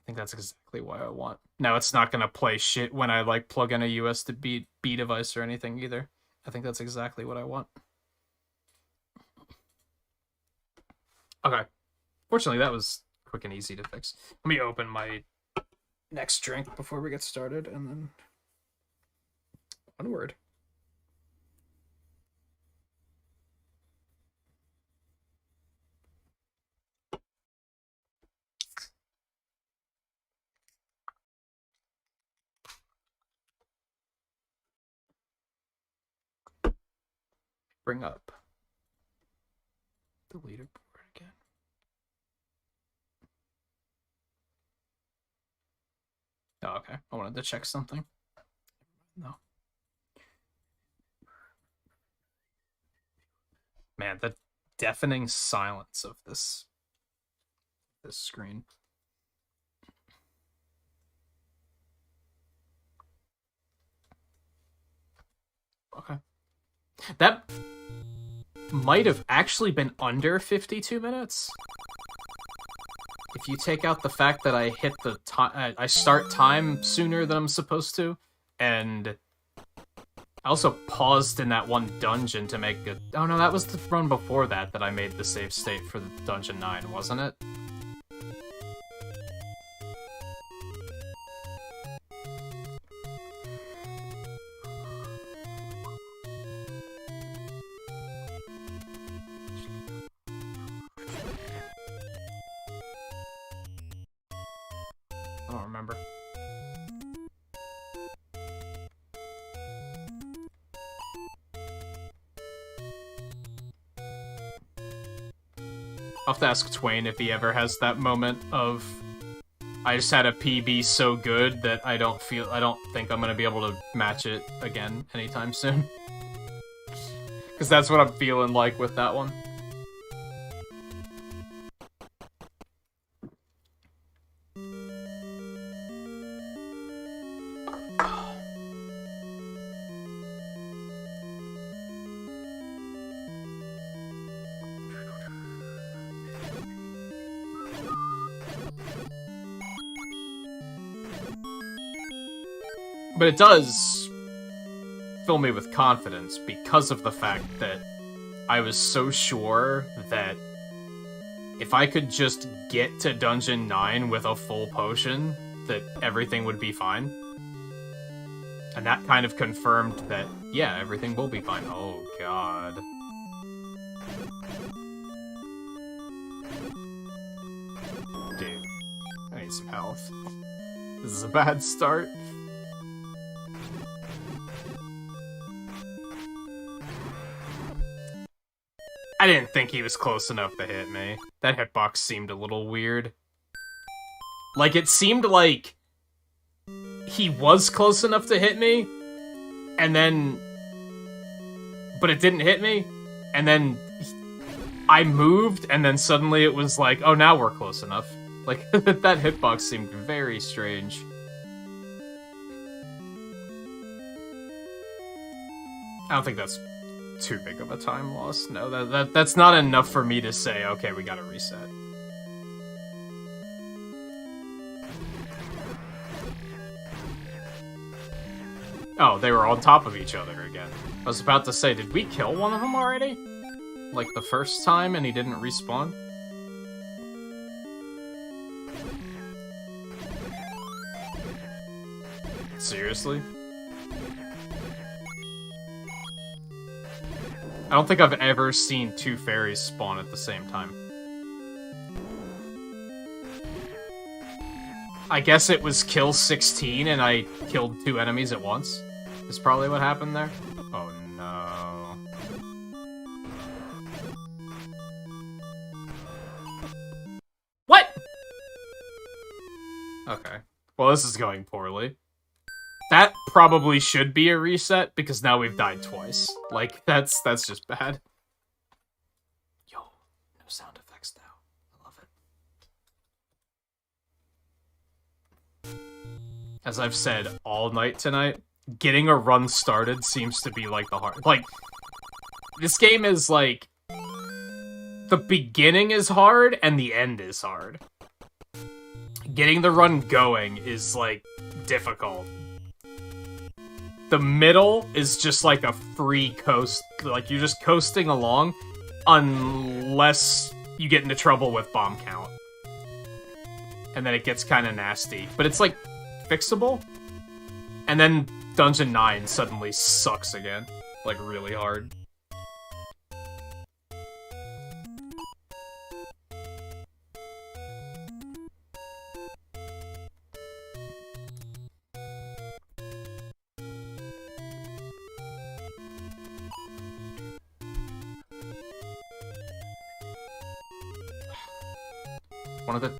I think that's exactly what I want. Now, it's not going to play shit when I, like, plug in a USB B device or anything either. I think that's exactly what I want. Okay. Fortunately, that was quick and easy to fix. Let me open my next drink before we get started, and then... onward. Bring up the leaderboard again. Oh, okay. I wanted to check something. No. Man, the deafening silence of this screen. Okay. That might have actually been under 52 minutes. If you take out the fact that I hit the time, I start time sooner than I'm supposed to, and I also paused in that one dungeon to make a... Oh no, that was the run before that I made the save state for the Dungeon 9, wasn't it? I don't remember. I'll have to ask Twain if he ever has that moment of, I just had a PB so good that I don't think I'm gonna be able to match it again anytime soon. Because that's what I'm feeling like with that one. But it does fill me with confidence because of the fact that I was so sure that if I could just get to Dungeon 9 with a full potion, that everything would be fine. And that kind of confirmed that, yeah, everything will be fine. Oh, God. Dude, I need some health. This is a bad start. I didn't think he was close enough to hit me. That hitbox seemed a little weird. Like, it seemed like he was close enough to hit me, and then... But it didn't hit me, and then I moved, and then suddenly it was like, oh, now we're close enough. Like, that hitbox seemed very strange. I don't think that's too big of a time loss. No, that's not enough for me to say, okay, we gotta reset. Oh, they were on top of each other again. I was about to say, did we kill one of them already? Like the first time and he didn't respawn? Seriously? I don't think I've ever seen two fairies spawn at the same time. I guess it was kill 16 and I killed 2 enemies at once. Is probably what happened there. Oh no. What? Okay. Well, this is going poorly. That probably should be a reset, because now we've died twice. Like, that's just bad. Yo, no sound effects now. I love it. As I've said all night tonight, getting a run started seems to be, like, the hard... Like, this game is, like... The beginning is hard, and the end is hard. Getting the run going is, like, difficult. The middle is just like a free coast, like you're just coasting along, unless you get into trouble with bomb count. And then it gets kind of nasty. But it's like, fixable? And then Dungeon 9 suddenly sucks again. Like, really hard. Wanted to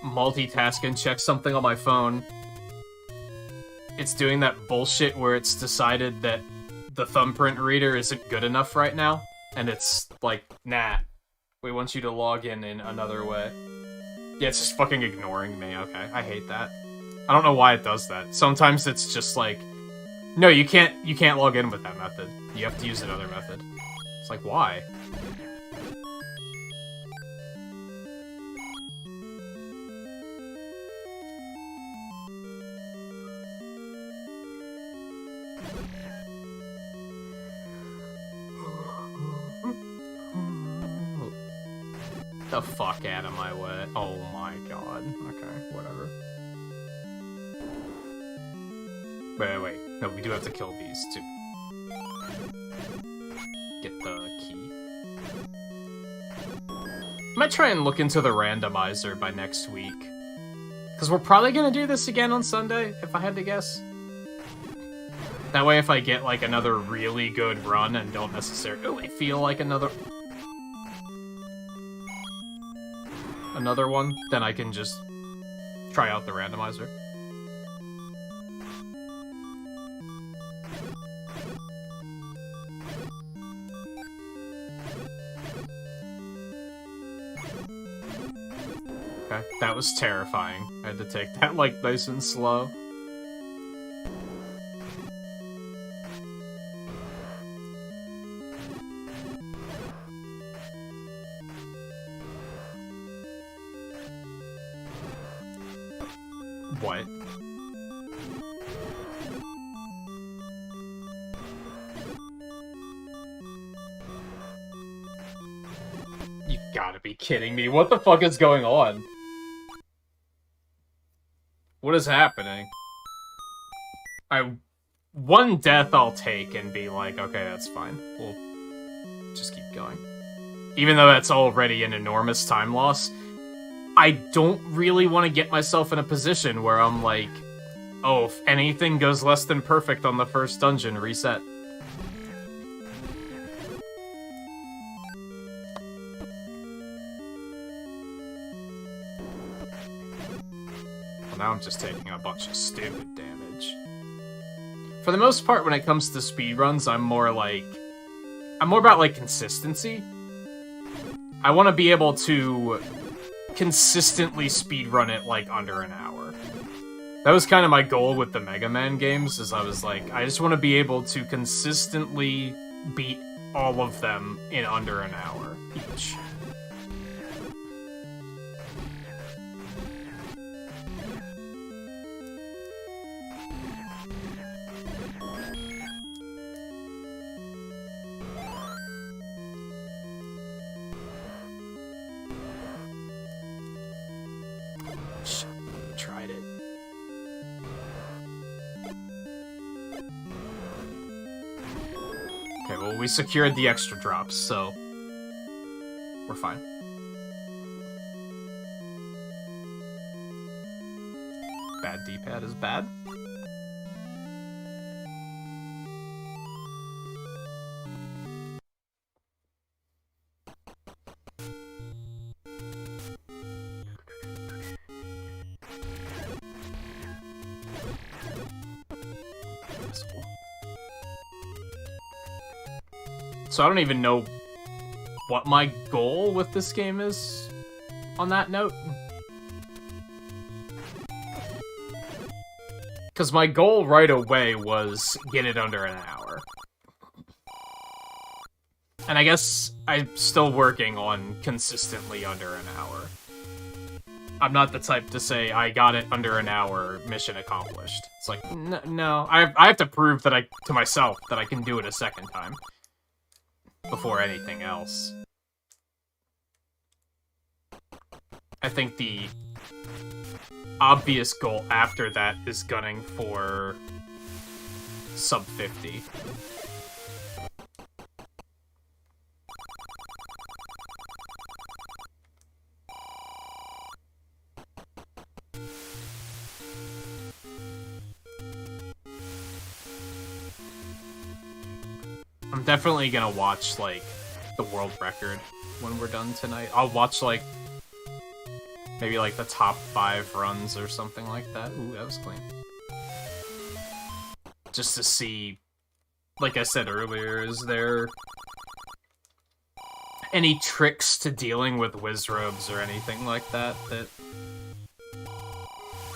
multitask and check something on my phone. It's doing that bullshit where it's decided that the thumbprint reader isn't good enough right now, and it's like, nah, we want you to log in another way. Yeah, it's just fucking ignoring me. Okay, I hate that. I don't know why it does that. Sometimes it's just like, no, you can't log in with that method. You have to use another method. It's like, why? The fuck out of my way. Oh my god. Okay, whatever. Wait. No, we do have to kill these too. Get the key. I might try and look into the randomizer by next week. Because we're probably gonna do this again on Sunday, if I had to guess. That way if I get like another really good run and don't necessarily feel like another... another one, then I can just try out the randomizer. Okay, that was terrifying. I had to take that, like, nice and slow. What? You gotta be kidding me. What the fuck is going on? What is happening? One death I'll take and be like, okay, that's fine. We'll just keep going. Even though that's already an enormous time loss, I don't really want to get myself in a position where I'm like, oh, if anything goes less than perfect on the first dungeon, reset. Well, now I'm just taking a bunch of stupid damage. For the most part, when it comes to speedruns, I'm more about, like, consistency. I want to be able to consistently speedrun it, like, under an hour. That was kind of my goal with the Mega Man games, is I was like, I just want to be able to consistently beat all of them in under an hour each. Tried it. Okay, well, we secured the extra drops, so we're fine. Bad D-pad is bad. So I don't even know what my goal with this game is on that note. Because my goal right away was get it under an hour. And I guess I'm still working on consistently under an hour. I'm not the type to say, I got it under an hour, mission accomplished. It's like, no, I have to prove that to myself that I can do it a second time. Before anything else. I think the obvious goal after that is gunning for sub 50. I'm definitely gonna watch, like, the world record when we're done tonight. I'll watch, like, maybe, like, the top 5 runs or something like that. Ooh, that was clean. Just to see, like I said earlier, is there any tricks to dealing with Wizrobes or anything like that that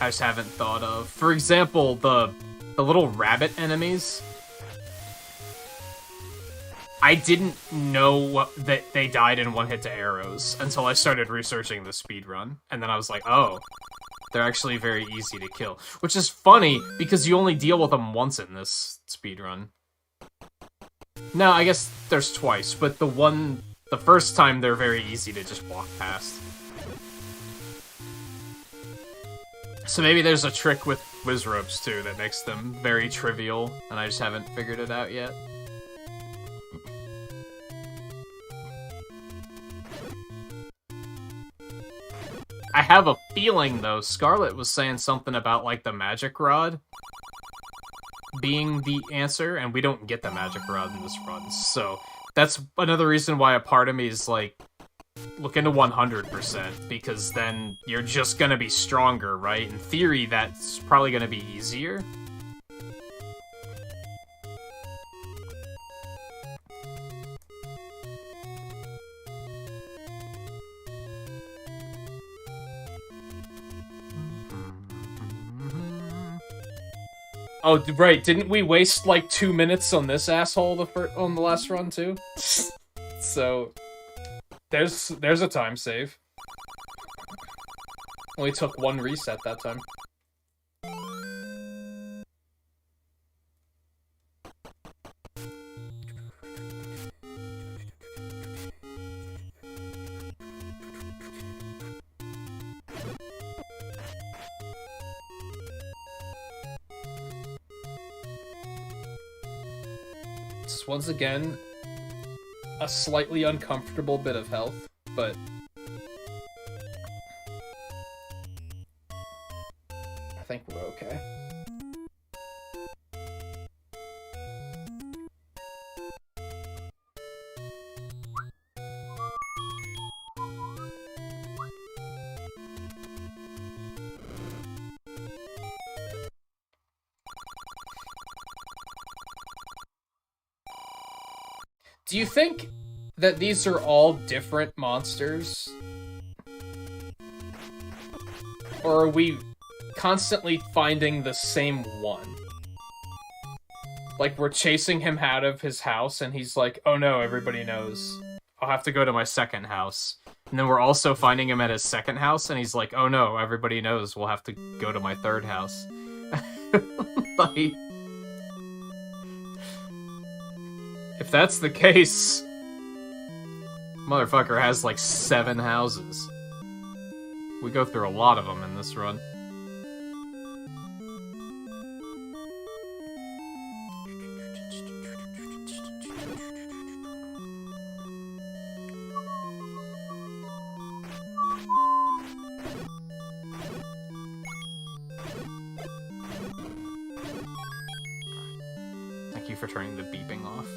I just haven't thought of? For example, the little rabbit enemies. I didn't know that they died in one hit to arrows until I started researching the speedrun. And then I was like, oh, they're actually very easy to kill. Which is funny, because you only deal with them once in this speedrun. No, I guess there's twice, but the first time they're very easy to just walk past. So maybe there's a trick with Wizrobes too that makes them very trivial, and I just haven't figured it out yet. I have a feeling, though, Scarlet was saying something about, like, the magic rod being the answer, and we don't get the magic rod in this run, so that's another reason why a part of me is, like, look into 100%, because then you're just gonna be stronger, right? In theory, that's probably gonna be easier. Oh, right, didn't we waste, like, 2 minutes on this asshole on the last run, too? So, there's a time save. Only took 1 reset that time. Once again, a slightly uncomfortable bit of health, but I think we're okay. Do you think that these are all different monsters? Or are we constantly finding the same one? Like, we're chasing him out of his house, and he's like, oh no, everybody knows. I'll have to go to my second house. And then we're also finding him at his second house, and he's like, oh no, everybody knows, we'll have to go to my third house. Like... If that's the case, motherfucker has like 7 houses. We go through a lot of them in this run. Thank you for turning the beeping off.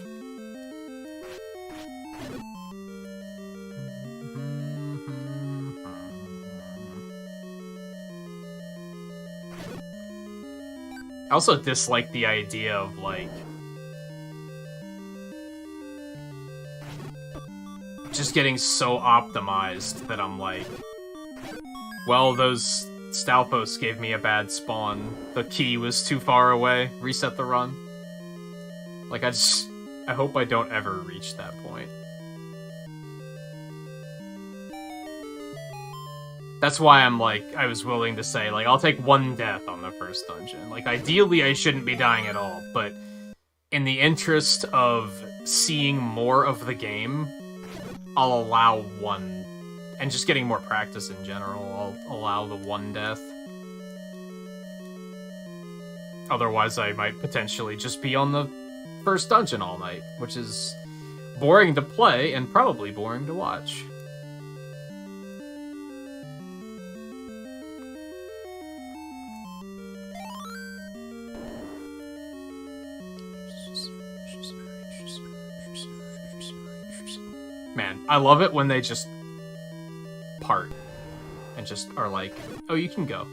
I also dislike the idea of, like, just getting so optimized that I'm like, well, those Stalfos gave me a bad spawn. The key was too far away. Reset the run. Like, I hope I don't ever reach that point. That's why I'm like, I was willing to say, like, I'll take 1 death on the first dungeon. Like, ideally, I shouldn't be dying at all, but in the interest of seeing more of the game, I'll allow 1. And just getting more practice in general, I'll allow the 1 death. Otherwise, I might potentially just be on the first dungeon all night, which is boring to play and probably boring to watch. Man, I love it when they just part and just are like, oh, you can go.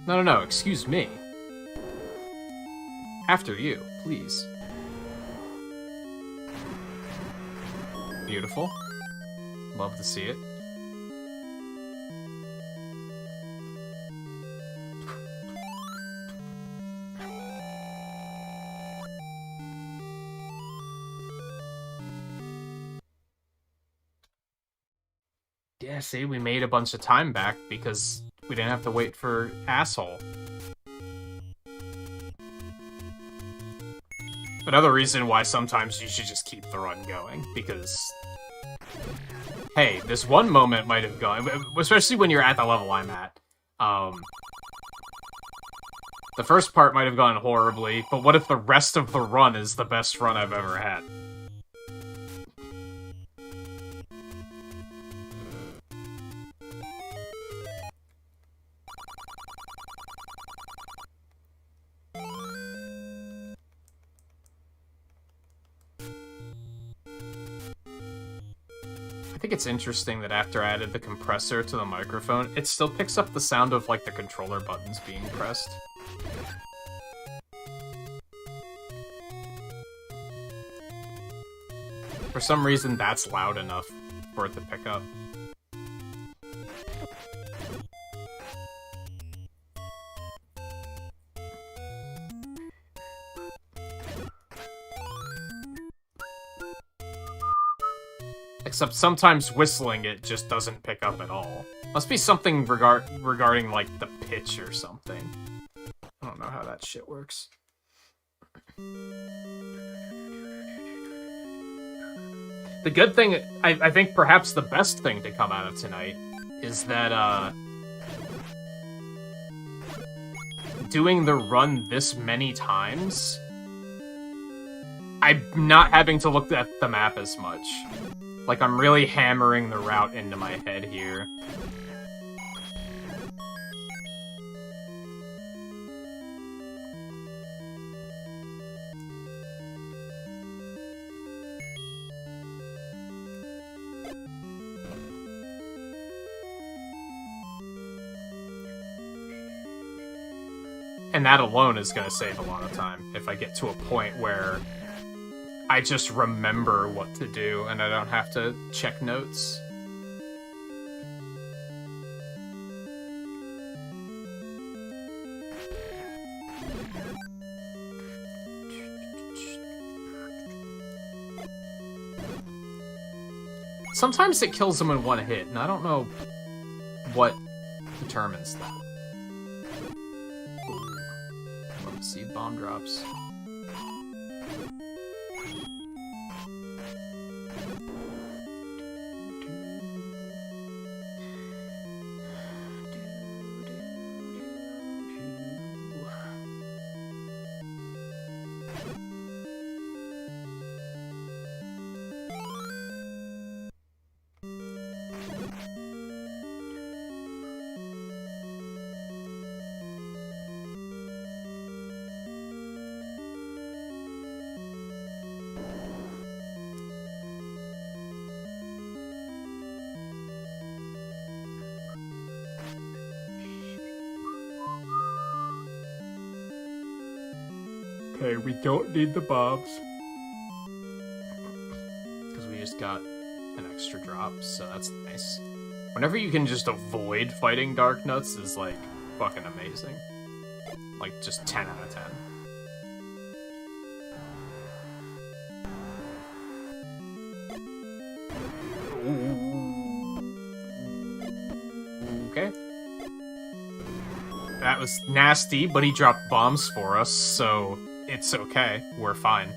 No, excuse me. After you, please. Beautiful. Love to see it. Yeah, see, we made a bunch of time back because we didn't have to wait for asshole. Another reason why sometimes you should just keep the run going, because... Hey, this one moment might have gone, especially when you're at the level I'm at. The first part might have gone horribly, but what if the rest of the run is the best run I've ever had? think it's interesting that after I added the compressor to the microphone, it still picks up the sound of, like, the controller buttons being pressed. For some reason, that's loud enough for it to pick up. Except sometimes whistling it just doesn't pick up at all. Must be something regarding, like, the pitch or something. I don't know how that shit works. The good thing, I think perhaps the best thing to come out of tonight is that, doing the run this many times, I'm not having to look at the map as much. Like, I'm really hammering the route into my head here. And that alone is going to save a lot of time if I get to a point where I just remember what to do and I don't have to check notes. Sometimes it kills them in one hit, and I don't know what determines that. Love to see bomb drops. Okay, we don't need the bombs. Because we just got an extra drop, so that's nice. Whenever you can just avoid fighting Dark Nuts is, like, fucking amazing. Like, just 10 out of 10. Okay. That was nasty, but he dropped bombs for us, so it's okay. We're fine.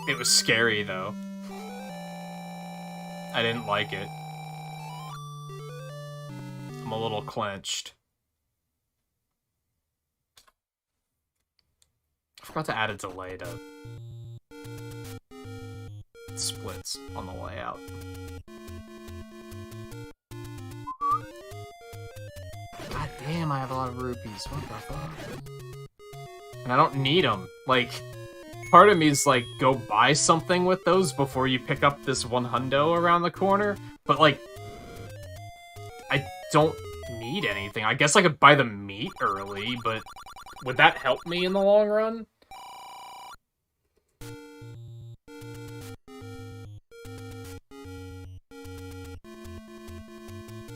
It was scary, though. I didn't like it. I'm a little clenched. I forgot to add a delay to splits on the layout. God damn, I have a lot of rupees. What the fuck? And I don't need them. Like, part of me is like, go buy something with those before you pick up this 100 around the corner. But, like, I don't need anything. I guess I could buy the meat early, but would that help me in the long run?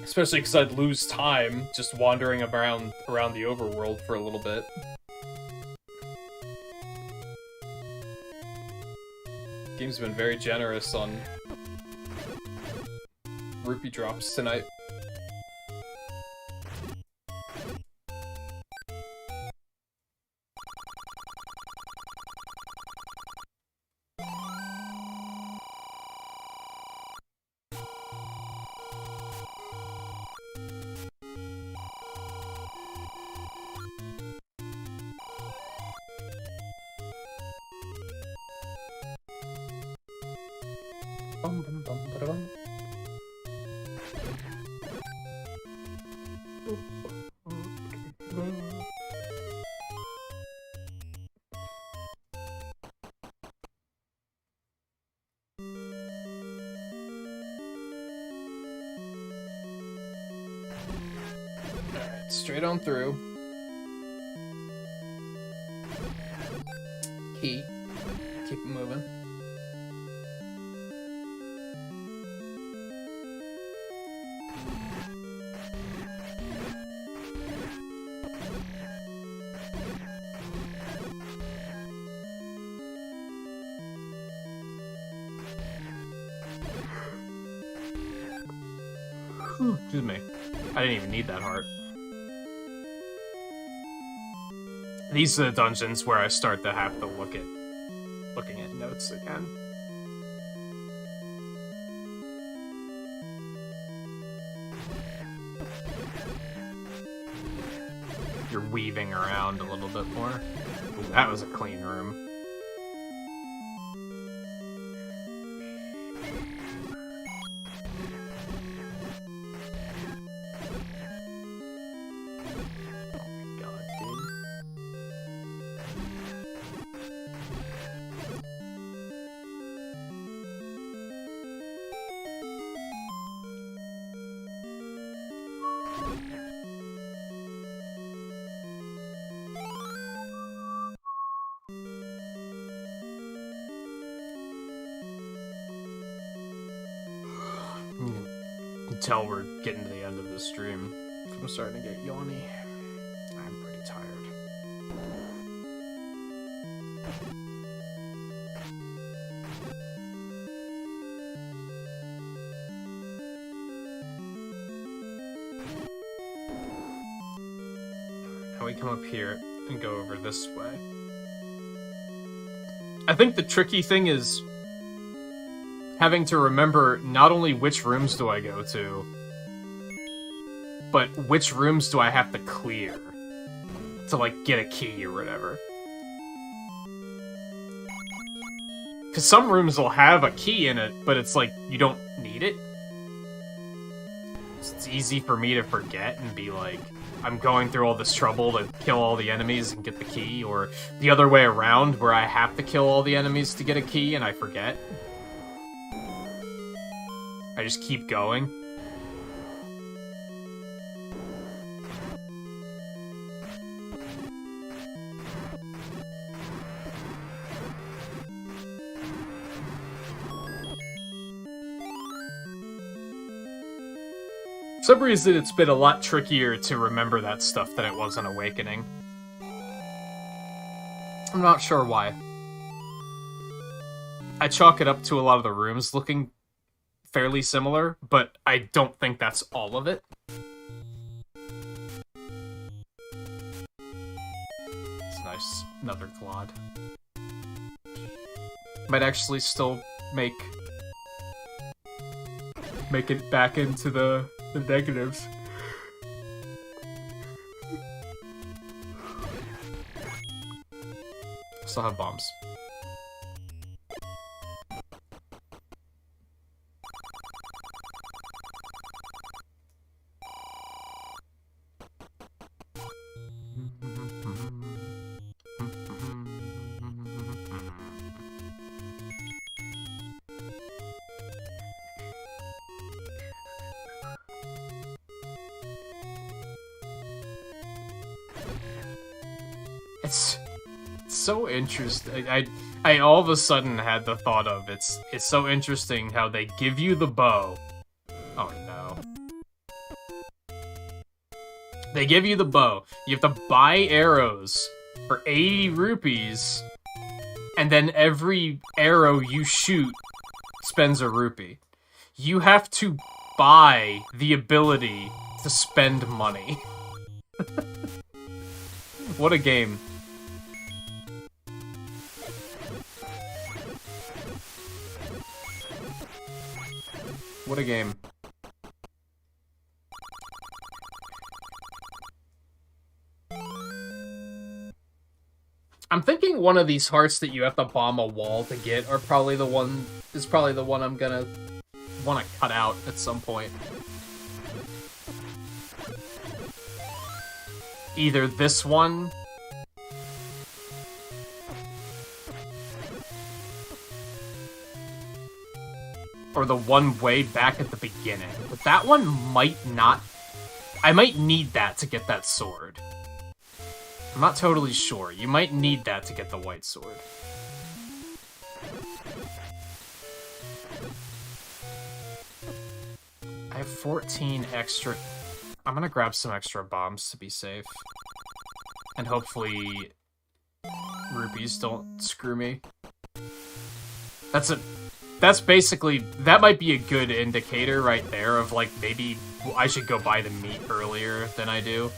Especially because I'd lose time just wandering around the overworld for a little bit. Game's been very generous on rupee drops tonight. Straight on through. Key. Keep it moving. Excuse me. I didn't even need that heart. These are the dungeons where I start to have to looking at notes again. You're weaving around a little bit more. Ooh, that was a clean room. Tell we're getting to the end of the stream. I'm starting to get yawny. I'm pretty tired. Now we come up here and go over this way. I think the tricky thing is having to remember not only which rooms do I go to, but which rooms do I have to clear to, like, get a key or whatever. Because some rooms will have a key in it, but it's like, you don't need it. It's easy for me to forget and be like, I'm going through all this trouble to kill all the enemies and get the key, or the other way around, where I have to kill all the enemies to get a key and I forget. I just keep going. For some reason, it's been a lot trickier to remember that stuff than it was in Awakening. I'm not sure why. I chalk it up to a lot of the rooms looking fairly similar, but I don't think that's all of it. It's nice. Another Claude. Might actually still make it back into the negatives. Still have bombs. It's so interesting. I all of a sudden had the thought of it's so interesting how they give you the bow. Oh no. They give you the bow. You have to buy arrows for 80 rupees, and then every arrow you shoot spends a rupee. You have to buy the ability to spend money. What a game. What a game. I'm thinking one of these hearts that you have to bomb a wall to get is probably the one I'm gonna want to cut out at some point. Either this one, or the one way back at the beginning. But that one might not I might need that to get that sword. I'm not totally sure. You might need that to get the white sword. I have 14 extra... I'm gonna grab some extra bombs to be safe. And hopefully... rupees don't screw me. That's basically... That might be a good indicator right there of, like, maybe I should go buy the meat earlier than I do.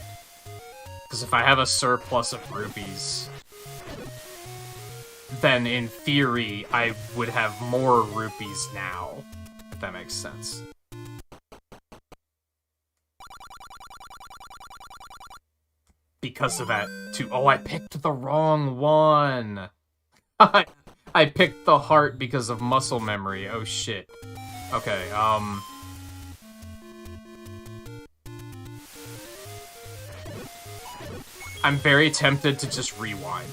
Because if I have a surplus of rupees, then in theory, I would have more rupees now. If that makes sense. Because of that, too. Oh, I picked the wrong one! I picked the heart because of muscle memory. Oh, shit. Okay, I'm very tempted to just rewind.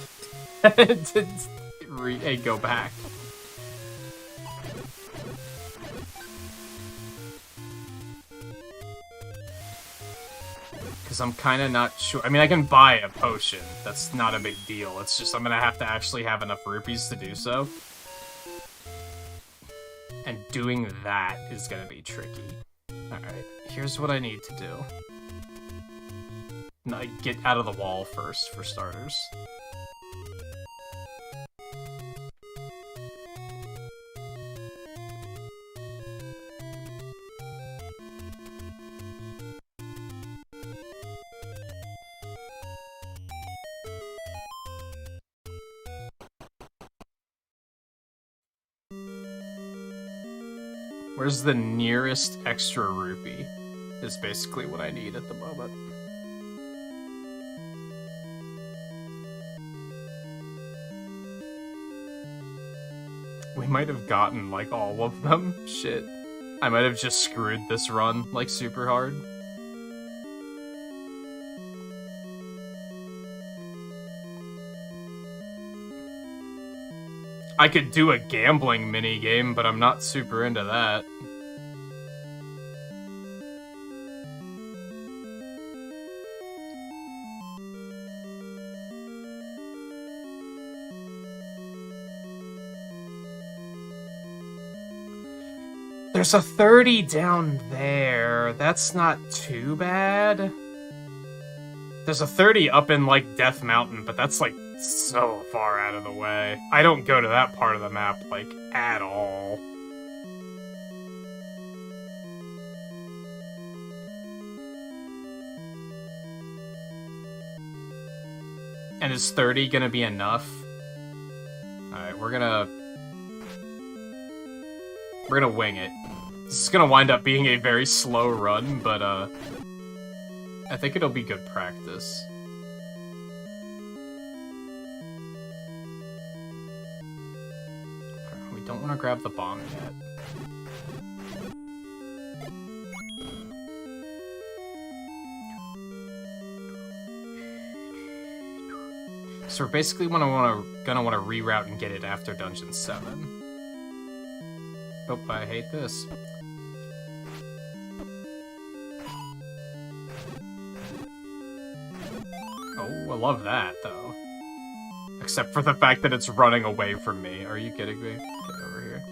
And go back. Because I'm kind of not sure. I mean, I can buy a potion. That's not a big deal. It's just I'm going to have to actually have enough rupees to do so. And doing that is going to be tricky. Alright, here's what I need to do. No, get out of the wall first, for starters. Where's the nearest extra rupee? Is basically what I need at the moment. We might have gotten, like, all of them. Shit. I might have just screwed this run, like, super hard. I could do a gambling minigame, but I'm not super into that. There's a 30 down there. That's not too bad. There's a 30 up in, like, Death Mountain, but that's, like, so far out of the way. I don't go to that part of the map, like, at all. And is 30 gonna be enough? Alright, we're gonna wing it. This is gonna wind up being a very slow run, but, I think it'll be good practice. We don't want to grab the bomb yet. So we're basically gonna want to reroute and get it after Dungeon 7. Oh, I hate this. Oh, I love that, though. Except for the fact that it's running away from me. Are you kidding me? Get over here.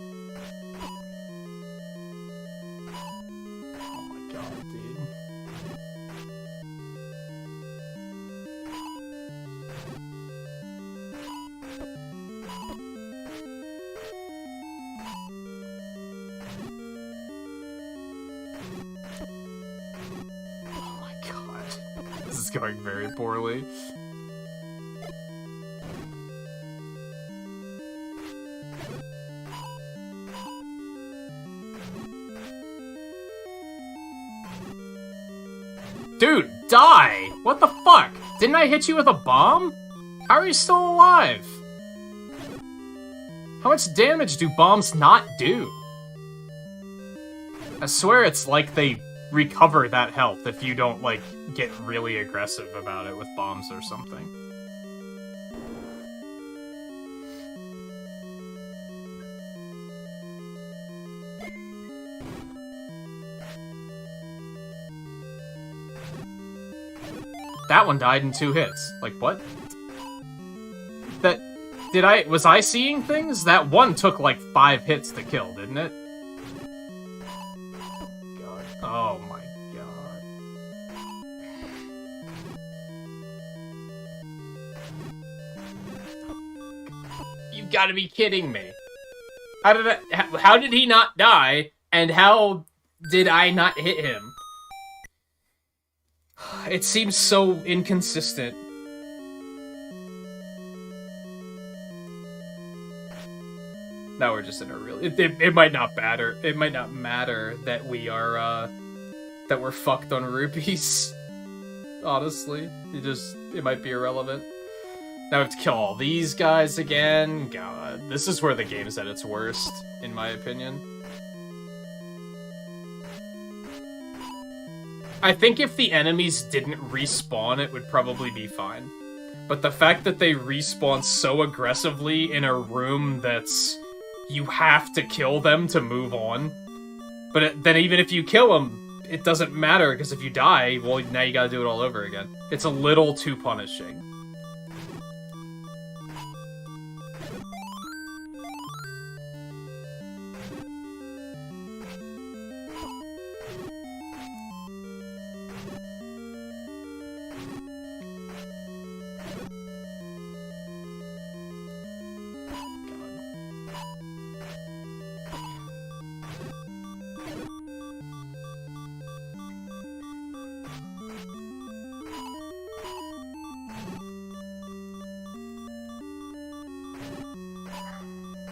Oh my god, dude. Oh my god. This is going very poorly. Dude, die! What the fuck? Didn't I hit you with a bomb? How are you still alive? How much damage do bombs not do? I swear it's like they recover that health if you don't, like, get really aggressive about it with bombs or something. That one died in 2 hits. Like, what? Was I seeing things? That one took like 5 hits to kill, didn't it? God. Oh my god. You've got to be kidding me. How did he not die? And how did I not hit him? It seems so inconsistent. Now we're just in a real... It might not matter. It might not matter that we are, that we're fucked on rupees. Honestly. It might be irrelevant. Now we have to kill all these guys again. God, this is where the game's at its worst, in my opinion. I think if the enemies didn't respawn, it would probably be fine. But the fact that they respawn so aggressively in a room that's... You have to kill them to move on. But then even if you kill them, it doesn't matter, because if you die, well, now you gotta do it all over again. It's a little too punishing.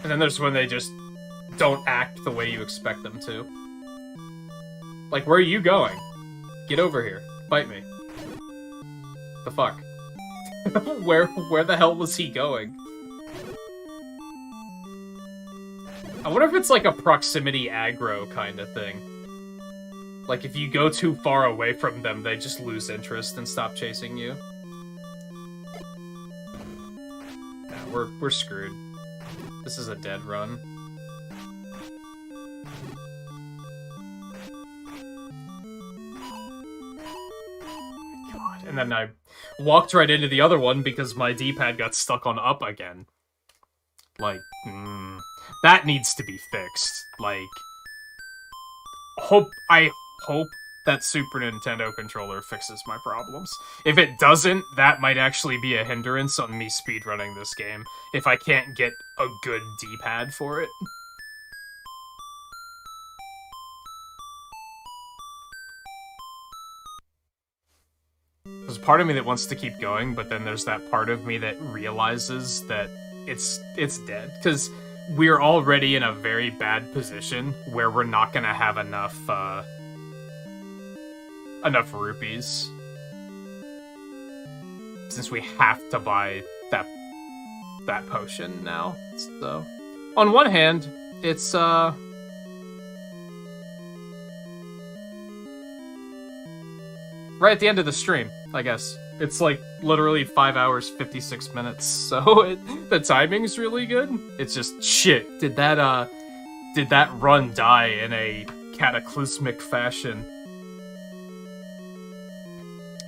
And then there's when they just don't act the way you expect them to. Like, where are you going? Get over here. Fight me. The fuck? Where the hell was he going? I wonder if it's like a proximity aggro kind of thing. Like, if you go too far away from them, they just lose interest and stop chasing you. Nah, we're screwed. This is a dead run. God, and then I walked right into the other one because my D-pad got stuck on up again. Like, that needs to be fixed. Like, I hope that Super Nintendo controller fixes my problems. If it doesn't, that might actually be a hindrance on me speedrunning this game, if I can't get a good D-pad for it. There's a part of me that wants to keep going, but then there's that part of me that realizes that it's dead, because we're already in a very bad position where we're not gonna have enough rupees, since we have to buy that potion now. So, on one hand, it's right at the end of the stream, I guess. It's like literally 5 hours 56 minutes, so the timing's really good. It's just shit. Did that run die in a cataclysmic fashion?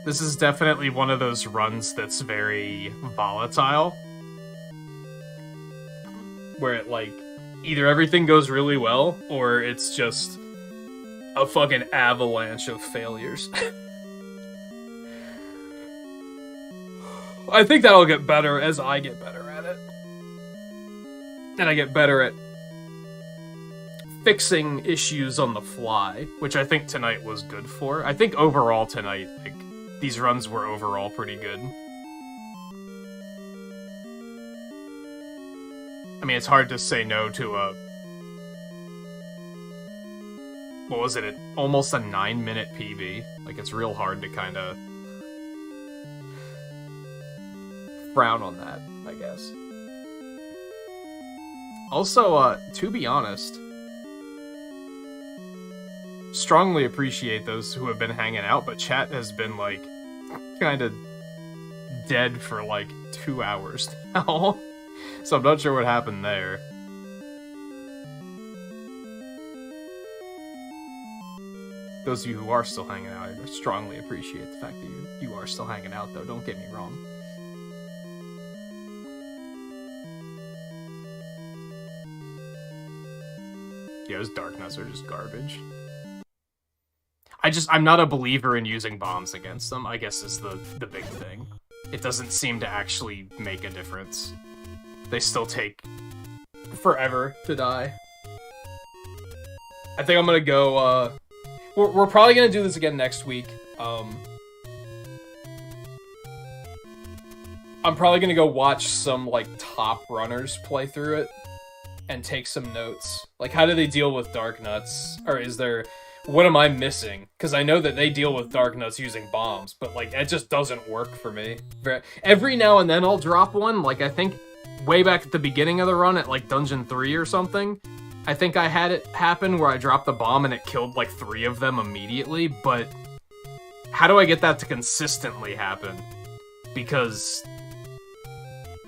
This is definitely one of those runs that's very volatile. Where it, like, either everything goes really well, or it's just a fucking avalanche of failures. I think that'll get better as I get better at it. And I get better at fixing issues on the fly, which I think tonight was good for. I think overall tonight, like, these runs were overall pretty good. I mean, it's hard to say no to a... What was it? Almost a 9-minute PB. Like, it's real hard to kind of frown on that, I guess. Also, to be honest, strongly appreciate those who have been hanging out, but chat has been, like, kind of dead for, like, 2 hours now. So I'm not sure what happened there. Those of you who are still hanging out, I strongly appreciate the fact that you are still hanging out, though. Don't get me wrong. Yeah, those dark nuts are just garbage. I'm not a believer in using bombs against them, I guess is the big thing. It doesn't seem to actually make a difference. They still take forever to die. I think I'm gonna go, we're probably gonna do this again next week. I'm probably gonna go watch some, like, top runners play through it and take some notes. Like, how do they deal with dark nuts? Or is there... What am I missing? Because I know that they deal with dark nuts using bombs, but, like, it just doesn't work for me. Every now and then I'll drop one. Like, I think way back at the beginning of the run at, like, Dungeon 3 or something, I think I had it happen where I dropped the bomb and it killed, like, 3 of them immediately, but how do I get that to consistently happen? Because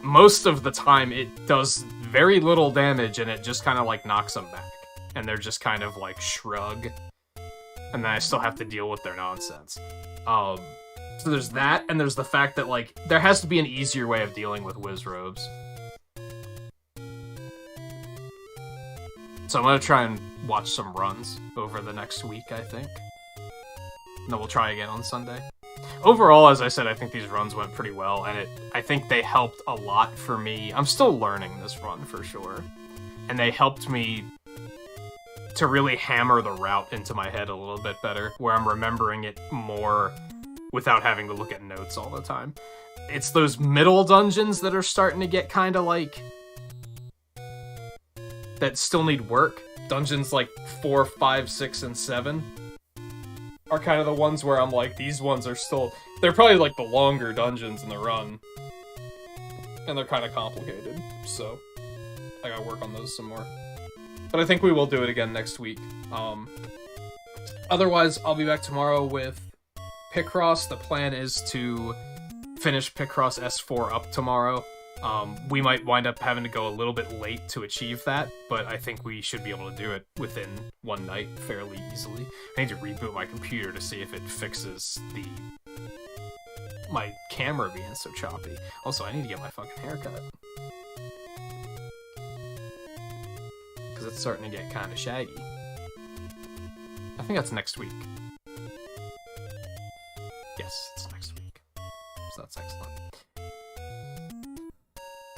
most of the time it does very little damage and it just kind of, like, knocks them back. And they're just kind of, like, shrug. And then I still have to deal with their nonsense. So there's that, and there's the fact that, like, there has to be an easier way of dealing with Wizrobes. So I'm gonna try and watch some runs over the next week, I think. And then we'll try again on Sunday. Overall, as I said, I think these runs went pretty well, and I think they helped a lot for me. I'm still learning this run, for sure. And they helped me to really hammer the route into my head a little bit better, where I'm remembering it more without having to look at notes all the time. It's those middle dungeons that are starting to get kind of like... that still need work. Dungeons like 4, 5, 6, and 7 are kind of the ones where I'm like, these ones are still... They're probably like the longer dungeons in the run. And they're kind of complicated, so I gotta work on those some more. But I think we will do it again next week. Otherwise, I'll be back tomorrow with Picross. The plan is to finish Picross S4 up tomorrow. We might wind up having to go a little bit late to achieve that, but I think we should be able to do it within one night fairly easily. I need to reboot my computer to see if it fixes my camera being so choppy. Also, I need to get my fucking haircut. Because it's starting to get kind of shaggy. I think that's next week. Yes, it's next week. So that's excellent.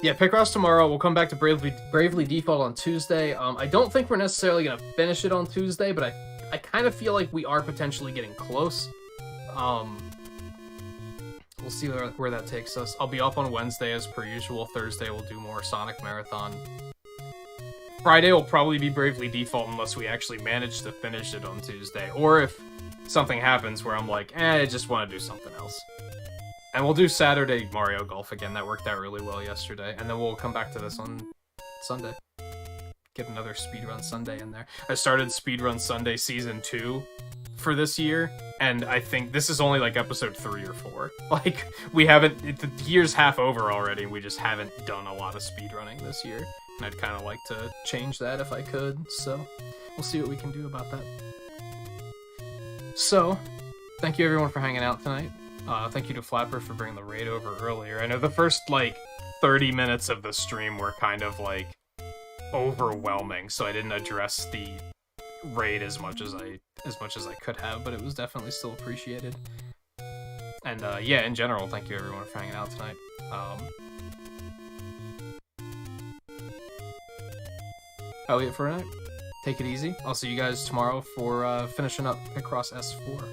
Yeah, Picross tomorrow. We'll come back to Bravely Default on Tuesday. I don't think we're necessarily going to finish it on Tuesday, but I kind of feel like we are potentially getting close. We'll see where that takes us. I'll be off on Wednesday as per usual. Thursday we'll do more Sonic Marathon. Friday will probably be Bravely Default unless we actually manage to finish it on Tuesday. Or if something happens where I'm like, I just want to do something else. And we'll do Saturday Mario Golf again. That worked out really well yesterday. And then we'll come back to this on Sunday. Get another Speedrun Sunday in there. I started Speedrun Sunday Season 2 for this year. And I think this is only like episode 3 or 4. Like, we haven't... The year's half over already. We just haven't done a lot of speedrunning this year. And I'd kind of like to change that if I could. So, we'll see what we can do about that. So, thank you everyone for hanging out tonight. Thank you to Flapper for bringing the raid over earlier. I know the first, like, 30 minutes of the stream were kind of, like, overwhelming, so I didn't address the raid as much as I could have, but it was definitely still appreciated. And, yeah, in general, thank you everyone for hanging out tonight. That'll be it for tonight. Take it easy. I'll see you guys tomorrow for finishing up Picross S4.